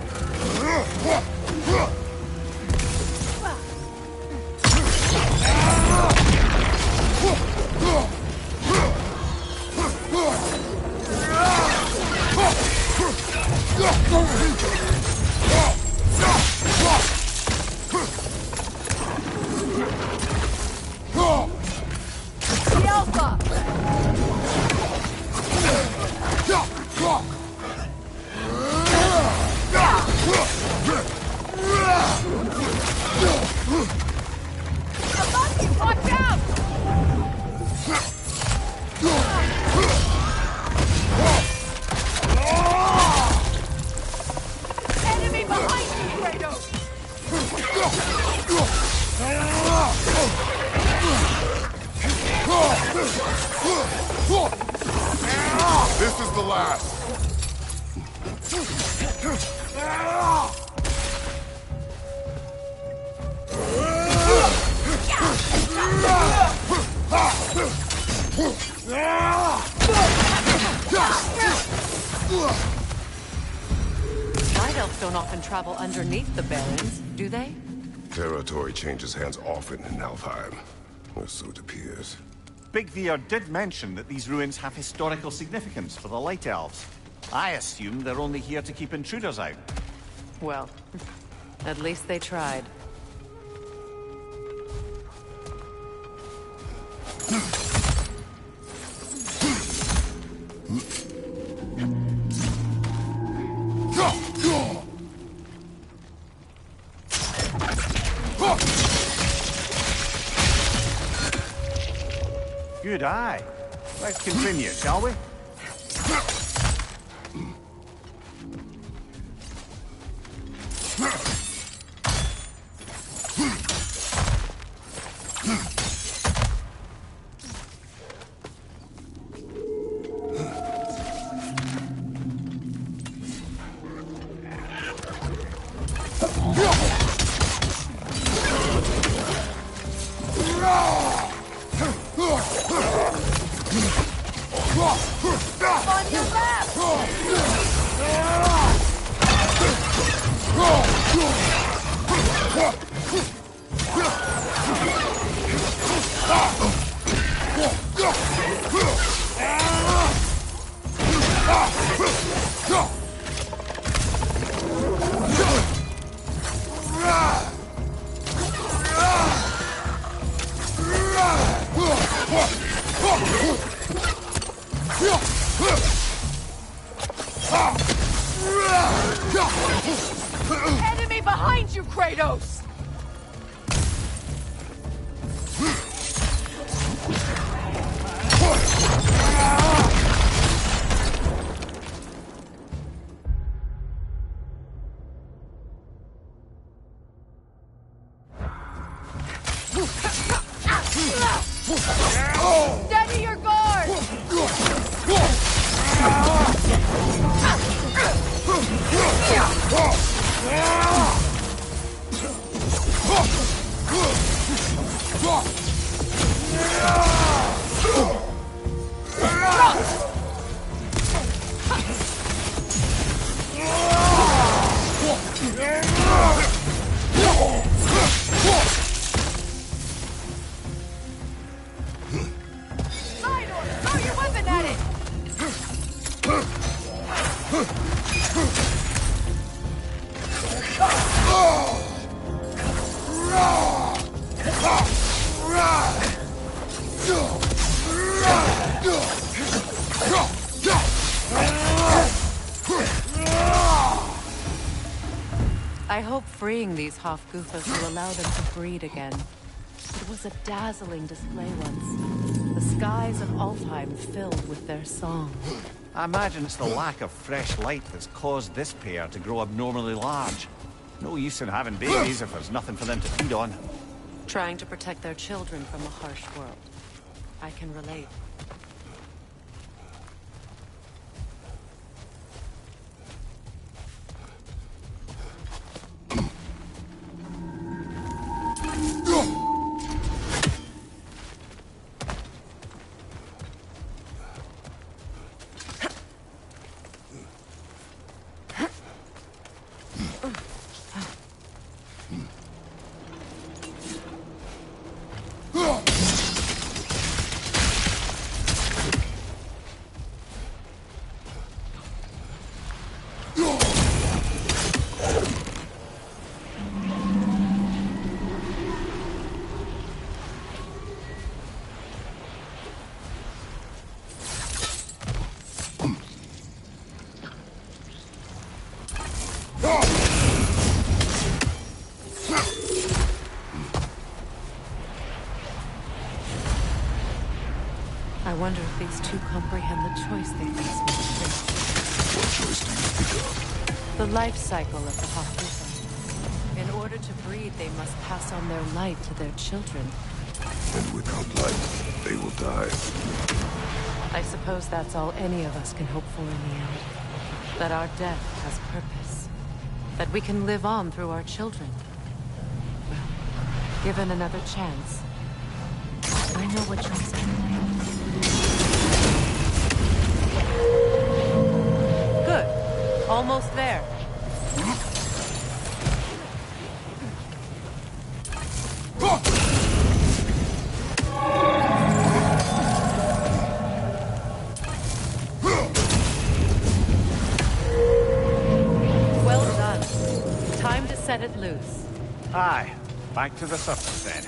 The Alpha! Above you, watch out! Enemy behind you, Kratos! This is the last. Light elves don't often travel underneath the barrens, do they? Territory changes hands often in Alfheim, or so it appears. Big Veer did mention that these ruins have historical significance for the Light Elves. I assume they're only here to keep intruders out. Well, at least they tried. Good eye. Let's continue, shall we? On your left! Enemy behind you, Kratos! Steady your guard! Throw your weapon at it! I hope freeing these Hofguthas will allow them to breed again. It was a dazzling display once. The skies of Alfheim filled with their song. I imagine it's the lack of fresh light that's caused this pair to grow abnormally large. No use in having babies if there's nothing for them to feed on. Trying to protect their children from a harsh world. I can relate. I wonder if these two comprehend the choice they face when they What choice do you speak of? The life cycle of the Hofguthas. In order to breed, they must pass on their light to their children. And without light, they will die. I suppose that's all any of us can hope for in the end. That our death has purpose. That we can live on through our children. Well, given another chance, I know what choice to make. Good. Almost there. Well done. Time to set it loose. Aye. Back to the surface then.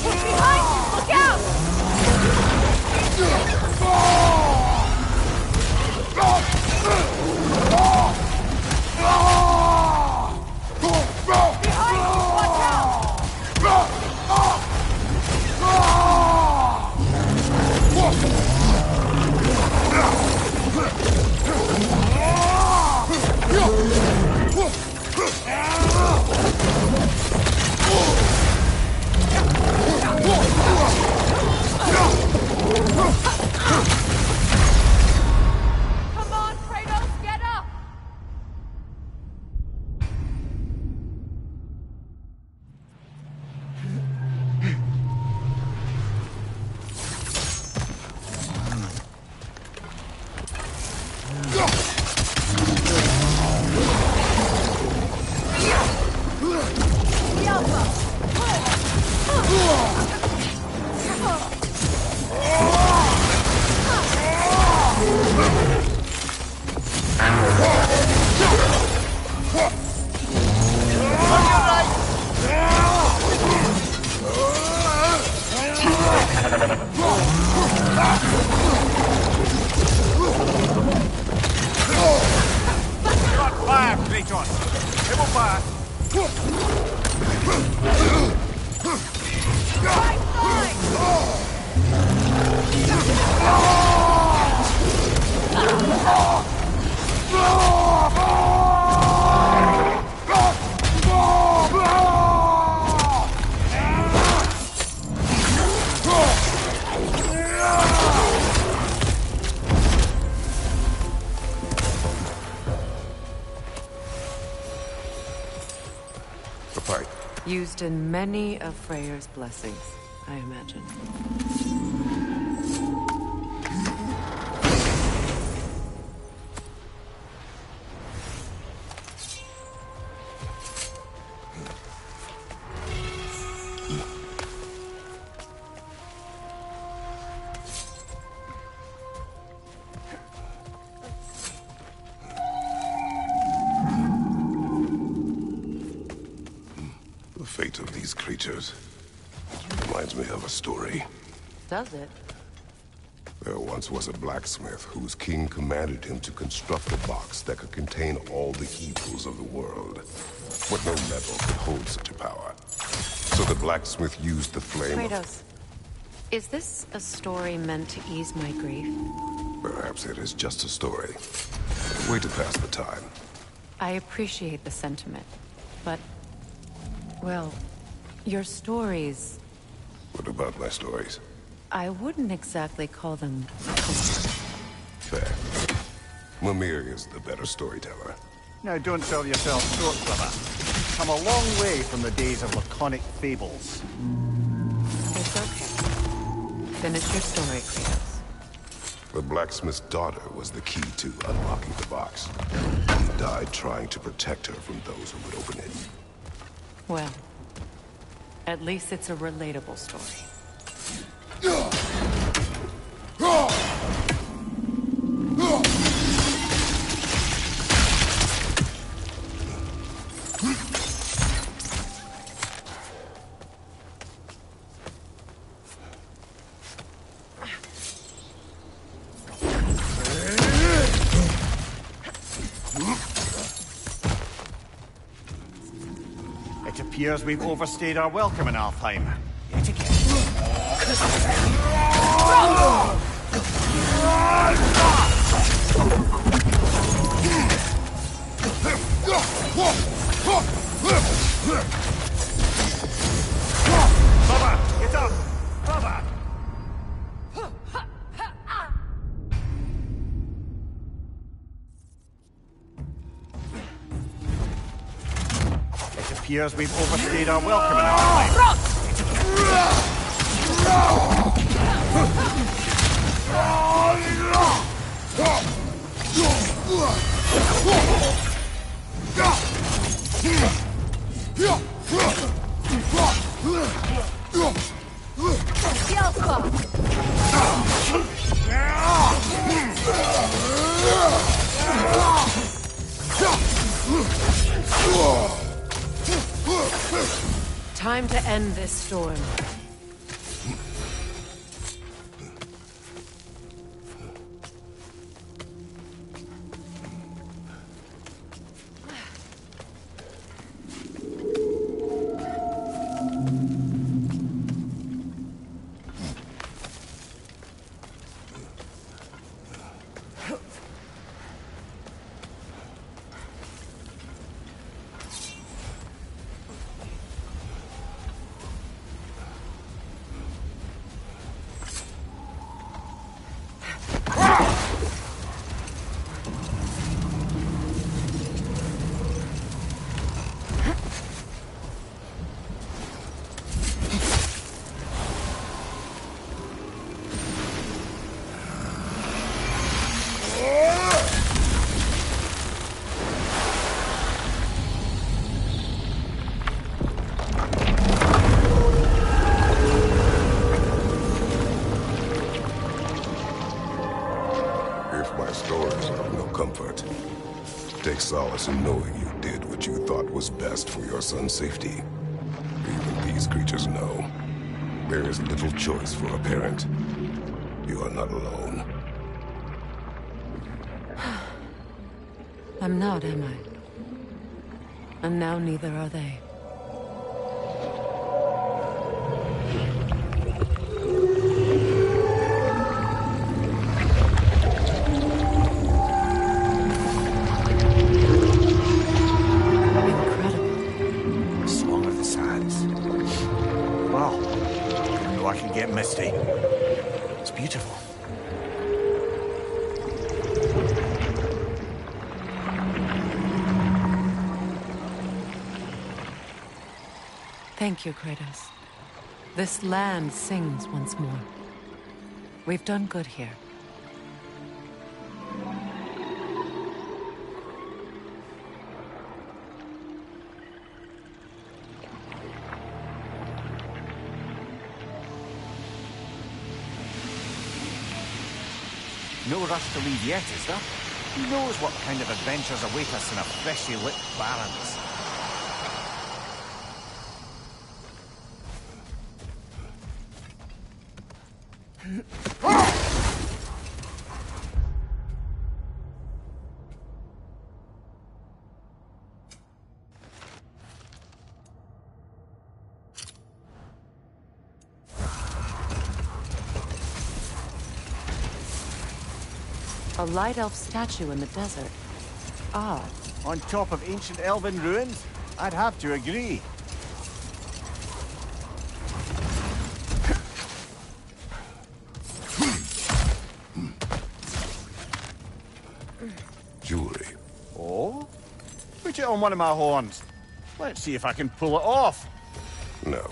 Behind you! Look out! fast. The pipe. Used in many of Freyr's blessings, I imagine. The fate of these creatures reminds me of a story. Does it? There once was a blacksmith whose king commanded him to construct a box that could contain all the evils of the world. But no metal could hold such a power. So the blacksmith used the flame of... Kratos, is this a story meant to ease my grief? Perhaps it is just a story. A way to pass the time. I appreciate the sentiment, but... well, your stories... What about my stories? I wouldn't exactly call them... Fair. Mimir is the better storyteller. Now, don't sell yourself short, brother. Come a long way from the days of laconic fables. It's okay. Finish your story, Kratos. The blacksmith's daughter was the key to unlocking the box. He died trying to protect her from those who would open it. Well, at least it's a relatable story. It appears we've overstayed our welcome in Alfheim. Yet again. Baba, get up! Baba! It appears we've overstayed our welcome in Alfheim. Time to end this storm. Take solace in knowing you did what you thought was best for your son's safety. Even these creatures know. There is little choice for a parent. You are not alone. I'm not, am I? And now neither are they. The Song of the Sands. Wow. I know I can get misty. It's beautiful. Thank you, Kratos. This land sings once more. We've done good here. No rush to leave yet, is there? Who knows what kind of adventures await us in a freshly lit Barrens? A light elf statue in the desert. Odd. On top of ancient elven ruins? I'd have to agree. Jewelry. Oh? Put it on one of my horns. Let's see if I can pull it off. No.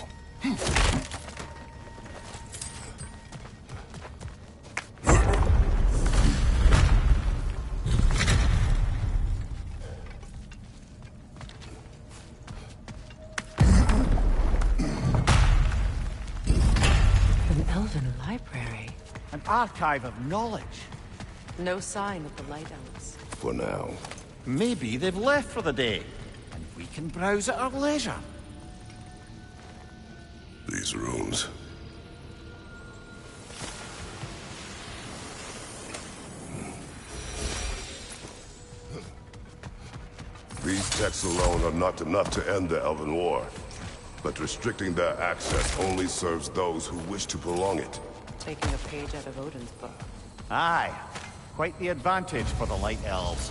An elven library. An archive of knowledge. No sign of the light elves. For now. Maybe they've left for the day, and we can browse at our leisure. These runes. These texts alone are not enough to end the Elven War. But restricting their access only serves those who wish to prolong it. Taking a page out of Odin's book. Aye. Quite the advantage for the Light Elves.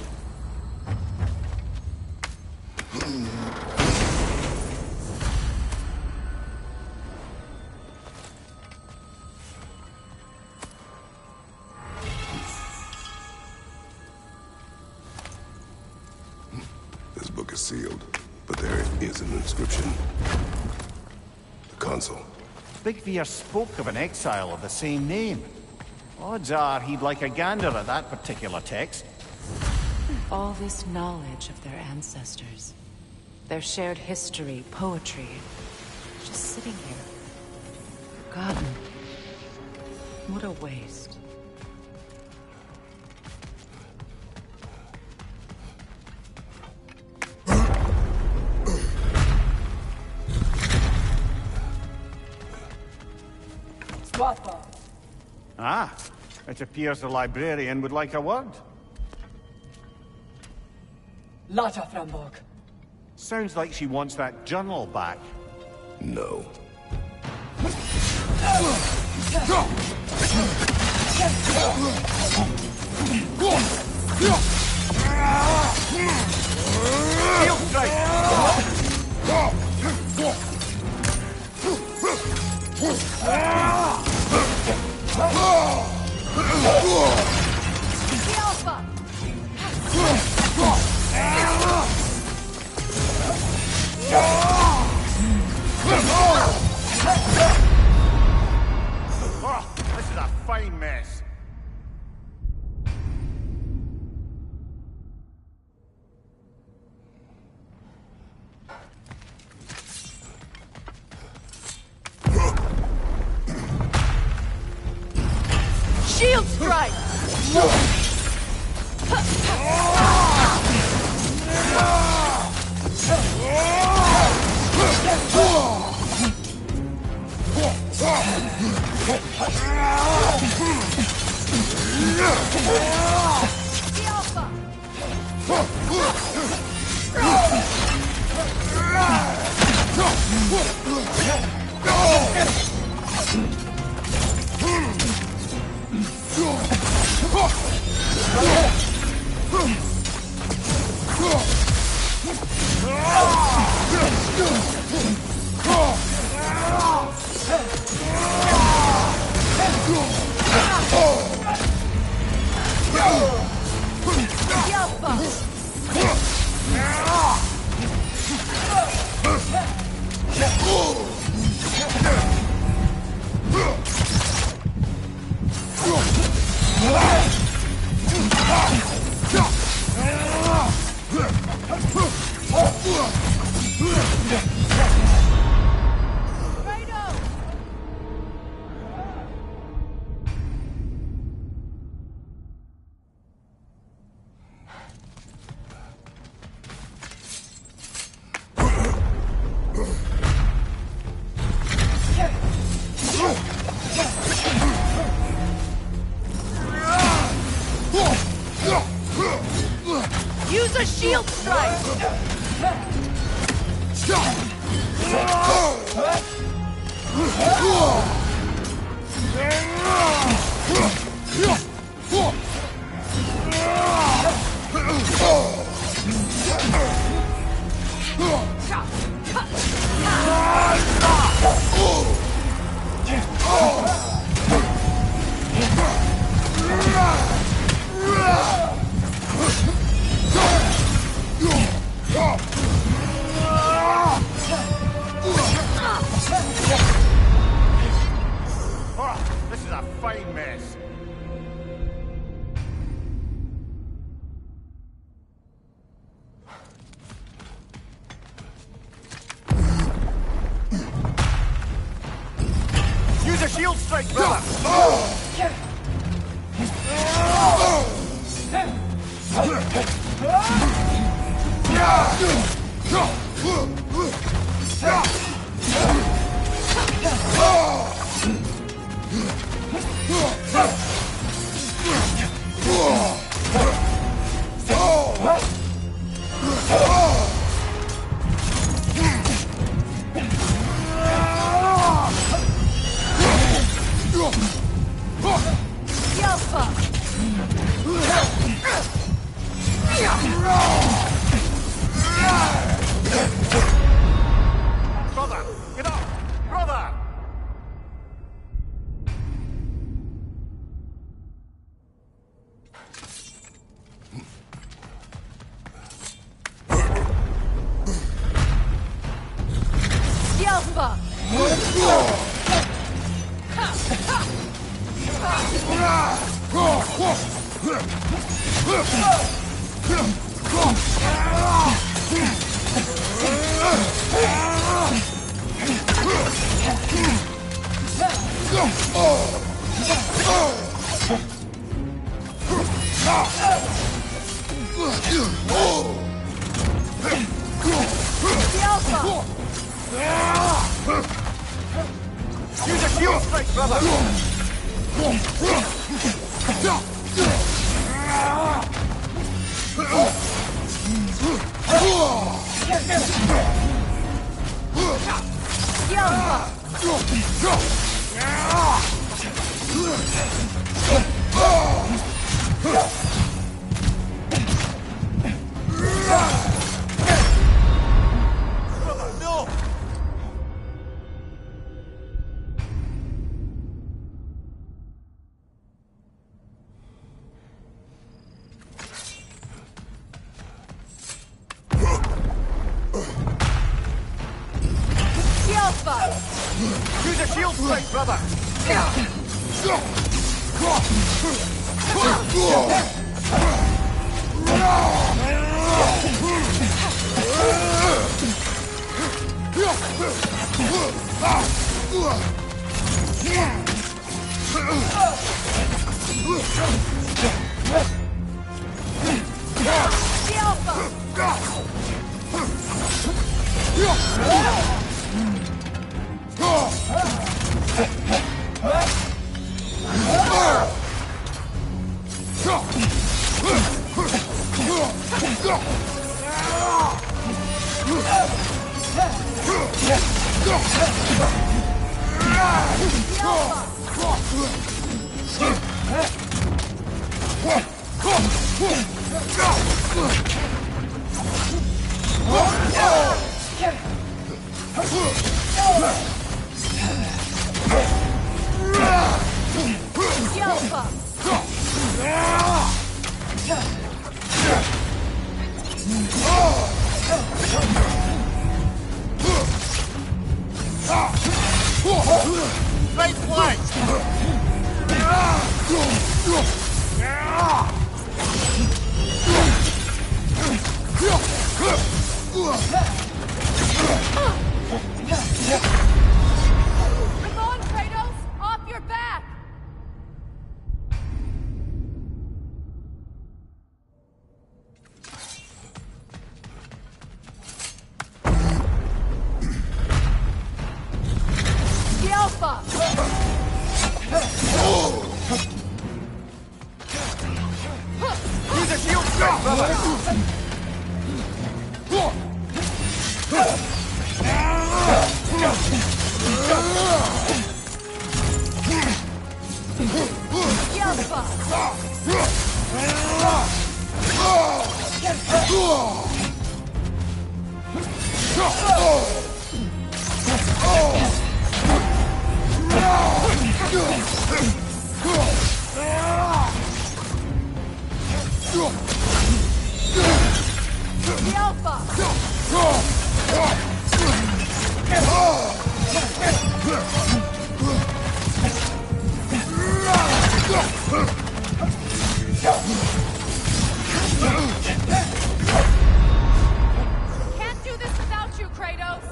This book is sealed, but there is an inscription. The console. Big Veer spoke of an exile of the same name. Odds are he'd like a gander at that particular text. All this knowledge of their ancestors. Their shared history, poetry. Just sitting here. Forgotten. What a waste. Ah, it appears the librarian would like a word. Lata Framborg. Sounds like she wants that journal back. No. Shield Oh, this is a fine mess. Shield strike! Shield strike! Oh, this is a fine mess. Use a shield strike, brother! Brother, get up! Brother! Yelpa! Use a shield strike, brother! Brother, no! Use a shield strike, brother! Right flank! Come on, Kratos! Off your back! Alpha! Use a shield strike, brother! Can't do this without you, Kratos!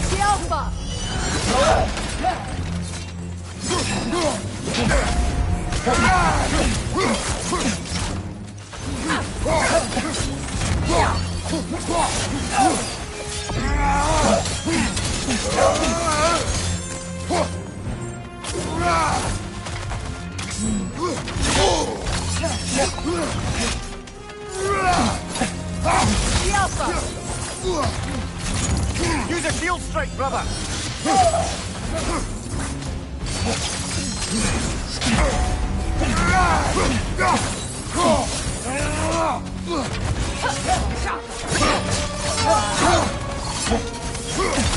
The Alpha! The Alpha! Use a shield strike, brother!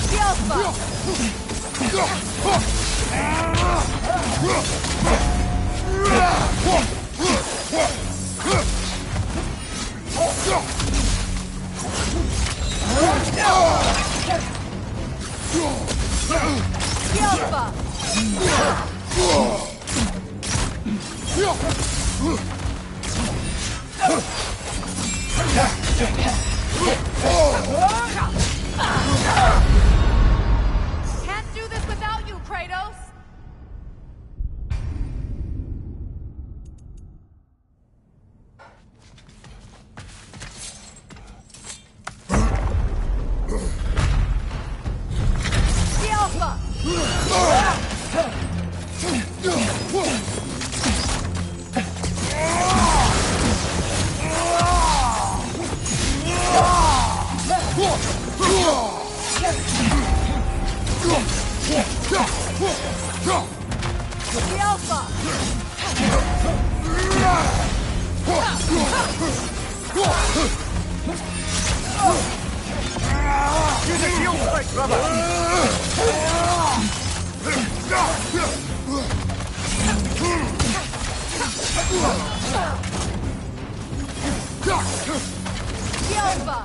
The Alpha! The Alpha! Can't do this without you, Kratos! The Alpha! The Alpha! Use a shield strike, brother! The Alpha!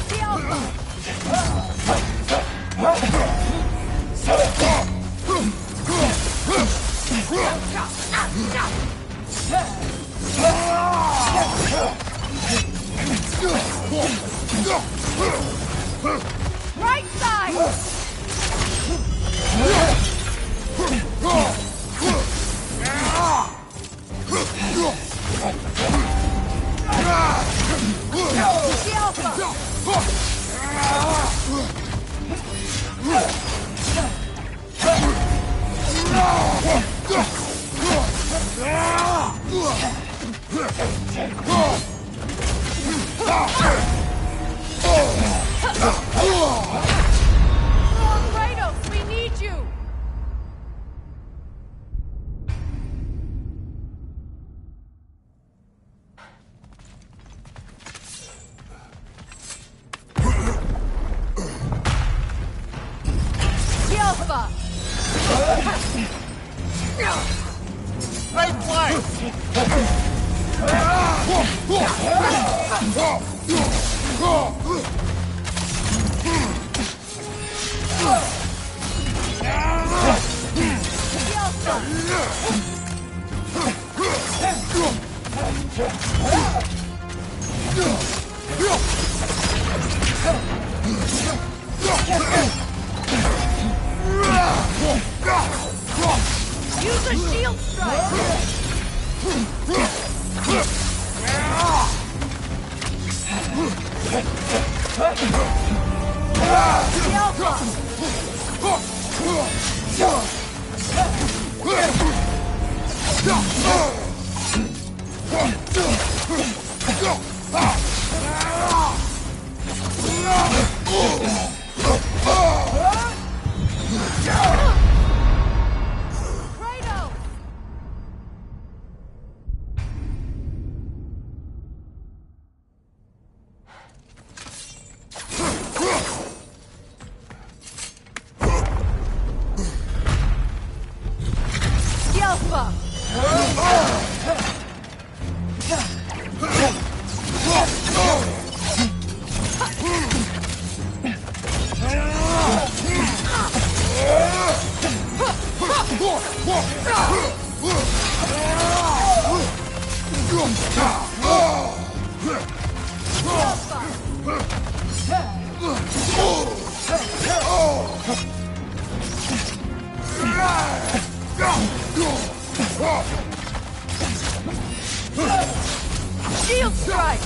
The Alpha! Right side! The Alpha! Kratos, we need you! The Alpha! Right flank! Shield strike!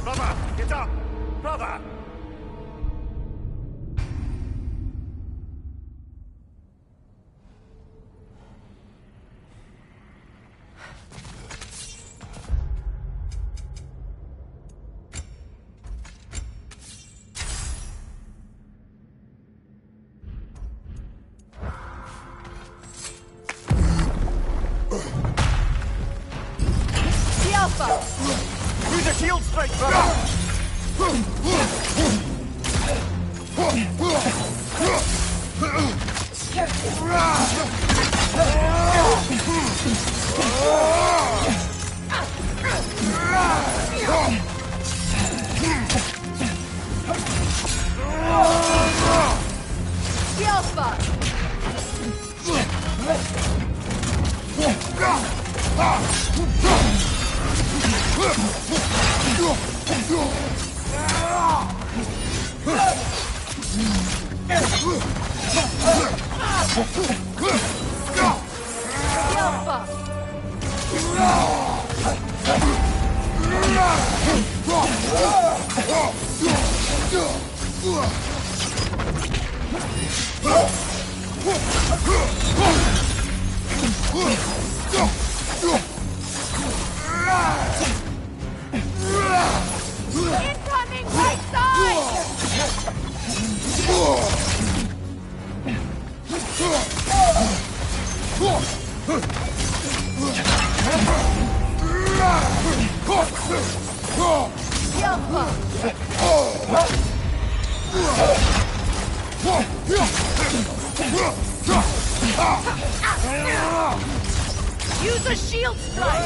Brother, get up! Brother! Use a shield strike, brother! Incoming right side! Use a shield strike!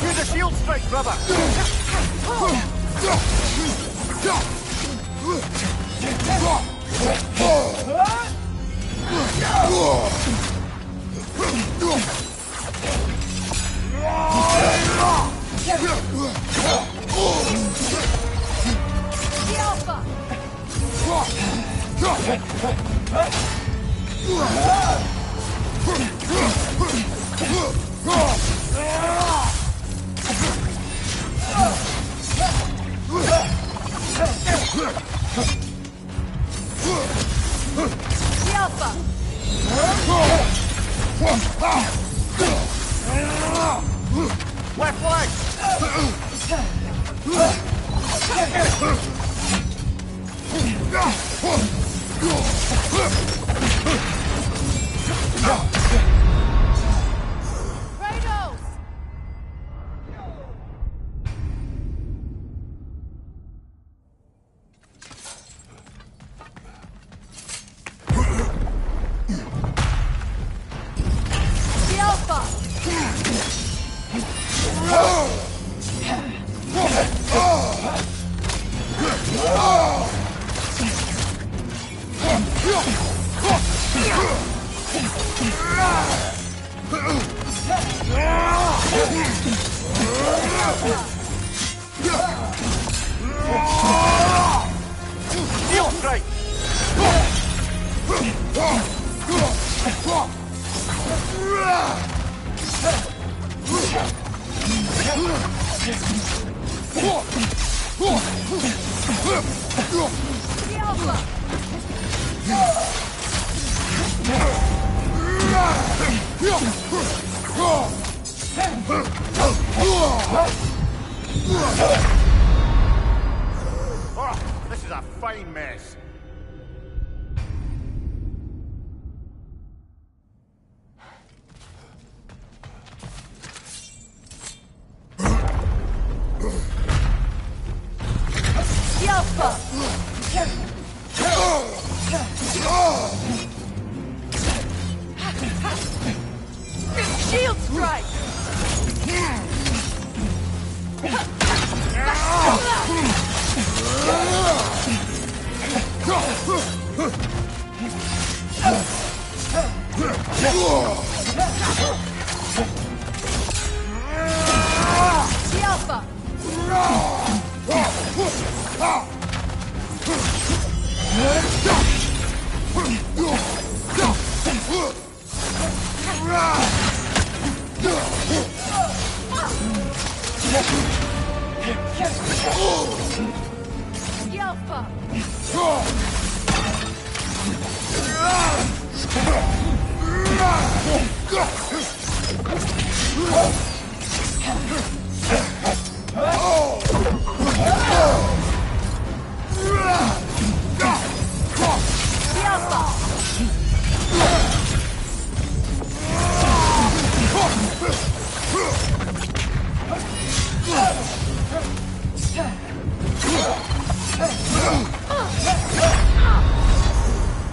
Use a shield strike, brother! Left leg! Steel strike! Oh, this is a fine mess. Shield strike!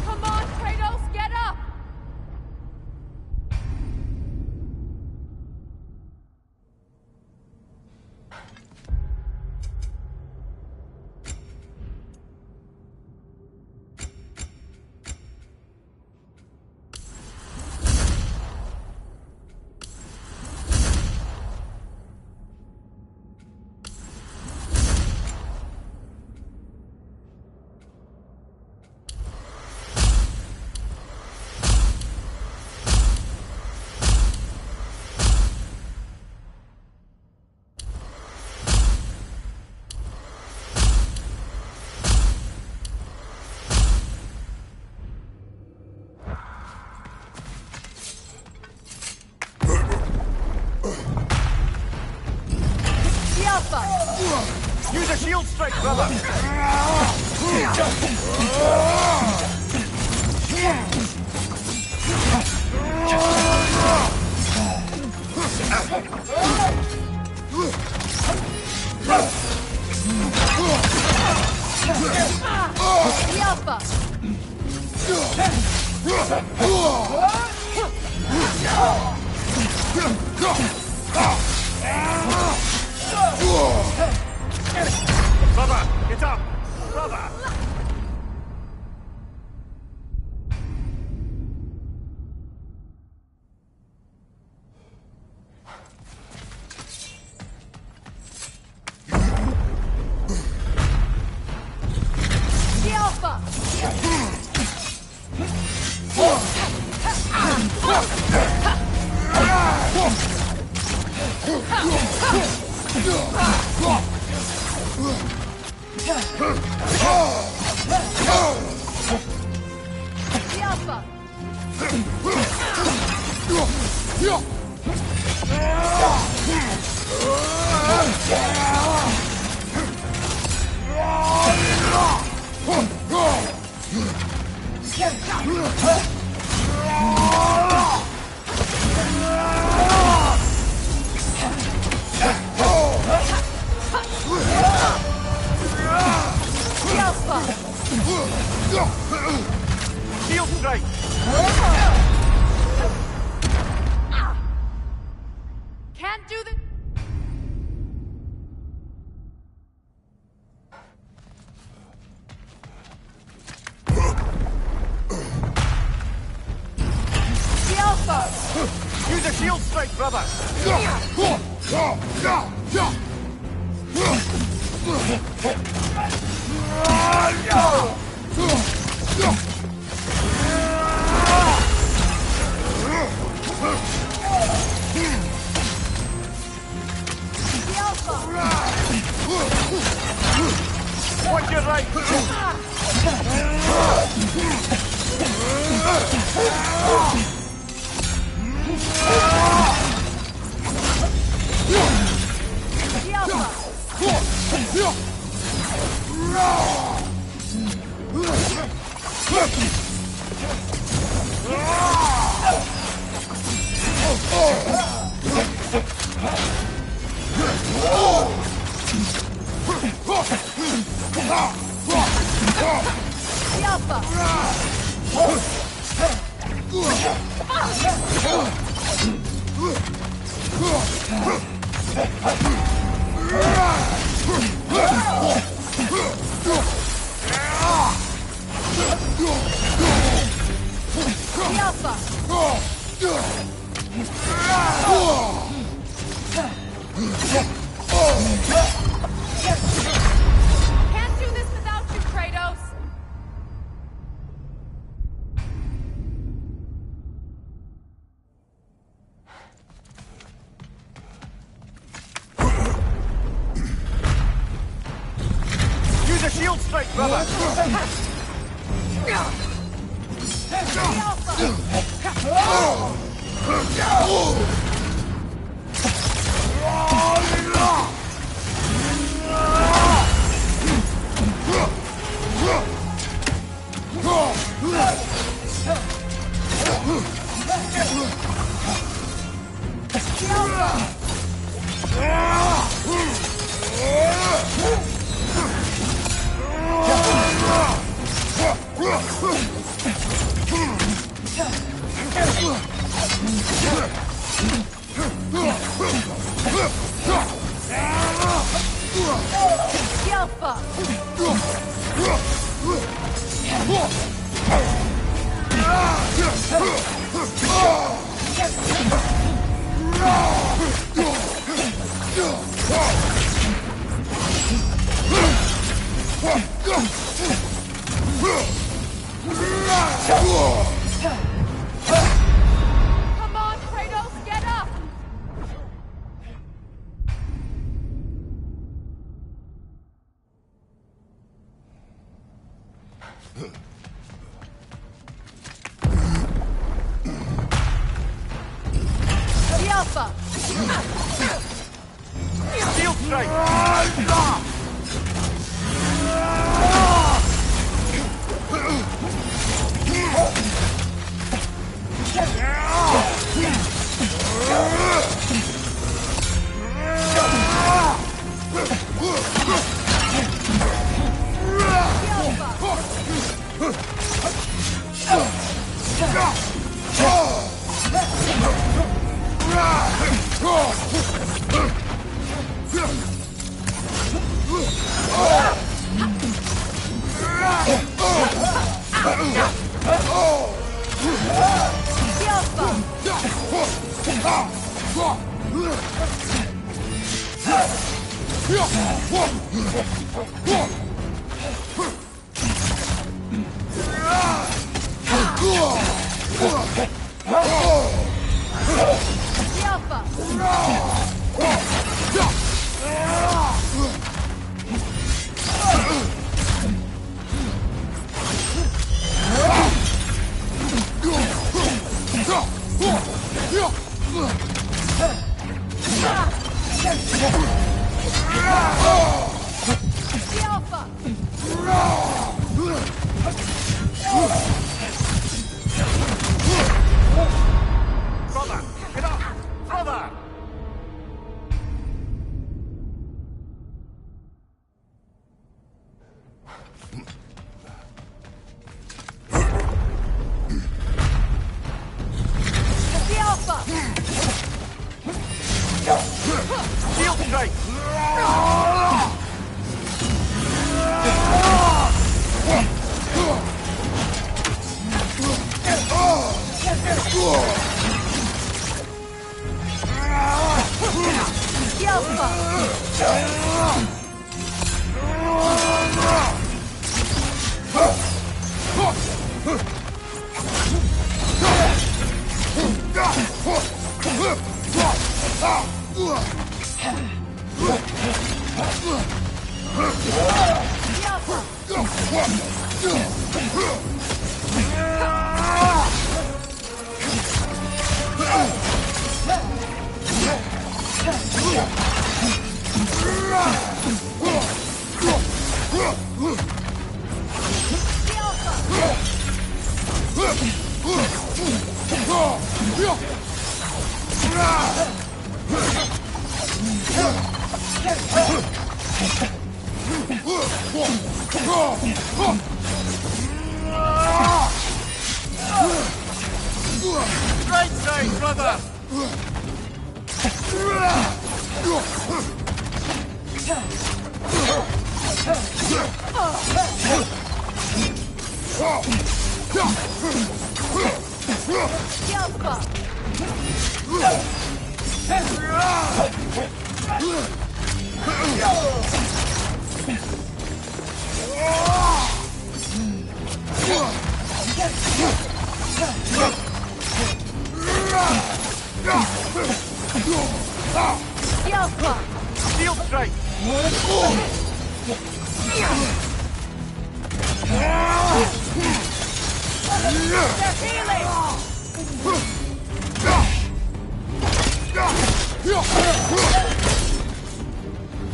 Come on, Kratos, get up! Use a shield strike, brother! Brother, get up! Brother! The Alpha! Shield strike! Can't do the... The Alpha! Use a shield strike, brother! The Alpha! Watch your right! The Alpha! The Alpha! The Can't do this without you, Kratos! Use a shield strike, brother! Come on, Kratos, get up! The Alpha! Shield strike! The Alpha! Brother, get up! Brother! The Alpha! Steel strike! The Alpha! Right side, brother! Steel strike!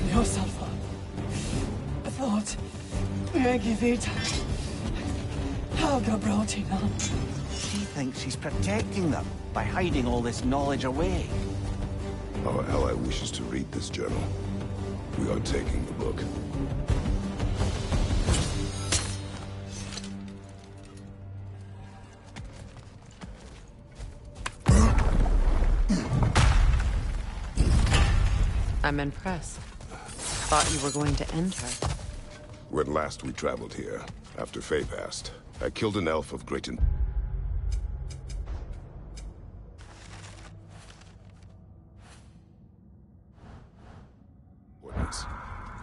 Dios, Alpha. I thought Megivita. How Gabrautina. She thinks she's protecting them by hiding all this knowledge away. Our ally wishes to read this journal. We are taking the book. I'm impressed. Thought you were going to end her. When last we traveled here, after Faye passed, I killed an elf of great importance.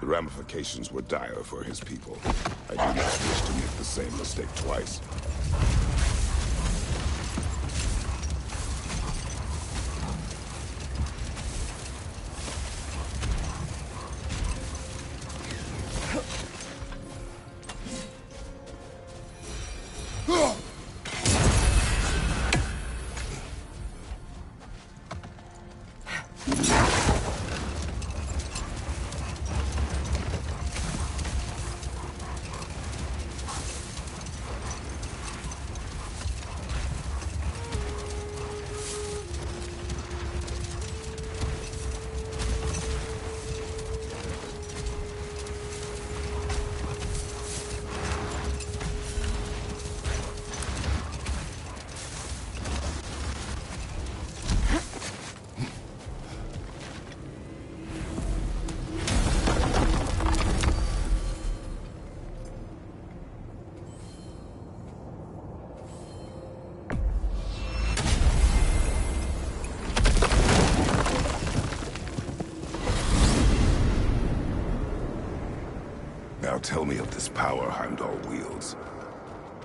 The ramifications were dire for his people. I do not wish to make the same mistake twice. Now tell me of this power Heimdall wields.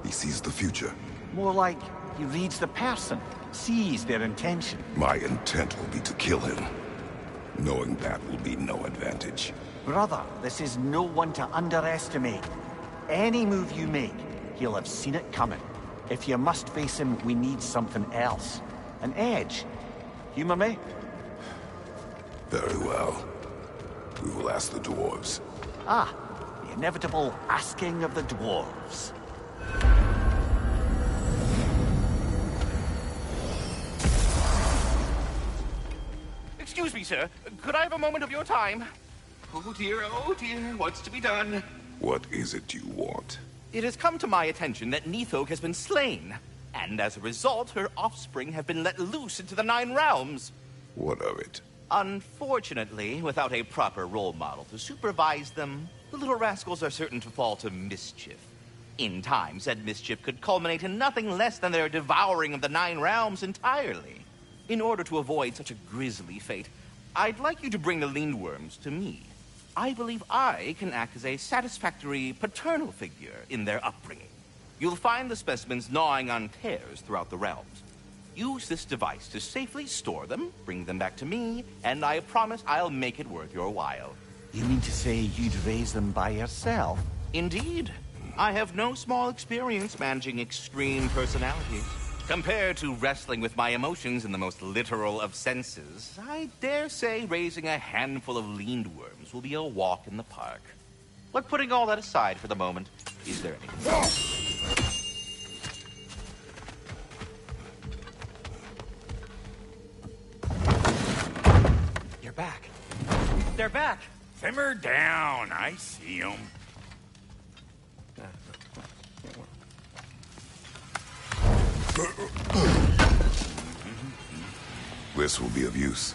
He sees the future. More like he reads the person, sees their intention. My intent will be to kill him. Knowing that will be no advantage. Brother, this is no one to underestimate. Any move you make, he'll have seen it coming. If you must face him, we need something else. An edge. Humor me? Very well. We will ask the dwarves. Ah, the inevitable asking of the dwarves. Excuse me, sir. Could I have a moment of your time? Oh dear, what's to be done? What is it you want? It has come to my attention that Nithog has been slain, and as a result, her offspring have been let loose into the Nine Realms. What of it? Unfortunately, without a proper role model to supervise them, the little rascals are certain to fall to mischief. In time, said mischief could culminate in nothing less than their devouring of the Nine Realms entirely. In order to avoid such a grisly fate, I'd like you to bring the Lindworms to me. I believe I can act as a satisfactory paternal figure in their upbringing. You'll find the specimens gnawing on tears throughout the realms. Use this device to safely store them, bring them back to me, and I promise I'll make it worth your while. You mean to say you'd raise them by yourself? Indeed. I have no small experience managing extreme personalities. Compared to wrestling with my emotions in the most literal of senses, I dare say raising a handful of Lindworms will be a walk in the park. But putting all that aside for the moment, is there anything else? You're back. They're back. Simmer down. I see them. This will be of use.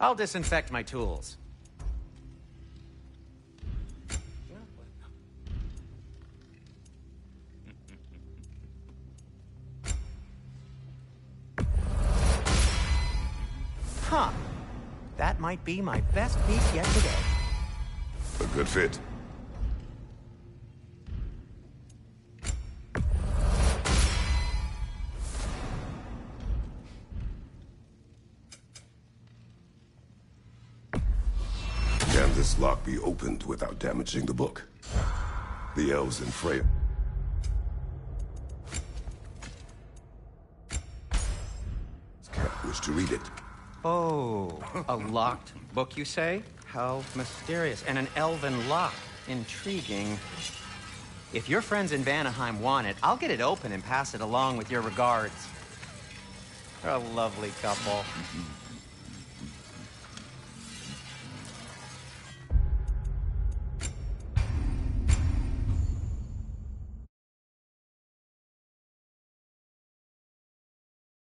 I'll disinfect my tools. Huh. That might be my best piece yet today. A good fit. Can this lock be opened without damaging the book? The elves in Freya. Can't wish to read it. Oh, a locked book, you say? How mysterious. And an elven lock. Intriguing. If your friends in Vanaheim want it, I'll get it open and pass it along with your regards. They're a lovely couple.